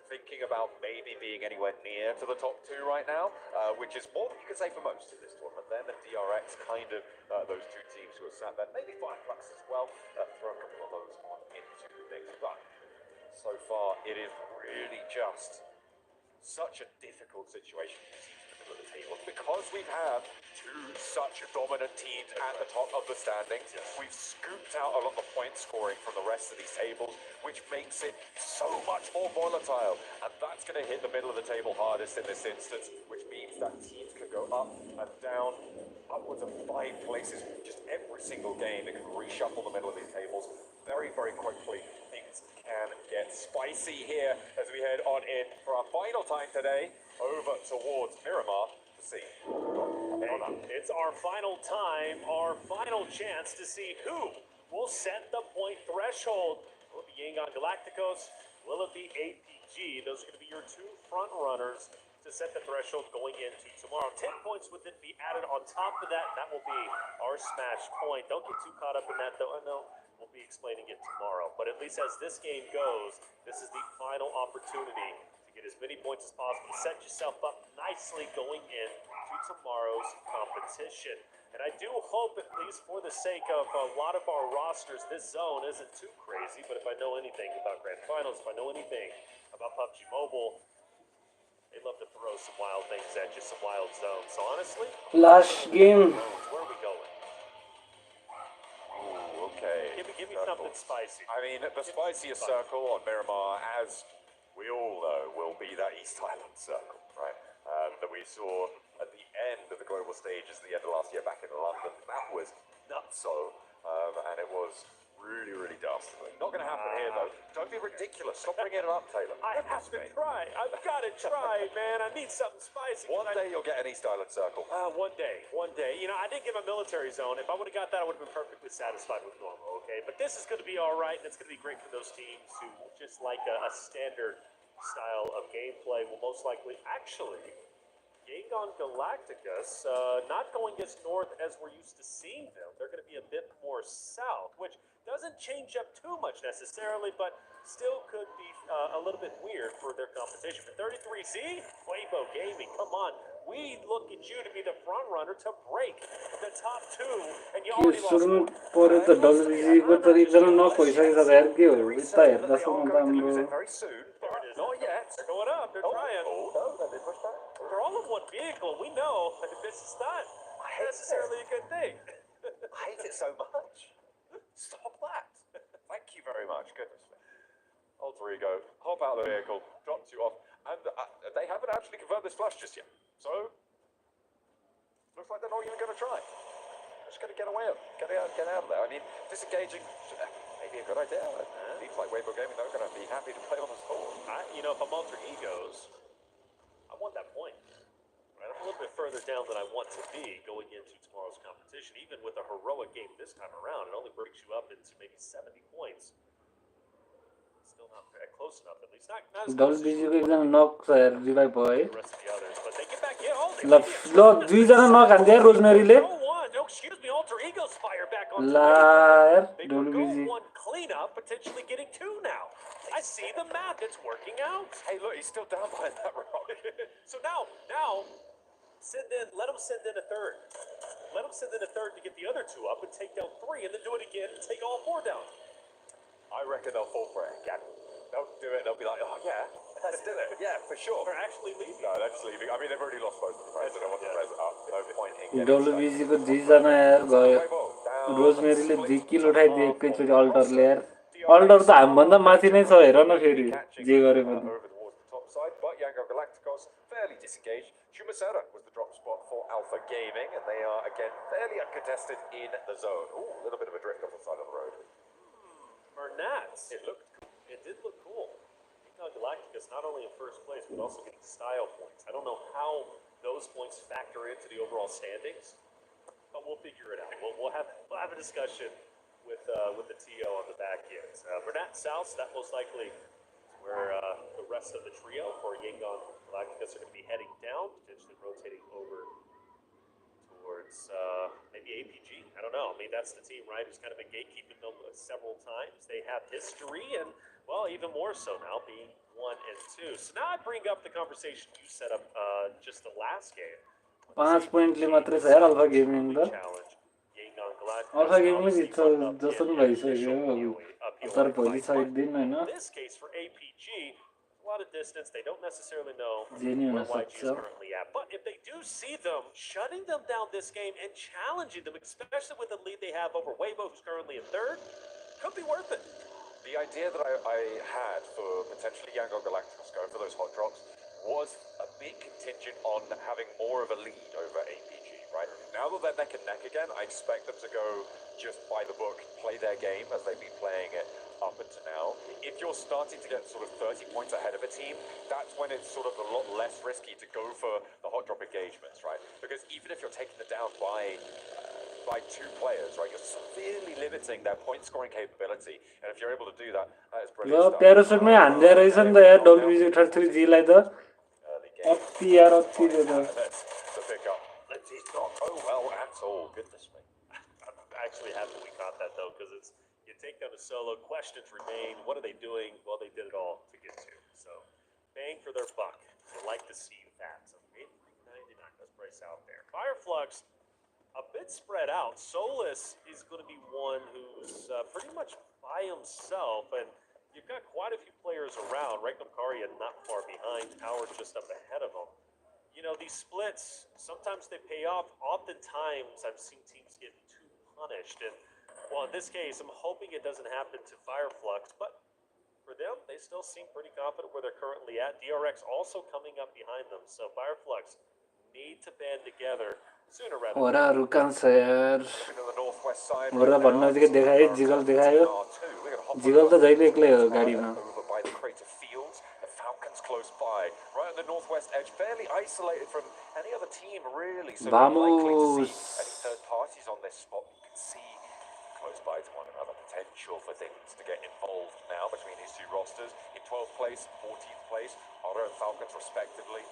thinking about maybe being anywhere near to the top two right now, which is more than you can say for most in this tournament. Then the DRX, kind of those two teams who are sat there, maybe Fireflux as well, throw a couple of those on into the mix. But so far, it is really just such a difficult situation for teams in the middle of the table because we have two such dominant teams at the top of the standings. We've scooped out a lot of point scoring from the rest of these tables, which makes it so much more volatile, and that's going to hit the middle of the table hardest in this instance, which means that teams can go up and down upwards of 5 places just every single game. It can reshuffle the middle of these tables very, very quickly. Things can get spicy here as we head on in for our final time today over towards Miramar to see. It's our final time, our final chance to see who will set the point threshold. Will it be Yangon Galacticos? Will it be APG? Those are going to be your two front runners to set the threshold going into tomorrow. 10 points would then be added on top of that, and that will be our smash point. Don't get too caught up in that, though. I know we'll be explaining it tomorrow, but at least as this game goes, this is the final opportunity to get as many points as possible, to set yourself up nicely going in to tomorrow's competition. And I do hope, at least for the sake of a lot of our rosters, this zone isn't too crazy, but if I know anything about Grand Finals, if I know anything about PUBG Mobile, they love to throw some wild things at you, some wild zones. So honestly, last game. Where are we going? Ooh, okay. Give me something spicy. I mean, the spiciest circle on Miramar, as we all know, will be that East Island circle, right? that we saw at the end of the global stages at the end of last year back in London. That was nutso, and it was really, really dastardly. Not going to happen here, though. Don't be ridiculous. Stop bringing it up, Taylor. I have to try. I've got to try, man. I need something spicy. One day you'll get an East Island circle. One day. You know, I didn't get my military zone. If I would have got that, I would have been perfectly satisfied with normal, okay? But this is going to be all right, and it's going to be great for those teams who just like a standard style of gameplay will most likely actually Yangon Galacticus not going as north as we're used to seeing them. They're going to be a bit more south, which doesn't change up too much necessarily, but still could be a little bit weird for their competition. For 33Z, Weibo Gaming, come on. We look at you to be the front runner to break the top two, and you already lost one. परे त WBC को त एकजना नक भइसकेछ त यार के हो यता हेर्दासम्म त हाम्रो Very soon. Not yet. They're going up. They're trying. They're all in one vehicle. We know that this is not necessarily a good thing. I hate it so much. Stop that. Thank you very much. Goodness me. Alter Ego, hop out of the vehicle, drops you off, and they haven't actually confirmed this flash just yet. So, looks like they're not even going to try. They're just going to get away, get out of there. I mean, disengaging, maybe a good idea. It seems like Weibo Gaming, they're going to be happy to play on the score. You know, if I'm Alter Egos, I want that point. Right? I'm a little bit further down than I want to be going into tomorrow's competition. Even with a heroic game this time around, it only breaks you up into maybe 70 points. Still not very close enough, at least. Not as close as WBC को एकजना नक revive भयो है the rest of the others, but they get back in. Oh, they ल दुईजना नक हान्दिया रोजमेरीले no, excuse me, Alter Egos fire back on ला यार They could go WBC one cleanup, potentially getting two now. I see the math, it's working out. Hey, look, he's still down by that rock. So now, let him send in a third. Let him send in a third to get the other two up and take down three, and then do it again and take all four down. I reckon they'll fall for it again. They'll do it, they'll be like, oh yeah, let's do it. Yeah, for sure. They're actually leaving. No, they're just leaving. I mean, they've already lost both of the players. They don't want the players up. No point in getting WBC को दुईजना यार गयो रोजमेरीले 2 किल उठाइदिए एकैचोटि अल्टरले यार alter त हामीभन्दा माथि नै छ हेर न फेरि जे गरे पनि over towards the top side, but Yango Galacticos fairly disengaged. Shumasera was the drop spot for Alpha Gaming, and they are again fairly uncontested in the zone. Ooh, a little bit of a drift off the side of the road. Bernats. It did look cool. Galacticus not only in first place, but also getting style points. I don't know how those points factor into the overall standings, but we'll figure it out. We'll have a discussion with the TO on the back end. Bernat South, that most likely is where the rest of the trio for Yangon Galacticus are going to be heading down, potentially rotating over towards maybe APG. I don't know. I mean, that's the team, right, who's kind of been gatekeeping them several times. They have history, and, well, even more so now, being 1 and 2. So now I bring up the conversation you set up just the last game. 5 पोइन्टले मात्रै छ यार alpha gaming त alpha गेमिङले जित्छ जस्तो पनि भइसक्यो तर भोलि side दिन हैन This case for APG, a lot of distance. They don't necessarily know jenny हुन where YG is सक्छ currently at. But if they do see them, shutting them down this game and challenging them, especially with the lead they have over Weibo, who's currently in third, could be worth it. The idea that I had for potentially Yango Galacticos going for those hot drops was a bit contingent on having more of a lead over APG, right? Now that they're neck and neck again, I expect them to go just by the book, play their game as they've been playing it up until now. If you're starting to get sort of 30 points ahead of a team, that's when it's sort of a lot less risky to go for the hot drop engagements, right? Because even if you're taking it down by 2 players, right, you're severely limiting their point scoring capability, and if you're able to do that, that is brilliant ल stuff. प्यारासुटमै हान्दै रहेछ नि त यार WBC 33G लाई त अति यार अति दियो त That's the pickup. That did not go well at all. Goodness me. I'm actually happy we caught that, though, because it's you take down a solo, questions remain. What are they doing? Well, they did it all to get to. So, bang for their buck. I'd like to see that. So, 8.99, let's brace out there. Fireflux, a bit spread out. Solus is going to be one who's pretty much by himself, and you've got quite a few players around. Regnum Karia not far behind. Tower's just up ahead of him. You know, these splits, sometimes they pay off. Oftentimes, I've seen teams get punished. And, well, in this case, I'm hoping it doesn't happen to Fireflux, but for them, they still seem pretty confident where they're currently at. DRX also coming up behind them. So Fireflux need to band together sooner rather Ora than रुकान छ यार Looking to the northwest side Ora right भन्नु now. बित्तिकै देखायो jiggle देखायो jiggle त जहिले एक्लै हो गाडीमा Over by the crater fields, the Falcons close by, right on the northwest edge, fairly isolated from any other team really. So unlikely to see any third parties on this spot. You can see close by to one another, potential for things to get involved now between these two rosters. In 12th place, 14th place, Otter and Falcons respectively.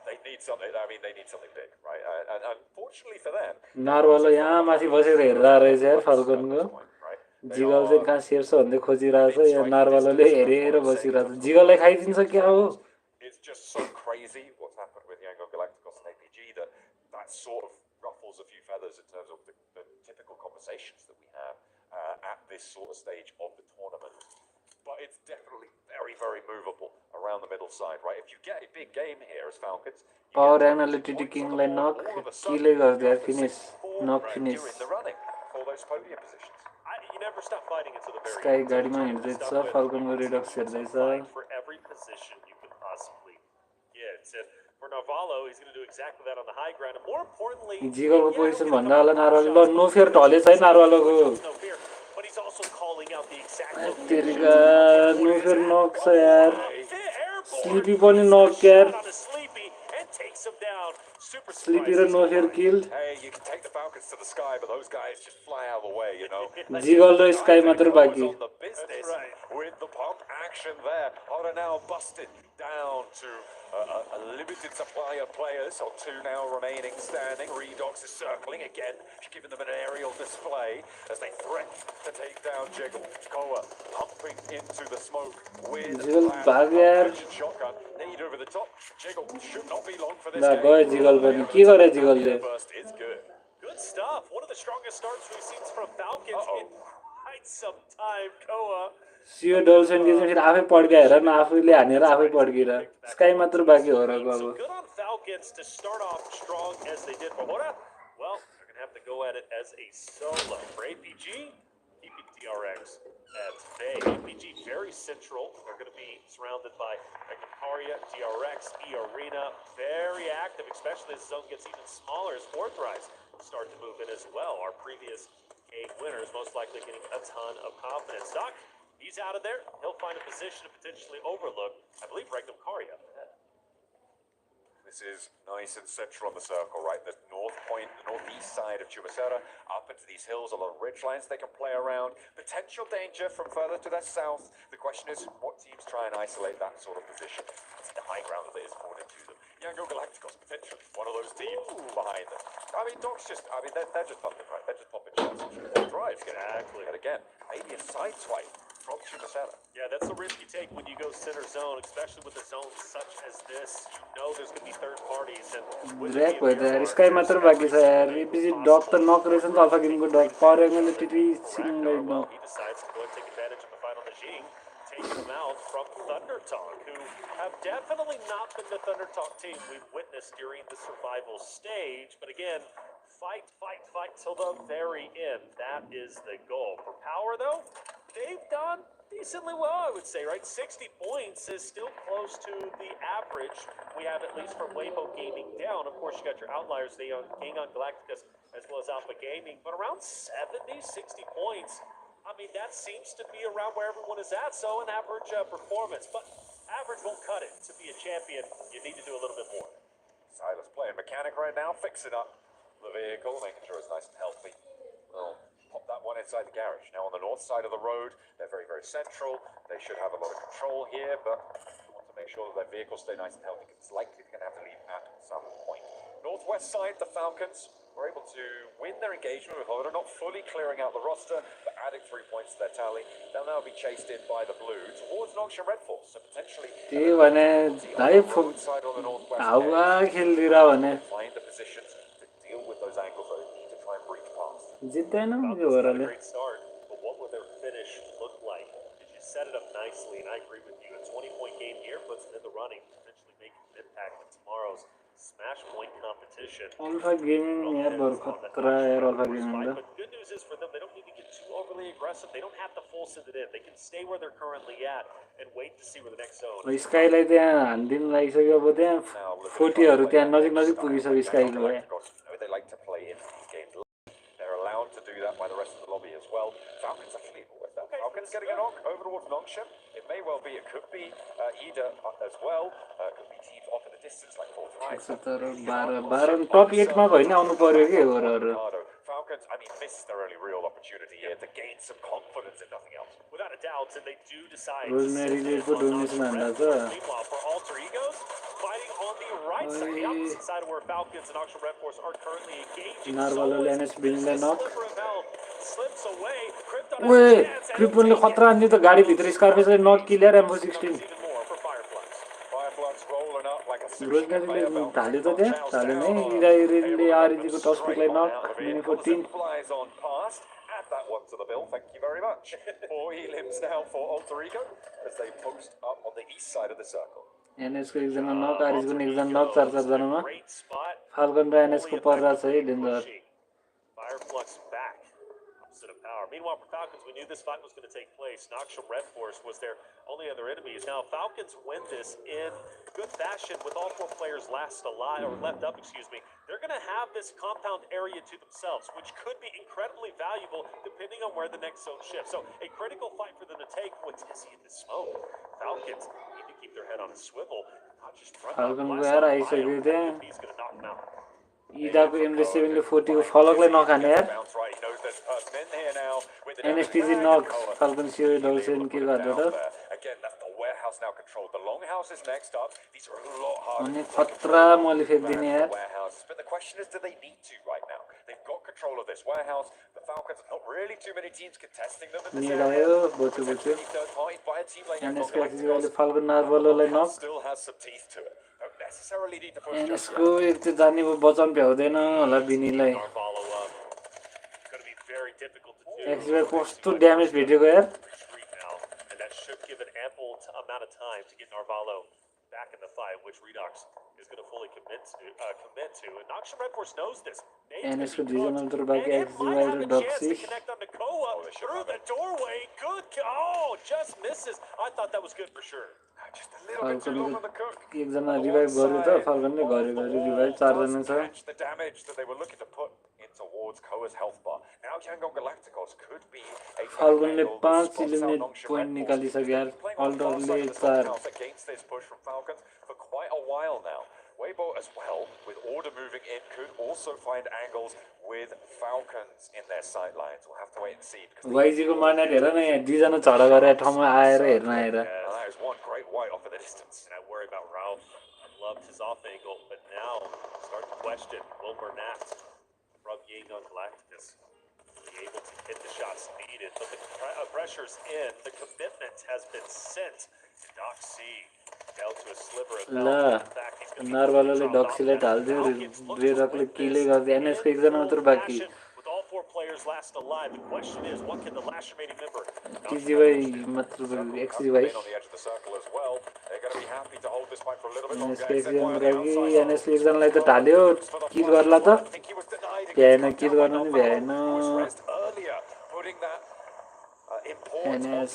They need something. I mean, they need something big, right? And unfortunately for them, नारवाला यहाँ माथि बसेर हेर्दा रहेछ यार फाल्कनको jiggle चाहिँ कहाँ सेर्छ भन्दै खोजिरहेछ यहाँ नारवालाले हेरेर बसिरहेछ जिगललाई खाइदिन्छ क्या हो it's just so crazy what's happened with Yango Galacticos and APG that sort of ruffles a few feathers in terms of the typical conversations that we have at this sort of stage of the tournament. But it's definitely very, very movable around the middle side, right? If you get a big game here as Falcons, power एनालिटिटी किङलाई knock किले गर्दै finish knock finish you're in the running for those podium positions. You never stop fighting until the very sky end. गाडीमा हिँड्दैछ फाल्कनको Redux हेर्दैछ For every position you can possibly get. And for Navallo, he's going to do exactly that on the high ground. And more importantly, जिगलको position भन्दा होला नारवाले ल no fair ढलेछ है नारवालको but he's also calling out the exact तेरिका no fair knock छ यार स्लिपी पनि नक यार स्लिपी र no fair kill Hey, you can take the Falcons to the sky, but those guys just fly out of the way, you know. जिगल र Sky मात्र बाँकी On the business with the pump action there. Otter now busted down to a limited supply of players, so 2 now remaining standing. Redox is circling again, giving them an aerial display as they threaten to take down Jiggle. Koa pumping into the smoke with jiggle भाग यार shotgun. Need over the top. Jiggle should not be long for this ला game. गयो जिगल पनि के गरे जिगलले It's good. Good stuff. One of the strongest starts we've seen from Falcons in quite some time. Koa. सियो डल्सन के चाहिँ फेरि आफै पड्क्या हेर न आफैले हानेर आफै पड्किएर स्काई मात्र बाँकी हो र अब Good on Falcons to start off strong as they did for Hora. Well, they're going to have to go at it as a solo. For APG, keeping DRX at bay. APG very central. They're going to be surrounded by Agricaria, DRX, E-Arena. Very active, especially as the zone gets even smaller as Fourth Rise start to move in as well. Our previous 8 winners most likely getting a ton of confidence. Doc, he's out of there. He'll find a position to potentially overlook, I believe, Regnum Caria. This is nice and central on the circle, right? The north point, the northeast side of Chumacera, up into these hills, a lot of ridge lines they can play around. Potential danger from further to their south. The question is, what teams try and isolate that sort of position? It's the high ground that is afforded to them. Yango Galacticos, potentially one of those teams behind them. I mean, Doc's just, they're just pumping, right? They're just popping shots. They drive, exactly. And again, maybe a side swipe from Chumacera. Yeah, that's the risk you take when you go center zone, especially with a zone such as this. You know there's going to be third parties. And rack भयो त यार sky मात्र बाँकी छ यार APJ duck त नक रहेछ नि त अल्फा गेमिङको डक पावर एनालिटिटी सिङ्गै नक he decides to go and take advantage of the final machine, taking them out from Thunder Talk, who have definitely not been the Thunder Talk team we've witnessed during the survival stage. But again, fight till the very end. That is the goal. For Power, though, they've done decently well, I would say, right? 60 points is still close to the average we have, at least from Weibo Gaming down. Of course, you got your outliers, the Gangon Galacticus, as well as Alpha Gaming, but around 70, 60 points. I mean, that seems to be around where everyone is at, so an average performance. But average won't cut it. To be a champion, you need to do a little bit more. Silas playing mechanic right now, fixing up the vehicle, making sure it's nice and healthy. Well, pop that one inside the garage. Now on the north side of the road, they're very, very central. They should have a lot of control here, but they want to make sure that their vehicles stay nice and healthy because it's likely they're going to have to leave at some point. Northwest side, the Falcons were able to win their engagement with Hoda, not fully clearing out the roster, but adding 3 points to their tally. They'll now be chased in by the blue towards an auction red force, so potentially त्यही भने भाइ हावा खेलिदिएर भने find the positions to deal with those angles that they need to try and breach past. जित्दैन yo ओराले Great start, but what will their finish look like? Did you set it up nicely? And I agree with you. A 20-point game here puts them in the running, potentially making an impact in tomorrow's Smash point competition. Alpha Gaming यार बहुत खतरा है यार Alpha Gaming का. But good news is for them, they don't need to get too overly aggressive. They don't have to full send it in. They can stay where they're currently at and wait to see where the next zone is. Skyलाई त्यहाँ हान्दिन लागिसक्यो अब त्यहाँ 40 हरु त्यहाँ नजिक पुगिसक्यो Skyको है. They like to play into these games. They're allowed to do that by the rest of the lobby as well. Falcons actually with that. Falcons getting a knock over towards Nongshim. It may well be. It could be Ida as well. Could be teams off in the distance like 4-5. 12 top 8 मा होइन आउनु पर्यो के होरहरु. Falcons, I mean, miss their only real opportunity here to gain some confidence if nothing else. Without a doubt, and they do decide Rosemary ले को domination हान्दा छ. Meanwhile, for Alter Egos, fighting on the right side, the opposite side of where Falcons and Auction Red Force are currently engaging. Narvalo NS बिनले knock. Slips away. ओए क्रिपनले खतरा हान्यो त गाडी भित्र स्कारफेसले knock किल्यर M16. Rosemary ले ढाल्यो त त्यहाँ ढाल्यो नै इराइले आरजीको टस पिकलाई knock mini 14. That one to the bill, thank you very much. 4 elims now for Alter Ego as they post up on the east side of the circle. NS को एकजना knock RG को एकजना knock 4 जनामा. Falcon र NS को पर्रा छ है danger. Fireflux back. Opposite of power. Meanwhile, for Falcons, we knew this fight was going to take place. Noxium Red Force was their only other enemies. Now, Falcons win this in good fashion with all 4 players left up, excuse me. They're going to have this compound area to themselves, which could be incredibly valuable depending on where the next zone shifts. So, a critical fight for them to take. What's Dizzy in the smoke? Falcons need to keep their head on a swivel, not just run out. He's going to knock them out. इदाको M7 ले 40 को फलकलाई नखाने यार. NSTG knock Falcon Fury Dolphin के गर्दा त. Again, that's the warehouse now controlled. The longhouse is next up. These are a lot harder. अनि खतरा मैले फेक्दिने यार. But the question is, do they need to right now? They've got control of this warehouse. The Falcons, not really too many teams contesting them in this area. NSTG वाले Falcon Narvaloलाई knock. Still has some teeth to it. Don't necessarily need to push. NS को एक त जाने बचन भ्याउँदैन होला बिनीलाई. Actually कस्तो damage भेटेको यार. And that should give an ample amount of time to get Narvalo back in the fight, which Redox is going to fully commit to. And Noxium Red Force knows this. NS को डिजनल तर बाकी XGY र डक्सी. Through the doorway. Good. Oh, just misses. I thought that was good for sure. एकजना revive गर्यो त फाल्कनले गर्यो revive 4 जना छ. The damage that they were looking to put in towards Koa's health bar. Now Yangon Galacticos could be a फाल्कनले 5 eliminate point निकालिसक्यो यार. अल्टरले 4 against this push from Falcons for quite a while now. Weibo as well, with order moving in, could also find angles with Falcons in their sight lines. We'll have to wait and see. YG को मार्नेट हेर न यहाँ 2 जना झगडा गरेर ठाउँमा आएर हेर्न आएर. That is one great white off of the distance. And I worry about Ralph. I loved his off angle, but now start to question will Bernat from Yangon Galacticus be able to hit the shots needed. But the pressure's in. The commitment has been sent. And Doc C down to a sliver of ल नर्वलले डक्सीलाई ढाल्दियो रेडकले किले गर्दै NS को एकजना मात्र बाँकी. with all 4 players last alive. The question is, what can the last remaining member? TGY मात्र XGY. On the edge of the circle as well. They're going to be happy to hold this fight for a little bit NS longer. को एकजना लागि NS ले एकजनालाई त ढाल्यो किल गर्ला त. भ्याएन किल गर्न नि भ्याएन. Putting that NS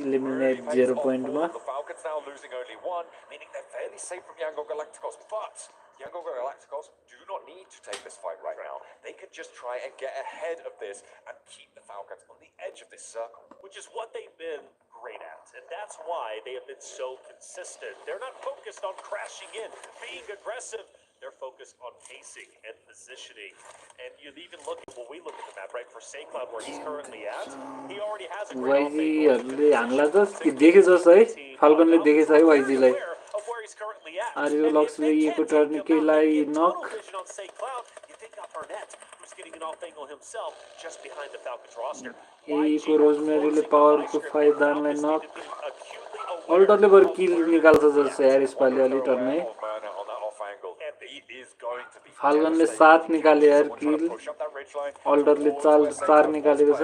eliminate 0 point मा. The Falcons now losing only 1, meaning they're fairly safe from Yangon Galacticos. But Yangon Galacticos do not need to take this fight right now. They could just try and get ahead of this and keep the Falcons on the edge of this circle. Which is what they've been great at. And that's why they have been so consistent. They're not focused on crashing in, being aggressive. They're focused on pacing and positioning. And you even look at when we look at the map, right, for Saquon, where he's currently at, he already has a great YG हामीलाई त देखे जस्तो है. फाल्कनले देखेछ है YG लाई. आर्यो लक्सले एको टर्निकेलाई नक. एको रोजमेरीले पावरको फाइदालाई नक. अल्टरले बरु किल निकाल्छ जस्तो यार यसपालि अलि टर्नै. फाल्कनले 7 निकाल्यो यार किल. अल्टरले 4 निकालेको छ.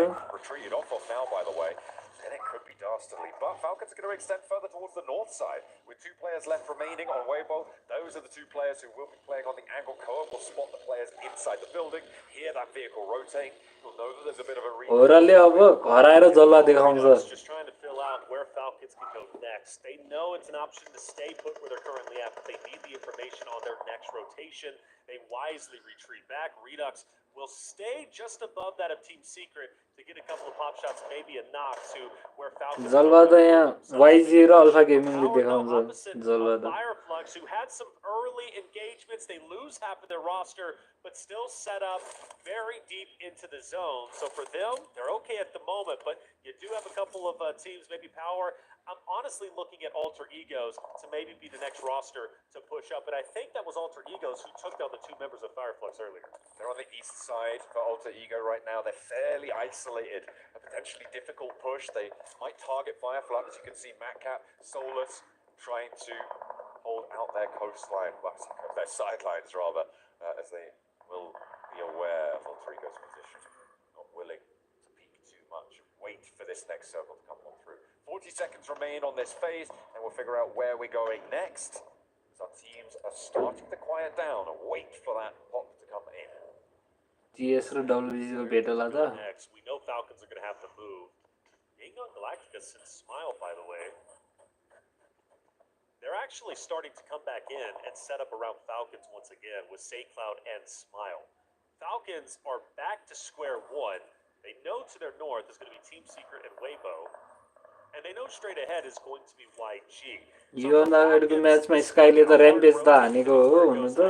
dastardly. But Falcons are going to extend further towards the north side with 2 players left remaining on Weibo. Those are the 2 players who will be playing on the angle co-op. Will spot the players inside the building, hear that vehicle rotating. You'll know that there's a bit of a ओरले अब घर आएर जल्ला देखाउँछ Just trying to fill out where Falcons can go next. They know it's an option to stay put where they're currently at, but they need the information on their next rotation. They wisely retreat back. Redux will stay just above that of Team Secret to get a couple of pop shots, maybe a knock to where Falcons. जल्ला त यहाँ YG र alpha गेमिङले देखाउँछ जल्ला त Fireflux, who had some early engagements, they lose half of their roster, but still set up very deep into the zone. So for them, they're okay at the moment, but you do have a couple of teams, maybe Power. I'm honestly looking at Alter Egos to maybe be the next roster to push up, and I think that was Alter Egos who took down the 2 members of Fireflux earlier. They're on the east side for Alter Ego right now. They're fairly isolated. A potentially difficult push. They might target Fireflux. As you can see, Matcap, Solus trying to hold out their coastline, well, their sidelines rather, as they will be aware of Alter Ego's position. Not willing to peek too much. Wait for this next circle to come on through. 40 seconds remain on this phase, and we'll figure out where we're going next. As our teams are starting to quiet down and wait for that pop to come in. TS raw WBC को भेटला त Next, we know Falcons are going to have to move. Yangon Galactica since Smile, by the way. They're actually starting to come back in and set up around Falcons once again with SayCloud and Smile. Falcons are back to square one. They know to their north is going to be Team Secret and Weibo. And they know straight ahead is going to be YG. यो अगाडिको म्याचमा स्काईले त र्याम्पेज त हानेको हो हुनु त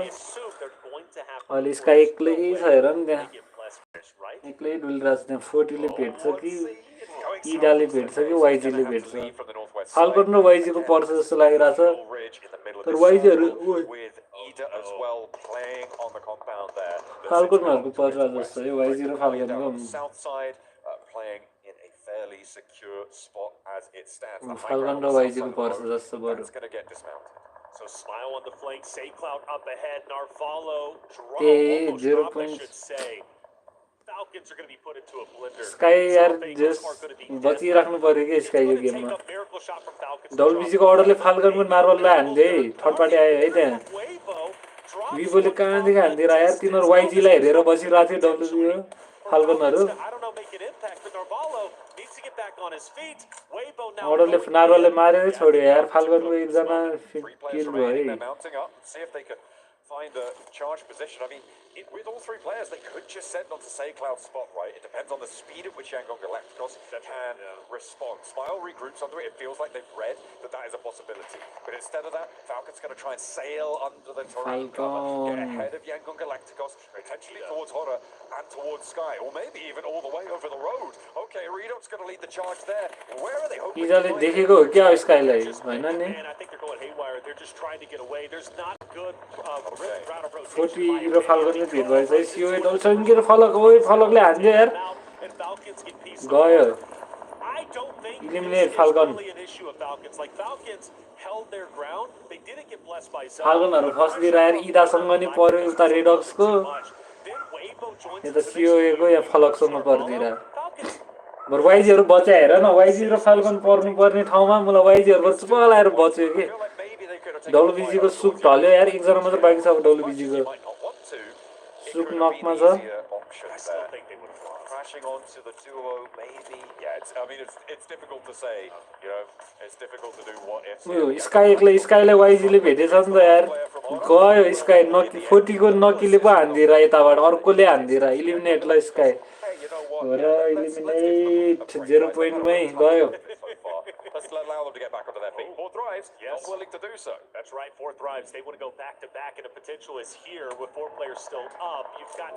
अहिले sky एक्लै छ हेर नि त्यहाँ एक्लै डुलिरहेको छ त्यहाँ 40 ले भेट्छ कि इडाले भेट्छ कि वाइजीले भेट्छ फाल्कन र वाइजीको पर्छ जस्तो लागिरहेछ तर वाइजीहरू फाल्कनहरूको पर्छ जस्तो है वाइजी र फाल्कनको fairly secure spot as it stands. Falcon र YG को पर्छ जस्तो बरु. So Smile on the flank, SayCloud up ahead, Narvalo draw, almost 0 should say. Falcons are going to be put into a blender. Sky यार just बचिराख्नु पर्यो के sky यो गेममा. WBC को अर्डरले फाल्कनको मार्बललाई हान्दै थर्ड पार्टी आयो है त्यहाँ. विभोले कहाँदेखि हान्दिरा यार तिनीहरु YG लाई हेरेर बसिरहेको थियो WBC फाल्कनहरु. अर्डरले नार्वलले मारेरै छोड्यो यार फाल्कनको एकजना किल भयो है. Find a charge position. I mean, with all 3 players, they could just send onto SayCloud's spot, right? It depends on the speed at which Yangon Galacticos can respond. Smile regroups onto it. It feels like they've read that that is a possibility. But instead of that, Falcon's going to try and sail under the terrain cover, get ahead of Yangon Galacticos, potentially towards Horror and towards Sky, or maybe even all the way over the road. Okay, Redux going to lead the charge there. Where are they hoping to find देखेको हो क्या स्काईलाई हैन नि. I think they're going haywire. They're just trying to get away. There's not good round of rotation. 40 र फाल्कनले भेट भएछ है CO डल्सन र फलक ओइ फलकले हान्यो यार गयो इलिमिनेट फाल्कन फाल्कनहरु फस्दिएर यार इदासँग नि पर्यो उता रेडक्सको यता सिओएको या फलकसँग पर्दिरा बरु वाइजीहरु बचा हेर न वाइजी र फाल्कन पर्नु पर्ने ठाउँमा मलाई वाइजीहरु चुप लाएर बच्यो के WBC को सुक ढल्यो यार एकजना मात्र बाँकी छ WBC को सुक नकमा छ crashing onto the duo maybe I mean it's difficult to say you know it's difficult to do what if स्काईले YG ले भेटेछ नि त यार गयो स्काई नकी 40 को नकीले पो हान्दिरा यताबाट अर्कोले हान्दिरा इलिमिनेट ल स्काई र इलिमिनेट 0 point मै गयो. Let's allow them to get back onto their feet. 4 Thrives, not willing to do so. That's right, 4 Thrives. They want to go back to back, and the potential is here with 4 players still up. You've got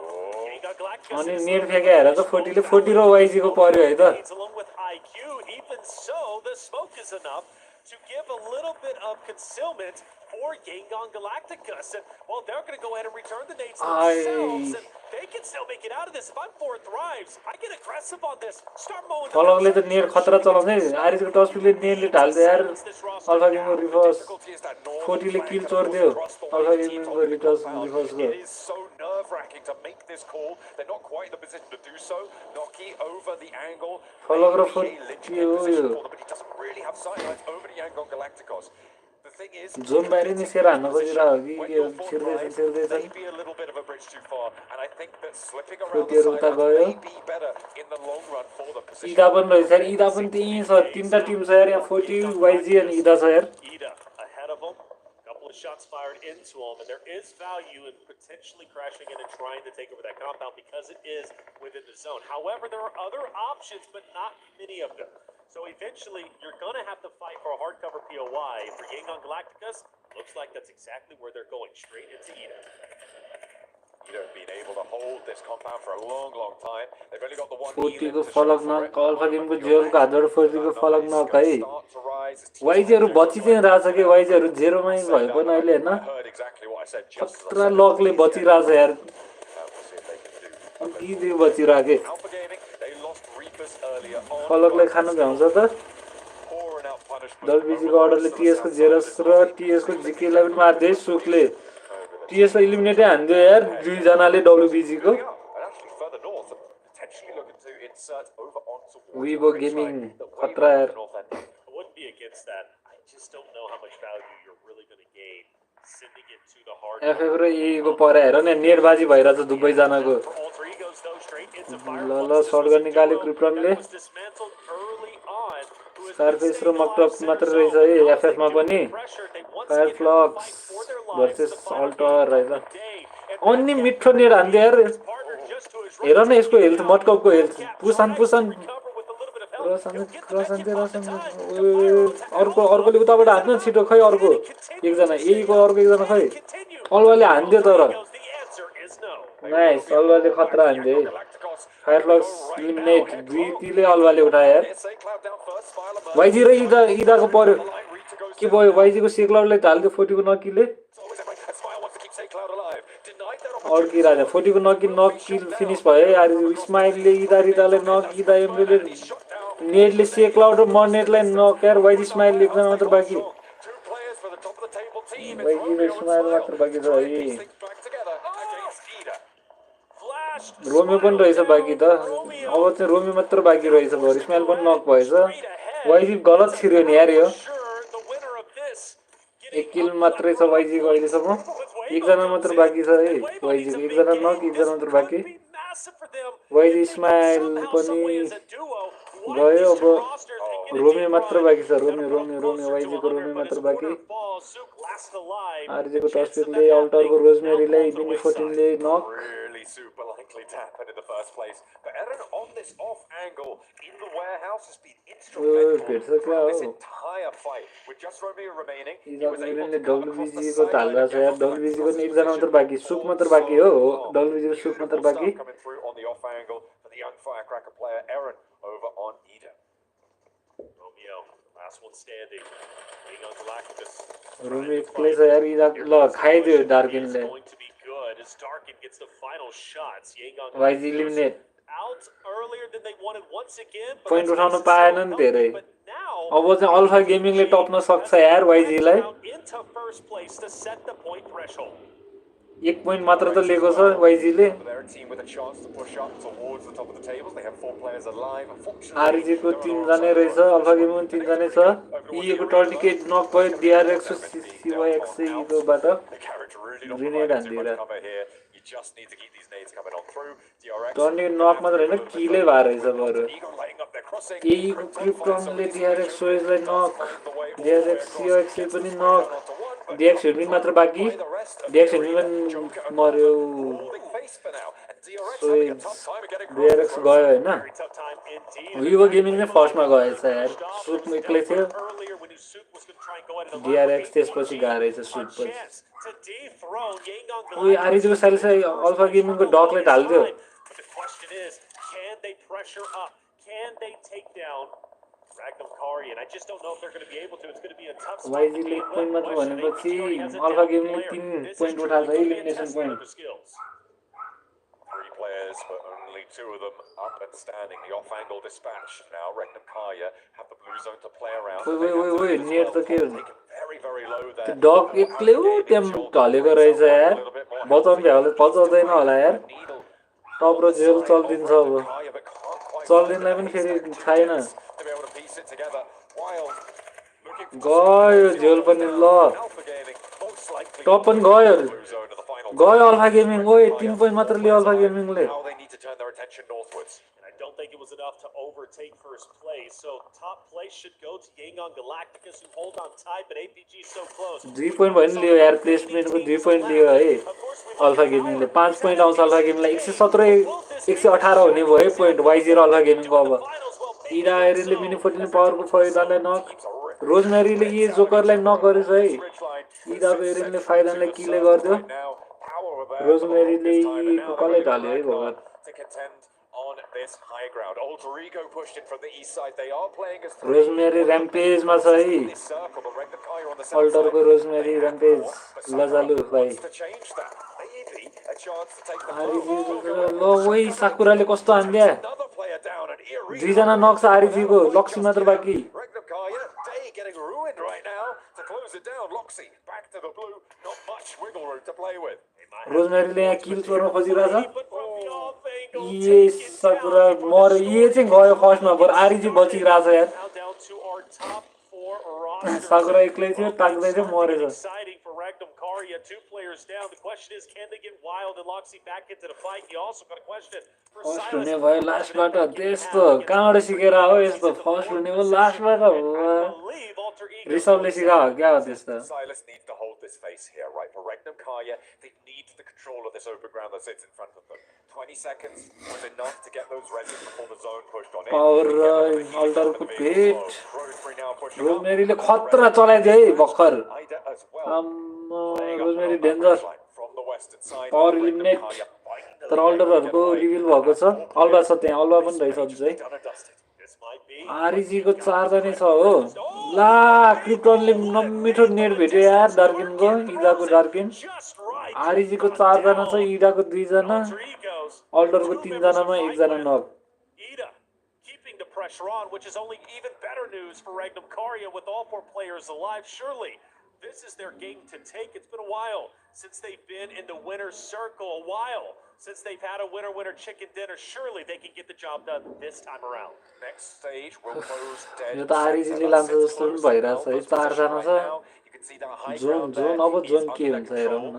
Galacticos. अनि net फेके हेर त 40 ले 40 र YG को पर्यो है त. Along with IQ, even so, the smoke is enough to give a little bit of concealment for Yangon Galacticos. And well, they're going to go ahead and return the nades themselves, and they can still make it out of this. If I'm 4 Thrives, I get aggressive on this. Start mowing. फलकले त net खतरा चलाउँदै आरिसको टस्पिकले नेटले ढाल्दै यार alpha गेमको reverse 40 ले किल चोर्दियो alpha गेमको reverse गयो. nerve-wracking to make this call. They're not quite in the position to do so. Noki over the angle. Holographer. Maybe a linchpin position for them, but he doesn't really have sightlines over the angle on Galacticos. The thing is, Zone बाहिर निस्केर हान्न खोजिरहेको कि छिर्दैछन् maybe a little bit of a bridge too far, and I think that slipping around the Fruitier उता गयो sidelines may be better in the long run for them. इदा पनि रहेछ यार इदा पनि त्यही छ तीनटा टिम छ यार यहाँ 40 YG अनि इदा छ यार Ida ahead of them. Couple of shots fired into him, and there is value in potentially crashing in and trying to take over that compound because it is within the zone. However, there are other options, but not many of them. So eventually, you're going to have to fight for a hardcover POI. For Yangon Galacticos, looks like that's exactly where they're going, straight into Ida. Ida have been able to hold this compound for a long, long time. They've only got the one 40 को फलक न alpha गेमको जेरोको हातबाट 40 को फलक न है वाइजीहरु बचि चाहिँ रहेछ के वाइजीहरु जेरोमै भए पनि अहिले हैन खतरा लकले बचिरहेछ यार के दियो बचिराके फलकले खानु भ्याउँछ त डलबीजीको अर्डरले टीएस को जेरस र टीएस को जीकेलाई पनि मार्दै सुकले टीएस लाई इलिमिनेटै हान्दियो यार दुई जनाले डब्ल्यूबीजी को वीबो गेमिङ खतरा यार I wouldn't be against that. I just don't know how much value you're really going to gain sending it to the hard. FF र ई को परे हेर न नेटबाजी भइराछ दुबै जनाको ल सर्ट निकाल्यो क्रिप्टनले स्कारफेस र मकटप मात्र रहेछ है एफएफ मा पनि फायरफ्लक्स भर्सेस अल्टर रहेछ अन्नी मिठो नेट हान्दियो यार हेर न यसको हेल्थ मकटपको हेल्थ पुसन अर्कोले उताबाट हान्नु छिटो खै अर्को एकजना को अर्को एकजना खै अल्वाले हान्दियो तर नाइस अल्वाले खतरा हान्दियो फायरफ्लक्स इलिमिनेट दुई तीले अल्वाले उठायो यार वाइजी र इदाको पर्यो के भयो वाइजी को सेक्लाउडले ढाल्दियो 40 को नकिले अड्किरहेछ 40 को नकिल फिनिश भयो यार इस्माइलले इदाले इदा एमले नेटले सेक्लाउड र मनेटलाई नक यार वाइजी इस्माइल एकजना मात्र बाँकी वाइजी र इस्माइल मात्र बाँकी छ है रोमियो पनि रहेछ बाँकी त अब चाहिँ रोमियो मात्र बाँकी रहेछ भर इस्माइल पनि नक भएछ वाइजी गलत छिर्यो नि यार यो एक किल मात्रै छ वाइजी को अहिलेसम्म एकजना मात्र बाँकी छ है वाइजी को एकजना नक एकजना मात्र बाँकी वाइजी इस्माइल पनि गयो अब रोमियो मात्र बाँकी छ रोमियो वाइजी को रोमियो मात्र बाँकी आरजे को तस्बिरले अल्टर को रोजमेरीलाई बिनी 14 ले नक super likely to happen in the first place. But Eren on this off angle in the warehouse has been instrumental throughout this entire fight. With just Romeo remaining, he was able to come across the side. WBG को एकजना मात्र बाँकी सुक मात्र बाँकी हो WBG को सुक मात्र बाँकी coming through on the off angle for the young firecracker player Eren over on Ida. Romeo, last one standing. Being on Galacticos. Romeo place यार इदा ल खाइदियो डार्किनले Good as Darkin gets the final shots. YG eliminate. Out earlier than they wanted once again. Point उठाउन पाएनन् धेरै अब चाहिँ alpha गेमिङले टप्न सक्छ यार YG lie into first place to set the point threshold. एक पोइन्ट मात्र त लिएको छ YG ले आरजी को 3 जनै रहेछ अल्फा गेमिङ 3 जनै छ ई को टर्निकेट नक भयो डीआरएक्स सीवाईएक्स को बाट ग्रेनेड हान्दिरा टर्निकेट नक मात्र हैन किले भएर रहेछ बरु ई को क्रिप्टनले डीआरएक्स सोइजलाई नक डीआरएक्स सीवाईएक्स पनि नक डीएक्स हेर्मिन मात्र बाँकी डीएक्स हेर्मिन मर्यो डीआरएक्स गयो हैन वीवो गेमिङ नै फर्स्टमा गएछ यार सुक एक्लै थियो डीआरएक्स त्यसपछि गारेछ सुक पछि ओइ आरिजको साइलस अल्फा गेमिङको डकले ढाल्दियो I just don't know if they're going to be able to. It's going to be a tough spot. YG ले point मात्र भनेपछि अल्फा गेमिङले 3 पोइन्ट उठाछ elimination point 3 players, but only 2 of them up and standing. The off-angle dispatch now. Regnum Kaya have the blue zone to play around. Wait, near the kill. very, very low there. त्यो डग एक्लै टेम ढलेको रहेछ यार बचाउनु भ्याउले बचाउँदैन होला यार टप र jail चल्दिन्छ अब चल्दिनलाई पनि फेरि छैन गयो जेल पनि ल टप पनि गयो गयो अल्फा गेमिङ ओए 3 पोइन्ट मात्र लियो alpha गेमिङले I don't think it was enough to overtake first place, so top place should go to Yangon Galacticus who hold on tight, but APG so close. 3 point पनि लियो यार प्लेसमेन्टको 2 point लियो है alpha गेमिङले 5 point आउँछ alpha गेमिङलाई 117 118 हुने भयो point Y0 alpha गेमिङको अब Ida एरिनले mini 14 पावरको फाइदालाई नक रोजमेरीले यी जोकरलाई नक गरेछ है इडाको एरिनले फाइदालाई किले गर्दियो रोजमेरीले कसले ढाल्यो है भगवान on this high ground. Alter pushed in from the east side. They are playing as Rosemary rampage मा छ है अल्टरको रोजमेरी र्याम्पेज लजालु भाइ ल ओइ साकुराले कस्तो हान्दिया दुईजना नक छ आरिजीको लक्सी मात्र बाँकी getting ruined right now to close it down. Loxy back to the blue, not much wiggle room to play with. रोजमेरीले यहाँ किल चोर्न खोजिरहेछ ये साकुरा मर ये चाहिँ गयो फर्स्टमा पर आरिजी बचिरहेछ यार साकुरा एक्लै थियो टाक्दै थियो मरेछ फर्स्ट हुने भयो लास्टबाट त्यस्तो कहाँबाट सिकेर हो यस्तो फर्स्ट हुने भयो लास्टबाट रिसभले सिकायो क्या हो त्यस्तो Silas needs to hold this face here, right? For Regnum Kaya, they need the control of this open ground that sits in front of them. 20 seconds was enough to get those reses before the zone pushed on in. Power अल्टरको पेट रोजमेरीले खतरा चलाइदियो है भर्खर rosemary danger power eliminate तर अल्टरहरूको reveal भएको छ Alva छ त्यहाँ Alva पनि रहेछ अझै आरिजीको 4 जना छ हो ला क्रिप्टनले नमिठो नेट भेट्यो यार डार्किनको इडाको डार्किन आरिजीको 4 जना छ इडाको 2 जना अल्टरको 3 जनामा 1 जना नक the pressure on, which is only even better news for Regnum Karya with all 4 players alive. Surely this is their game to take. It's been a while since they've been in the winner's circle, a while since they've had a winner chicken dinner. Surely they can get the job done this time around. Next stage will close dead. यो त आरिजीले लान्छ जस्तो पनि भइरहेछ है 4 जना छ zone अब zone के हुन्छ हेरौँ न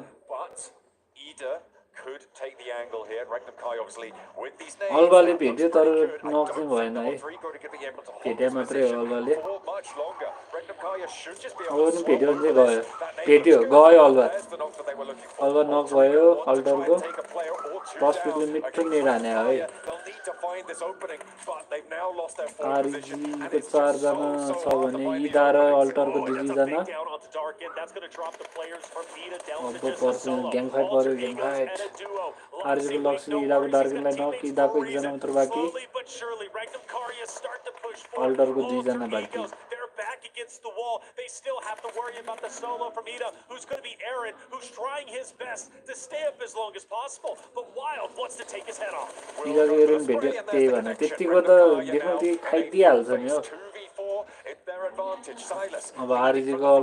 could take the angle here. Regnum Kai obviously with these names. अल्वाले भेट्यो तर नक चाहिँ भएन है भेट्या मात्रै हो अल्वाले पनि भेट्यो भने चाहिँ गयो गयो अल्वा नक भयो अल्टरको टसपिटले मिठो नेट हाने है आरिजीको 4 जना छ भने इडा र अल्टरको 2 जना अब पर्छ ग्याङ फाइट पर्यो ग्याङ फाइट आरिजीको लक्ष्मी इडाको डार्किनलाई नक इडाको 1 जना मात्र बाँकी अल्टरको 2 जना बाँकी against the wall. They still have to worry about the solo from Ida, who's going to be Aaron, who's trying his best to stay up as long as possible. But Wild wants to take his head off. इडाको Erin भेट्यो त्यही भने त्यतिको त definitely खाइदिइहाल्छ नि हो अब आरिजीको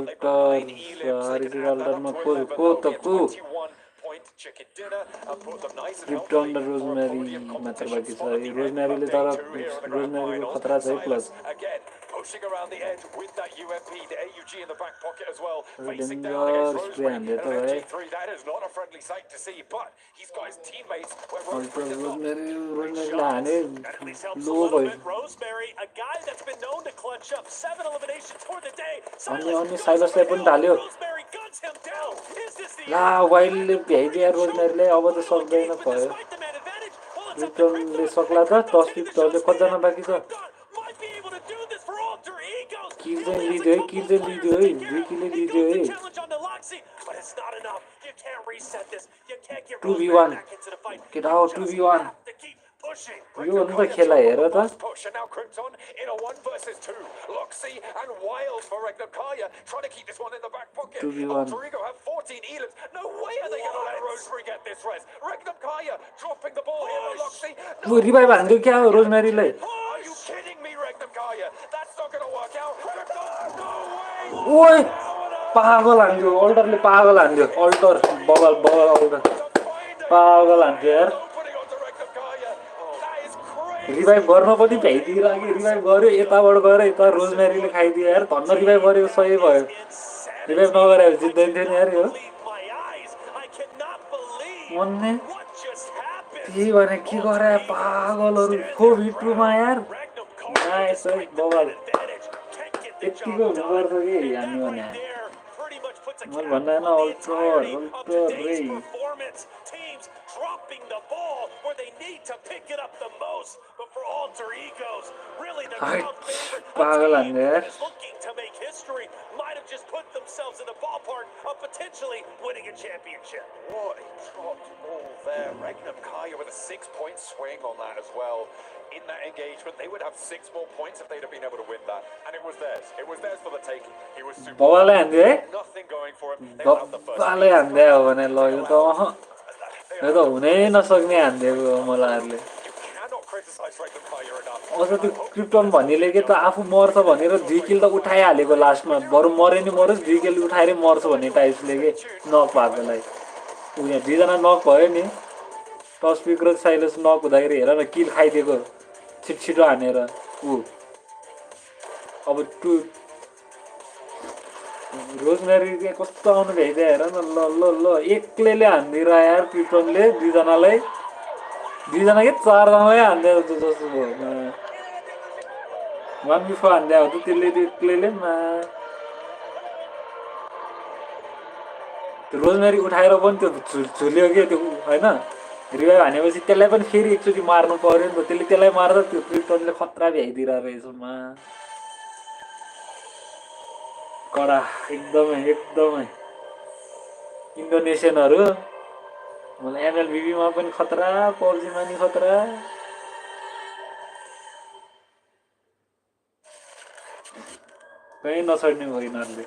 अल्टरमा को krypton र rosemary मात्र बाँकी छ रोजमेरीले तर रोजमेरीको खतरा छ plus pushing around the edge with that UMP, the AUG in the back pocket as well. Facing down against Rosemary and MG3. That is not a friendly sight to see, but he's got his teammates where Rosemary Rosemary, a guy that's been known to clutch up 7 eliminations for the day. Silasले पनि ढाल्यो ला वाइल्डले भ्याइदिया रोजमेरीले अब त सक्दैन भयो रिटर्नले सक्ला त 10 पिक्टरले कतिजना बाँकी छ किल चाहिँ लिदियो है 2 किलले लिदियो है 2v1 get out 2v1 यो अन्त खेला हेर त 2v1 वो रिभाइभ हान्दियो क्या हो रोजमेरीले ओइ पागल हान्थ्यो अल्टरले पागल हान्थ्यो अल्टर बबल अल्टर पागल हान्थ्यो यार रिभाइभ गर्न पनि भ्याइदिइराख्यो रिभाइभ गर्यो यताबाट गएर यता रोजमेरीले खाइदियो यार धन्न रिभाइभ गरेको सही भयो रिभाइभ नगरे जित्दैन थियो नि यार यो मन्ने त्यही भने के गरे पागलहरू 4v2 यार नाइस है बबल यतिको हुनुपर्छ कि हान्नु भने मैले भन्दैन अल्टर रे dropping the ball where they need to pick it up the most. But for alter egos, really the crowd favorite, a team that is looking to make history, might have just put themselves in the ballpark of potentially winning a championship. What a dropped ball there. Regnum Kaya with a 6-point swing on that as well. In that engagement, they would have 6 more points if they'd have been able to win that. And it was theirs. It was theirs for the taking. He was super. Nothing going for him. They were out the first. यो त हुनै नसक्ने हान्दिएको मलाहरूले अझ त्यो krypton भन्नेले के त आफू मर्छ भनेर 2 किल त उठाइहालेको लास्टमा बरु मरे नि मरोस् 2 किल उठाएरै मर्छ भन्ने टाइप्सले के नक भएकोलाई उ यहाँ 2 जना नक भयो नि टस्पिक र साइलस नक हुँदाखेरि हेर न किल खाइदिएको छिटो हानेर उ अब रोजमेरी कस्तो आउनु भ्याइदियो हेर न ल एक्लैले हान्दिरह यार क्रिप्टनले 2 जनालाई 2 जना के 4 जनालाई हान्दियो जस्तो भयो 1v4 हान्दियो हो त त्यसले एक्लैले रोजमेरी उठाएर पनि त्यो झुल्यो के त्यो हैन रिभाइभ हानेपछि त्यसलाई पनि फेरि एकचोटि मार्नु पर्यो नि त त्यसले त्यसलाई मार्दा त्यो क्रिप्टनले खतरा भ्याइदिरा रहेछ कडा एकदमै इन्डोनेसियनहरु मलाई एमएलबीबी मा पनि खतरा पबजी मा नि खतरा कहीं नछड्ने भयो यिनीहरुले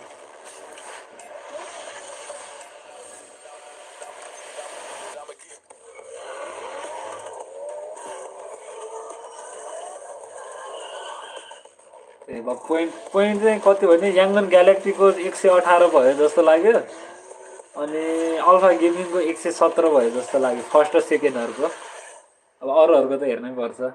पोइन्ट चाहिँ कति भने याङ्गन ग्यालेक्टीको 118 भयो जस्तो लाग्यो अनि अल्फा गेमिङको 117 भयो जस्तो लाग्यो फर्स्ट र सेकेन्डहरुको अब अरूहरुको त हेर्नै पर्छ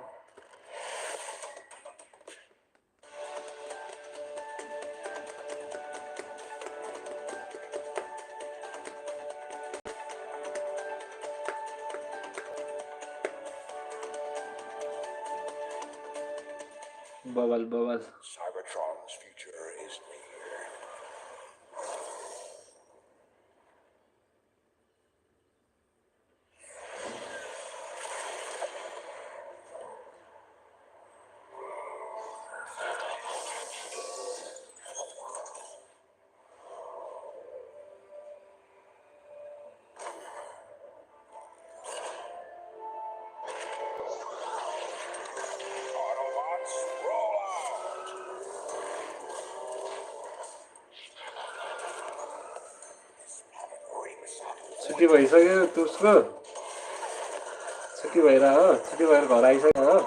bubble Cybertron's future is near. छुट्टी भइसक्यो तुर्सको छुट्टी भएर हो छुट्टी भएर घर आइसक्यो हो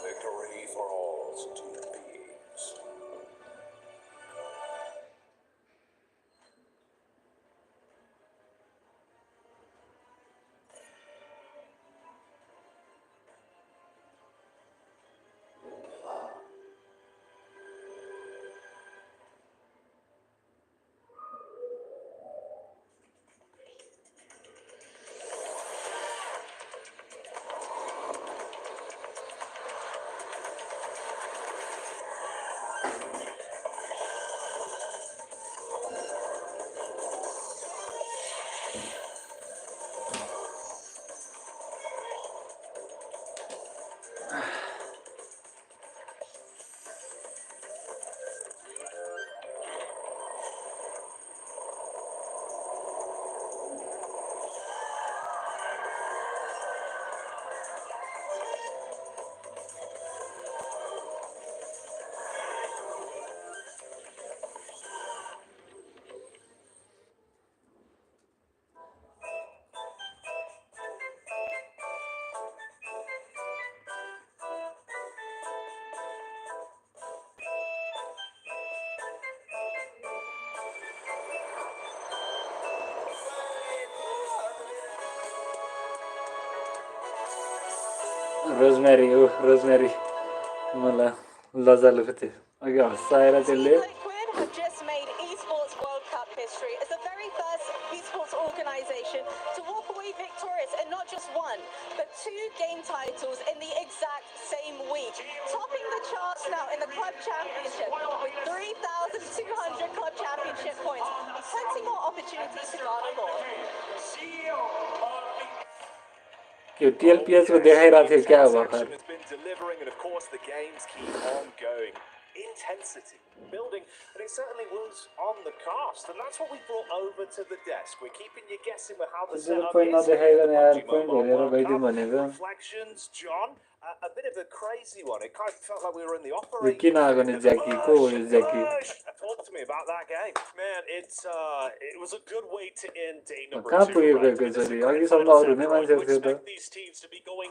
Victory for all sentient beings. Rosemary हो रोजमेरी मलाई लजालु थियो अघि हँसाएर त्यसले Liquid have just made ESPORTS World Cup history as the very first esports organization to walk away victorious in not just one, but 2 game titles in the exact same week. Topping the charts now in the club championship with 3,200 club championship points. Plenty more opportunities to garner more. यो टिएलपिएस को देखाइरहेको थियो क्या अब भर्खर has been delivering, and of course the games keep on going. Intensity building, and it certainly was on the cast, and that's what we brought over to the desk. We're keeping you guessing with how the setup point is. नदेखाइकन यार PUBG point Mobile हेरेर World गइदिउँ Cup. भनेको Reflections, John. A bit of a crazy one. It kind of felt like we were in the yo operating किन आएको नि ज्याकी को हो यो Jackie Talk to me about that game. Man, it was a good way to end day number 2. कहाँ पुगेको एकैचोटि अघिसम्म अरू नै मान्छेहरू थियो त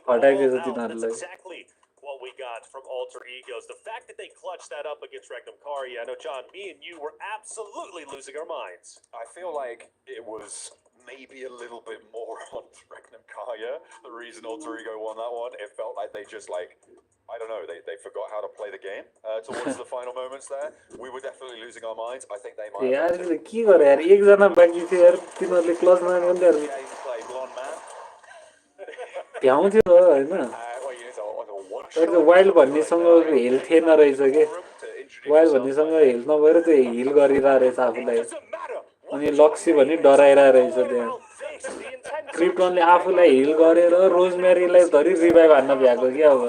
हटाइदिएछ तिनीहरूलाई Exactly what we got from Alter Egos. The fact that they clutched that up against Regnum Kari, I know, John, me and you were absolutely losing our minds. I feel like it was maybe a little bit more on Regnum Kaya. The reason Alter Ego won that one, it felt like they just I don't know, they forgot how to play the game towards the final moments there. We were definitely losing our minds. I think they might have यार के गरे यार एकजना बाँकी थियो यार तिनीहरूले clutch मार्नु नि यार gameplay, blonde man. भ्याउँथ्यो हैन तर त्यो वाइल्ड भन्नेसँग हेल्थ थिएन रहेछ के वाइल्ड भन्नेसँग हेल्थ नभएर त्यो हिल गरिरहेको रहेछ आफूलाई अनि लक्सी भन्ने डराइरहेको रहेछ त्यहाँ क्रिप्टनले आफूलाई हिल गरेर रोजमेरीलाई धरि रिभाइभ हान्न भ्याएको क्या अब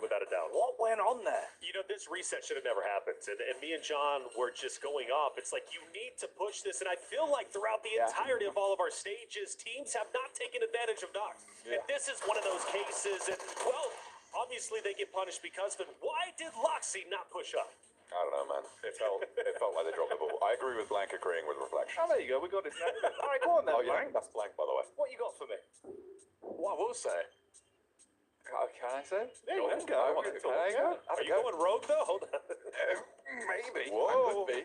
Without a doubt. What went on there? You know, this reset should have never happened. And me and John were just going off. It's like, you need to push this. And I feel like throughout the entirety of all of our stages, teams have not taken advantage of knocks. And this is one of those cases. And, well, obviously they get punished because of it. Why did Loxy not push up? I don't know, man. It felt like they dropped the ball. I agree with Blank agreeing with Reflection. Oh, there you go. We got it. All right, go on then, Blank. That's Blank, by the way. What you got for me? What I will say. Can I say? Yeah, you can go. Are you going rogue, though? Hold on. Maybe. Whoa. I could be.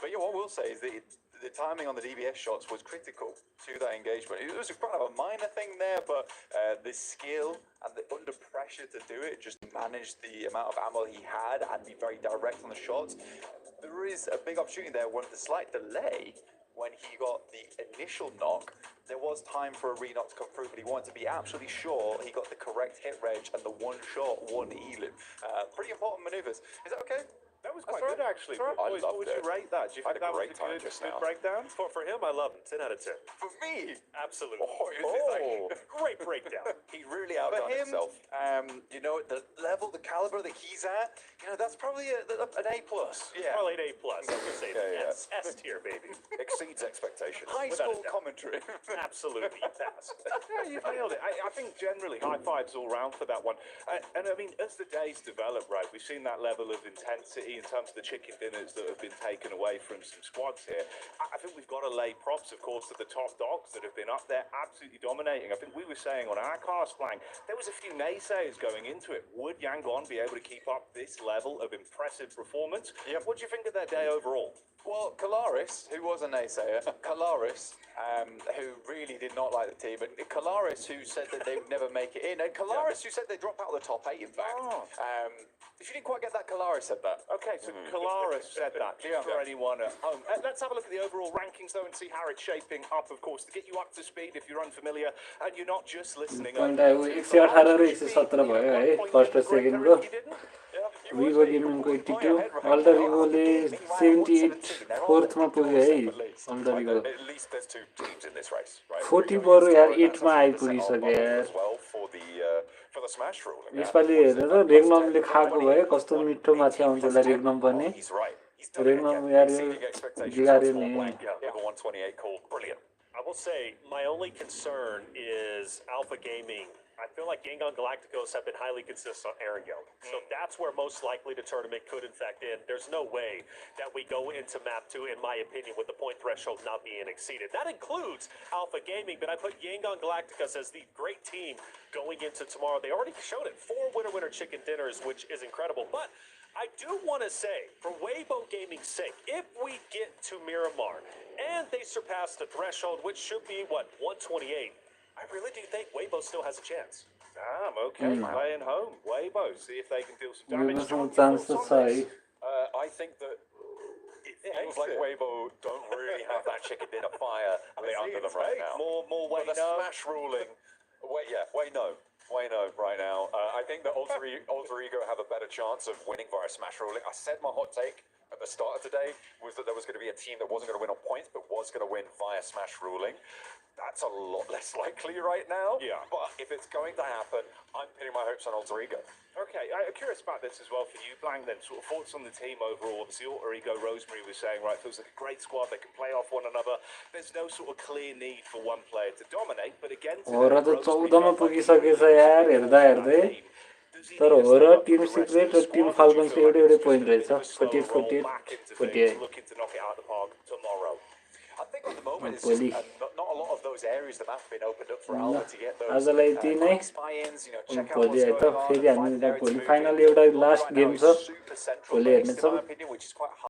But yeah, what we'll say is that the timing on the DBS shots was critical to that engagement. It was kind of a minor thing there, but the skill and the under pressure to do it, just manage the amount of ammo he had and be very direct on the shots. There is a big opportunity there with the slight delay. When he got the initial knock, there was time for a re-knock to come through, but he wanted to be absolutely sure he got the correct hit reg and the one shot, one elim. Pretty important maneuvers. Is that okay? That was quite good, actually. Boys, what would you rate that? Do you think that was a good breakdown? For him, I love him. 10 out of 10. For me? Absolutely. Great breakdown. He really outdone himself. You know, the level, the caliber that he's at, you know, that's probably an A+. Yeah. Probably an A+. I would say S tier, baby. Exceeds expectations. High Without school commentary. Absolutely. You passed. Yeah, you've nailed it. I think generally high fives all round for that one. And I mean, as the days develop, right, we've seen that level of intensity in terms of the chicken dinners that have been taken away from some squads here. I think we've got to lay props, of course, to the top dogs that have been up there absolutely dominating. I think we were saying on our cast flank, there was a few naysayers going into it. Would Yangon be able to keep up this level of impressive performance? Yeah. What do you think of their day overall? Well, Kalaris, who was a naysayer, Kalaris, who really did not like the team, and Kalaris, who said that they would never make it in, and Kalaris, who said they'd drop out of the top 8, in fact. If you didn't quite get that, Kalaris said that. Okay, so Kalaris said that, just for anyone at home. Let's have a look at the overall rankings, though, and see how it's shaping up, of course, to get you up to speed if you're unfamiliar, and you're not just listening. Point 118 र 117 भयो है first र सेकेन्डको विभो गेमिङको 82 alter Igole 78 फोर्थमा पुग्यो है alter इगो 40 बरु यार 8 मा आइपुगिसक्यो यार यसपालि हेर्नु त रेग्नमले खाएको भए कस्तो मिठो माछा आउँछ होला रेग्नम पनि रेग्नम यार बिगार्यो नि I will say my only concern is Alpha Gaming. I feel like Yangon Galacticos have been highly consistent on Aaron Young. So that's where most likely the tournament could in fact end. There's no way that we go into map 2, in my opinion, with the point threshold not being exceeded. That includes Alpha Gaming, but I put Yangon Galacticos as the great team going into tomorrow. They already showed it. 4 winner chicken dinners, which is incredible. But I do want to say, for Weibo Gaming's sake, if we get to Miramar and they surpass the threshold, which should be, what, 128, I really do think Weibo still has a chance. Damn, okay, playing home. Weibo, see if they can deal some damage. Some chance to say. I think that it feels like Weibo don't really have that chicken dinner fire under them right now. More way the no. smash ruling. Way no right now. I think that Alter Ego have a better chance of winning via smash ruling. I said my hot take at the start of today was that there was going to be a team that wasn't going to win on points, but was going to win via smash ruling. That's a lot less likely right now. Yeah. But if it's going to happen, I'm pinning my hopes on Alter Ego. Okay, I'm curious about this as well for you, Blang, then. Sort of thoughts on the team overall. Obviously, Alter Ego, Rosemary was saying, right, feels like a great squad. They can play off one another. There's no sort of clear need for one player to dominate. But again, Horror to 14 मा पुगिसकेछ यार हेर्दा हेर्दै तर horror Tim secrete र Tim falcons एउटै point रहेछ 48-48 looking to knock it out of the park tomorrow. I think at the moment it's Poli. just not a lot of those areas that have been opened up for Alba to get those आजलाई यति नै buy-ins, check out भोलि what's है त going on. फेरि The हामी narrative भोलि moving final एउटा right last now game is छ super central भोलि based, in हेर्नेछौँ my opinion, which is quite